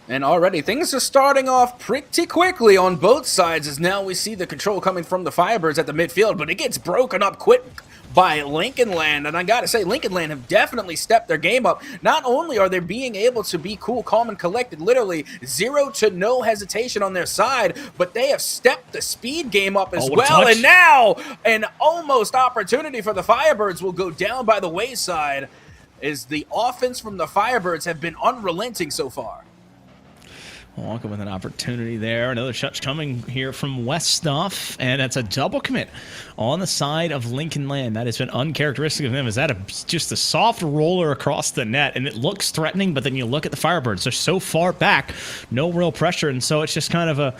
And already things are starting off pretty quickly on both sides as now we see the control coming from the Firebirds at the midfield, but it gets broken up quick by Lincoln Land. And I gotta say, Lincoln Land have definitely stepped their game up. Not only are they being able to be cool, calm, and collected, literally 0 to no hesitation on their side, but they have stepped the speed game up as well. And now an almost opportunity for the Firebirds will go down by the wayside as the offense from the Firebirds have been unrelenting so far. Wonka with an opportunity there. Another shot coming here from Westhoff, and it's a double commit on the side of Lincoln Land. That has been uncharacteristic of them. Is that just a soft roller across the net, and it looks threatening, but then you look at the Firebirds. They're so far back, no real pressure, and so it's just kind of a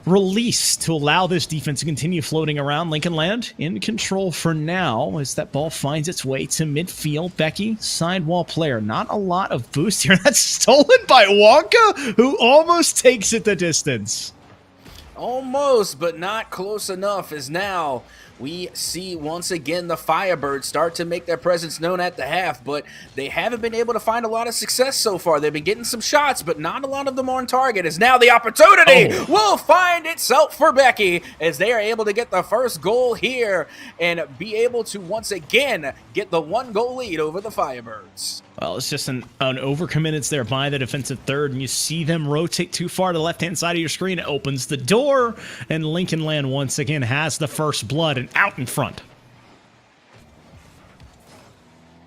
release to allow this defense to continue floating around. Lincoln Land in control for now as that ball finds its way to midfield. Becky, sidewall player. Not a lot of boost here. That's stolen by Wonka, who almost takes it the distance. Almost, but not close enough, as now we see once again the Firebirds start to make their presence known at the half, but they haven't been able to find a lot of success so far. They've been getting some shots, but not a lot of them on target, as now the opportunity will find itself for Becky as they are able to get the first goal here and be able to once again get the 1-goal lead over the Firebirds. Well, it's just an overcommitment there by the defensive third, and you see them rotate too far to the left-hand side of your screen. It opens the door, and Lincoln Land once again has the first blood and out in front.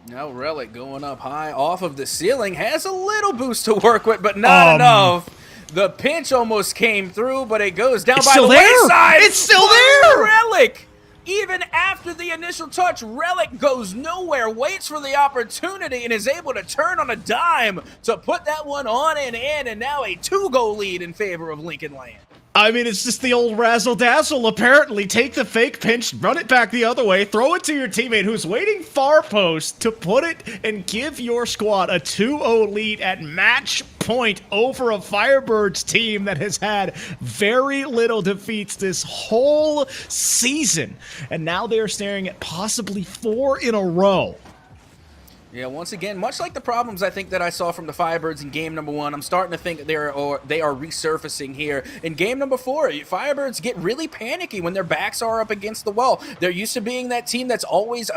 Now Relic going up high off of the ceiling has a little boost to work with, but not enough. The pinch almost came through, but it goes down by the wayside. It's still there! Relic! Even after the initial touch, Relic goes nowhere, waits for the opportunity, and is able to turn on a dime to put that one on and in, and now a 2-goal lead in favor of Lincoln Land. I mean, it's just the old razzle-dazzle, apparently. Take the fake pinch, run it back the other way, throw it to your teammate who's waiting far post to put it and give your squad a 2-0 lead at match point over a Firebirds team that has had very little defeats this whole season. And now they are staring at possibly 4 in a row. Yeah, once again, much like the problems I think that I saw from the Firebirds in game number 1, I'm starting to think that they are resurfacing here. In game number 4, Firebirds get really panicky when their backs are up against the wall. They're used to being that team that's always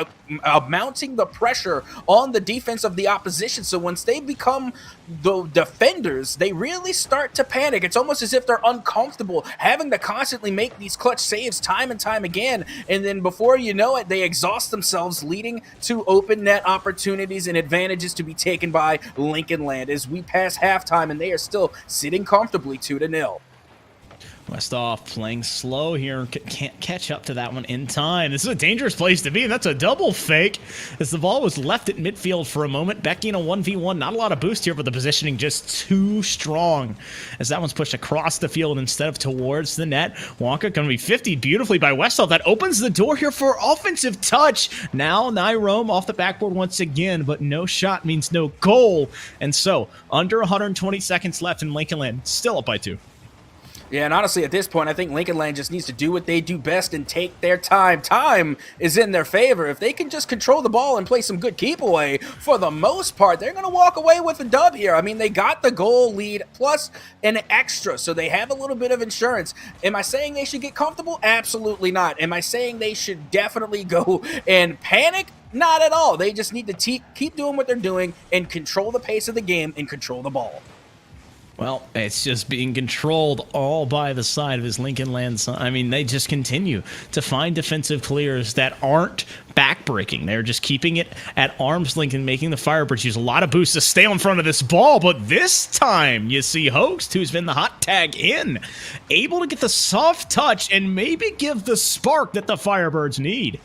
mounting the pressure on the defense of the opposition. So once they become the defenders, they really start to panic. It's almost as if they're uncomfortable having to constantly make these clutch saves time and time again. And then before you know it, they exhaust themselves, leading to open net opportunities and advantages to be taken by Lincoln Land as we pass halftime, and they are still sitting comfortably 2-0. Westoff playing slow here, can't catch up to that one in time. This is a dangerous place to be, and that's a double fake as the ball was left at midfield for a moment. Becky in a 1v1, not a lot of boost here, but the positioning just too strong as that one's pushed across the field instead of towards the net. Wonka going to be 50 beautifully by Westoff. That opens the door here for offensive touch. Now Nyrome off the backboard once again, but no shot means no goal. And so, under 120 seconds left in Lincoln Land, still up by 2. Yeah, and honestly, at this point, I think Lincoln Land just needs to do what they do best and take their time. Time is in their favor. If they can just control the ball and play some good keep away, for the most part, they're going to walk away with a dub here. I mean, they got the goal lead plus an extra, so they have a little bit of insurance. Am I saying they should get comfortable? Absolutely not. Am I saying they should definitely go and panic? Not at all. They just need to keep doing what they're doing and control the pace of the game and control the ball. Well, it's just being controlled all by the side of his Lincoln Land. I mean, they just continue to find defensive clears that aren't backbreaking. They're just keeping it at arm's length and making the Firebirds use a lot of boost to stay in front of this ball. But this time, you see Hoax, who's been the hot tag in, able to get the soft touch and maybe give the spark that the Firebirds need.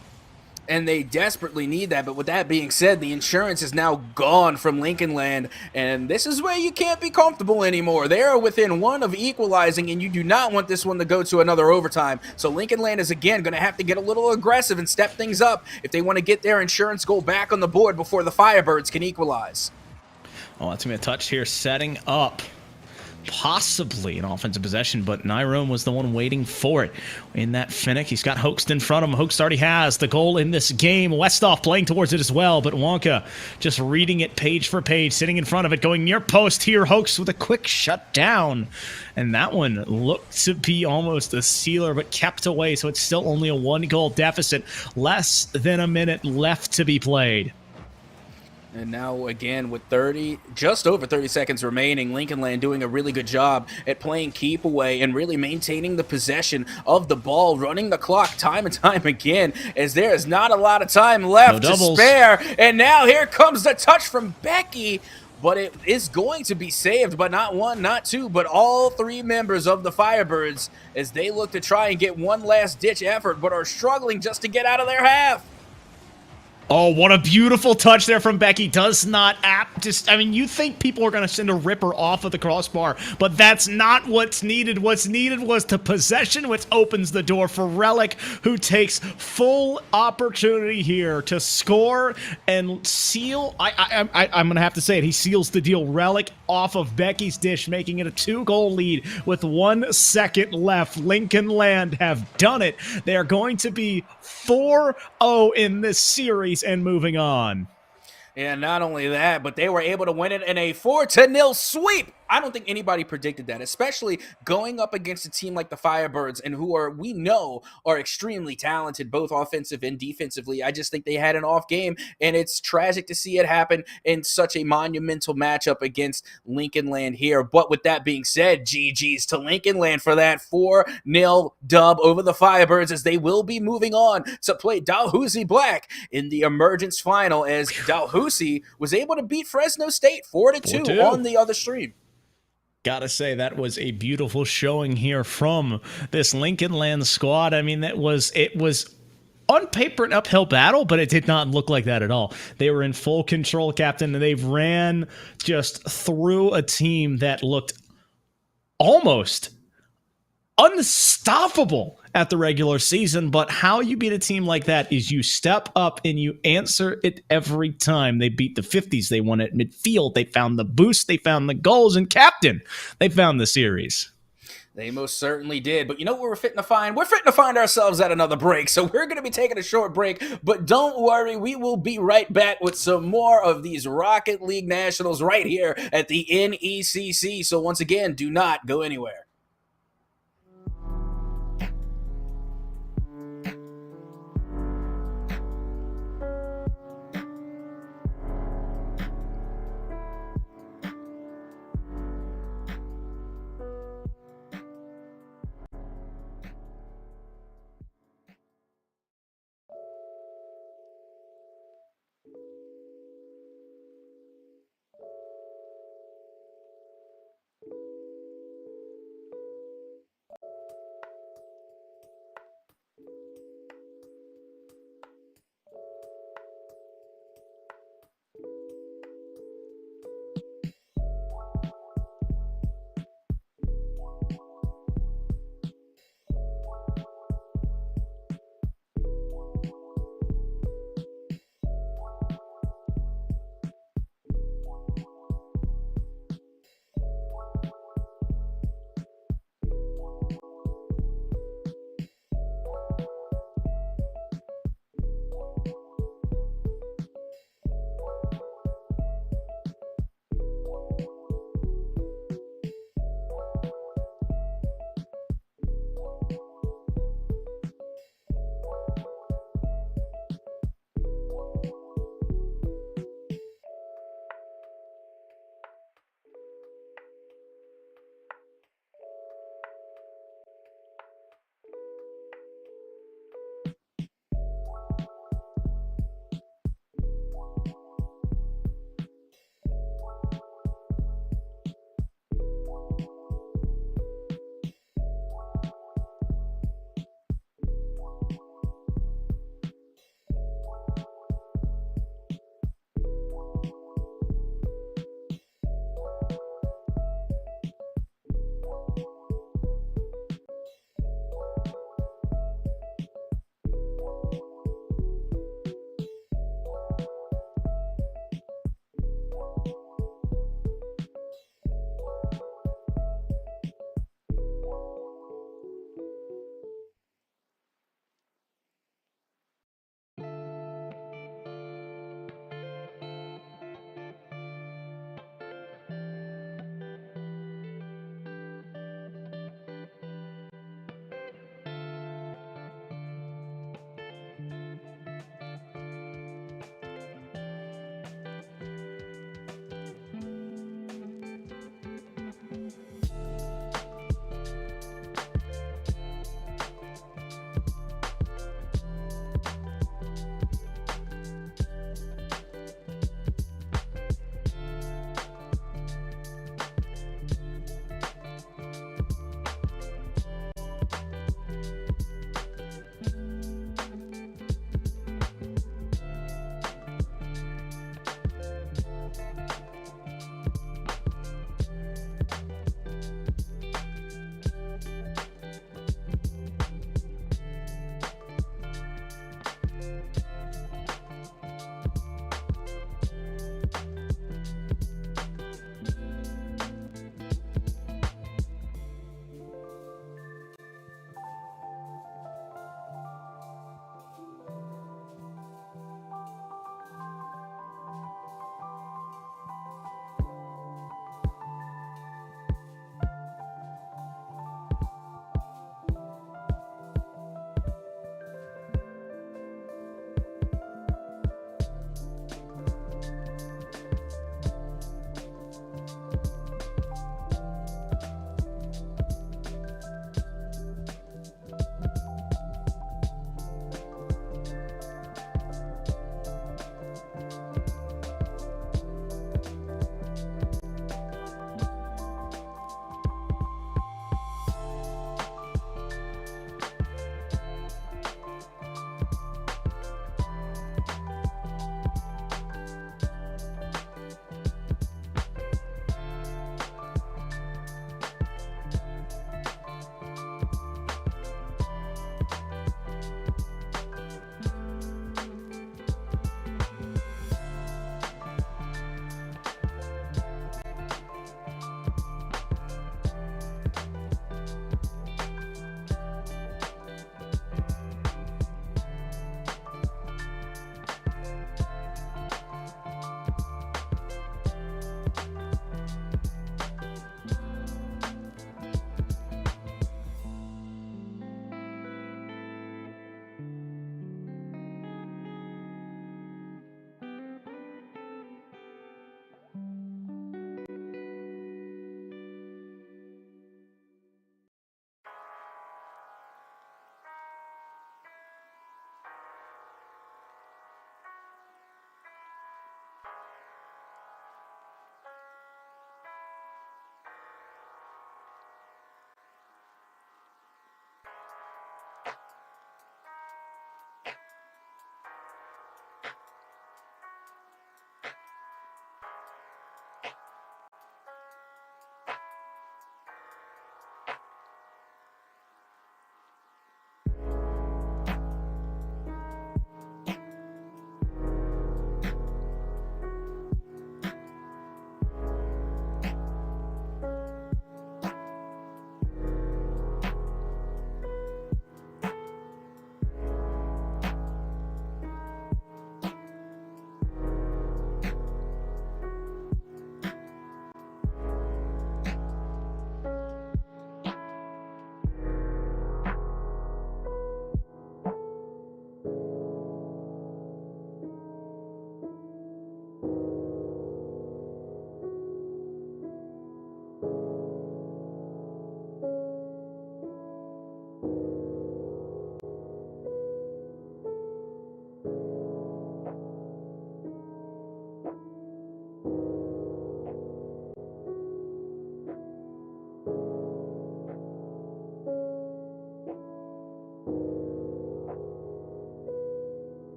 And they desperately need that. But with that being said, the insurance is now gone from Lincoln Land, and this is where you can't be comfortable anymore. They are within 1 of equalizing, and you do not want this one to go to another overtime. So Lincoln Land is again going to have to get a little aggressive and step things up if they want to get their insurance goal back on the board before the Firebirds can equalize. Oh, that's going to be a touch here, setting up possibly an offensive possession, but Nyrome was the one waiting for it in that Finnick. He's got Hoax in front of him. Hoax already has the goal in this game. Westoff playing towards it as well, but Wonka just reading it page for page, sitting in front of it, going near post here. Hoax with a quick shutdown, and that one looked to be almost a sealer, but kept away, so it's still only a 1-goal deficit. Less than a minute left to be played. And now again with just over 30 seconds remaining, Lincoln Land doing a really good job at playing keep away and really maintaining the possession of the ball, running the clock time and time again, as there is not a lot of time left to spare. And now here comes the touch from Becky, but it is going to be saved, but not 1, not 2, but all 3 members of the Firebirds as they look to try and get one last ditch effort, but are struggling just to get out of their half. Oh, what a beautiful touch there from Becky. Does not I mean, you think people are going to send a ripper off of the crossbar, but that's not what's needed. What's needed was the possession, which opens the door for Relic, who takes full opportunity here to score and seal. I'm going to have to say it. He seals the deal. Relic off of Becky's dish, making it a 2-goal lead with 1 second left. Lincoln Land have done it. They are going to be 4-0 in this series and moving on. And not only that, but they were able to win it in a 4-0 sweep. I don't think anybody predicted that, especially going up against a team like the Firebirds, and we know are extremely talented, both offensive and defensively. I just think they had an off game, and it's tragic to see it happen in such a monumental matchup against Lincoln Land here. But with that being said, GG's to Lincoln Land for that 4-0 dub over the Firebirds, as they will be moving on to play Dalhousie Black in the Emergence Final, as Dalhousie was able to beat Fresno State 4-2 on the other stream. Gotta say, that was a beautiful showing here from this Lincoln Land squad. I mean, it was on paper an uphill battle, but it did not look like that at all. They were in full control, Captain, and they ran just through a team that looked almost unstoppable at the regular season, but how you beat a team like that is you step up and you answer it every time. They beat the 50s, they won at midfield, they found the boost, they found the goals, and captain, they found the series. They most certainly did. But you know what we're fitting to find? We're fitting to find ourselves at another break. So we're going to be taking a short break. But don't worry, we will be right back with some more of these Rocket League Nationals right here at the NECC. So once again, do not go anywhere.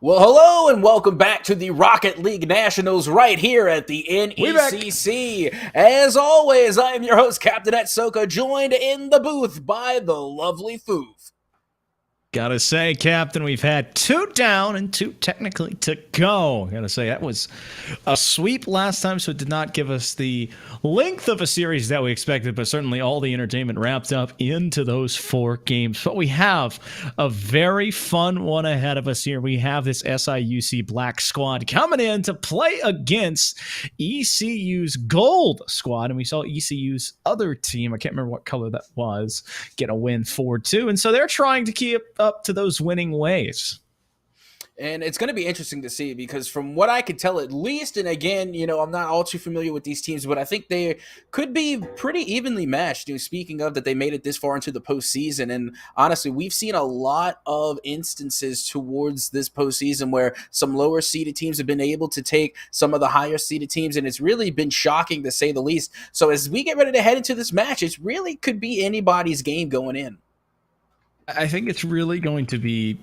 Well, hello and welcome back to the Rocket League Nationals right here at the NECC. As always, I am your host, Captain Atsoca, joined in the booth by the lovely Foof. Gotta say, Captain, we've had 2 down and 2 technically to go. Gotta say, that was a sweep last time, so it did not give us the length of a series that we expected, but certainly all the entertainment wrapped up into those 4 games. But we have a very fun one ahead of us here. We have this SIUC Black squad coming in to play against ECU's Gold squad, and we saw ECU's other team, I can't remember what color that was, get a win 4-2, and so they're trying to keep up to those winning ways. And it's going to be interesting to see because from what I could tell at least, and again, I'm not all too familiar with these teams, but I think they could be pretty evenly matched. Speaking of that, they made it this far into the postseason. And honestly, we've seen a lot of instances towards this postseason where some lower seeded teams have been able to take some of the higher seeded teams. And it's really been shocking to say the least. So as we get ready to head into this match, it really could be anybody's game going in. I think it's really going to be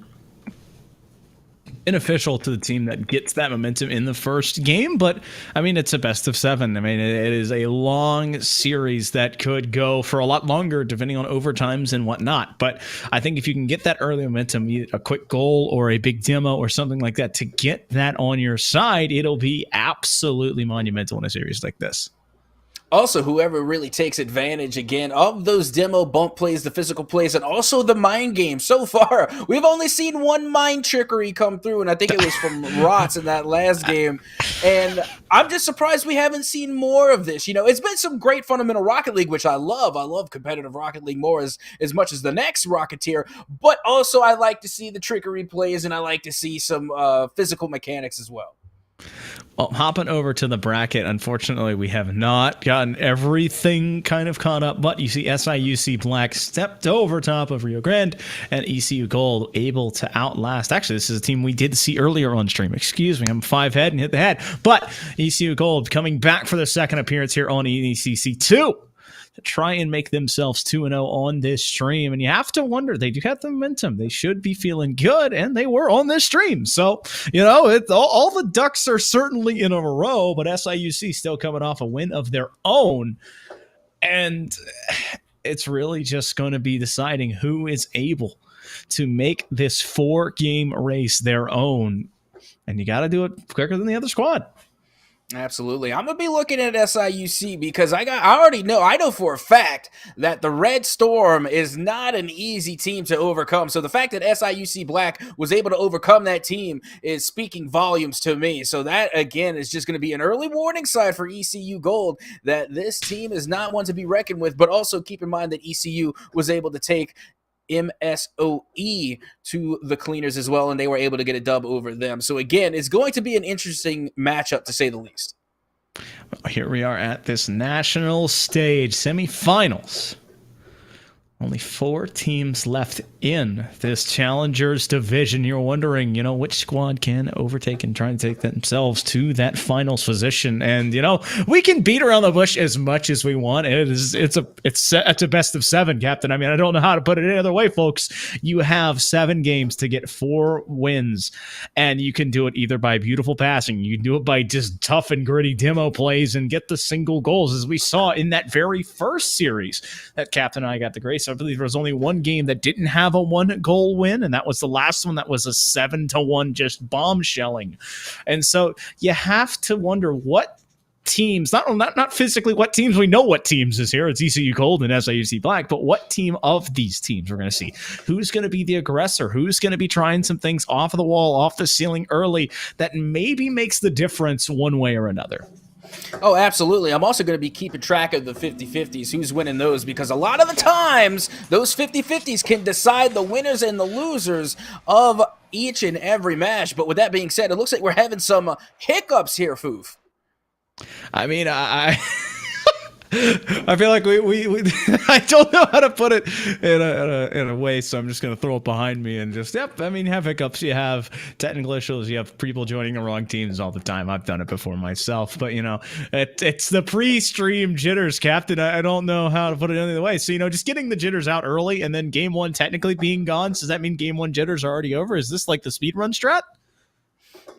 beneficial to the team that gets that momentum in the first game, but I mean, it's a best of 7. I mean, it is a long series that could go for a lot longer depending on overtimes and whatnot. But I think if you can get that early momentum, a quick goal or a big demo or something like that to get that on your side, it'll be absolutely monumental in a series like this. Also, whoever really takes advantage, again, of those demo bump plays, the physical plays, and also the mind game. So far, we've only seen 1 mind trickery come through, and I think it was from Rots in that last game. And I'm just surprised we haven't seen more of this. It's been some great fundamental Rocket League, which I love. I love competitive Rocket League more as much as the next Rocketeer. But also, I like to see the trickery plays, and I like to see some physical mechanics as well. Well, hopping over to the bracket, unfortunately, we have not gotten everything kind of caught up, but you see SIUC Black stepped over top of Rio Grande and ECU Gold able to outlast. Actually, this is a team we did see earlier on stream. Excuse me, I'm 5 head and hit the head. But ECU Gold coming back for their second appearance here on NECC 2. To try and make themselves 2-0 on this stream. And you have to wonder, they do have the momentum. They should be feeling good, and they were on this stream. So, all the ducks are certainly in a row, but SIUC still coming off a win of their own. And it's really just going to be deciding who is able to make this 4-game race their own. And you got to do it quicker than the other squad. Absolutely. I'm going to be looking at SIUC because I know for a fact that the Red Storm is not an easy team to overcome. So the fact that SIUC Black was able to overcome that team is speaking volumes to me. So that, again, is just going to be an early warning sign for ECU Gold that this team is not one to be reckoned with, but also keep in mind that ECU was able to take MSOE to the Cleaners as well, and they were able to get a dub over them. So again, it's going to be an interesting matchup to say the least. Here we are at this national stage, semifinals. Only 4 teams left in this Challengers division. You're wondering, which squad can overtake and try to take themselves to that finals position. And, we can beat around the bush as much as we want. It's a best of 7, Captain. I mean, I don't know how to put it any other way, folks. You have 7 games to get 4 wins, and you can do it either by beautiful passing. You can do it by just tough and gritty demo plays and get the single goals, as we saw in that very first series that Captain and I got the grace. I believe there was only 1 game that didn't have a 1-goal win, and that was the last one that was a 7-1 just bombshelling. And so you have to wonder what teams, not physically what teams, we know what teams is here. It's ECU Gold and SIUC Black, but what team of these teams we're going to see? Who's going to be the aggressor? Who's going to be trying some things off of the wall, off the ceiling early that maybe makes the difference one way or another? Oh, absolutely. I'm also going to be keeping track of the 50-50s, who's winning those, because a lot of the times, those 50-50s can decide the winners and the losers of each and every match. But with that being said, it looks like we're having some hiccups here, Foof. I mean, I feel like we I don't know how to put it in a way, so I'm just going to throw it behind me and just, you have hiccups. You have technical issues. You have people joining the wrong teams all the time. I've done it before myself, but, it's the pre-stream jitters, Captain. I don't know how to put it any other way. So, just getting the jitters out early and then game 1 technically being gone. So does that mean game 1 jitters are already over? Is this like the speedrun strat?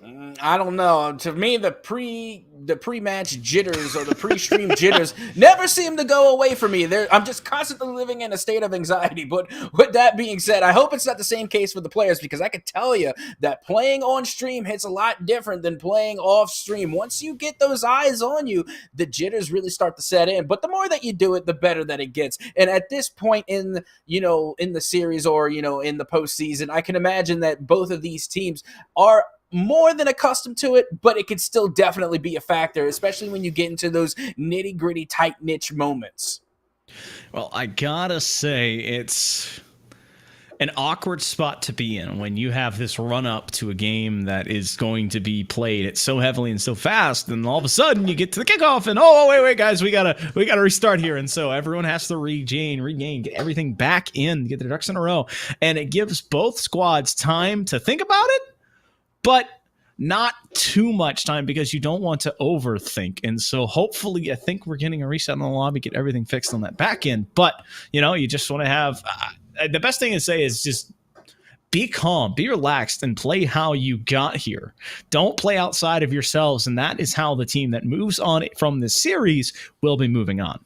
I don't know. To me, the pre-match jitters or the pre-stream jitters never seem to go away from me. I'm just constantly living in a state of anxiety. But with that being said, I hope it's not the same case for the players, because I can tell you that playing on stream hits a lot different than playing off stream. Once you get those eyes on you, the jitters really start to set in. But the more that you do it, the better that it gets. And at this point in the series, or in the postseason, I can imagine that both of these teams are more than accustomed to it, but it could still definitely be a factor, especially when you get into those nitty-gritty, tight niche moments. Well, I gotta say, it's an awkward spot to be in when you have this run up to a game that is going to be played it so heavily and so fast, and all of a sudden you get to the kickoff and wait guys, we gotta restart here, and so everyone has to regain, get everything back in, get their ducks in a row, and it gives both squads time to think about it, but not too much time, because you don't want to overthink. And so hopefully, I think we're getting a reset in the lobby, get everything fixed on that back end. But, you just want to have the best thing to say is just be calm, be relaxed, and play how you got here. Don't play outside of yourselves. And that is how the team that moves on from this series will be moving on.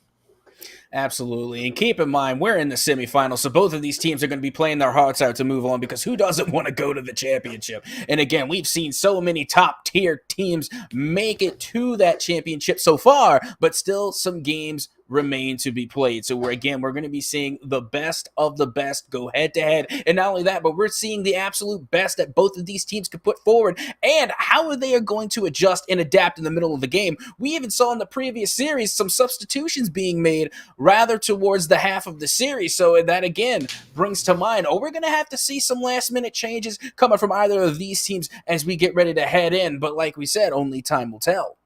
Absolutely. And keep in mind, we're in the semifinals, so both of these teams are going to be playing their hearts out to move on, because who doesn't want to go to the championship? And again, we've seen so many top-tier teams make it to that championship so far, but still some games remain to be played. So we're going to be seeing the best of the best go head-to-head. And not only that, but we're seeing the absolute best that both of these teams could put forward, and how they are going to adjust and adapt in the middle of the game. We even saw in the previous series some substitutions being made rather towards the half of the series. So that, again, brings to mind, we're going to have to see some last-minute changes coming from either of these teams as we get ready to head in. But like we said, only time will tell.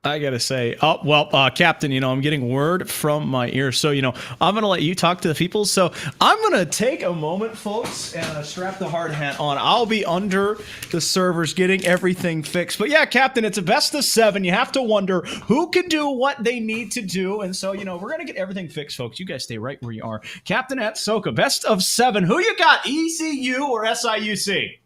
I gotta say, Captain, I'm getting word from my ear, so I'm gonna let you talk to the people. So I'm gonna take a moment, folks, and strap the hard hat on. I'll be under the servers getting everything fixed. But yeah, Captain, it's a best of 7. You have to wonder who can do what they need to do, and so we're gonna get everything fixed, folks. You guys stay right where you are. Captain Atsoca, best of 7. Who you got, ECU or SIUC?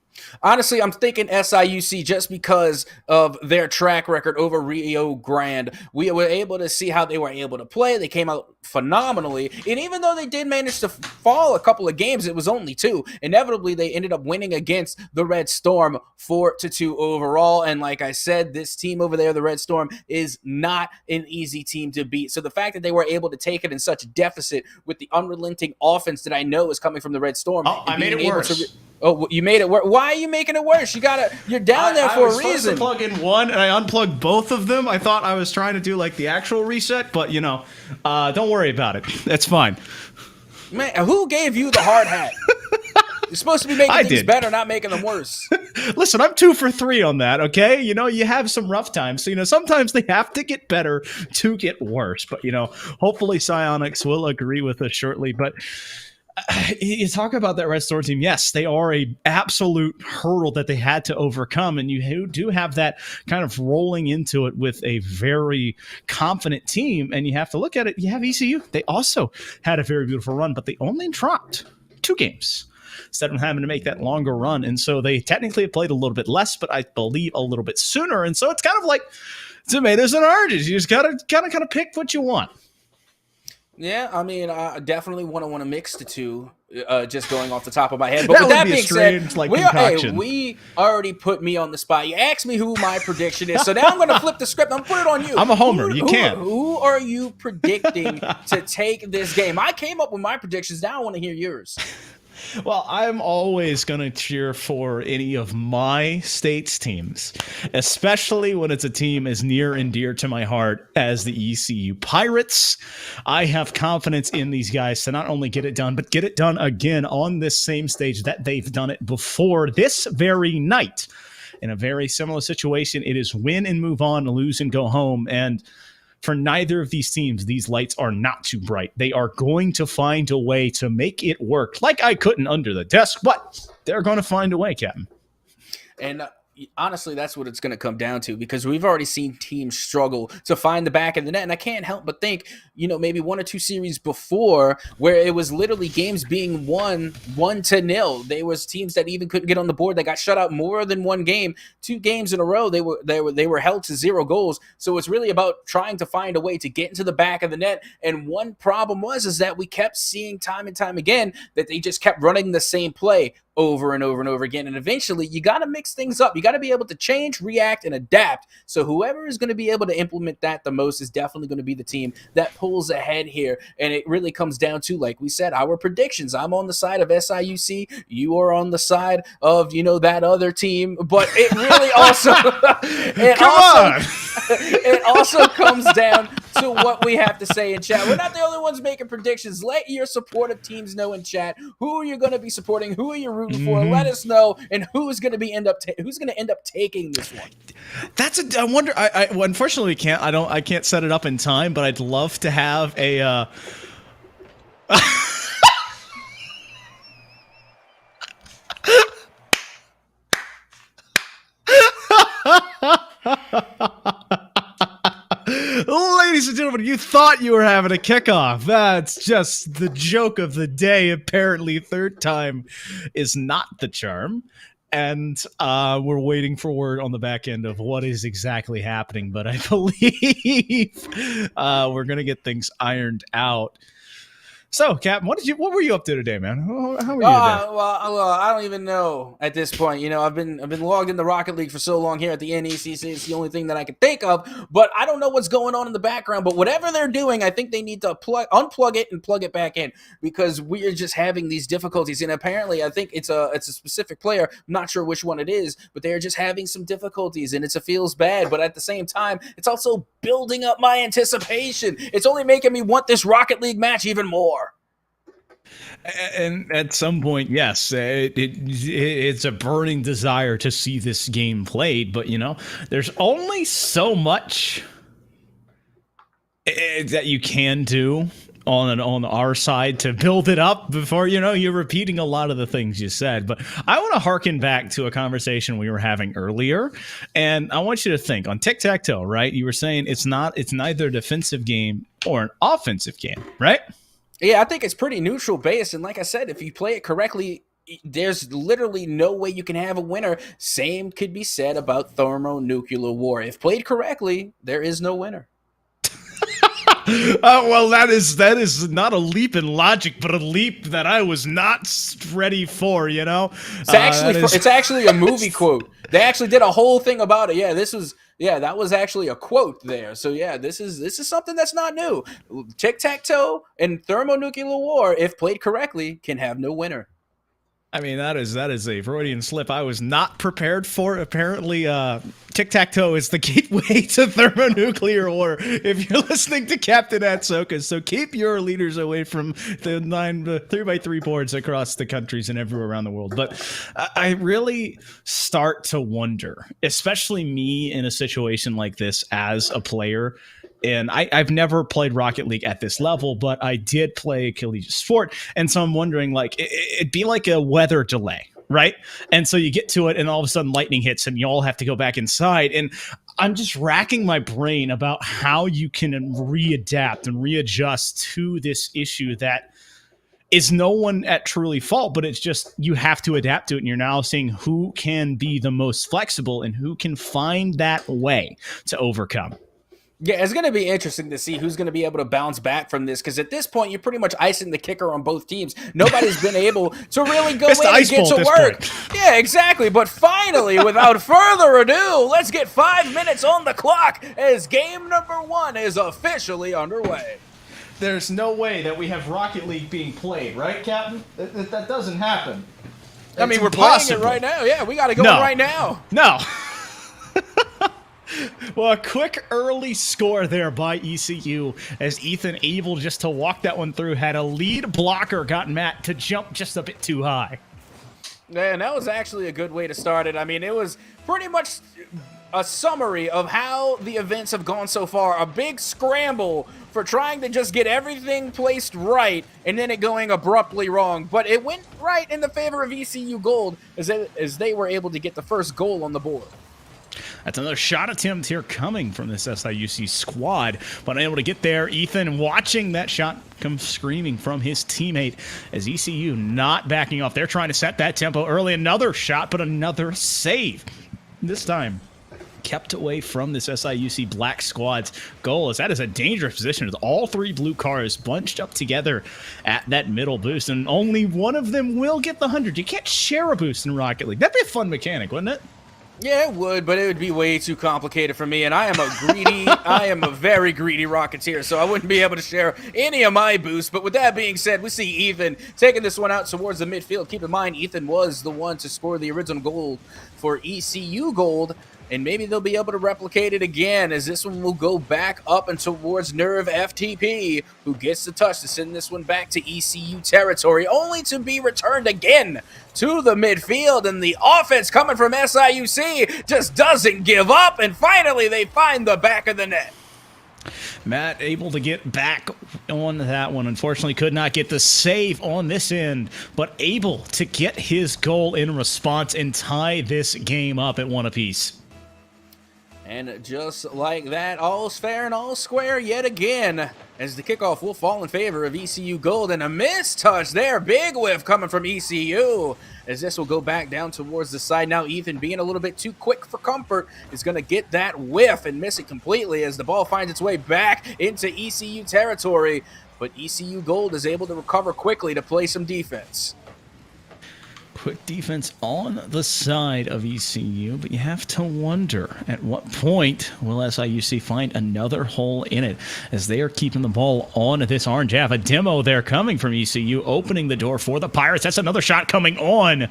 Honestly, I'm thinking SIUC, just because of their track record over Rio Grande. We were able to see how they were able to play. They came out phenomenally. And even though they did manage to fall a couple of games, it was only 2. Inevitably, they ended up winning against the Red Storm 4-2 overall. And like I said, this team over there, the Red Storm, is not an easy team to beat. So the fact that they were able to take it in such deficit with the unrelenting offense that I know is coming from the Red Storm. Oh, I made it worse. Oh, you made it worse. Why are you making it worse? You're down there for a reason. I was supposed to plug in one, and I unplugged both of them. I thought I was trying to do like the actual reset, but don't worry about it. It's fine. Man, who gave you the hard hat? You're supposed to be making things better, not making them worse. Listen, I'm 2 for 3 on that, okay? You have some rough times. So, sometimes they have to get better to get worse. But, hopefully Psionics will agree with us shortly. But you talk about that Red Storm team. Yes, they are a absolute hurdle that they had to overcome, and you do have that kind of rolling into it with a very confident team. And you have to look at it. You have ECU. They also had a very beautiful run, but they only dropped 2 games instead of having to make that longer run. And so they technically played a little bit less, but I believe a little bit sooner. And so it's kind of like tomatoes and oranges. You just gotta kind of pick what you want. Yeah, I mean, I definitely want to mix the two, just going off the top of my head. But with that being said, we already put me on the spot. You asked me who my prediction is, so now I'm going to flip the script. I'm going to put it on you. I'm a homer. You can't. Who are you predicting to take this game? I came up with my predictions. Now I want to hear yours. Well, I'm always going to cheer for any of my state's teams, especially when it's a team as near and dear to my heart as the ECU Pirates. I have confidence in these guys to not only get it done, but get it done again on this same stage that they've done it before this very night. In a very similar situation, it is win and move on, lose and go home. And for neither of these teams, these lights are not too bright. They are going to find a way to make it work. Like I couldn't under the desk, but they're going to find a way, Captain. And honestly, that's what it's going to come down to, because we've already seen teams struggle to find the back of the net. And I can't help but think, maybe 1 or 2 series before where it was literally games being won 1-0. There was teams that even couldn't get on the board that got shut out more than one game. 2 games in a row, they were held to 0 goals. So it's really about trying to find a way to get into the back of the net. And one problem is that we kept seeing time and time again that they just kept running the same play over and over and over again. And eventually you got to mix things up. You got to be able to change, react, and adapt. So whoever is going to be able to implement that the most is definitely going to be the team that pulls ahead here. And it really comes down to, like we said, our predictions. I'm on the side of SIUC. You are on the side of, that other team. But it really also, it also comes down to what we have to say in chat. We're not the only ones making predictions. Let your supportive teams know in chat who are you going to be supporting, who are you rooting for. Let us know, and who's going to end up taking this one. I wonder. Well, unfortunately, we can't. I can't set it up in time, but I'd love to have a. Ladies and gentlemen, you thought you were having a kickoff. That's just the joke of the day. Apparently, third time is not the charm. And we're waiting for word on the back end of what is exactly happening. But I believe we're going to get things ironed out. So, Captain, what were you up to today, man? How were you today? Well, I don't even know at this point. I've been logged into Rocket League for so long here at the NECC. It's the only thing that I can think of, but I don't know what's going on in the background. But whatever they're doing, I think they need to unplug it and plug it back in, because we are just having these difficulties. And apparently, I think it's a specific player. I'm not sure which one it is, but they're just having some difficulties, and it feels bad. But at the same time, it's also building up my anticipation. It's only making me want this Rocket League match even more. And at some point, yes, it's a burning desire to see this game played. But, there's only so much that you can do on our side to build it up before, you're repeating a lot of the things you said. But I want to harken back to a conversation we were having earlier. And I want you to think on tic-tac-toe, right? You were saying it's neither a defensive game or an offensive game, right? Yeah, I think it's pretty neutral based. And like I said, if you play it correctly, there's literally no way you can have a winner. Same could be said about thermonuclear war. If played correctly, there is no winner. Well, that is not a leap in logic, but a leap that I was not ready for, It's actually a movie quote. They actually did a whole thing about it. That was actually a quote there. So yeah, this is something that's not new. Tic-tac-toe and thermonuclear war, if played correctly, can have no winner. I mean, that is a Freudian slip I was not prepared for. Apparently, tic-tac-toe is the gateway to thermonuclear war. If you're listening to Captain Atsoca, so keep your leaders away from the 3x3 boards across the countries and everywhere around the world. But I really start to wonder, especially me in a situation like this as a player. And I've never played Rocket League at this level, but I did play a collegiate sport. And so I'm wondering, it'd be like a weather delay, right? And so you get to it and all of a sudden lightning hits and you all have to go back inside. And I'm just racking my brain about how you can readapt and readjust to this issue that is no one at truly fault, but it's just you have to adapt to it. And you're now seeing who can be the most flexible and who can find that way to overcome. Yeah, it's going to be interesting to see who's going to be able to bounce back from this, because at this point, you're pretty much icing the kicker on both teams. Nobody's been able to really go in and get to work. Yeah, exactly. But finally, without further ado, let's get 5 minutes on the clock as game number 1 is officially underway. There's no way that we have Rocket League being played, right, Captain? That doesn't happen. I mean, we're playing it right now. Yeah, we got to go in right now. No. Well, a quick early score there by ECU as Ethan able just to walk that one through. Had a lead blocker, got Matt to jump just a bit too high. Yeah, and that was actually a good way to start it. I mean, it was pretty much a summary of how the events have gone so far. A big scramble for trying to just get everything placed right, and then it going abruptly wrong. But it went right in the favor of ECU Gold as they were able to get the first goal on the board. That's another shot attempt here coming from this SIUC squad, but unable to get there. Ethan watching that shot come screaming from his teammate as ECU not backing off. They're trying to set that tempo early. Another shot, but another save. This time kept away from this SIUC Black squad's goal, as that is a dangerous position with all three blue cars bunched up together at that middle boost, and only one of them will get the 100. You can't share a boost in Rocket League. That'd be a fun mechanic, wouldn't it? Yeah, it would, but it would be way too complicated for me, and I am a very greedy Rocketeer, so I wouldn't be able to share any of my boosts. But with that being said, we see Ethan taking this one out towards the midfield. Keep in mind, Ethan was the one to score the original goal for ECU Gold, and maybe they'll be able to replicate it again, as this one will go back up and towards Nerve FTP, who gets the touch to send this one back to ECU territory, only to be returned again to the midfield. And the offense coming from SIUC just doesn't give up, and finally they find the back of the net. Matt able to get back on that one. Unfortunately, could not get the save on this end, but able to get his goal in response and tie this game up at 1 apiece. And just like that, all's fair and all square yet again, as the kickoff will fall in favor of ECU Gold. And a missed touch there, big whiff coming from ECU, as this will go back down towards the side. Now Ethan, being a little bit too quick for comfort, is going to get that whiff and miss it completely as the ball finds its way back into ECU territory. But ECU Gold is able to recover quickly to play some defense. Quick defense on the side of ECU, but you have to wonder at what point will SIUC find another hole in it, as they are keeping the ball on this orange half. A demo there coming from ECU, opening the door for the Pirates. That's another shot coming on,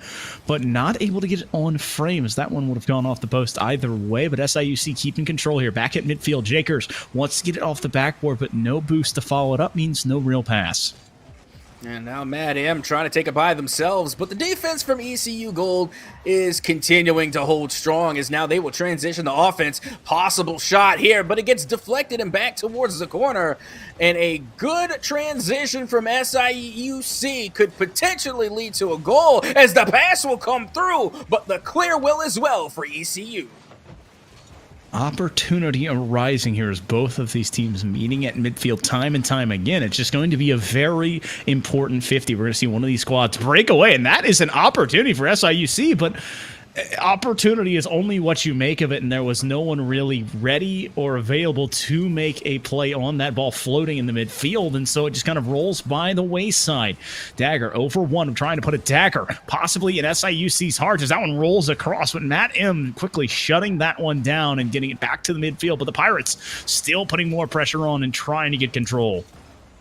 but not able to get it on frame, as that one would have gone off the post either way. But SIUC keeping control here. Back at midfield, Jakers wants to get it off the backboard, but no boost to follow it up means no real pass. And now Mad M trying to take it by themselves, but the defense from ECU Gold is continuing to hold strong, as now they will transition the offense. Possible shot here, but it gets deflected and back towards the corner. And a good transition from SIUC could potentially lead to a goal, as the pass will come through, but the clear will as well for ECU. Opportunity arising here as both of these teams meeting at midfield time and time again. It's just going to be a very important 50. We're going to see one of these squads break away, and that is an opportunity for SIUC, but opportunity is only what you make of it, and there was no one really ready or available to make a play on that ball floating in the midfield, and so it just kind of rolls by the wayside. Dagger over one, trying to put a dagger possibly in SIUC's heart as that one rolls across, but Matt M quickly shutting that one down and getting it back to the midfield. But the Pirates still putting more pressure on and trying to get control.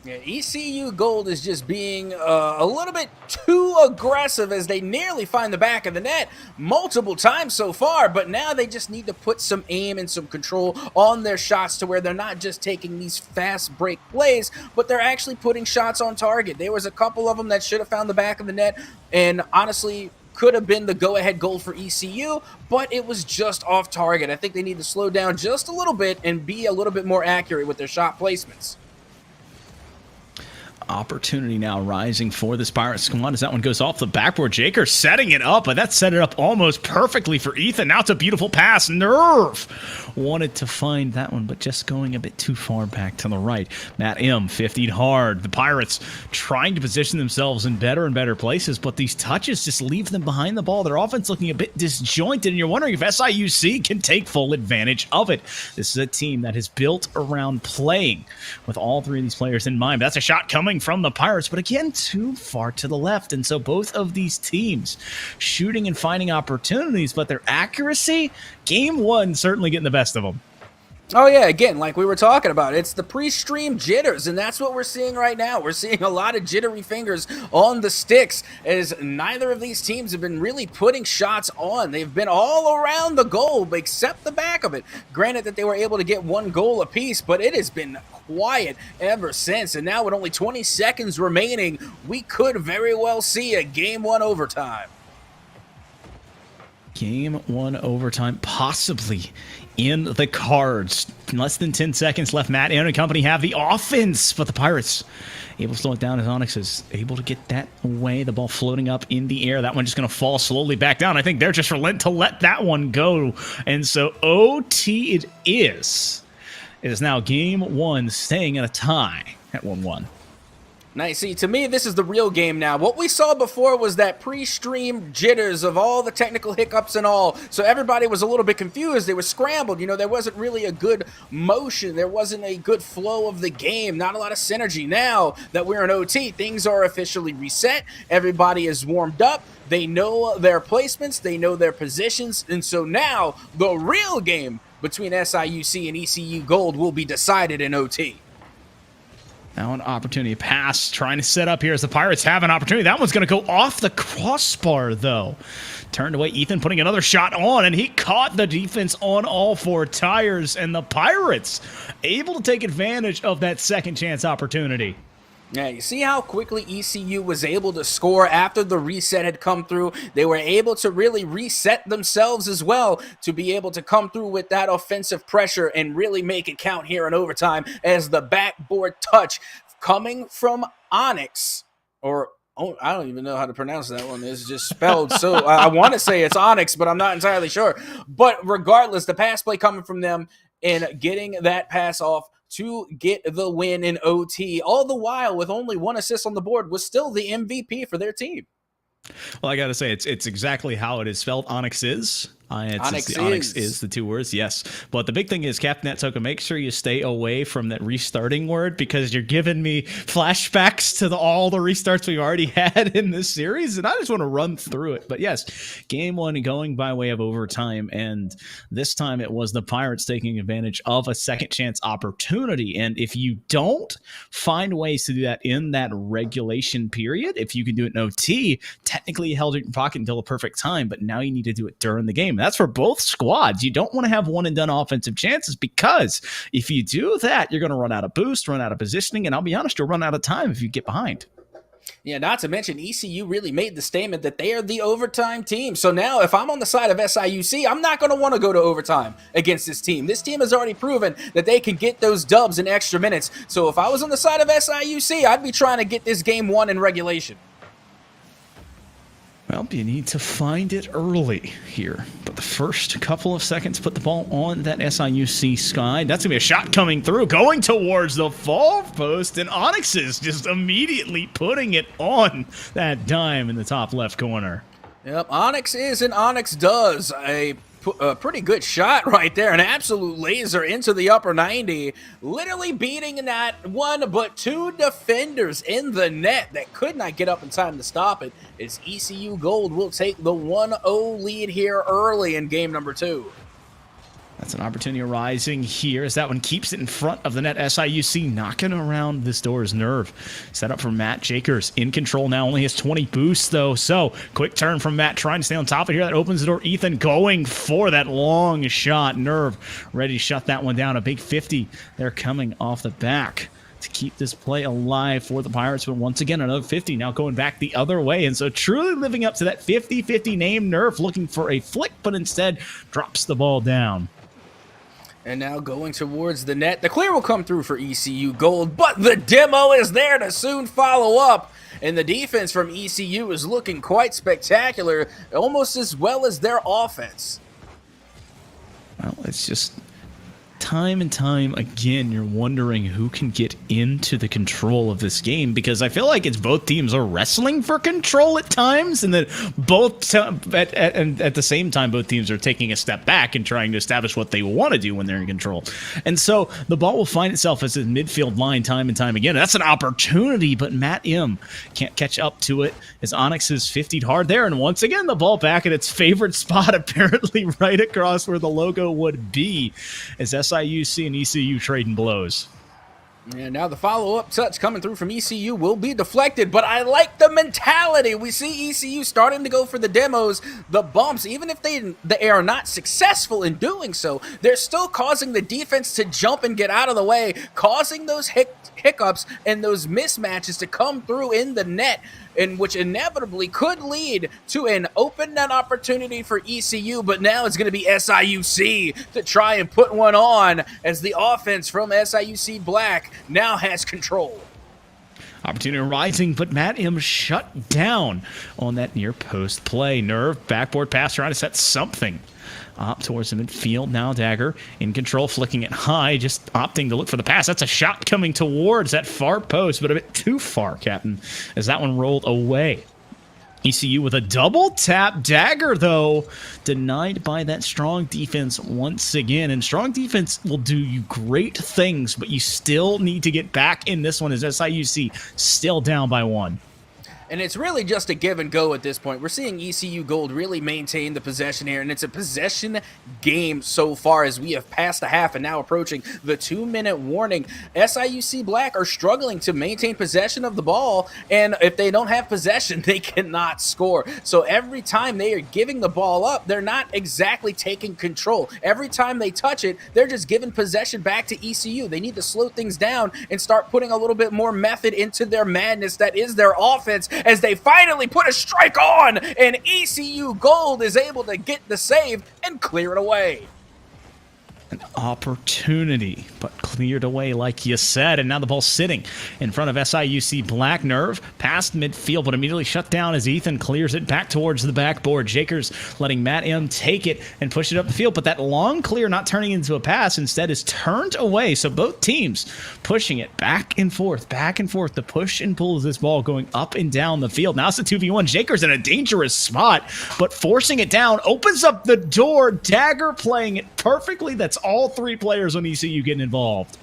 Yeah, ECU Gold is just being a little bit too aggressive, as they nearly find the back of the net multiple times so far, but now they just need to put some aim and some control on their shots, to where they're not just taking these fast break plays, but they're actually putting shots on target. There was a couple of them that should have found the back of the net, and honestly could have been the go-ahead goal for ECU, but it was just off target. I think they need to slow down just a little bit and be a little bit more accurate with their shot placements. Opportunity now rising for this Pirates squad as that one goes off the backboard. Jaker setting it up, but that set it up almost perfectly for Ethan. Now it's a beautiful pass. Nerve wanted to find that one, but just going a bit too far back to the right. Matt M 50'd hard. The Pirates trying to position themselves in better and better places, but these touches just leave them behind the ball. Their offense looking a bit disjointed, and you're wondering if SIUC can take full advantage of it. This is a team that is built around playing with all three of these players in mind. But that's a shot coming from the Pirates, but again, too far to the left. And so both of these teams shooting and finding opportunities, but their accuracy, game one, certainly getting the best of them. Oh yeah, again, like we were talking about, it's the pre-stream jitters, and that's what we're seeing right now. We're seeing a lot of jittery fingers on the sticks, as neither of these teams have been really putting shots on. They've been all around the goal, except the back of it. Granted that they were able to get one goal apiece, but it has been quiet ever since, and now with only 20 seconds remaining, we could very well see a game one overtime. Game 1 overtime possibly in the cards. Less than 10 seconds left. Matt and company have the offense, but the Pirates able to slow it down as Onyx is able to get that away. The ball floating up in the air. That one just going to fall slowly back down. I think they're just relenting to let that one go. And so OT it is. It is now game 1 staying at a tie at 1-1. Nice. See, to me, this is the real game now. What we saw before was that pre-stream jitters of all the technical hiccups and all. So everybody was a little bit confused. They were scrambled. You know, there wasn't really a good motion. There wasn't a good flow of the game. Not a lot of synergy. Now that we're in OT, things are officially reset. Everybody is warmed up. They know their placements. They know their positions. And so now the real game between SIUC and ECU Gold will be decided in OT. Now an opportunity pass, trying to set up here as the Pirates have an opportunity. That one's going to go off the crossbar, though. Turned away, Ethan putting another shot on, and he caught the defense on all 4 tires, and the Pirates able to take advantage of that second chance opportunity. Yeah, you see how quickly ECU was able to score after the reset had come through. They were able to really reset themselves as well to be able to come through with that offensive pressure and really make it count here in overtime as the backboard touch coming from Onyx, or oh, I don't even know how to pronounce that one. It's just spelled so I want to say it's Onyx, but I'm not entirely sure. But regardless, the pass play coming from them and getting that pass off to get the win in OT, all the while with only 1 assist on the board, was still the MVP for their team. Well, I got to say, it's exactly how it is spelled. Onyx is. Onyx is the 2 words, yes. But the big thing is, Captain Atsoca, make sure you stay away from that restarting word, because you're giving me flashbacks to all the restarts we've already had in this series, and I just want to run through it. But yes, game 1 going by way of overtime, and this time it was the Pirates taking advantage of a second chance opportunity. And if you don't find ways to do that in that regulation period, if you can do it in OT, technically you held it in your pocket until the perfect time, but now you need to do it during the game. That's for both squads. You don't want to have one and done offensive chances, because if you do that, you're going to run out of boost, run out of positioning, and I'll be honest, you'll run out of time if you get behind. Yeah, not to mention ECU really made the statement that they are the overtime team. So now if I'm on the side of SIUC, I'm not going to want to go to overtime against this team. This team has already proven that they can get those dubs in extra minutes. So if I was on the side of SIUC, I'd be trying to get this game 1 in regulation. Well, you need to find it early here. But the first couple of seconds, put the ball on that SIUC sky. That's going to be a shot coming through, going towards the fall post, and Onyx is just immediately putting it on that dime in the top left corner. Yep, Onyx is and Onyx does. A pretty good shot right there. An absolute laser into the upper 90. Literally beating that 1 but 2 defenders in the net that could not get up in time to stop it. As ECU Gold will take the 1-0 lead here early in game number 2. That's an opportunity arising here as that one keeps it in front of the net. SIUC knocking around this door's nerve. Set up for Matt Jakers. In control now. Only has 20 boosts, though. So, quick turn from Matt trying to stay on top of here. That opens the door. Ethan going for that long shot. Nerve ready to shut that one down. A big 50. They're coming off the back to keep this play alive for the Pirates. But once again, another 50 now going back the other way. And so truly living up to that 50-50 name. Nerve looking for a flick, but instead drops the ball down. And now going towards the net. The clear will come through for ECU Gold, but the demo is there to soon follow up. And the defense from ECU is looking quite spectacular, almost as well as their offense. Well, it's just time and time again, you're wondering who can get into the control of this game, because I feel like it's both teams are wrestling for control at times, and that both at the same time both teams are taking a step back and trying to establish what they want to do when they're in control. And so the ball will find itself as a midfield line time and time again. That's an opportunity, but Matt M can't catch up to it as Onyx is 50'd hard there, and once again the ball back at its favorite spot, apparently right across where the logo would be, as SIUC and ECU trading blows. And now the follow-up touch coming through from ECU will be deflected, but I like the mentality. We see ECU starting to go for the demos, the bumps. Even if they are not successful in doing so, they're still causing the defense to jump and get out of the way, causing those hiccups and those mismatches to come through in the net. and which inevitably could lead to an open net opportunity for ECU, but now it's going to be SIUC to try and put one on as the offense from SIUC Black now has control. Opportunity rising, but Matt M shut down on that near post play. Nerve, backboard pass, trying to set something up towards the midfield. Now Dagger in control, flicking it high, just opting to look for the pass. That's a shot coming towards that far post, but a bit too far, Captain, as that one rolled away. ECU with a double tap. Dagger, though, denied by that strong defense once again. And strong defense will do you great things, but you still need to get back in this one as SIUC still down by 1. And it's really just a give and go at this point. We're seeing ECU Gold really maintain the possession here, and it's a possession game so far as we have passed a half and now approaching the 2-minute warning. SIUC Black are struggling to maintain possession of the ball, and if they don't have possession, they cannot score. So every time they are giving the ball up, they're not exactly taking control. Every time they touch it, they're just giving possession back to ECU. They need to slow things down and start putting a little bit more method into their madness that is their offense, as they finally put a strike on, and ECU Gold is able to get the save and clear it away. An opportunity, but cleared away like you said, and now the ball's sitting in front of SIUC Black. Nerve past midfield, but immediately shut down as Ethan clears it back towards the backboard. Jakers letting Matt M take it and push it up the field, but that long clear not turning into a pass, instead is turned away. So both teams pushing it back and forth, the push and pull of this ball going up and down the field. Now it's a 2v1. Jakers in a dangerous spot, but forcing it down opens up the door. Dagger playing it perfectly. That's all 3 players on ECU getting involved.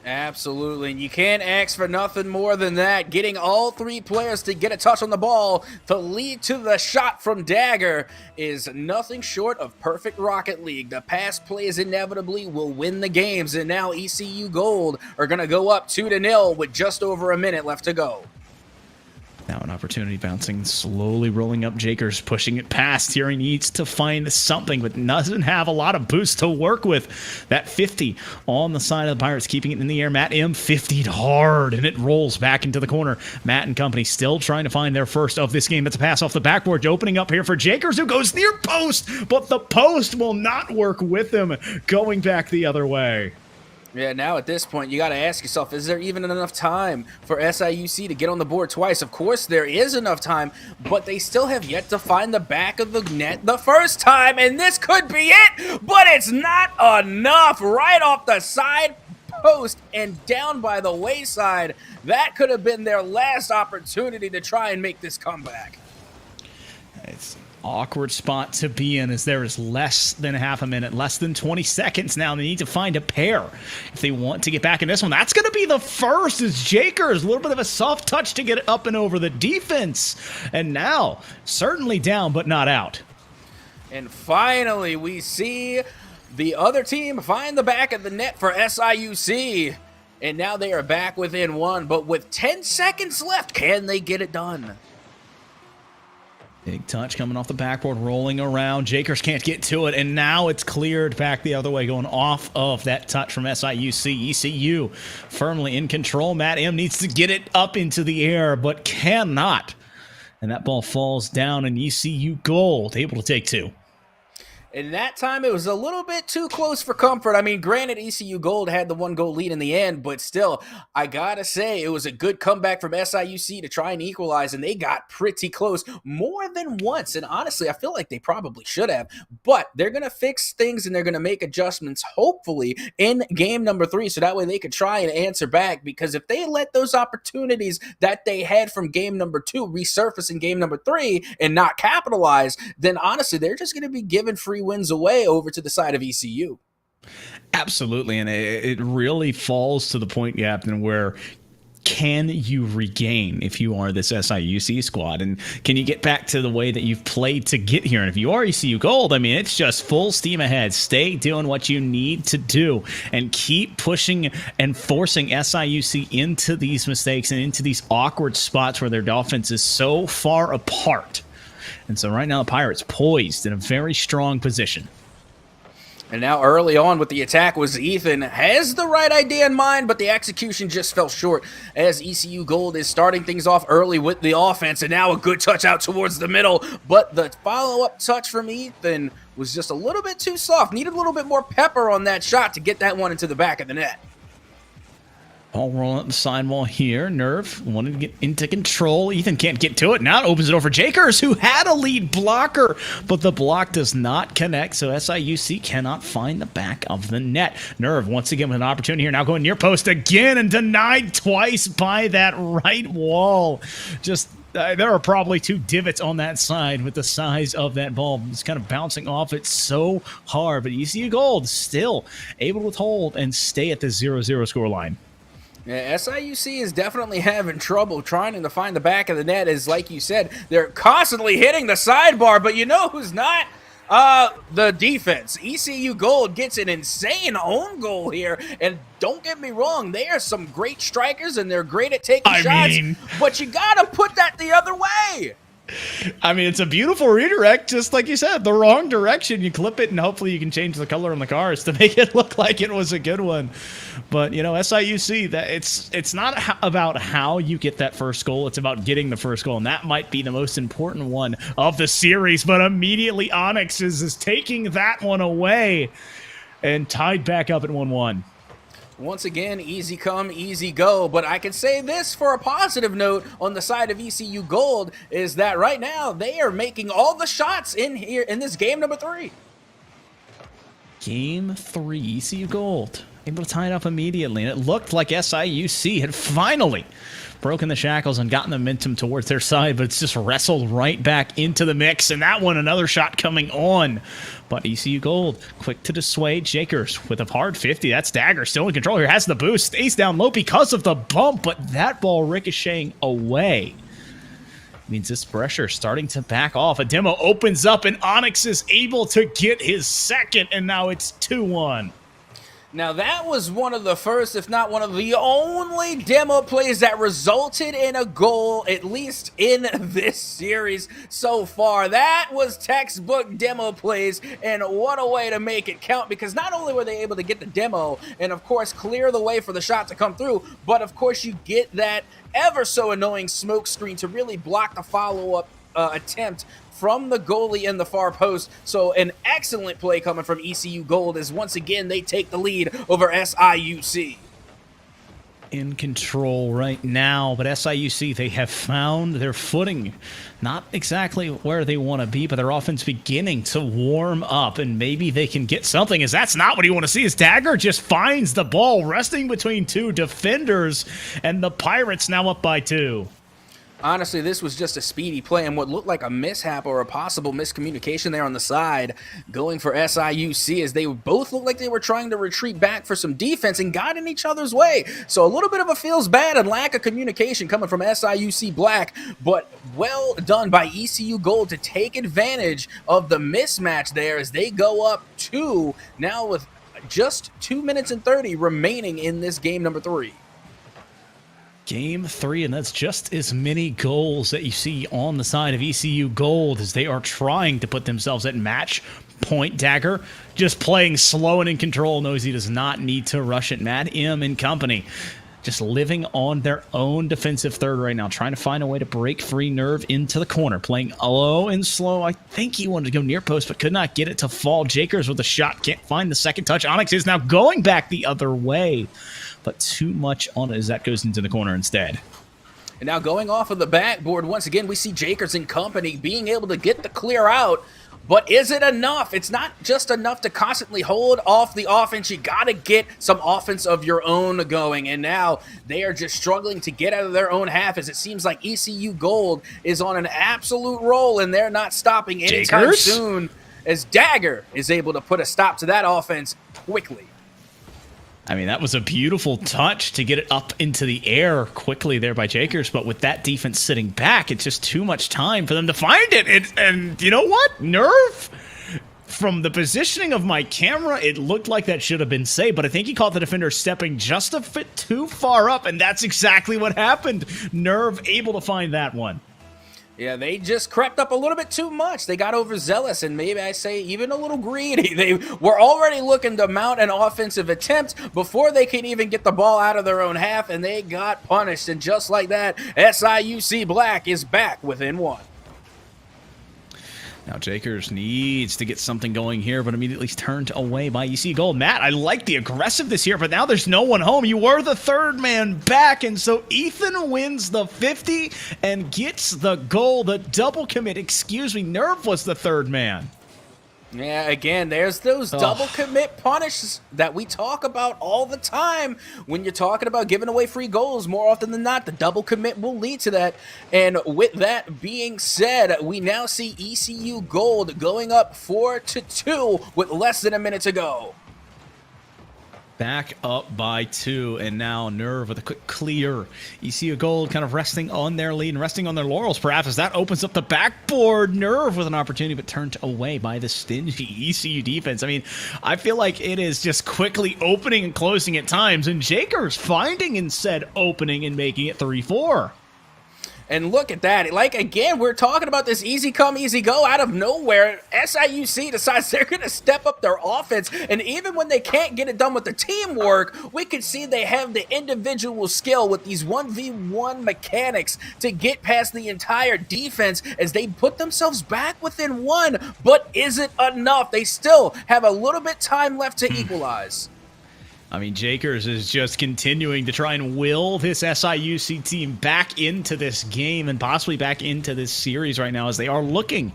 Absolutely, and you can't ask for nothing more than that. Getting all 3 players to get a touch on the ball to lead to the shot from Dagger is nothing short of perfect Rocket League. The pass plays inevitably will win the games, and now ECU Gold are going to go up 2-0 with just over a minute left to go. Now an opportunity bouncing, slowly rolling up. Jakers pushing it past here. He needs to find something, but doesn't have a lot of boost to work with. That 50 on the side of the Pirates, keeping it in the air. Matt M 50'd hard, and it rolls back into the corner. Matt and company still trying to find their first of this game. That's a pass off the backboard, opening up here for Jakers, who goes near post, but the post will not work with him, going back the other way. Yeah, now at this point, you got to ask yourself, is there even enough time for SIUC to get on the board twice? Of course, there is enough time, but they still have yet to find the back of the net the first time, and this could be it, but it's not enough. Right off the side post and down by the wayside. That could have been their last opportunity to try and make this comeback. It's awkward spot to be in, as there is less than half a minute, less than 20 seconds now. They need to find a pair if they want to get back in this one. That's going to be the first, as Jakers, a little bit of a soft touch to get it up and over the defense. And now, certainly down, but not out. And finally, we see the other team find the back of the net for SIUC. And now they are back within 1, but with 10 seconds left, can they get it done? Big touch coming off the backboard, rolling around. Jakers can't get to it, and now it's cleared back the other way, going off of that touch from SIUC. ECU firmly in control. Matt M needs to get it up into the air, but cannot. And that ball falls down, and ECU Gold able to take 2. And that time, it was a little bit too close for comfort. I mean, granted, ECU Gold had the 1-goal lead in the end, but still, I gotta say, it was a good comeback from SIUC to try and equalize, and they got pretty close more than once. And honestly, I feel like they probably should have, but they're gonna fix things and they're gonna make adjustments, hopefully, in game number 3, so that way they could try and answer back, because if they let those opportunities that they had from game number 2 resurface in game number 3 and not capitalize, then honestly, they're just gonna be given free wins away over to the side of ECU. Absolutely, and it really falls to the point, Captain, where can you regain if you are this SIUC squad, and can you get back to the way that you've played to get here? And if you are ECU Gold, I mean, it's just full steam ahead. Stay doing what you need to do and keep pushing and forcing SIUC into these mistakes and into these awkward spots where their offense is so far apart. And so right now, the Pirates poised in a very strong position. And now early on with the attack was Ethan has the right idea in mind, but the execution just fell short as ECU Gold is starting things off early with the offense. And now a good touch out towards the middle, but the follow-up touch from Ethan was just a little bit too soft. Needed a little bit more pepper on that shot to get that one into the back of the net. Ball rolling up the sidewall here. Nerve wanted to get into control. Ethan can't get to it. Now it opens it over Jakers, who had a lead blocker, but the block does not connect, so SIUC cannot find the back of the net. Nerve once again with an opportunity here. Now going near post again and denied twice by that right wall. Just there are probably 2 divots on that side with the size of that ball. It's kind of bouncing off it so hard, but ECU Gold still able to withhold and stay at the 0-0 score line. Yeah, SIUC is definitely having trouble trying to find the back of the net, as like you said, they're constantly hitting the sidebar, but you know who's not? The defense. ECU Gold gets an insane own goal here, and don't get me wrong, they are some great strikers and they're great at taking shots, but you gotta put that the other way. I mean, it's a beautiful redirect, just like you said, the wrong direction. You clip it, and hopefully you can change the color on the cars to make it look like it was a good one. But, you know, SIUC, that it's not about how you get that first goal. It's about getting the first goal, and that might be the most important one of the series. But immediately Onyx is taking that one away and tied back up at 1-1. Once again, easy come, easy go, but I can say this for a positive note on the side of ECU Gold is that right now they are making all the shots in here in this game number 3. Game 3, ECU Gold able to tie it up immediately, and it looked like SIUC had finally broken the shackles and gotten the momentum towards their side, but it's just wrestled right back into the mix, and that one, another shot coming on. But ECU Gold, quick to dissuade Jakers with a hard 50. That's Dagger, still in control here, has the boost, stays down low because of the bump, but that ball ricocheting away means this pressure starting to back off. A demo opens up, and Onyx is able to get his second, and now it's 2-1. Now that was one of the first, if not one of the only demo plays that resulted in a goal, at least in this series so far. That was textbook demo plays, and what a way to make it count, because not only were they able to get the demo and of course clear the way for the shot to come through, but of course you get that ever so annoying smoke screen to really block the follow-up attempt from the goalie in the far post. So an excellent play coming from ECU Gold as once again they take the lead over SIUC. In control right now, but SIUC, they have found their footing. Not exactly where they want to be, but their offense beginning to warm up, and maybe they can get something, as that's not what you want to see, as Dagger just finds the ball resting between 2 defenders, and the Pirates now up by 2. Honestly, this was just a speedy play, and what looked like a mishap or a possible miscommunication there on the side going for SIUC, as they both looked like they were trying to retreat back for some defense and got in each other's way. So a little bit of a feels bad and lack of communication coming from SIUC Black, but well done by ECU Gold to take advantage of the mismatch there as they go up 2 now with just 2 minutes and 30 remaining in this game number 3. Game 3, and that's just as many goals that you see on the side of ECU Gold as they are trying to put themselves at match point. Dagger just playing slow and in control, knows he does not need to rush it. Mad M and company just living on their own defensive third right now, trying to find a way to break free. Nerve into the corner, playing low and slow. I think he wanted to go near post, but could not get it to fall. Jakers with a shot, can't find the second touch. Onyx is now going back the other way, but too much on it as that goes into the corner instead. And now going off of the backboard, once again, we see Jakers and company being able to get the clear out. But is it enough? It's not just enough to constantly hold off the offense. You got to get some offense of your own going. And now they are just struggling to get out of their own half, as it seems like ECU Gold is on an absolute roll, and they're not stopping anytime soon, as Dagger is able to put a stop to that offense quickly. I mean, that was a beautiful touch to get it up into the air quickly there by Jakers, but with that defense sitting back, it's just too much time for them to find it. And you know what? Nerve, from the positioning of my camera, it looked like that should have been saved, but I think he caught the defender stepping just a bit too far up, and that's exactly what happened. Nerve able to find that one. Yeah, they just crept up a little bit too much. They got overzealous and maybe I say even a little greedy. They were already looking to mount an offensive attempt before they could even get the ball out of their own half, and they got punished. And just like that, SIUC Black is back within one. Now Jakers needs to get something going here, but immediately turned away by EC Gold. Matt, I like the aggressiveness here, but now there's no one home. You were the third man back, and so Ethan wins the 50 and gets the goal. The double commit, excuse me, Nerve was the third man. Yeah, again, there's those double commit punishes that we talk about all the time. When you're talking about giving away free goals, more often than not, the double commit will lead to that. And with that being said, we now see ECU Gold going up 4-2 with less than a minute to go. Back up by 2, and now Nerve with a quick clear. ECU Gold kind of resting on their lead and resting on their laurels, perhaps, as that opens up the backboard. Nerve with an opportunity, but turned away by the stingy ECU defense. I mean, I feel like it is just quickly opening and closing at times, and Jakers finding instead opening and making it 3-4. And look at that. Like, again, we're talking about this easy come, easy go out of nowhere. SIUC decides they're going to step up their offense. And even when they can't get it done with the teamwork, we can see they have the individual skill with these 1v1 mechanics to get past the entire defense as they put themselves back within one. But is it enough? They still have a little bit time left to equalize. I mean, Jakers is just continuing to try and will this SIUC team back into this game and possibly back into this series right now, as they are looking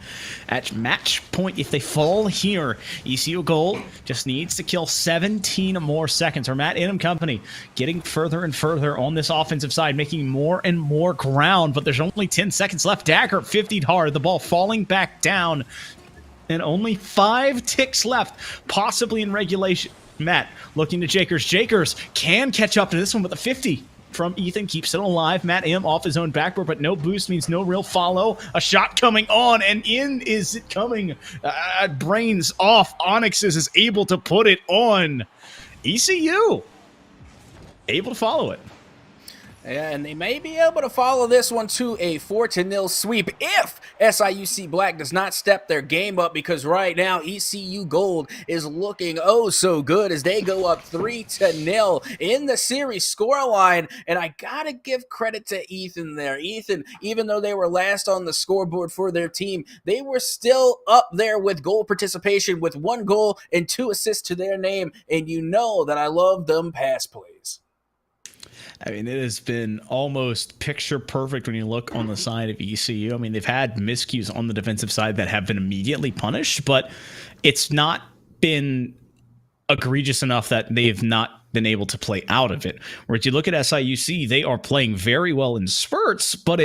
at match point. If they fall here, ECU Gold just needs to kill 17 more seconds. Or Matt Inham Company getting further and further on this offensive side, making more and more ground, but there's only 10 seconds left. Dagger 50'd hard, the ball falling back down, and only 5 ticks left, possibly in regulation. Matt looking to Jakers. Jakers can catch up to this one, but the 50 from Ethan keeps it alive. Matt M off his own backboard, but no boost means no real follow. A shot coming on, and in is it coming. Brains off. Onyx is able to put it on. ECU able to follow it. Yeah, and they may be able to follow this one to a 4-0 sweep if SIUC Black does not step their game up, because right now ECU Gold is looking oh so good as they go up 3-0 in the series scoreline. And I gotta give credit to Ethan there. Ethan, even though they were last on the scoreboard for their team, they were still up there with goal participation with 1 goal and 2 assists to their name. And you know that I love them pass plays. I mean, it has been almost picture perfect when you look on the side of ECU. I mean, they've had miscues on the defensive side that have been immediately punished, but it's not been egregious enough that they've not been able to play out of it. Whereas you look at SIUC, they are playing very well in spurts, but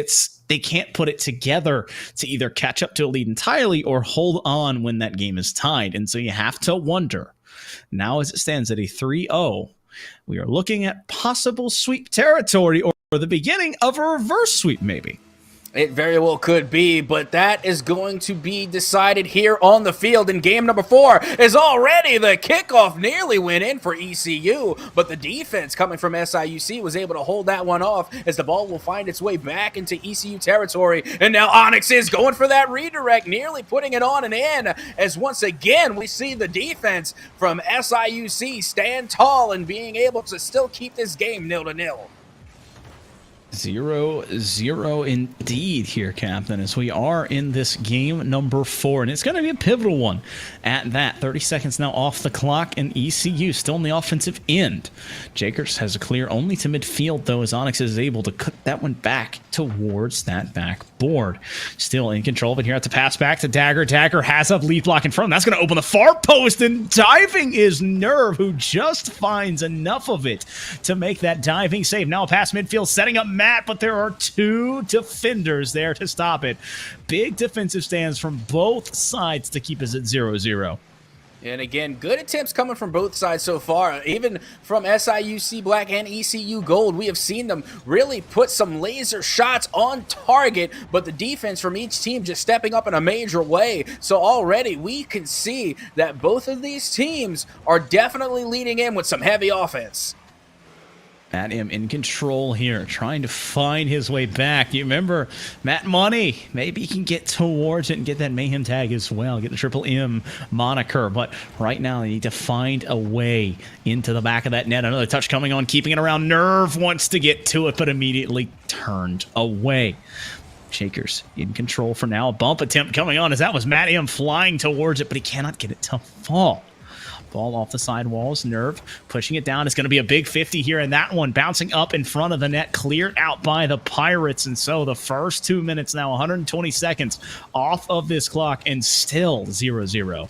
they can't put it together to either catch up to a lead entirely or hold on when that game is tied. And so you have to wonder, now as it stands at a 3-0, we are looking at possible sweep territory or the beginning of a reverse sweep, maybe. It very well could be, but that is going to be decided here on the field in game number 4. Is already the kickoff nearly went in for ECU, but the defense coming from SIUC was able to hold that one off as the ball will find its way back into ECU territory. And now Onyx is going for that redirect, nearly putting it on and in, as once again we see the defense from SIUC stand tall and being able to still keep this game 0-0. 0-0 indeed here, Captain, as we are in this game number 4, and it's going to be a pivotal one at that. 30 seconds now off the clock, and ECU still on the offensive end. Jakers has a clear only to midfield, though, as Onyx is able to cut that one back towards that backboard. Still in control of it here at the pass back to Dagger. Dagger has a lead block in front. That's going to open the far post, and diving is Nerve, who just finds enough of it to make that diving save. Now a pass midfield, setting up Matt, but there are 2 defenders there to stop it. Big defensive stands from both sides to keep us at 0-0. And again, good attempts coming from both sides so far. Even from SIUC Black and ECU Gold, we have seen them really put some laser shots on target, but the defense from each team just stepping up in a major way. So already we can see that both of these teams are definitely leading in with some heavy offense. Matt M in control here, trying to find his way back. You remember Matt Money? Maybe he can get towards it and get that Mayhem tag as well, get the Triple M moniker. But right now, they need to find a way into the back of that net. Another touch coming on, keeping it around. Nerve wants to get to it, but immediately turned away. Shakers in control for now. A bump attempt coming on as that was Matt M flying towards it, but he cannot get it to fall. Ball off the sidewalls. Nerve pushing it down. It's going to be a big 50 here, and that one bouncing up in front of the net, cleared out by the Pirates. And so the first 2 minutes now, 120 seconds off of this clock, and still 0-0.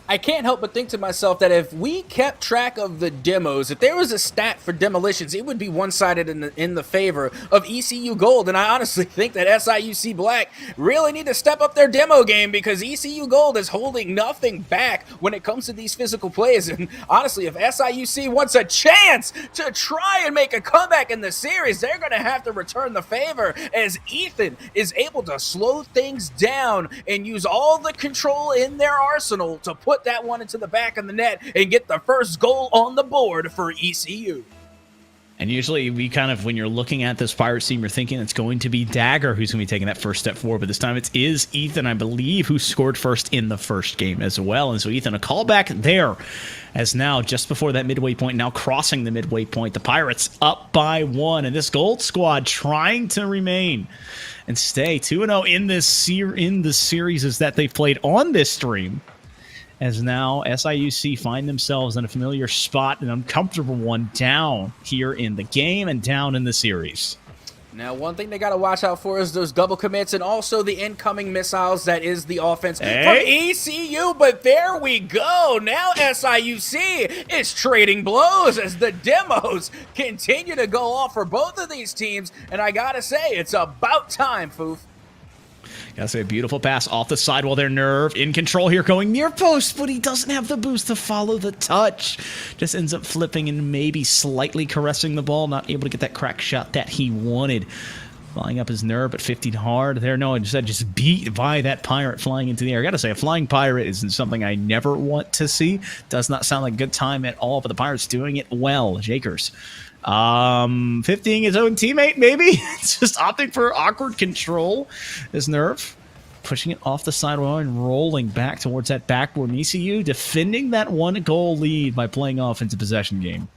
I can't help but think to myself that if we kept track of the demos, if there was a stat for demolitions, it would be one-sided in the favor of ECU Gold. And I honestly think that SIUC Black really need to step up their demo game, because ECU Gold is holding nothing back when it comes to these physical plays. And honestly, if SIUC wants a chance to try and make a comeback in the series, they're going to have to return the favor, as Ethan is able to slow things down and use all the control in their arsenal to put that one into the back of the net and get the first goal on the board for ECU. And usually we kind of, when you're looking at this Pirates team, you're thinking it's going to be Dagger who's going to be taking that first step forward. But this time it is Ethan, I believe, who scored first in the first game as well. And so Ethan, a callback there, as now just before that midway point, now crossing the midway point, the Pirates up by 1. And this Gold squad trying to remain and stay 2-0 in the series is that they've played on this stream. As now SIUC find themselves in a familiar spot, an uncomfortable one, down here in the game and down in the series. Now, one thing they got to watch out for is those double commits and also the incoming missiles that is the offense from ECU. But there we go. Now SIUC is trading blows as the demos continue to go off for both of these teams. And I got to say, it's about time, Foof. Gotta say, a beautiful pass off the sidewall there. Nerve in control here, going near post, but he doesn't have the boost to follow the touch. Just ends up flipping and maybe slightly caressing the ball, not able to get that crack shot that he wanted. Flying up his Nerve, but 50 hard there. No, instead just beat by that Pirate flying into the air. I gotta say, a flying Pirate isn't something I never want to see. Does not sound like a good time at all, but the Pirates doing it well. Jakers 50ing his own teammate, maybe. It's just opting for awkward control. His Nerve pushing it off the sidewall and rolling back towards that backboard. And ECU defending that 1-goal lead by playing offensive possession game.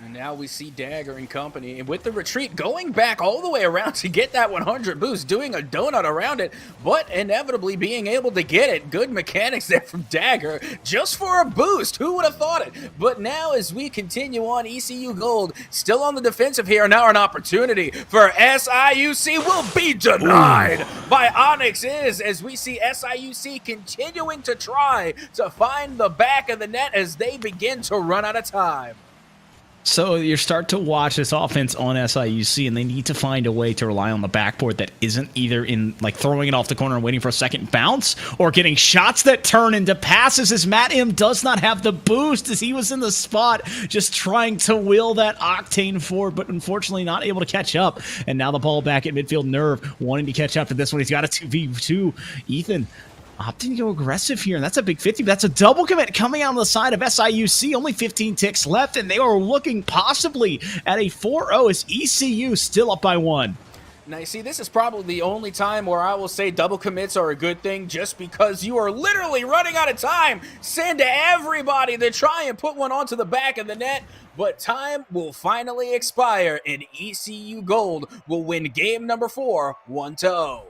And now we see Dagger and company, and with the retreat going back all the way around to get that 100 boost, doing a donut around it, but inevitably being able to get it. Good mechanics there from Dagger, just for a boost. Who would have thought it? But now as we continue on, ECU Gold still on the defensive here. Now an opportunity for SIUC will be denied by Onyx as we see SIUC continuing to try to find the back of the net as they begin to run out of time. So you start to watch this offense on SIUC, and they need to find a way to rely on the backboard that isn't either in like throwing it off the corner and waiting for a second bounce, or getting shots that turn into passes, as Matt M does not have the boost as he was in the spot just trying to will that octane forward, but unfortunately not able to catch up. And now the ball back at midfield. Nerve wanting to catch up to this one. He's got a 2v2. Ethan opting to go aggressive here, and that's a big 50. That's a double commit coming out on the side of SIUC. Only 15 ticks left, and they are looking possibly at a 4-0 as ECU still up by 1. Now, you see, this is probably the only time where I will say double commits are a good thing, just because you are literally running out of time. Send everybody to try and put one onto the back of the net, but time will finally expire, and ECU Gold will win game number 4, 1-0.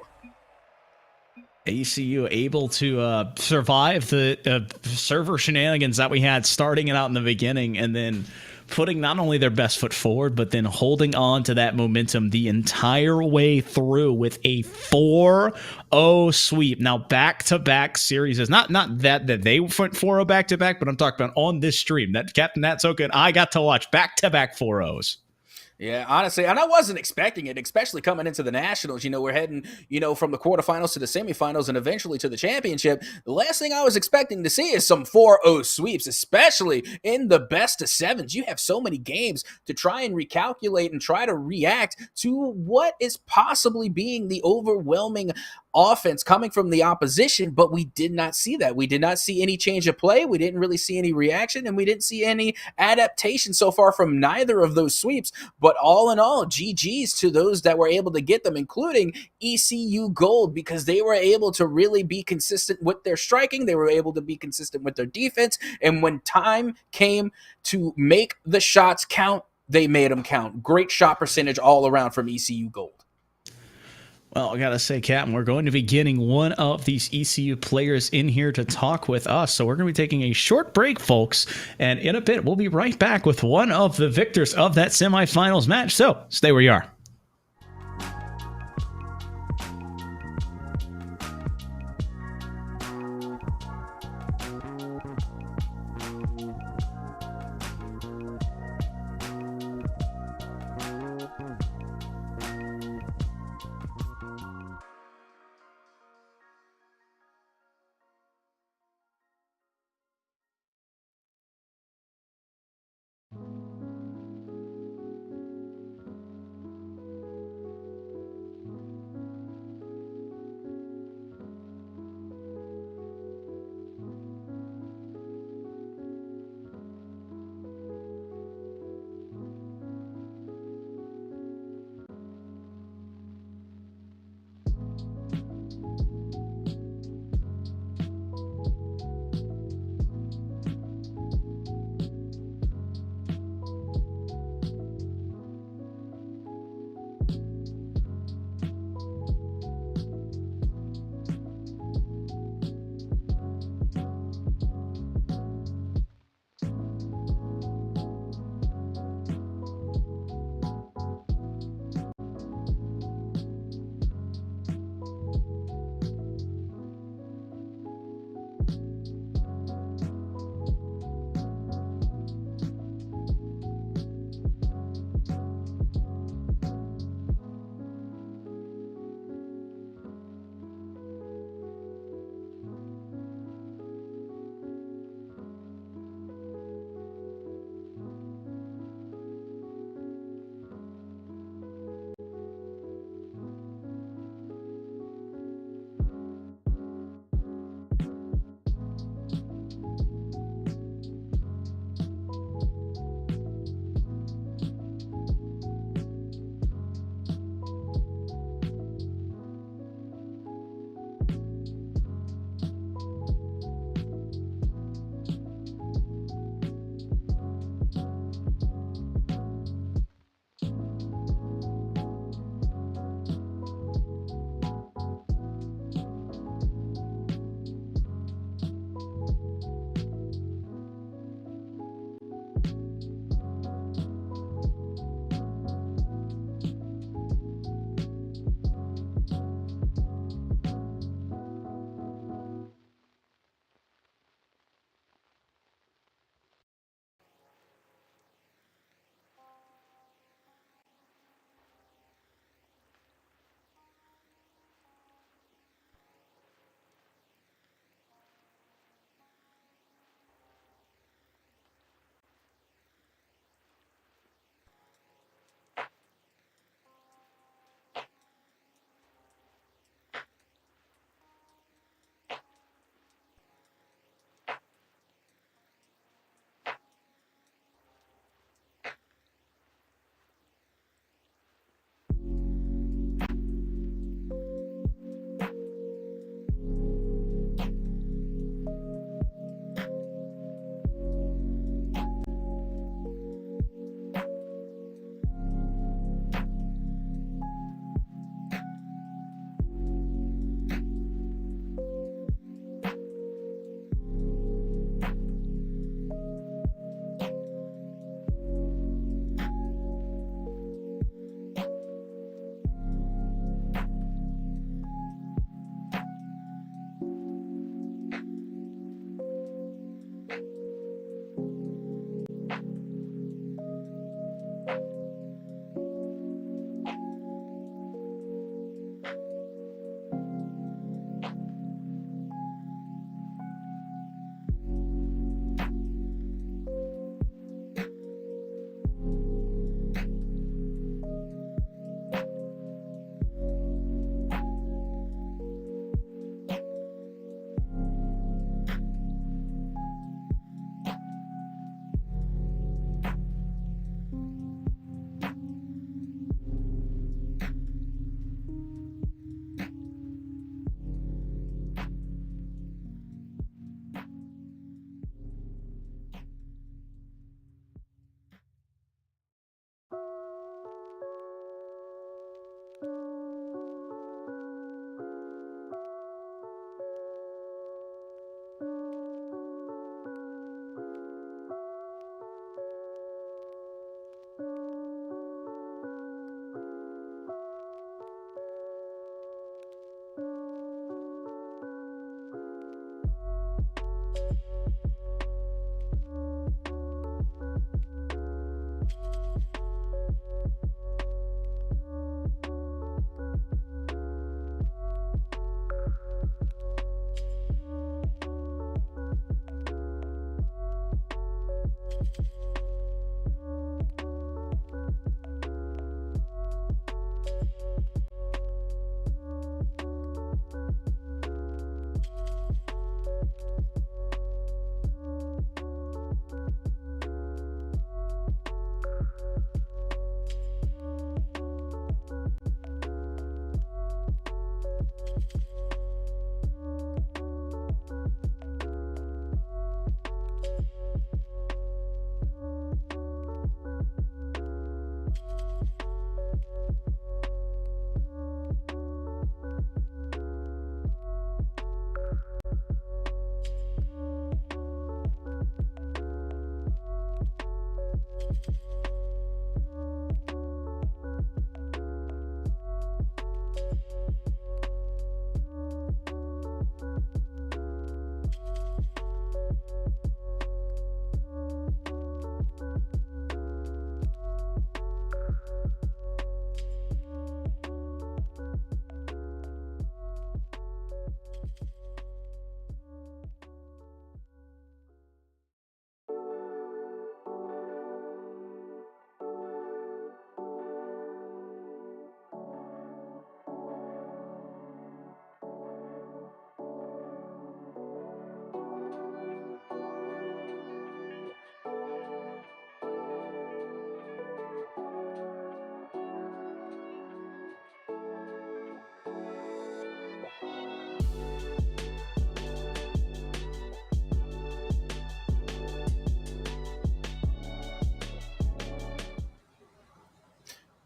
ECU able to survive the server shenanigans that we had starting it out in the beginning, and then putting not only their best foot forward, but then holding on to that momentum the entire way through with a 4-0 sweep. Now, back-to-back series is not that they went 4-0 back-to-back, but I'm talking about on this stream that Captain Atsoca and I got to watch back-to-back 4-0s. Yeah, honestly, and I wasn't expecting it, especially coming into the Nationals. You know, we're heading, from the quarterfinals to the semifinals and eventually to the championship. The last thing I was expecting to see is some 4-0 sweeps, especially in the best of sevens. You have so many games to try and recalculate and try to react to what is possibly being the overwhelming offense coming from the opposition, but we did not see that. We did not see any change of play. We didn't really see any reaction, and we didn't see any adaptation so far from neither of those sweeps. But all in all, GG's to those that were able to get them, including ECU Gold, because they were able to really be consistent with their striking. They were able to be consistent with their defense. And when time came to make the shots count, they made them count. Great shot percentage all around from ECU Gold. Well, I gotta say, Captain, we're going to be getting one of these ECU players in here to talk with us. So we're going to be taking a short break, folks. And in a bit, we'll be right back with one of the victors of that semifinals match. So stay where you are.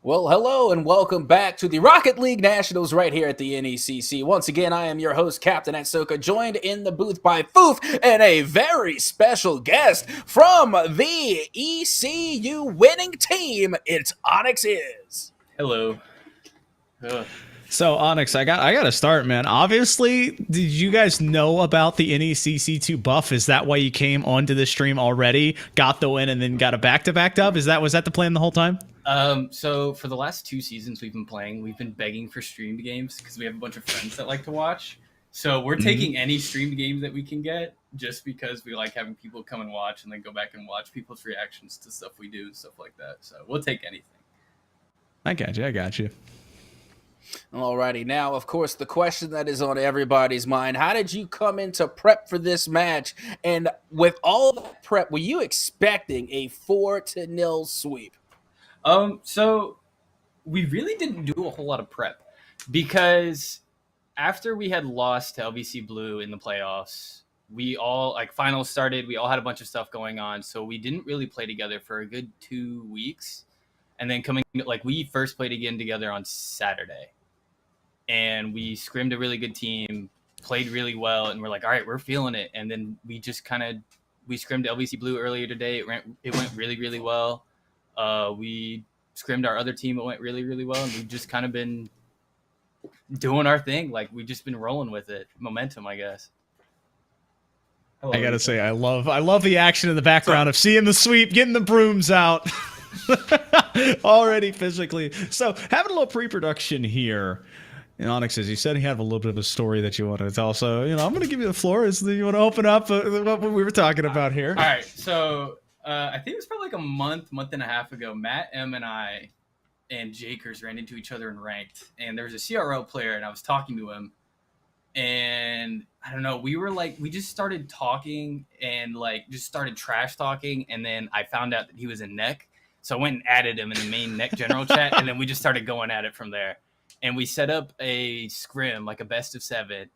Well, hello and welcome back to the Rocket League Nationals right here at the NECC. Once again, I am your host, Captain Atsoca, joined in the booth by Foof and a very special guest from the ECU winning team. It's Onyx Is. Hello. Ugh. So Onyx, I got to start, man. Obviously, did you guys know about the NECC2 buff? Is that why you came onto the stream already, got the win, and then got a back-to-back dub? Was that the plan the whole time? So for the last 2 seasons we've been begging for streamed games because we have a bunch of friends that like to watch. So we're taking any streamed game that we can get just because we like having people come and watch and then go back and watch people's reactions to stuff we do and stuff like that. So we'll take anything. I got you. Alrighty, now, of course, the question that is on everybody's mind, how did you come into prep for this match? And with all that prep, were you expecting a 4-0 sweep? So we really didn't do a whole lot of prep because after we had lost to LVC Blue in the playoffs, we all finals started, we all had a bunch of stuff going on. So we didn't really play together for a good 2 weeks. And then we first played again together on Saturday and we scrimmed a really good team, played really well. And we're like, all right, we're feeling it. And then we scrimmed LVC Blue earlier today. It went really, really well. We scrimmed our other team. It went really, really well. And we've just kind of been doing our thing. We've just been rolling with it. Momentum, I guess. I gotta say, I love the action in the background of seeing the sweep, getting the brooms out. Already physically. So having a little pre-production here. And Onyx, as you said, he had a little bit of a story that you wanted to tell. So, I'm going to give you the floor. You want to open up what we were talking about here? All right. So I think it was probably a month and a half ago. Matt M and I and Jakers ran into each other in ranked. And there was a CRO player, and I was talking to him. And I don't know, we just started talking and just started trash talking. And then I found out that he was in NECC. So I went and added him in the main NECC general chat. And then we just started going at it from there. And we set up a scrim, a best of 7,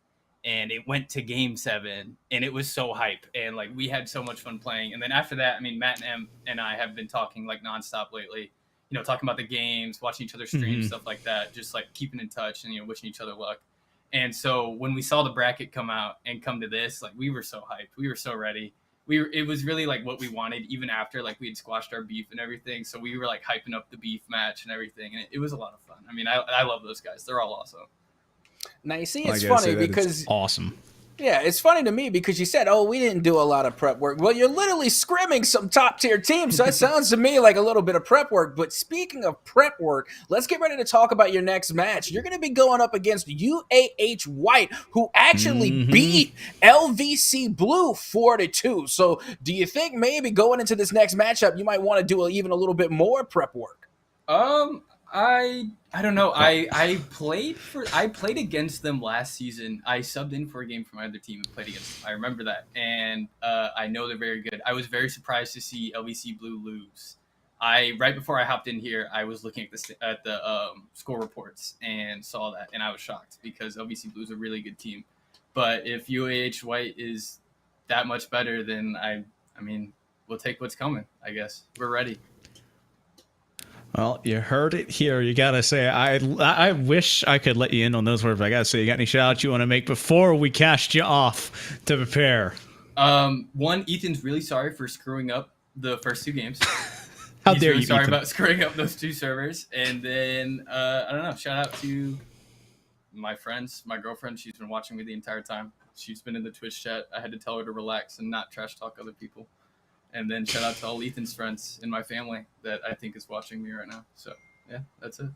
and it went to game 7, and it was so hype. And we had so much fun playing. And then after that, Matt and I have been talking nonstop lately, talking about the games, watching each other stream, stuff like that, just keeping in touch and, wishing each other luck. And so when we saw the bracket come out and come to this, we were so hyped. We were so ready. It was really what we wanted, even after we had squashed our beef and everything. So we were hyping up the beef match and everything, and it was a lot of fun. I love those guys. They're all awesome. Now you see, it's funny because it's awesome. Yeah, it's funny to me because you said, we didn't do a lot of prep work. Well, you're literally scrimming some top-tier teams, so that sounds to me like a little bit of prep work. But speaking of prep work, let's get ready to talk about your next match. You're going to be going up against UAH White, who actually beat LVC Blue 4-2. So do you think maybe going into this next matchup, you might want to do even a little bit more prep work? I don't know. I played against them last season. I subbed in for a game for my other team and played against them. I remember that, and I know they're very good. I was very surprised to see LVC Blue lose. Right before I hopped in here, I was looking at the score reports and saw that, and I was shocked because LVC Blue is a really good team. But if UAH White is that much better, then we'll take what's coming. I guess we're ready. Well, you heard it here. You got to say, I wish I could let you in on those words, but I got to say, you got any shout outs you want to make before we cast you off to prepare? One, Ethan's really sorry for screwing up the first 2 games. How He's dare really you, sorry Ethan. about screwing up those 2 servers. And then, I don't know, shout out to my friends, my girlfriend. She's been watching me the entire time. She's been in the Twitch chat. I had to tell her to relax and not trash talk other people. And then shout out to all Ethan's friends in my family that I think is watching me right now. So, yeah, that's it.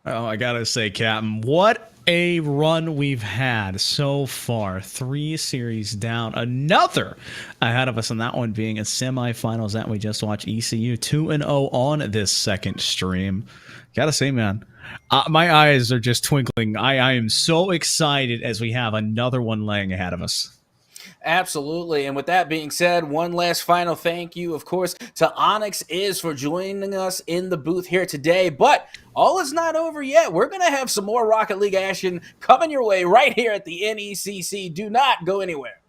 Oh, I got to say, Captain, what a run we've had so far. 3 series down. Another ahead of us, and that one being a semifinals that we just watched. ECU 2-0 on this second stream. Got to say, man, my eyes are just twinkling. I am so excited as we have another one laying ahead of us. Absolutely. And with that being said, one last final thank you, of course, to Onyx Is for joining us in the booth here today. But all is not over yet. We're going to have some more Rocket League action coming your way right here at the NECC. Do not go anywhere.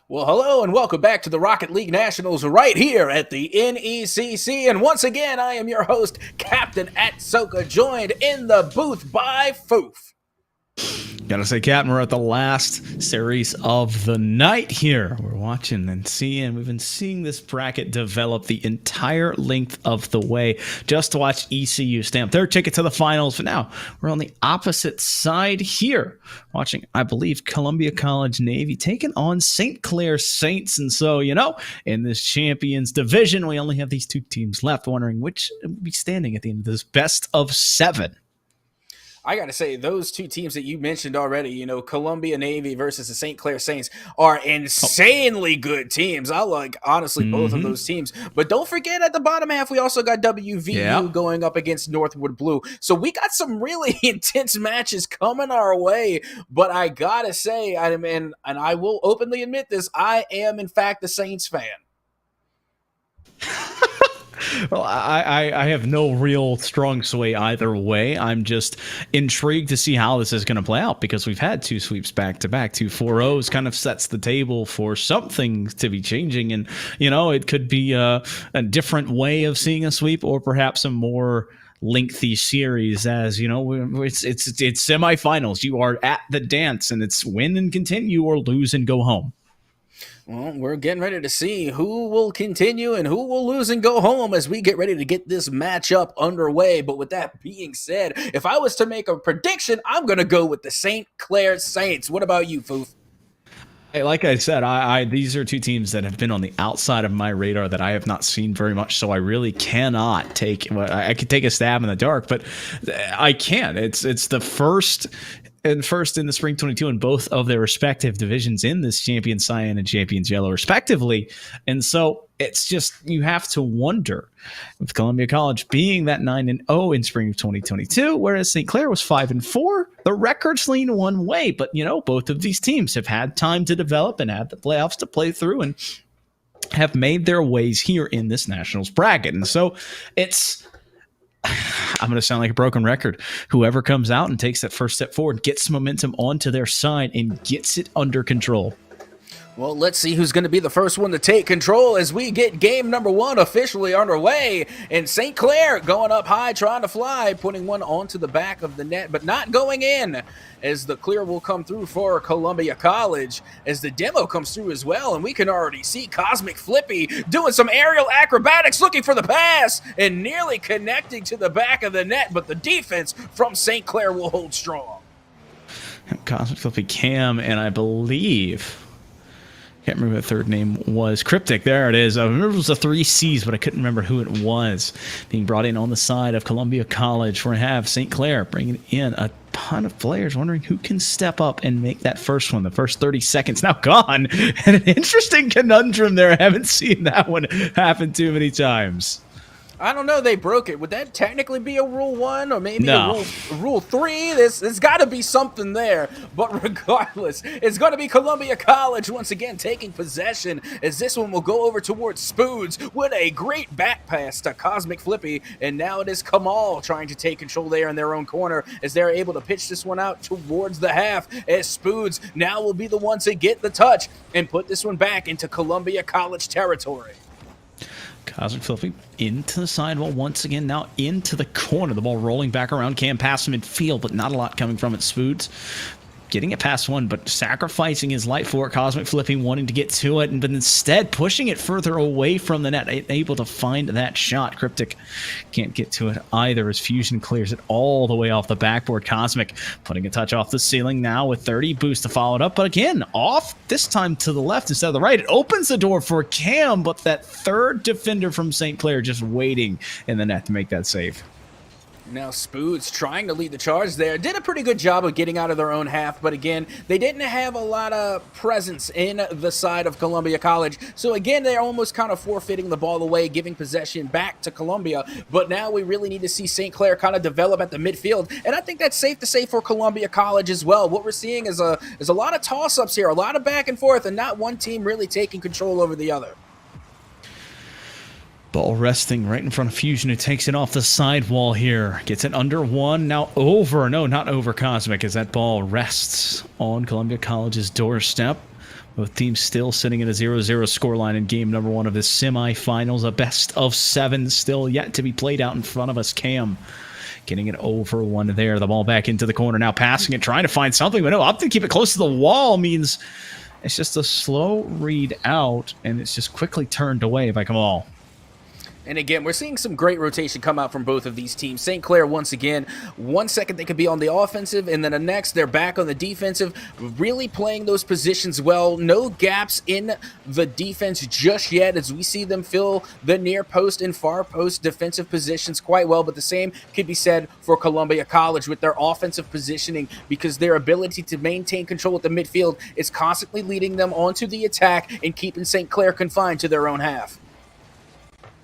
Well, hello and welcome back to the Rocket League Nationals right here at the NECC. And once again, I am your host, Captain Atsoca, joined in the booth by Foof. Gotta say, Captain, we're at the last series of the night here. We're watching and seeing. We've been seeing this bracket develop the entire length of the way just to watch ECU stamp their ticket to the finals. But now we're on the opposite side here, watching, I believe, Columbia College Navy taking on St. Clair Saints. And so, in this Champions division, we only have these two teams left, wondering which will be standing at the end of this best of 7. I got to say, those two teams that you mentioned already, Columbia Navy versus the St. Clair Saints are insanely good teams. I like, honestly, both of those teams. But don't forget, at the bottom half, we also got WVU going up against Northwood Blue. So we got some really intense matches coming our way. But I got to say, and I will openly admit this, I am, in fact, a Saints fan. Well, I have no real strong sway either way. I'm just intrigued to see how this is going to play out because we've had 2 sweeps back-to-back. 2 4-0s kind of sets the table for something to be changing. And, it could be a different way of seeing a sweep or perhaps a more lengthy series as, it's semifinals. You are at the dance and it's win and continue or lose and go home. Well, we're getting ready to see who will continue and who will lose and go home as we get ready to get this matchup underway. But with that being said, if I was to make a prediction, I'm going to go with the St. Clair Saints. What about you, Foof? Hey, like I said, these are two teams that have been on the outside of my radar that I have not seen very much, so I really cannot take. I could take a stab in the dark, but I can't. It's the first in the Spring 22 in both of their respective divisions in this Champions Cyan and Champions Yellow, respectively, and so it's just you have to wonder with Columbia College being that 9-0 in spring of 2022, whereas St. Clair was 5-4. The records lean one way, but both of these teams have had time to develop and had the playoffs to play through and have made their ways here in this Nationals bracket. And so I'm going to sound like a broken record. Whoever comes out and takes that first step forward, gets momentum onto their side and gets it under control. Well, let's see who's going to be the first one to take control as we get game number 1 officially underway. And St. Clair going up high, trying to fly, putting one onto the back of the net, but not going in as the clear will come through for Columbia College as the demo comes through as well. And we can already see Cosmic Flippy doing some aerial acrobatics, looking for the pass and nearly connecting to the back of the net. But the defense from St. Clair will hold strong. Cosmic Flippy Cam, and I believe... can't remember what the third name was. Cryptic, there it is. I remember it was the 3 C's, but I couldn't remember who it was. Being brought in on the side of Columbia College. We're going to have St. Clair bringing in a ton of players, wondering who can step up and make that first one. The first 30 seconds now gone. And an interesting conundrum there. I haven't seen that one happen too many times. I don't know. They broke it. Would that technically be a Rule 1 or maybe No. a Rule 3? There's got to be something there. But regardless, it's going to be Columbia College once again taking possession as this one will go over towards Spoods with a great back pass to Cosmic Flippy. And now it is Kamal trying to take control there in their own corner as they're able to pitch this one out towards the half as Spoods now will be the one to get the touch and put this one back into Columbia College territory. Cosmic Flippy into the sidewall once again, now into the corner. The ball rolling back around Cam past midfield, but not a lot coming from it. Spoods getting it past one, but sacrificing his life for it. Cosmic Flippy wanting to get to it, but instead pushing it further away from the net, able to find that shot. Cryptic can't get to it either as Fusion clears it all the way off the backboard. Cosmic putting a touch off the ceiling now with 30 boost to follow it up, but again, off this time to the left instead of the right. It opens the door for Cam, but that third defender from St. Clair just waiting in the net to make that save. Now Spoods trying to lead the charge there. Did a pretty good job of getting out of their own half, but again, they didn't have a lot of presence in the side of Columbia College. So again, they're almost kind of forfeiting the ball away, giving possession back to Columbia. But now we really need to see St. Clair kind of develop at the midfield. And I think that's safe to say for Columbia College as well. What we're seeing is a lot of toss-ups here, a lot of back and forth, and not one team really taking control over the other. Ball resting right in front of Fusion, who takes it off the sidewall here. Gets it under one, now over. No, not over Cosmic, as that ball rests on Columbia College's doorstep. Both teams still sitting at a 0-0 scoreline in game number 1 of this semifinals. A best of 7 still yet to be played out in front of us. Cam getting it over one there. The ball back into the corner. Now passing it, trying to find something. But no, up to keep it close to the wall means it's just a slow read out, and it's just quickly turned away by Kamal. And again, we're seeing some great rotation come out from both of these teams. St. Clair, once again, 1 second they could be on the offensive, and then the next they're back on the defensive, really playing those positions well. No gaps in the defense just yet as we see them fill the near post and far post defensive positions quite well, but the same could be said for Columbia College with their offensive positioning, because their ability to maintain control at the midfield is constantly leading them onto the attack and keeping St. Clair confined to their own half.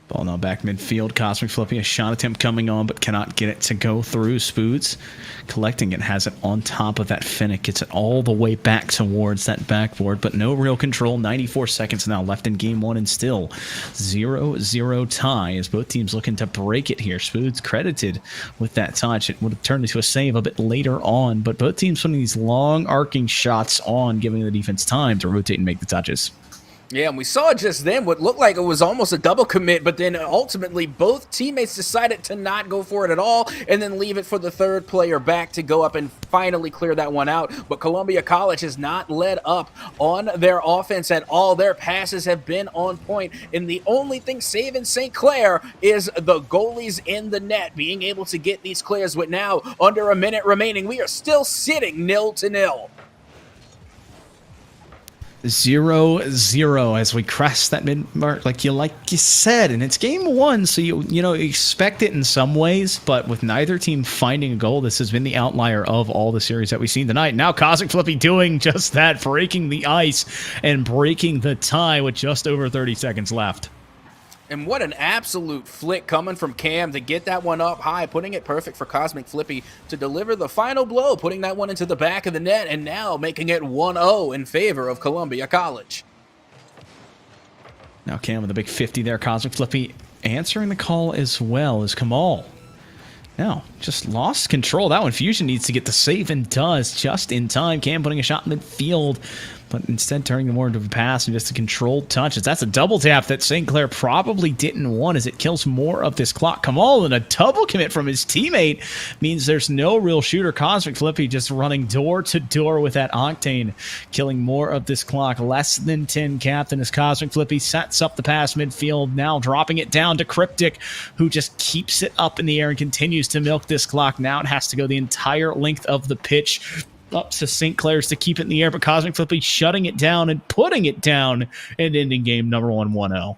Ball now back midfield. Cosmic Flippy, a shot attempt coming on, but cannot get it to go through. Spoods collecting it, has it on top of that Finnick. Gets it all the way back towards that backboard, but no real control. 94 seconds now left in game 1, and still 0-0 tie as both teams looking to break it here. Spoods credited with that touch. It would have turned into a save a bit later on, but both teams putting these long arcing shots on, giving the defense time to rotate and make the touches. Yeah, and we saw just then what looked like it was almost a double commit, but then ultimately both teammates decided to not go for it at all and then leave it for the third player back to go up and finally clear that one out. But Columbia College has not led up on their offense at all. Their passes have been on point, and the only thing saving St. Clair is the goalies in the net being able to get these clears with now under a minute remaining. We are still sitting 0-0. 0-0 as we crest that mid mark, like you said, and it's game 1, so you know expect it in some ways, but with neither team finding a goal, this has been the outlier of all the series that we've seen tonight. Now Cosmic Flippy doing just that, breaking the ice and breaking the tie with just over 30 seconds left. And what an absolute flick coming from Cam to get that one up high, putting it perfect for Cosmic Flippy to deliver the final blow, putting that one into the back of the net, and now making it 1-0 in favor of Columbia College. Now Cam with a big 50 there. Cosmic Flippy answering the call as well as Kamal. Now, just lost control. That one, Fusion needs to get the save and does just in time. Cam putting a shot in midfield, but instead turning it more into a pass and just a controlled touch. That's a double tap that St. Clair probably didn't want as it kills more of this clock. Kamal, and a double commit from his teammate means there's no real shooter. Cosmic Flippy just running door to door with that Octane, killing more of this clock. Less than 10 captain as Cosmic Flippy sets up the pass midfield, now dropping it down to Cryptic, who just keeps it up in the air and continues to milk this clock. Now it has to go the entire length of the pitch up to St. Clair's to keep it in the air, but Cosmic Flippy shutting it down and putting it down and ending game number 1 1-0.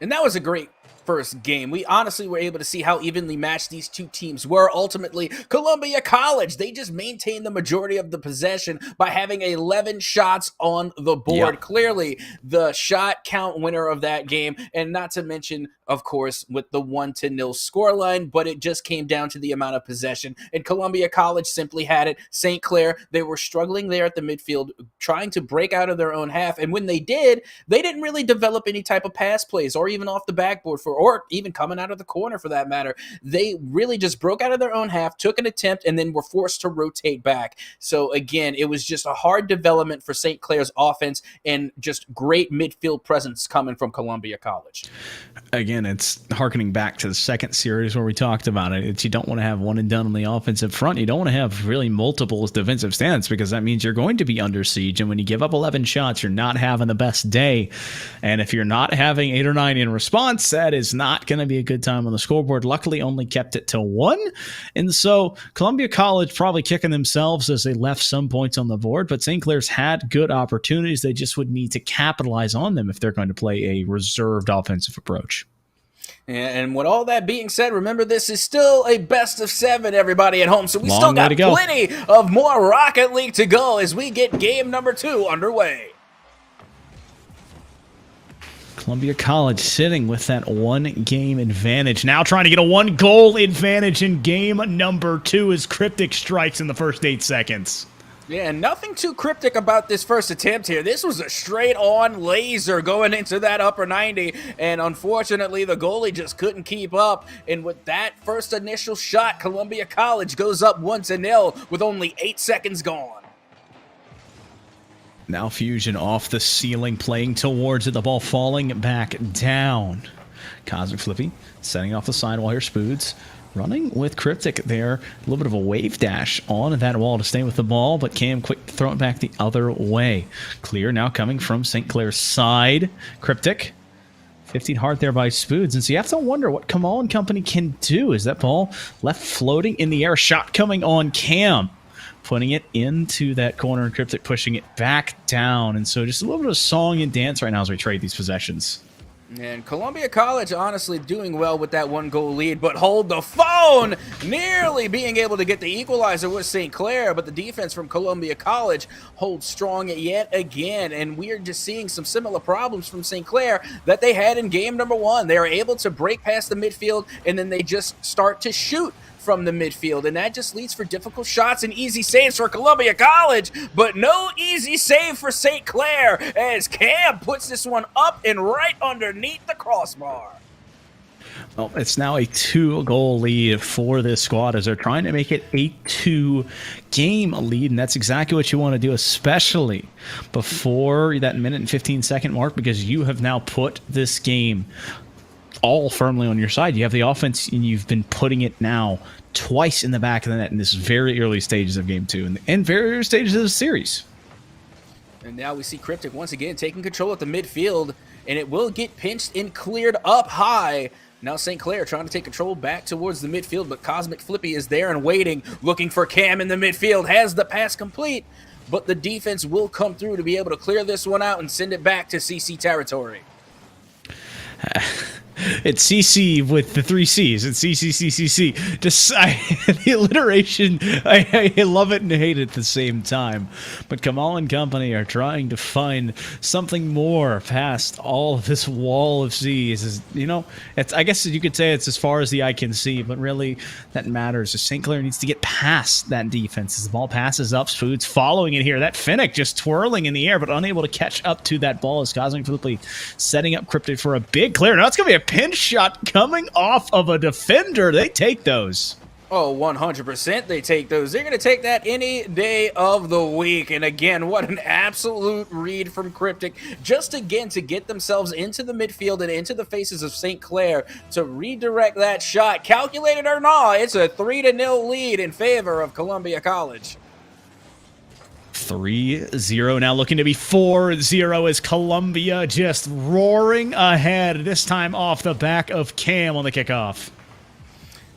And that was a great first game. We honestly were able to see how evenly matched these two teams were. Ultimately, Columbia College, they just maintained the majority of the possession by having 11 shots on the board. Yep. Clearly, the shot count winner of that game, and not to mention, of course, with the 1-0 scoreline, but it just came down to the amount of possession, and Columbia College simply had it. St. Clair, they were struggling there at the midfield, trying to break out of their own half, and when they did, they didn't really develop any type of pass plays or even off the backboard or even coming out of the corner for that matter. They really just broke out of their own half, took an attempt, and then were forced to rotate back. So again, it was just a hard development for St. Clair's offense and just great midfield presence coming from Columbia College. Again, it's harkening back to the second series where we talked about it. It's you don't want to have one and done on the offensive front. You don't want to have really multiple defensive stands because that means you're going to be under siege. And when you give up 11 shots, you're not having the best day. And if you're not having 8 or 9 in response, that is not going to be a good time on the scoreboard. Luckily, only kept it to 1. And so Columbia College probably kicking themselves as they left some points on the board. But St. Clair's had good opportunities. They just would need to capitalize on them if they're going to play a reserved offensive approach. And with all that being said, remember this is still a best of 7, everybody at home. So we still got plenty of more Rocket League to go as we get game number 2 underway. Columbia College sitting with that 1-game advantage. Now trying to get a 1-goal advantage in game number 2 as Cryptic strikes in the first 8 seconds. Yeah, and nothing too cryptic about this first attempt here. This was a straight-on laser going into that upper 90, and unfortunately, the goalie just couldn't keep up. And with that first initial shot, Columbia College goes up 1-0 with only 8 seconds gone. Now Fusion off the ceiling, playing towards it. The ball falling back down. Cosmic Flippy setting off the sidewall here. Spoods running with Cryptic there. A little bit of a wave dash on that wall to stay with the ball, but Cam quick to throw it back the other way. Clear now coming from St. Clair's side. Cryptic 15 hard there by Spoods. And so you have to wonder what Kamal and company can do. Is that ball left floating in the air? Shot coming on Cam, putting it into that corner, and Cryptic pushing it back down. And so just a little bit of song and dance right now as we trade these possessions. And Columbia College honestly doing well with that 1-goal lead, but hold the phone! Nearly being able to get the equalizer with St. Clair, but the defense from Columbia College holds strong yet again, and we are just seeing some similar problems from St. Clair that they had in game number 1. They are able to break past the midfield, and then they just start to shoot from the midfield, and that just leads for difficult shots and easy saves for Columbia College, but no easy save for St. Clair as Cam puts this one up and right underneath the crossbar. Well, it's now a 2-goal lead for this squad as they're trying to make it a 2-game lead, and that's exactly what you want to do, especially before that minute and 15-second mark, because you have now put this game all firmly on your side. You have the offense, and you've been putting it now twice in the back of the net in this very early stages of game 2 and very early stages of the series. And now we see Cryptic once again taking control at the midfield, and it will get pinched and cleared up high. Now St. Clair trying to take control back towards the midfield, but Cosmic Flippy is there and waiting, looking for Cam in the midfield, has the pass complete, but the defense will come through to be able to clear this one out and send it back to CC territory. It's CC with the 3 C's. It's CCCCC. Just the alliteration, I love it and hate it at the same time. But Kamal and company are trying to find something more past all of this wall of C's. You know, it's, I guess you could say it's as far as the eye can see, but really that matters. St. Clair needs to get past that defense. As the ball passes up, Spoods following it here. That Finnick just twirling in the air, but unable to catch up to that ball as Cosmic Flippy setting up Cryptic for a big clear. Now it's going to be a pinch shot coming off of a defender. They take those. Oh, 100% they take those. They're going to take that any day of the week. And again, what an absolute read from Cryptic. Just again to get themselves into the midfield and into the faces of St. Clair to redirect that shot. Calculated or not, it's a 3-0 lead in favor of Columbia College. 3-0 now, looking to be 4-0 as Columbia just roaring ahead, this time off the back of Cam on the kickoff.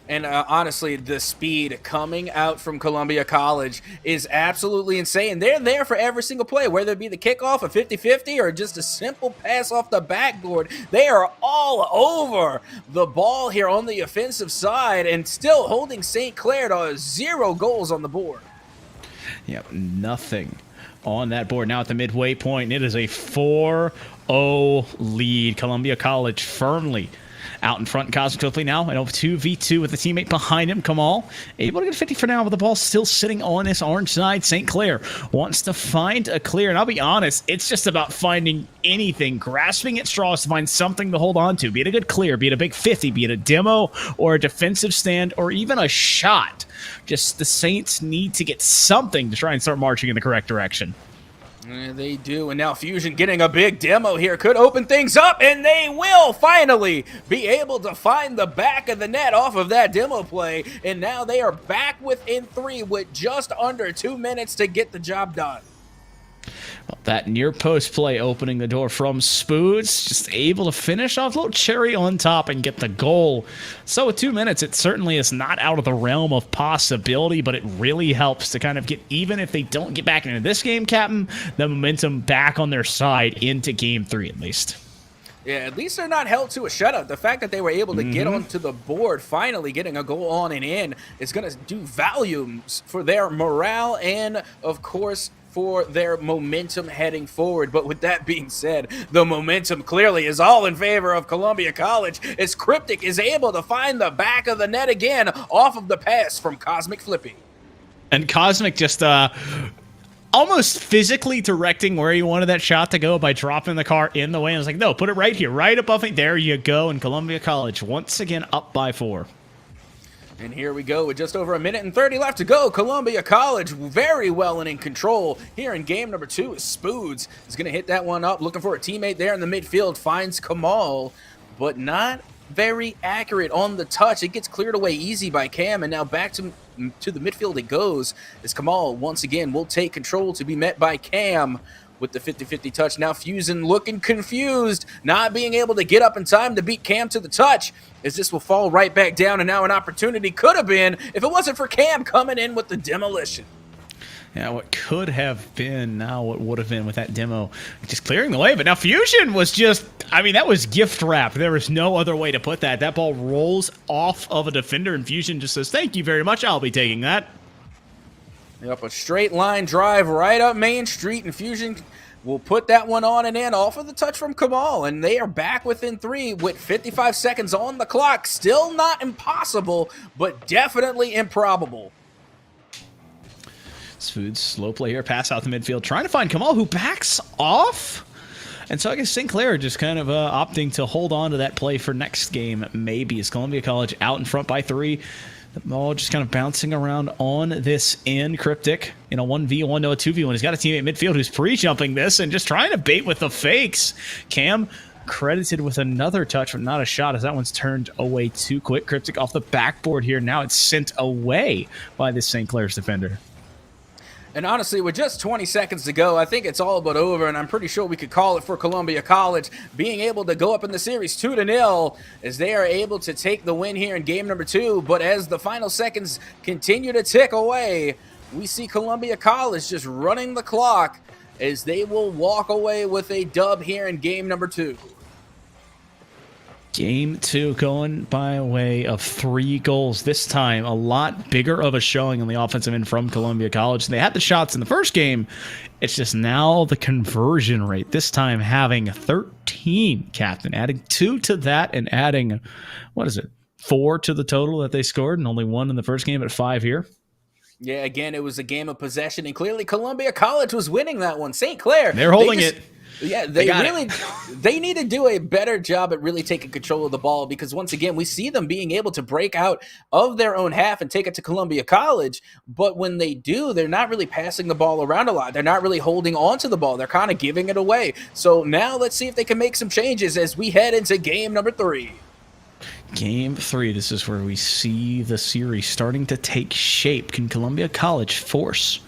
And honestly, the speed coming out from Columbia College is absolutely insane. They're there for every single play, whether it be the kickoff, a 50-50, or just a simple pass off the backboard. They are all over the ball here on the offensive side and still holding St. Clair to 0 goals on the board. Yep, nothing on that board. Now at the midway point, it is a 4-0 lead. Columbia College firmly out in front. Cosmic Flippy now at 2v2 with a teammate behind him. Kamal able to get 50 for now, but the ball still sitting on this orange side. St. Clair wants to find a clear, and I'll be honest, it's just about finding anything, grasping at straws to find something to hold on to, be it a good clear, be it a big 50, be it a demo or a defensive stand or even a shot. Just the Saints need to get something to try and start marching in the correct direction. They do, and now Fusion getting a big demo here could open things up, and they will finally be able to find the back of the net off of that demo play, and now they are back within 3 with just under 2 minutes to get the job done. Well, that near post play opening the door from Spoods, just able to finish off a little cherry on top and get the goal. So with 2 minutes, it certainly is not out of the realm of possibility, but it really helps to kind of get, even if they don't get back into this game, Captain, the momentum back on their side into game 3 at least. Yeah, at least they're not held to a shutout. The fact that they were able to get onto the board, finally getting a goal on and in, is going to do volumes for their morale and, of course, for their momentum heading forward. But with that being said, the momentum clearly is all in favor of Columbia College as Cryptic is able to find the back of the net again off of the pass from Cosmic Flippy. And Cosmic just almost physically directing where he wanted that shot to go by dropping the car in the way. I was like, no, put it right here, right above it. There you go. And Columbia College once again up by 4. And here we go with just over a minute and 30 left to go. Columbia College very well and in control here in game number 2. Spoods is going to hit that one up, looking for a teammate there in the midfield, finds Kamal, but not very accurate on the touch. It gets cleared away easy by Cam, and now back to the midfield it goes as Kamal once again will take control to be met by Cam with the 50-50 touch. Now Fusion looking confused, not being able to get up in time to beat Cam to the touch, as this will fall right back down, and now an opportunity could have been if it wasn't for Cam coming in with the demolition. Yeah, what could have been, now what would have been with that demo just clearing the way. But now Fusion was just, I mean, that was gift wrap. There was no other way to put that. That ball rolls off of a defender, and Fusion just says, thank you very much, I'll be taking that. Yep, a straight line drive right up Main Street, and Fusion will put that one on and in off of the touch from Kamal, and they are back within 3 with 55 seconds on the clock. Still not impossible, but definitely improbable. Spoods, slow play here, pass out the midfield, trying to find Kamal, who backs off. And so I guess St. Clair just kind of opting to hold on to that play for next game, maybe, as Columbia College out in front by 3. The ball just kind of bouncing around on this end. Cryptic in a 1v1 to a 2v1. He's got a teammate midfield who's pre-jumping this and just trying to bait with the fakes. Cam credited with another touch, but not a shot, as that one's turned away too quick. Cryptic off the backboard here. Now it's sent away by this St. Clair's defender. And honestly, with just 20 seconds to go, I think it's all but over, and I'm pretty sure we could call it for Columbia College, being able to go up in the series 2-0 as they are able to take the win here in game number 2. But as the final seconds continue to tick away, we see Columbia College just running the clock as they will walk away with a dub here in game number 2. Game 2 going by way of 3 goals. This time, a lot bigger of a showing on the offensive end from Columbia College. They had the shots in the first game. It's just now the conversion rate. This time having 13, Captain. Adding 2 to that and adding, 4 to the total that they scored, and only 1 in the first game at 5 here. Yeah, again, it was a game of possession, and clearly Columbia College was winning that one. St. Clair, they're holding it. Yeah, they need to do a better job at really taking control of the ball, because once again, we see them being able to break out of their own half and take it to Columbia College. But when they do, they're not really passing the ball around a lot. They're not really holding on to the ball. They're kind of giving it away. So now let's see if they can make some changes as we head into game number 3. Game 3, this is where we see the series starting to take shape. Can Columbia College force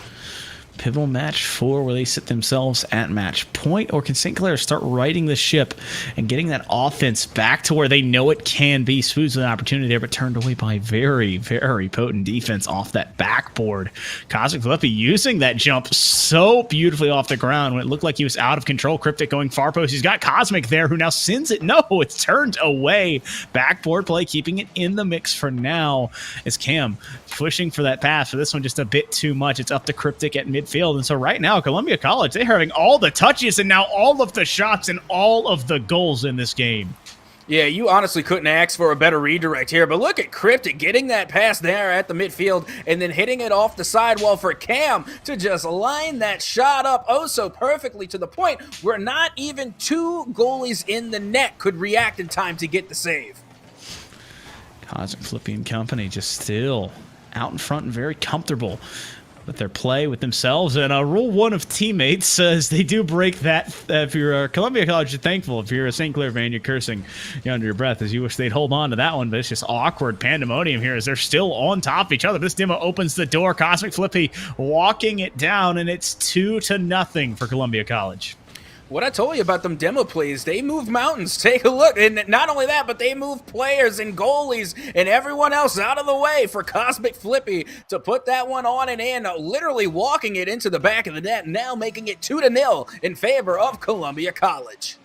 pivotal match 4 where they sit themselves at match point, or can St. Clair start righting the ship and getting that offense back to where they know it can be? Spoods with an opportunity there, but turned away by very, very potent defense off that backboard. Cosmic Flippy using that jump so beautifully off the ground when it looked like he was out of control. Cryptic going far post. He's got Cosmic there, who now sends it. No, it's turned away. Backboard play, keeping it in the mix for now, as Cam pushing for that pass. For this one, just a bit too much. It's up to Cryptic at midfield. And so right now, Columbia College, they're having all the touches and now all of the shots and all of the goals in this game. Yeah, you honestly couldn't ask for a better redirect here, but look at Cryptic getting that pass there at the midfield and then hitting it off the sidewall for Cam to just line that shot up oh so perfectly, to the point where not even 2 goalies in the net could react in time to get the save. Cosmic Flippy and company just still out in front and very comfortable with their play with themselves. And rule 1 of teammates says they do break that. If you're a Columbia College, you're thankful. If you're a St. Clair fan, you're cursing under your breath as you wish they'd hold on to that one. But it's just awkward pandemonium here as they're still on top of each other. This demo opens the door. Cosmic Flippy walking it down, and it's 2-0 for Columbia College. What I told you about them demo plays, they move mountains. Take a look. And not only that, but they move players and goalies and everyone else out of the way for Cosmic Flippy to put that one on and in, literally walking it into the back of the net, now making it 2-0 in favor of Columbia College.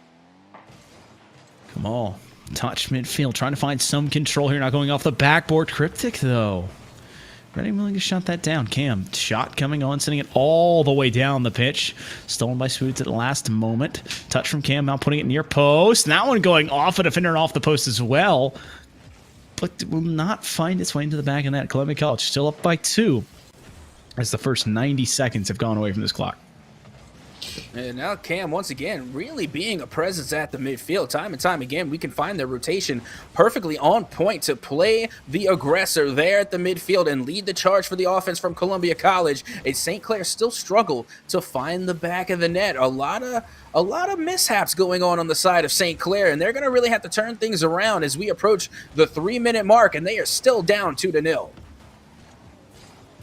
Come on. Touch midfield, trying to find some control here. Not going off the backboard. Cryptic, though. Ready, willing to shut that down. Cam, shot coming on, sending it all the way down the pitch. Stolen by Spoods at the last moment. Touch from Cam, now putting it near post. And that one going off a defender and off the post as well. But will not find its way into the back of that. Columbia College still up by 2 as the first 90 seconds have gone away from this clock. And now Cam, once again, really being a presence at the midfield. Time and time again, we can find their rotation perfectly on point to play the aggressor there at the midfield and lead the charge for the offense from Columbia College. And St. Clair still struggle to find the back of the net. A lot of mishaps going on the side of St. Clair, and they're going to really have to turn things around as we approach the 3-minute mark, and they are still down 2-0.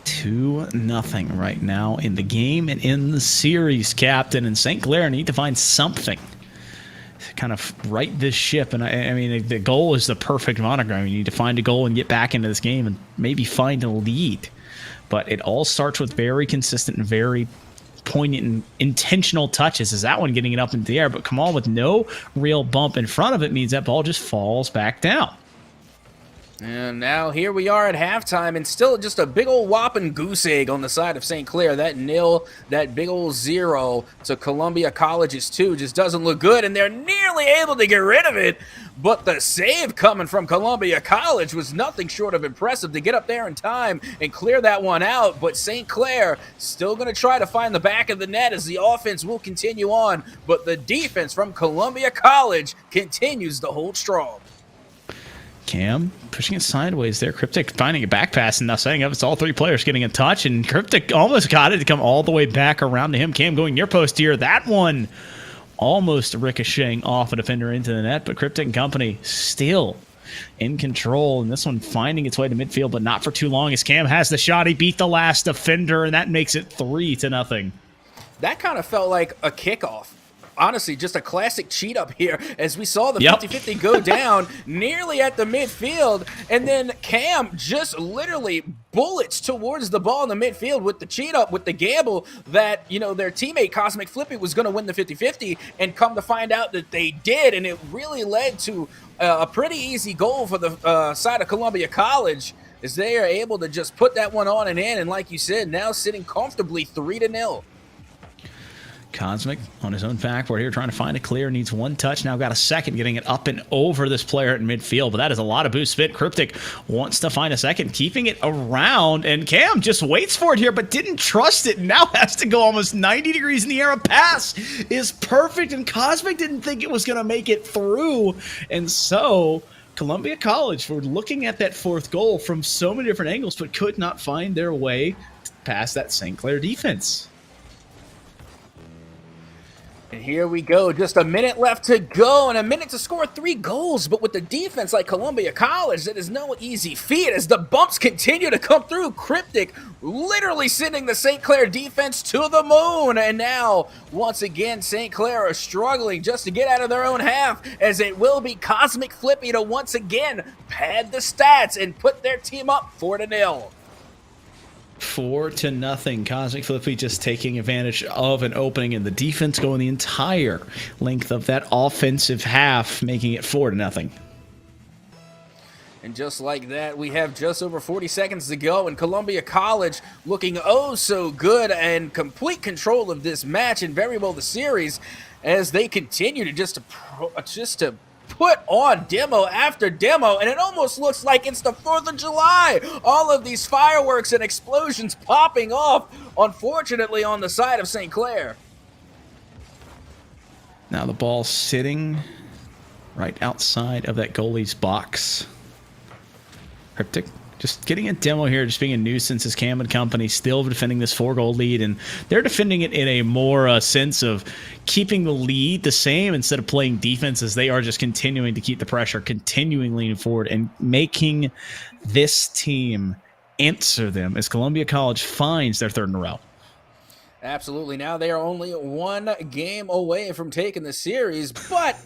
2-0 right now in the game and in the series, Captain. And St. Clair need to find something to kind of right this ship. And I mean, the goal is the perfect monogram. You need to find a goal and get back into this game and maybe find a lead. But it all starts with very consistent and very poignant and intentional touches. Is that one getting it up into the air? But come on, with no real bump in front of it means that ball just falls back down. And now here we are at halftime, and still just a big old whopping goose egg on the side of St. Clair. That nil, that big old 0 to Columbia College's 2 just doesn't look good, and they're nearly able to get rid of it. But the save coming from Columbia College was nothing short of impressive to get up there in time and clear that one out. But St. Clair still going to try to find the back of the net as the offense will continue on. But the defense from Columbia College continues to hold strong. Cam pushing it sideways there. Cryptic finding a back pass and now setting up. It's all three players getting a touch, and Cryptic almost got it to come all the way back around to him. Cam going near post here. That one almost ricocheting off a defender into the net, but Cryptic and company still in control, and this one finding its way to midfield, but not for too long as Cam has the shot. He beat the last defender, and that makes it 3-0. That kind of felt like a kickoff. Honestly, just a classic cheat up here as we saw the 50-50 go down nearly at the midfield, and then Cam just literally bullets towards the ball in the midfield with the cheat up, with the gamble that, you know, their teammate Cosmic Flippy was going to win the 50-50, and come to find out that they did, and it really led to a pretty easy goal for the side of Columbia College as they are able to just put that one on and in, and like you said, now sitting comfortably 3-0. Cosmic on his own backboard here, trying to find a clear. Needs one touch. Now got a second, getting it up and over this player at midfield. But that is a lot of boost fit. Cryptic wants to find a second, keeping it around. And Cam just waits for it here, but didn't trust it. Now has to go almost 90 degrees in the air. A pass is perfect, and Cosmic didn't think it was going to make it through. And so Columbia College were looking at that fourth goal from so many different angles, but could not find their way past that St. Clair defense. And here we go, just a minute left to go and a minute to score 3 goals. But with the defense like Columbia College, that is no easy feat as the bumps continue to come through. Cryptic literally sending the St. Clair defense to the moon. And now, once again, St. Clair are struggling just to get out of their own half, as it will be Cosmic Flippy to once again pad the stats and put their team up 4-0. 4-0. Cosmic Flippy just taking advantage of an opening, and the defense going the entire length of that offensive half, making it 4-0. And just like that, we have just over 40 seconds to go, and Columbia College looking oh so good and complete control of this match and very well the series, as they continue to just to put on demo after demo, and it almost looks like it's the 4th of July. All of these fireworks and explosions popping off, unfortunately, on the side of St. Clair. Now the ball sitting right outside of that goalie's box. Cryptic just getting a demo here, just being a nuisance as Cam and company still defending this 4-goal lead, and they're defending it in a more sense of keeping the lead the same instead of playing defense, as they are just continuing to keep the pressure, continuing leaning forward, and making this team answer them as Columbia College finds their 3rd in a row. Absolutely. Now they are only 1 game away from taking the series, but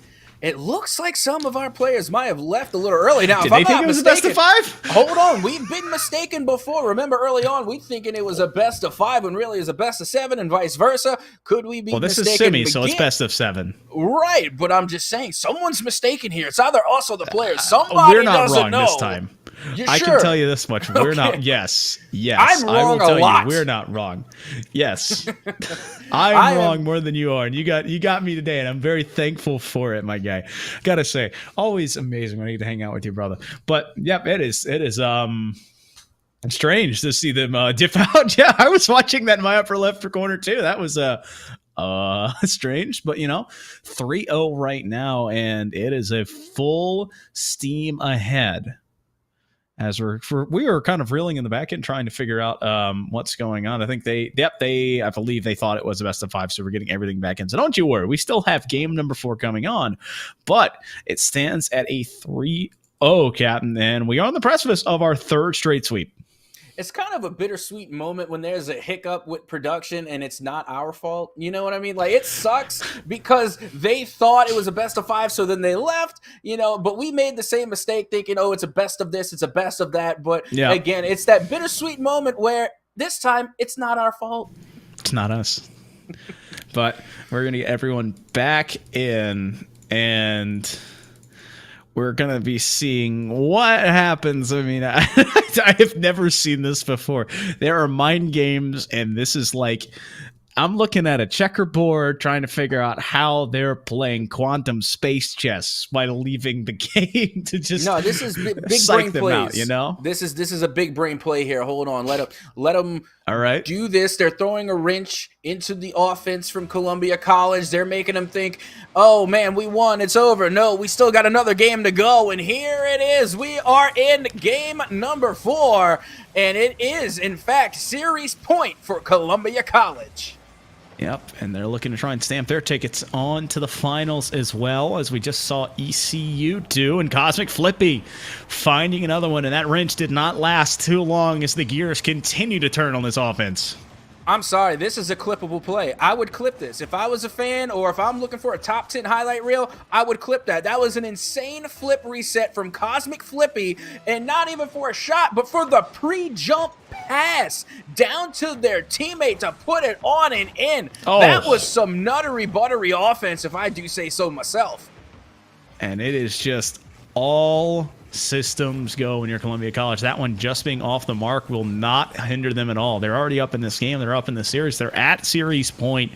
it looks like some of our players might have left a little early. Now, Did they think it was a best of 5? Hold on. We've been mistaken before. Remember, early on, we thinking it was a best of 5 when really it's a best of 7 and vice versa. Could we be mistaken? Well, this is semi, so it's best of 7. Right, but I'm just saying, someone's mistaken here. It's either us or the players. Somebody we're not doesn't wrong know. this time. You're I sure? can tell you this much. We're Okay. not. Yes. I'm I will wrong tell a lot. you, we're not wrong. Yes. I'm wrong more than you are, and you got me today, and I'm very thankful for it, my guy. Gotta say, always amazing when I get to hang out with you, brother. But yep, it is strange to see them dip out. Yeah, I was watching that in my upper left corner too. That was strange, but 3-0 right now, and it is a full steam ahead as we are kind of reeling in the back end trying to figure out what's going on. I think I believe they thought it was a best of 5, so we're getting everything back in. So don't you worry, we still have game number 4 coming on, but it stands at a 3-0, Captain, and we are on the precipice of our 3rd straight sweep. It's kind of a bittersweet moment when there's a hiccup with production and it's not our fault. You know what I mean? Like, it sucks because they thought it was a best of 5, so then they left, but we made the same mistake thinking, oh, it's a best of this, it's a best of that. But again, it's that bittersweet moment where this time it's not our fault. It's not us. But we're going to get everyone back in, and we're going to be seeing what happens. I mean, I have never seen this before. There are mind games, and this is like, I'm looking at a checkerboard trying to figure out how they're playing quantum space chess by leaving the game to just this is big psych brain them plays. out, This is a big brain play here. Hold on. Let them all right. do this. They're throwing a wrench into the offense from Columbia College. They're making them think, oh, man, we won. It's over. No, we still got another game to go. And here it is. We are in game number 4. And it is, in fact, series point for Columbia College. Yep, and they're looking to try and stamp their tickets on to the finals as well, as we just saw ECU do, and Cosmic Flippy finding another one, and that wrench did not last too long as the gears continue to turn on this offense. I'm sorry, this is a clippable play. I would clip this. If I was a fan or if I'm looking for a top 10 highlight reel, I would clip that. That was an insane flip reset from Cosmic Flippy, and not even for a shot, but for the pre-jump pass down to their teammate to put it on and in. Oh. That was some nuttery, buttery offense, if I do say so myself. And it is just all systems go when you're Columbia College. That one just being off the mark will not hinder them at all. They're already up in this game. They're up in the series. They're at series point,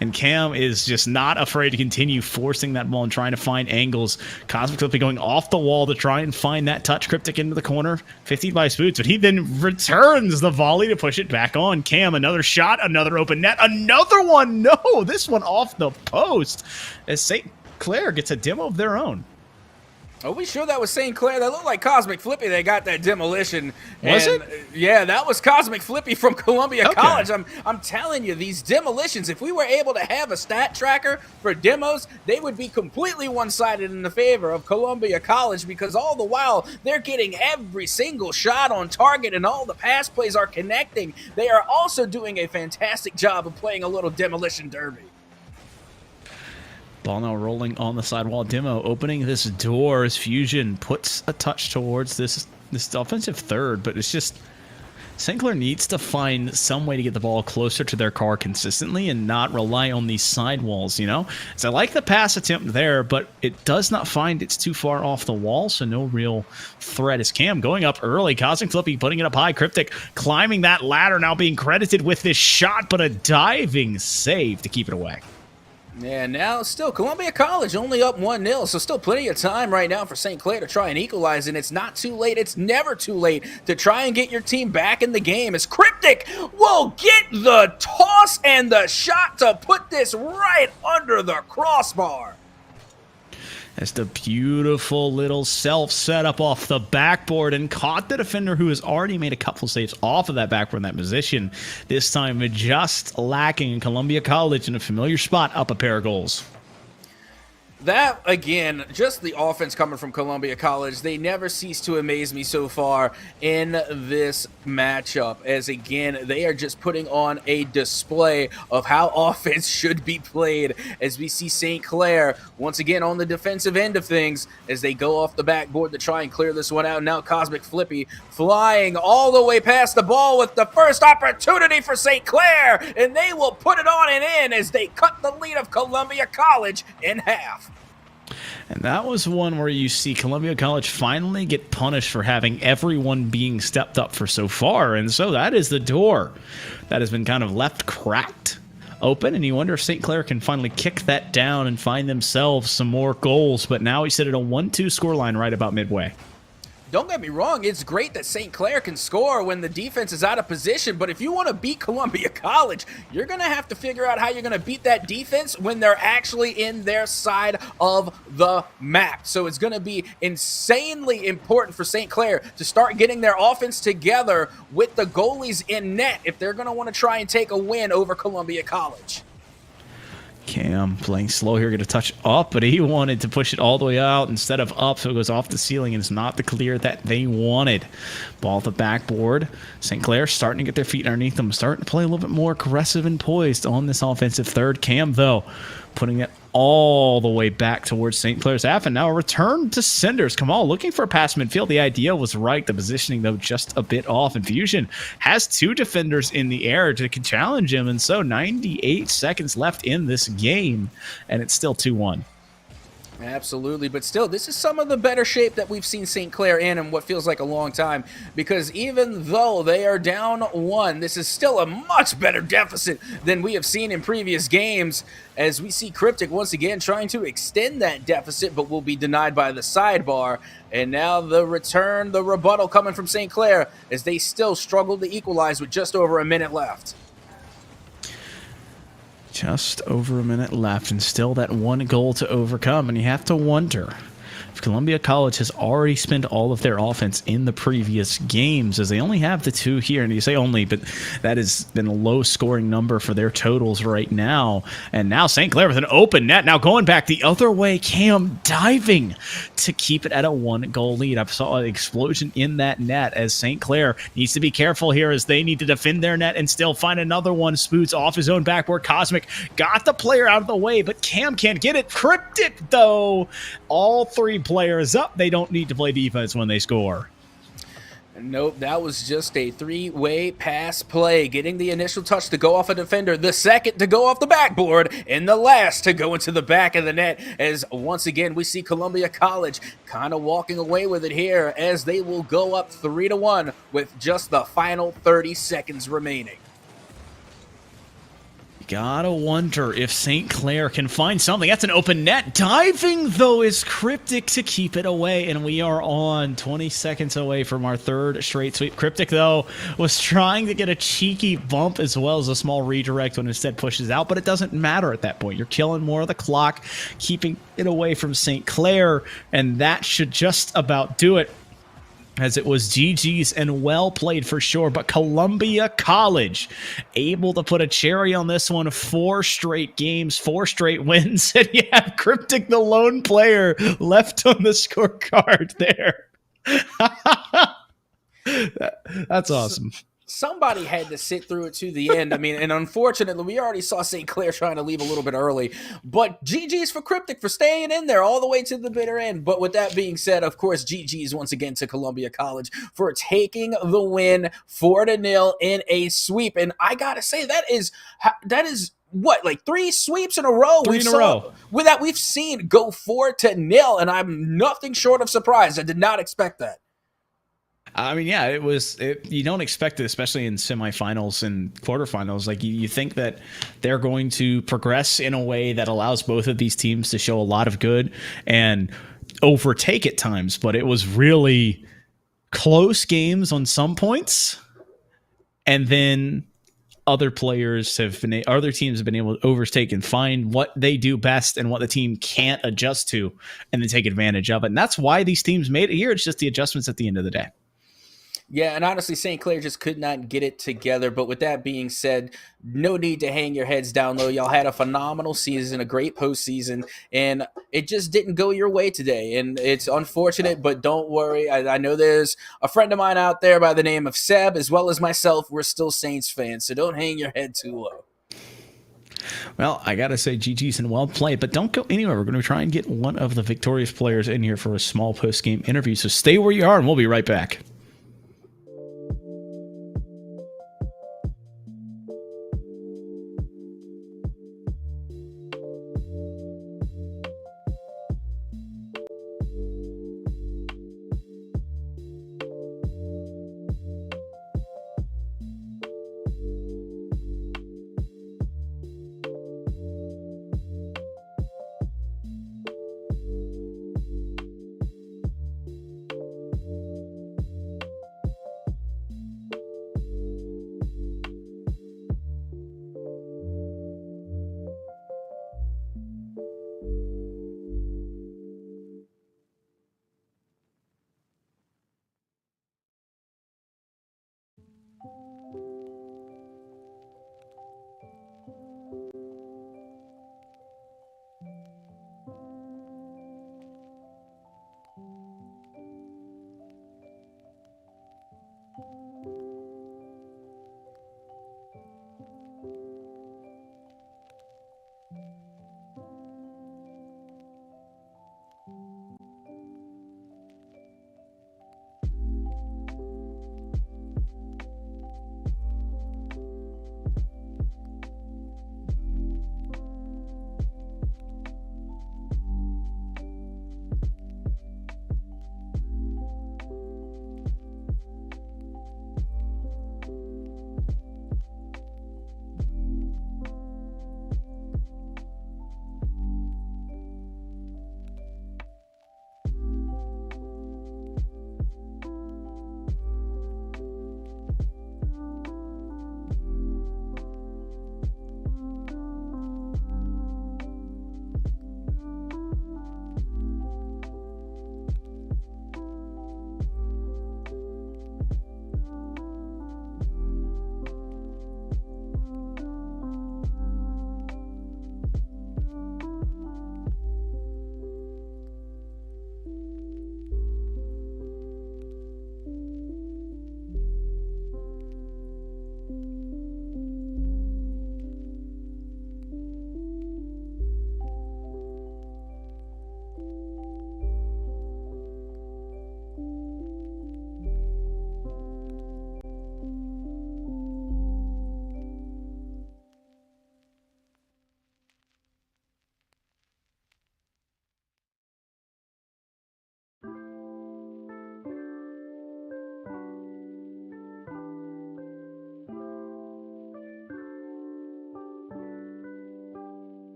and Cam is just not afraid to continue forcing that ball and trying to find angles. Cosmic Flippy going off the wall to try and find that touch cryptic into the corner. 50 by Spoots, but he then returns the volley to push it back on. Cam, another shot, another open net, another one. No, this one off the post as St. Clair gets a demo of their own. Are we sure that was St. Clair? That looked like Cosmic Flippy. They got that demolition. Was it? Yeah, that was Cosmic Flippy from Columbia Okay. College. I'm telling you, these demolitions, if we were able to have a stat tracker for demos, they would be completely one-sided in the favor of Columbia College, because all the while, they're getting every single shot on target and all the pass plays are connecting. They are also doing a fantastic job of playing a little demolition derby. Ball now rolling on the sidewall. Demo opening this door as Fusion puts a touch towards this offensive third, but it's just St. Clair needs to find some way to get the ball closer to their car consistently and not rely on these sidewalls, So I like the pass attempt there, but it does not find it's too far off the wall, so no real threat. Is Cam going up early. Cosmic Flippy putting it up high. Cryptic climbing that ladder, now being credited with this shot, but a diving save to keep it away. Yeah, now still Columbia College only up 1-0, so still plenty of time right now for St. Clair to try and equalize, and it's not too late. It's never too late to try and get your team back in the game, as Cryptic will get the toss and the shot to put this right under the crossbar. That's the beautiful little self-setup off the backboard and caught the defender who has already made a couple saves off of that backboard in that position. This time just lacking in Columbia College in a familiar spot up a pair of goals. That, again, just the offense coming from Columbia College, they never cease to amaze me so far in this matchup, as, again, they are just putting on a display of how offense should be played, as we see St. Clair, once again, on the defensive end of things, as they go off the backboard to try and clear this one out. Now Cosmic Flippy flying all the way past the ball with the first opportunity for St. Clair, and they will put it on and in as they cut the lead of Columbia College in half. And that was one where you see Columbia College finally get punished for having everyone being stepped up for so far. And so that is the door that has been kind of left cracked open. And you wonder if St. Clair can finally kick that down and find themselves some more goals. But now we sit at a 1-2 scoreline right about midway. Don't get me wrong, it's great that St. Clair can score when the defense is out of position, but if you want to beat Columbia College, you're going to have to figure out how you're going to beat that defense when they're actually in their side of the map. So it's going to be insanely important for St. Clair to start getting their offense together with the goalies in net if they're going to want to try and take a win over Columbia College. Cam playing slow here, going to touch up, but he wanted to push it all the way out instead of up, so it goes off the ceiling, and it's not the clear that they wanted. Ball at the backboard. St. Clair starting to get their feet underneath them, starting to play a little bit more aggressive and poised on this offensive third. Cam, though, putting it all the way back towards St. Clair's half, and now a return to Cinders. Kamal looking for a pass midfield. The idea was right. The positioning, though, just a bit off. And Fusion has two defenders in the air to challenge him, and so 98 seconds left in this game, and it's still 2-1. Absolutely, but still, this is some of the better shape that we've seen St. Clair in what feels like a long time, because even though they are down 1, this is still a much better deficit than we have seen in previous games, as we see Cryptic once again trying to extend that deficit, but will be denied by the sidebar. And now the return, the rebuttal coming from St. Clair, as they still struggle to equalize with just over a minute left. Just over a minute left, and still that one goal to overcome, and you have to wonder if Columbia College has already spent all of their offense in the previous games, as they only have the 2 here. And you say only, but that has been a low-scoring number for their totals right now. And now St. Clair with an open net. Now going back the other way, Cam diving to keep it at a 1-goal lead. I saw an explosion in that net, as St. Clair needs to be careful here, as they need to defend their net and still find another one. Spoots off his own backboard. Cosmic got the player out of the way, but Cam can't get it. Cryptic, though. All 3 players up. They don't need to play defense when they score. Nope, that was just a 3-way pass play, getting the initial touch to go off a defender, the second to go off the backboard, and the last to go into the back of the net, as once again we see Columbia College kind of walking away with it here, as they will go up 3-1 with just the final 30 seconds remaining. Gotta wonder if St. Clair can find something. That's an open net. Diving, though, is Cryptic to keep it away, and we are on 20 seconds away from our 3rd straight sweep. Cryptic, though, was trying to get a cheeky bump as well as a small redirect when instead pushes out, but it doesn't matter at that point. You're killing more of the clock, keeping it away from St. Clair, and that should just about do it, as it was GG's and well played for sure. But Columbia College able to put a cherry on this one. 4 straight games, 4 straight wins, and you have Cryptic, the lone player, left on the scorecard there. That's awesome. Somebody had to sit through it to the end. I mean, and unfortunately, we already saw St. Clair trying to leave a little bit early. But GG's for Cryptic for staying in there all the way to the bitter end. But with that being said, of course, GG's once again to Columbia College for taking the win 4-0 in a sweep. And I got to say, that is what, like 3 sweeps in a row? 3 in a row. With that, we've seen go 4-0, and I'm nothing short of surprised. I did not expect that. I mean, yeah, you don't expect it, especially in semifinals and quarterfinals. Like, you think that they're going to progress in a way that allows both of these teams to show a lot of good and overtake at times. But it was really close games on some points, and then other teams have been able to overtake and find what they do best and what the team can't adjust to, and then take advantage of it. And that's why these teams made it here. It's just the adjustments at the end of the day. Yeah, and honestly, St. Clair just could not get it together. But with that being said, no need to hang your heads down low. Y'all had a phenomenal season, a great postseason, and it just didn't go your way today. And it's unfortunate, but don't worry. I know there's a friend of mine out there by the name of Seb, as well as myself. We're still Saints fans, so don't hang your head too low. Well, I got to say GG's and well played, but don't go anywhere. We're going to try and get one of the victorious players in here for a small post-game interview. So stay where you are, and we'll be right back.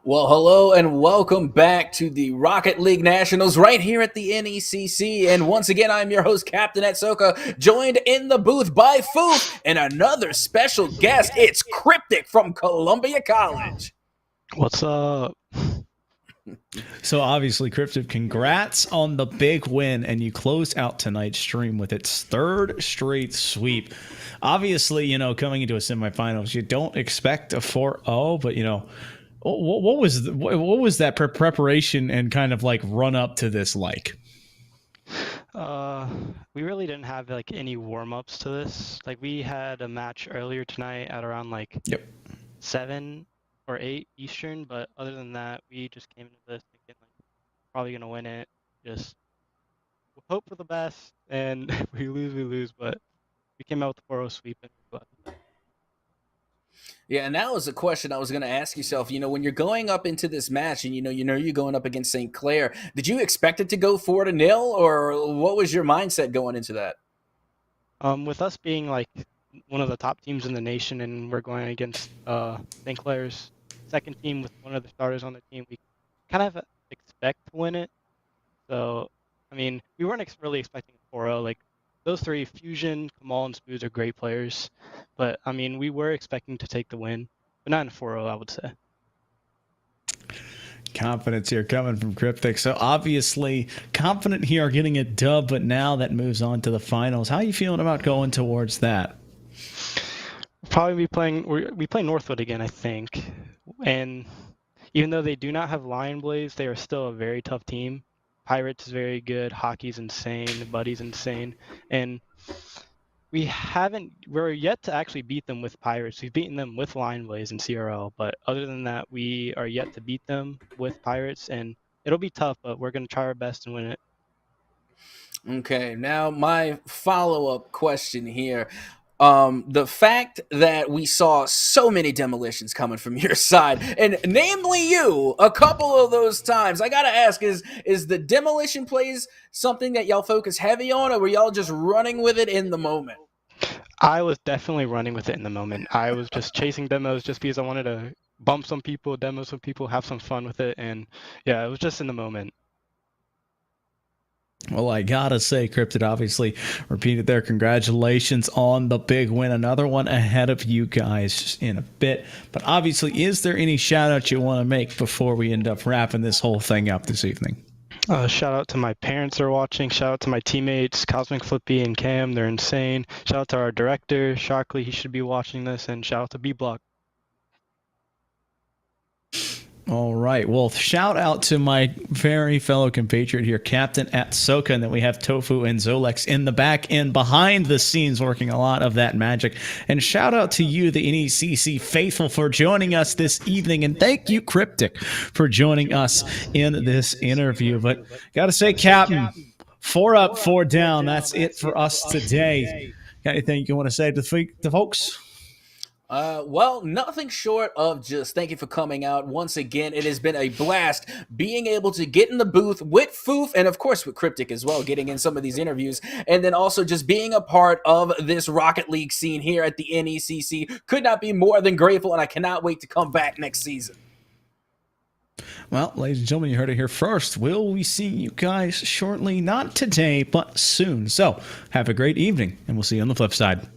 Well, hello and welcome back to the Rocket League Nationals right here at the NECC. And once again, I'm your host, Captain Atsoca, joined in the booth by Foof and another special guest. It's Cryptic from Columbia College. What's up? So obviously, Cryptic, congrats on the big win, and you closed out tonight's stream with its third straight sweep. Obviously, coming into a semifinals, you don't expect a 4-0, but what was that preparation and kind of like run up to this like? We really didn't have like any warm ups to this. Like we had a match earlier tonight at around like 7 or 8 Eastern, but other than that, we just came into this thinking like probably gonna win it. Just hope for the best, and if we lose, but we came out with the 4-0 sweep and we're glad with that. Yeah, and that was a question I was going to ask yourself. When you're going up into this match and you're going up against St. Clair, did you expect it to go 4-0, or what was your mindset going into that? With us being like one of the top teams in the nation, and we're going against St. Clair's second team with one of the starters on the team, we kind of expect to win it. So, I mean, we weren't really expecting a 4-0. Like those three, Fusion, Kamal, and Spoos, are great players. But, I mean, we were expecting to take the win, but not in 4-0, I would say. Confidence here coming from Cryptic. So, obviously, confident here getting a dub, but now that moves on to the finals. How are you feeling about going towards that? Probably we play Northwood again, I think. And even though they do not have Lion Blaze, they are still a very tough team. Pirates is very good, Hockey's insane, Buddy's insane, and we're yet to actually beat them with Pirates. We've beaten them with Lion Blaze and CRL, but other than that, we are yet to beat them with Pirates, and it'll be tough, but we're going to try our best and win it. Okay, now my follow-up question here. The fact that we saw so many demolitions coming from your side, and namely you, a couple of those times, I gotta ask, is the demolition plays something that y'all focus heavy on, or were y'all just running with it in the moment? I was definitely running with it in the moment. I was just chasing demos just because I wanted to bump some people, demo some people, have some fun with it, and yeah, it was just in the moment. Well, I gotta say, Cryptid obviously repeated their congratulations on the big win. Another one ahead of you guys in a bit. But obviously, is there any shout out you want to make before we end up wrapping this whole thing up this evening? Shout out to my parents who are watching. Shout out to my teammates, Cosmic Flippy and Cam. They're insane. Shout out to our director, Sharkley. He should be watching this. And shout out to B-Block. All right. Well, shout out to my very fellow compatriot here, Captain Atsoca, and then we have Tofu and Zolex in the back end behind the scenes working a lot of that magic. And shout out to you, the NECC faithful, for joining us this evening. And thank you, Cryptic, for joining us in this interview. But got to say, Captain, 4 up, 4 down. That's it for us today. Got anything you want to say to the folks? Well, nothing short of just thank you for coming out once again. It has been a blast being able to get in the booth with Foof and, of course, with Cryptic as well, getting in some of these interviews, and then also just being a part of this Rocket League scene here at the NECC. Could not be more than grateful, and I cannot wait to come back next season. Well, ladies and gentlemen, you heard it here first. Will we see you guys shortly? Not today, but soon. So have a great evening, and we'll see you on the flip side.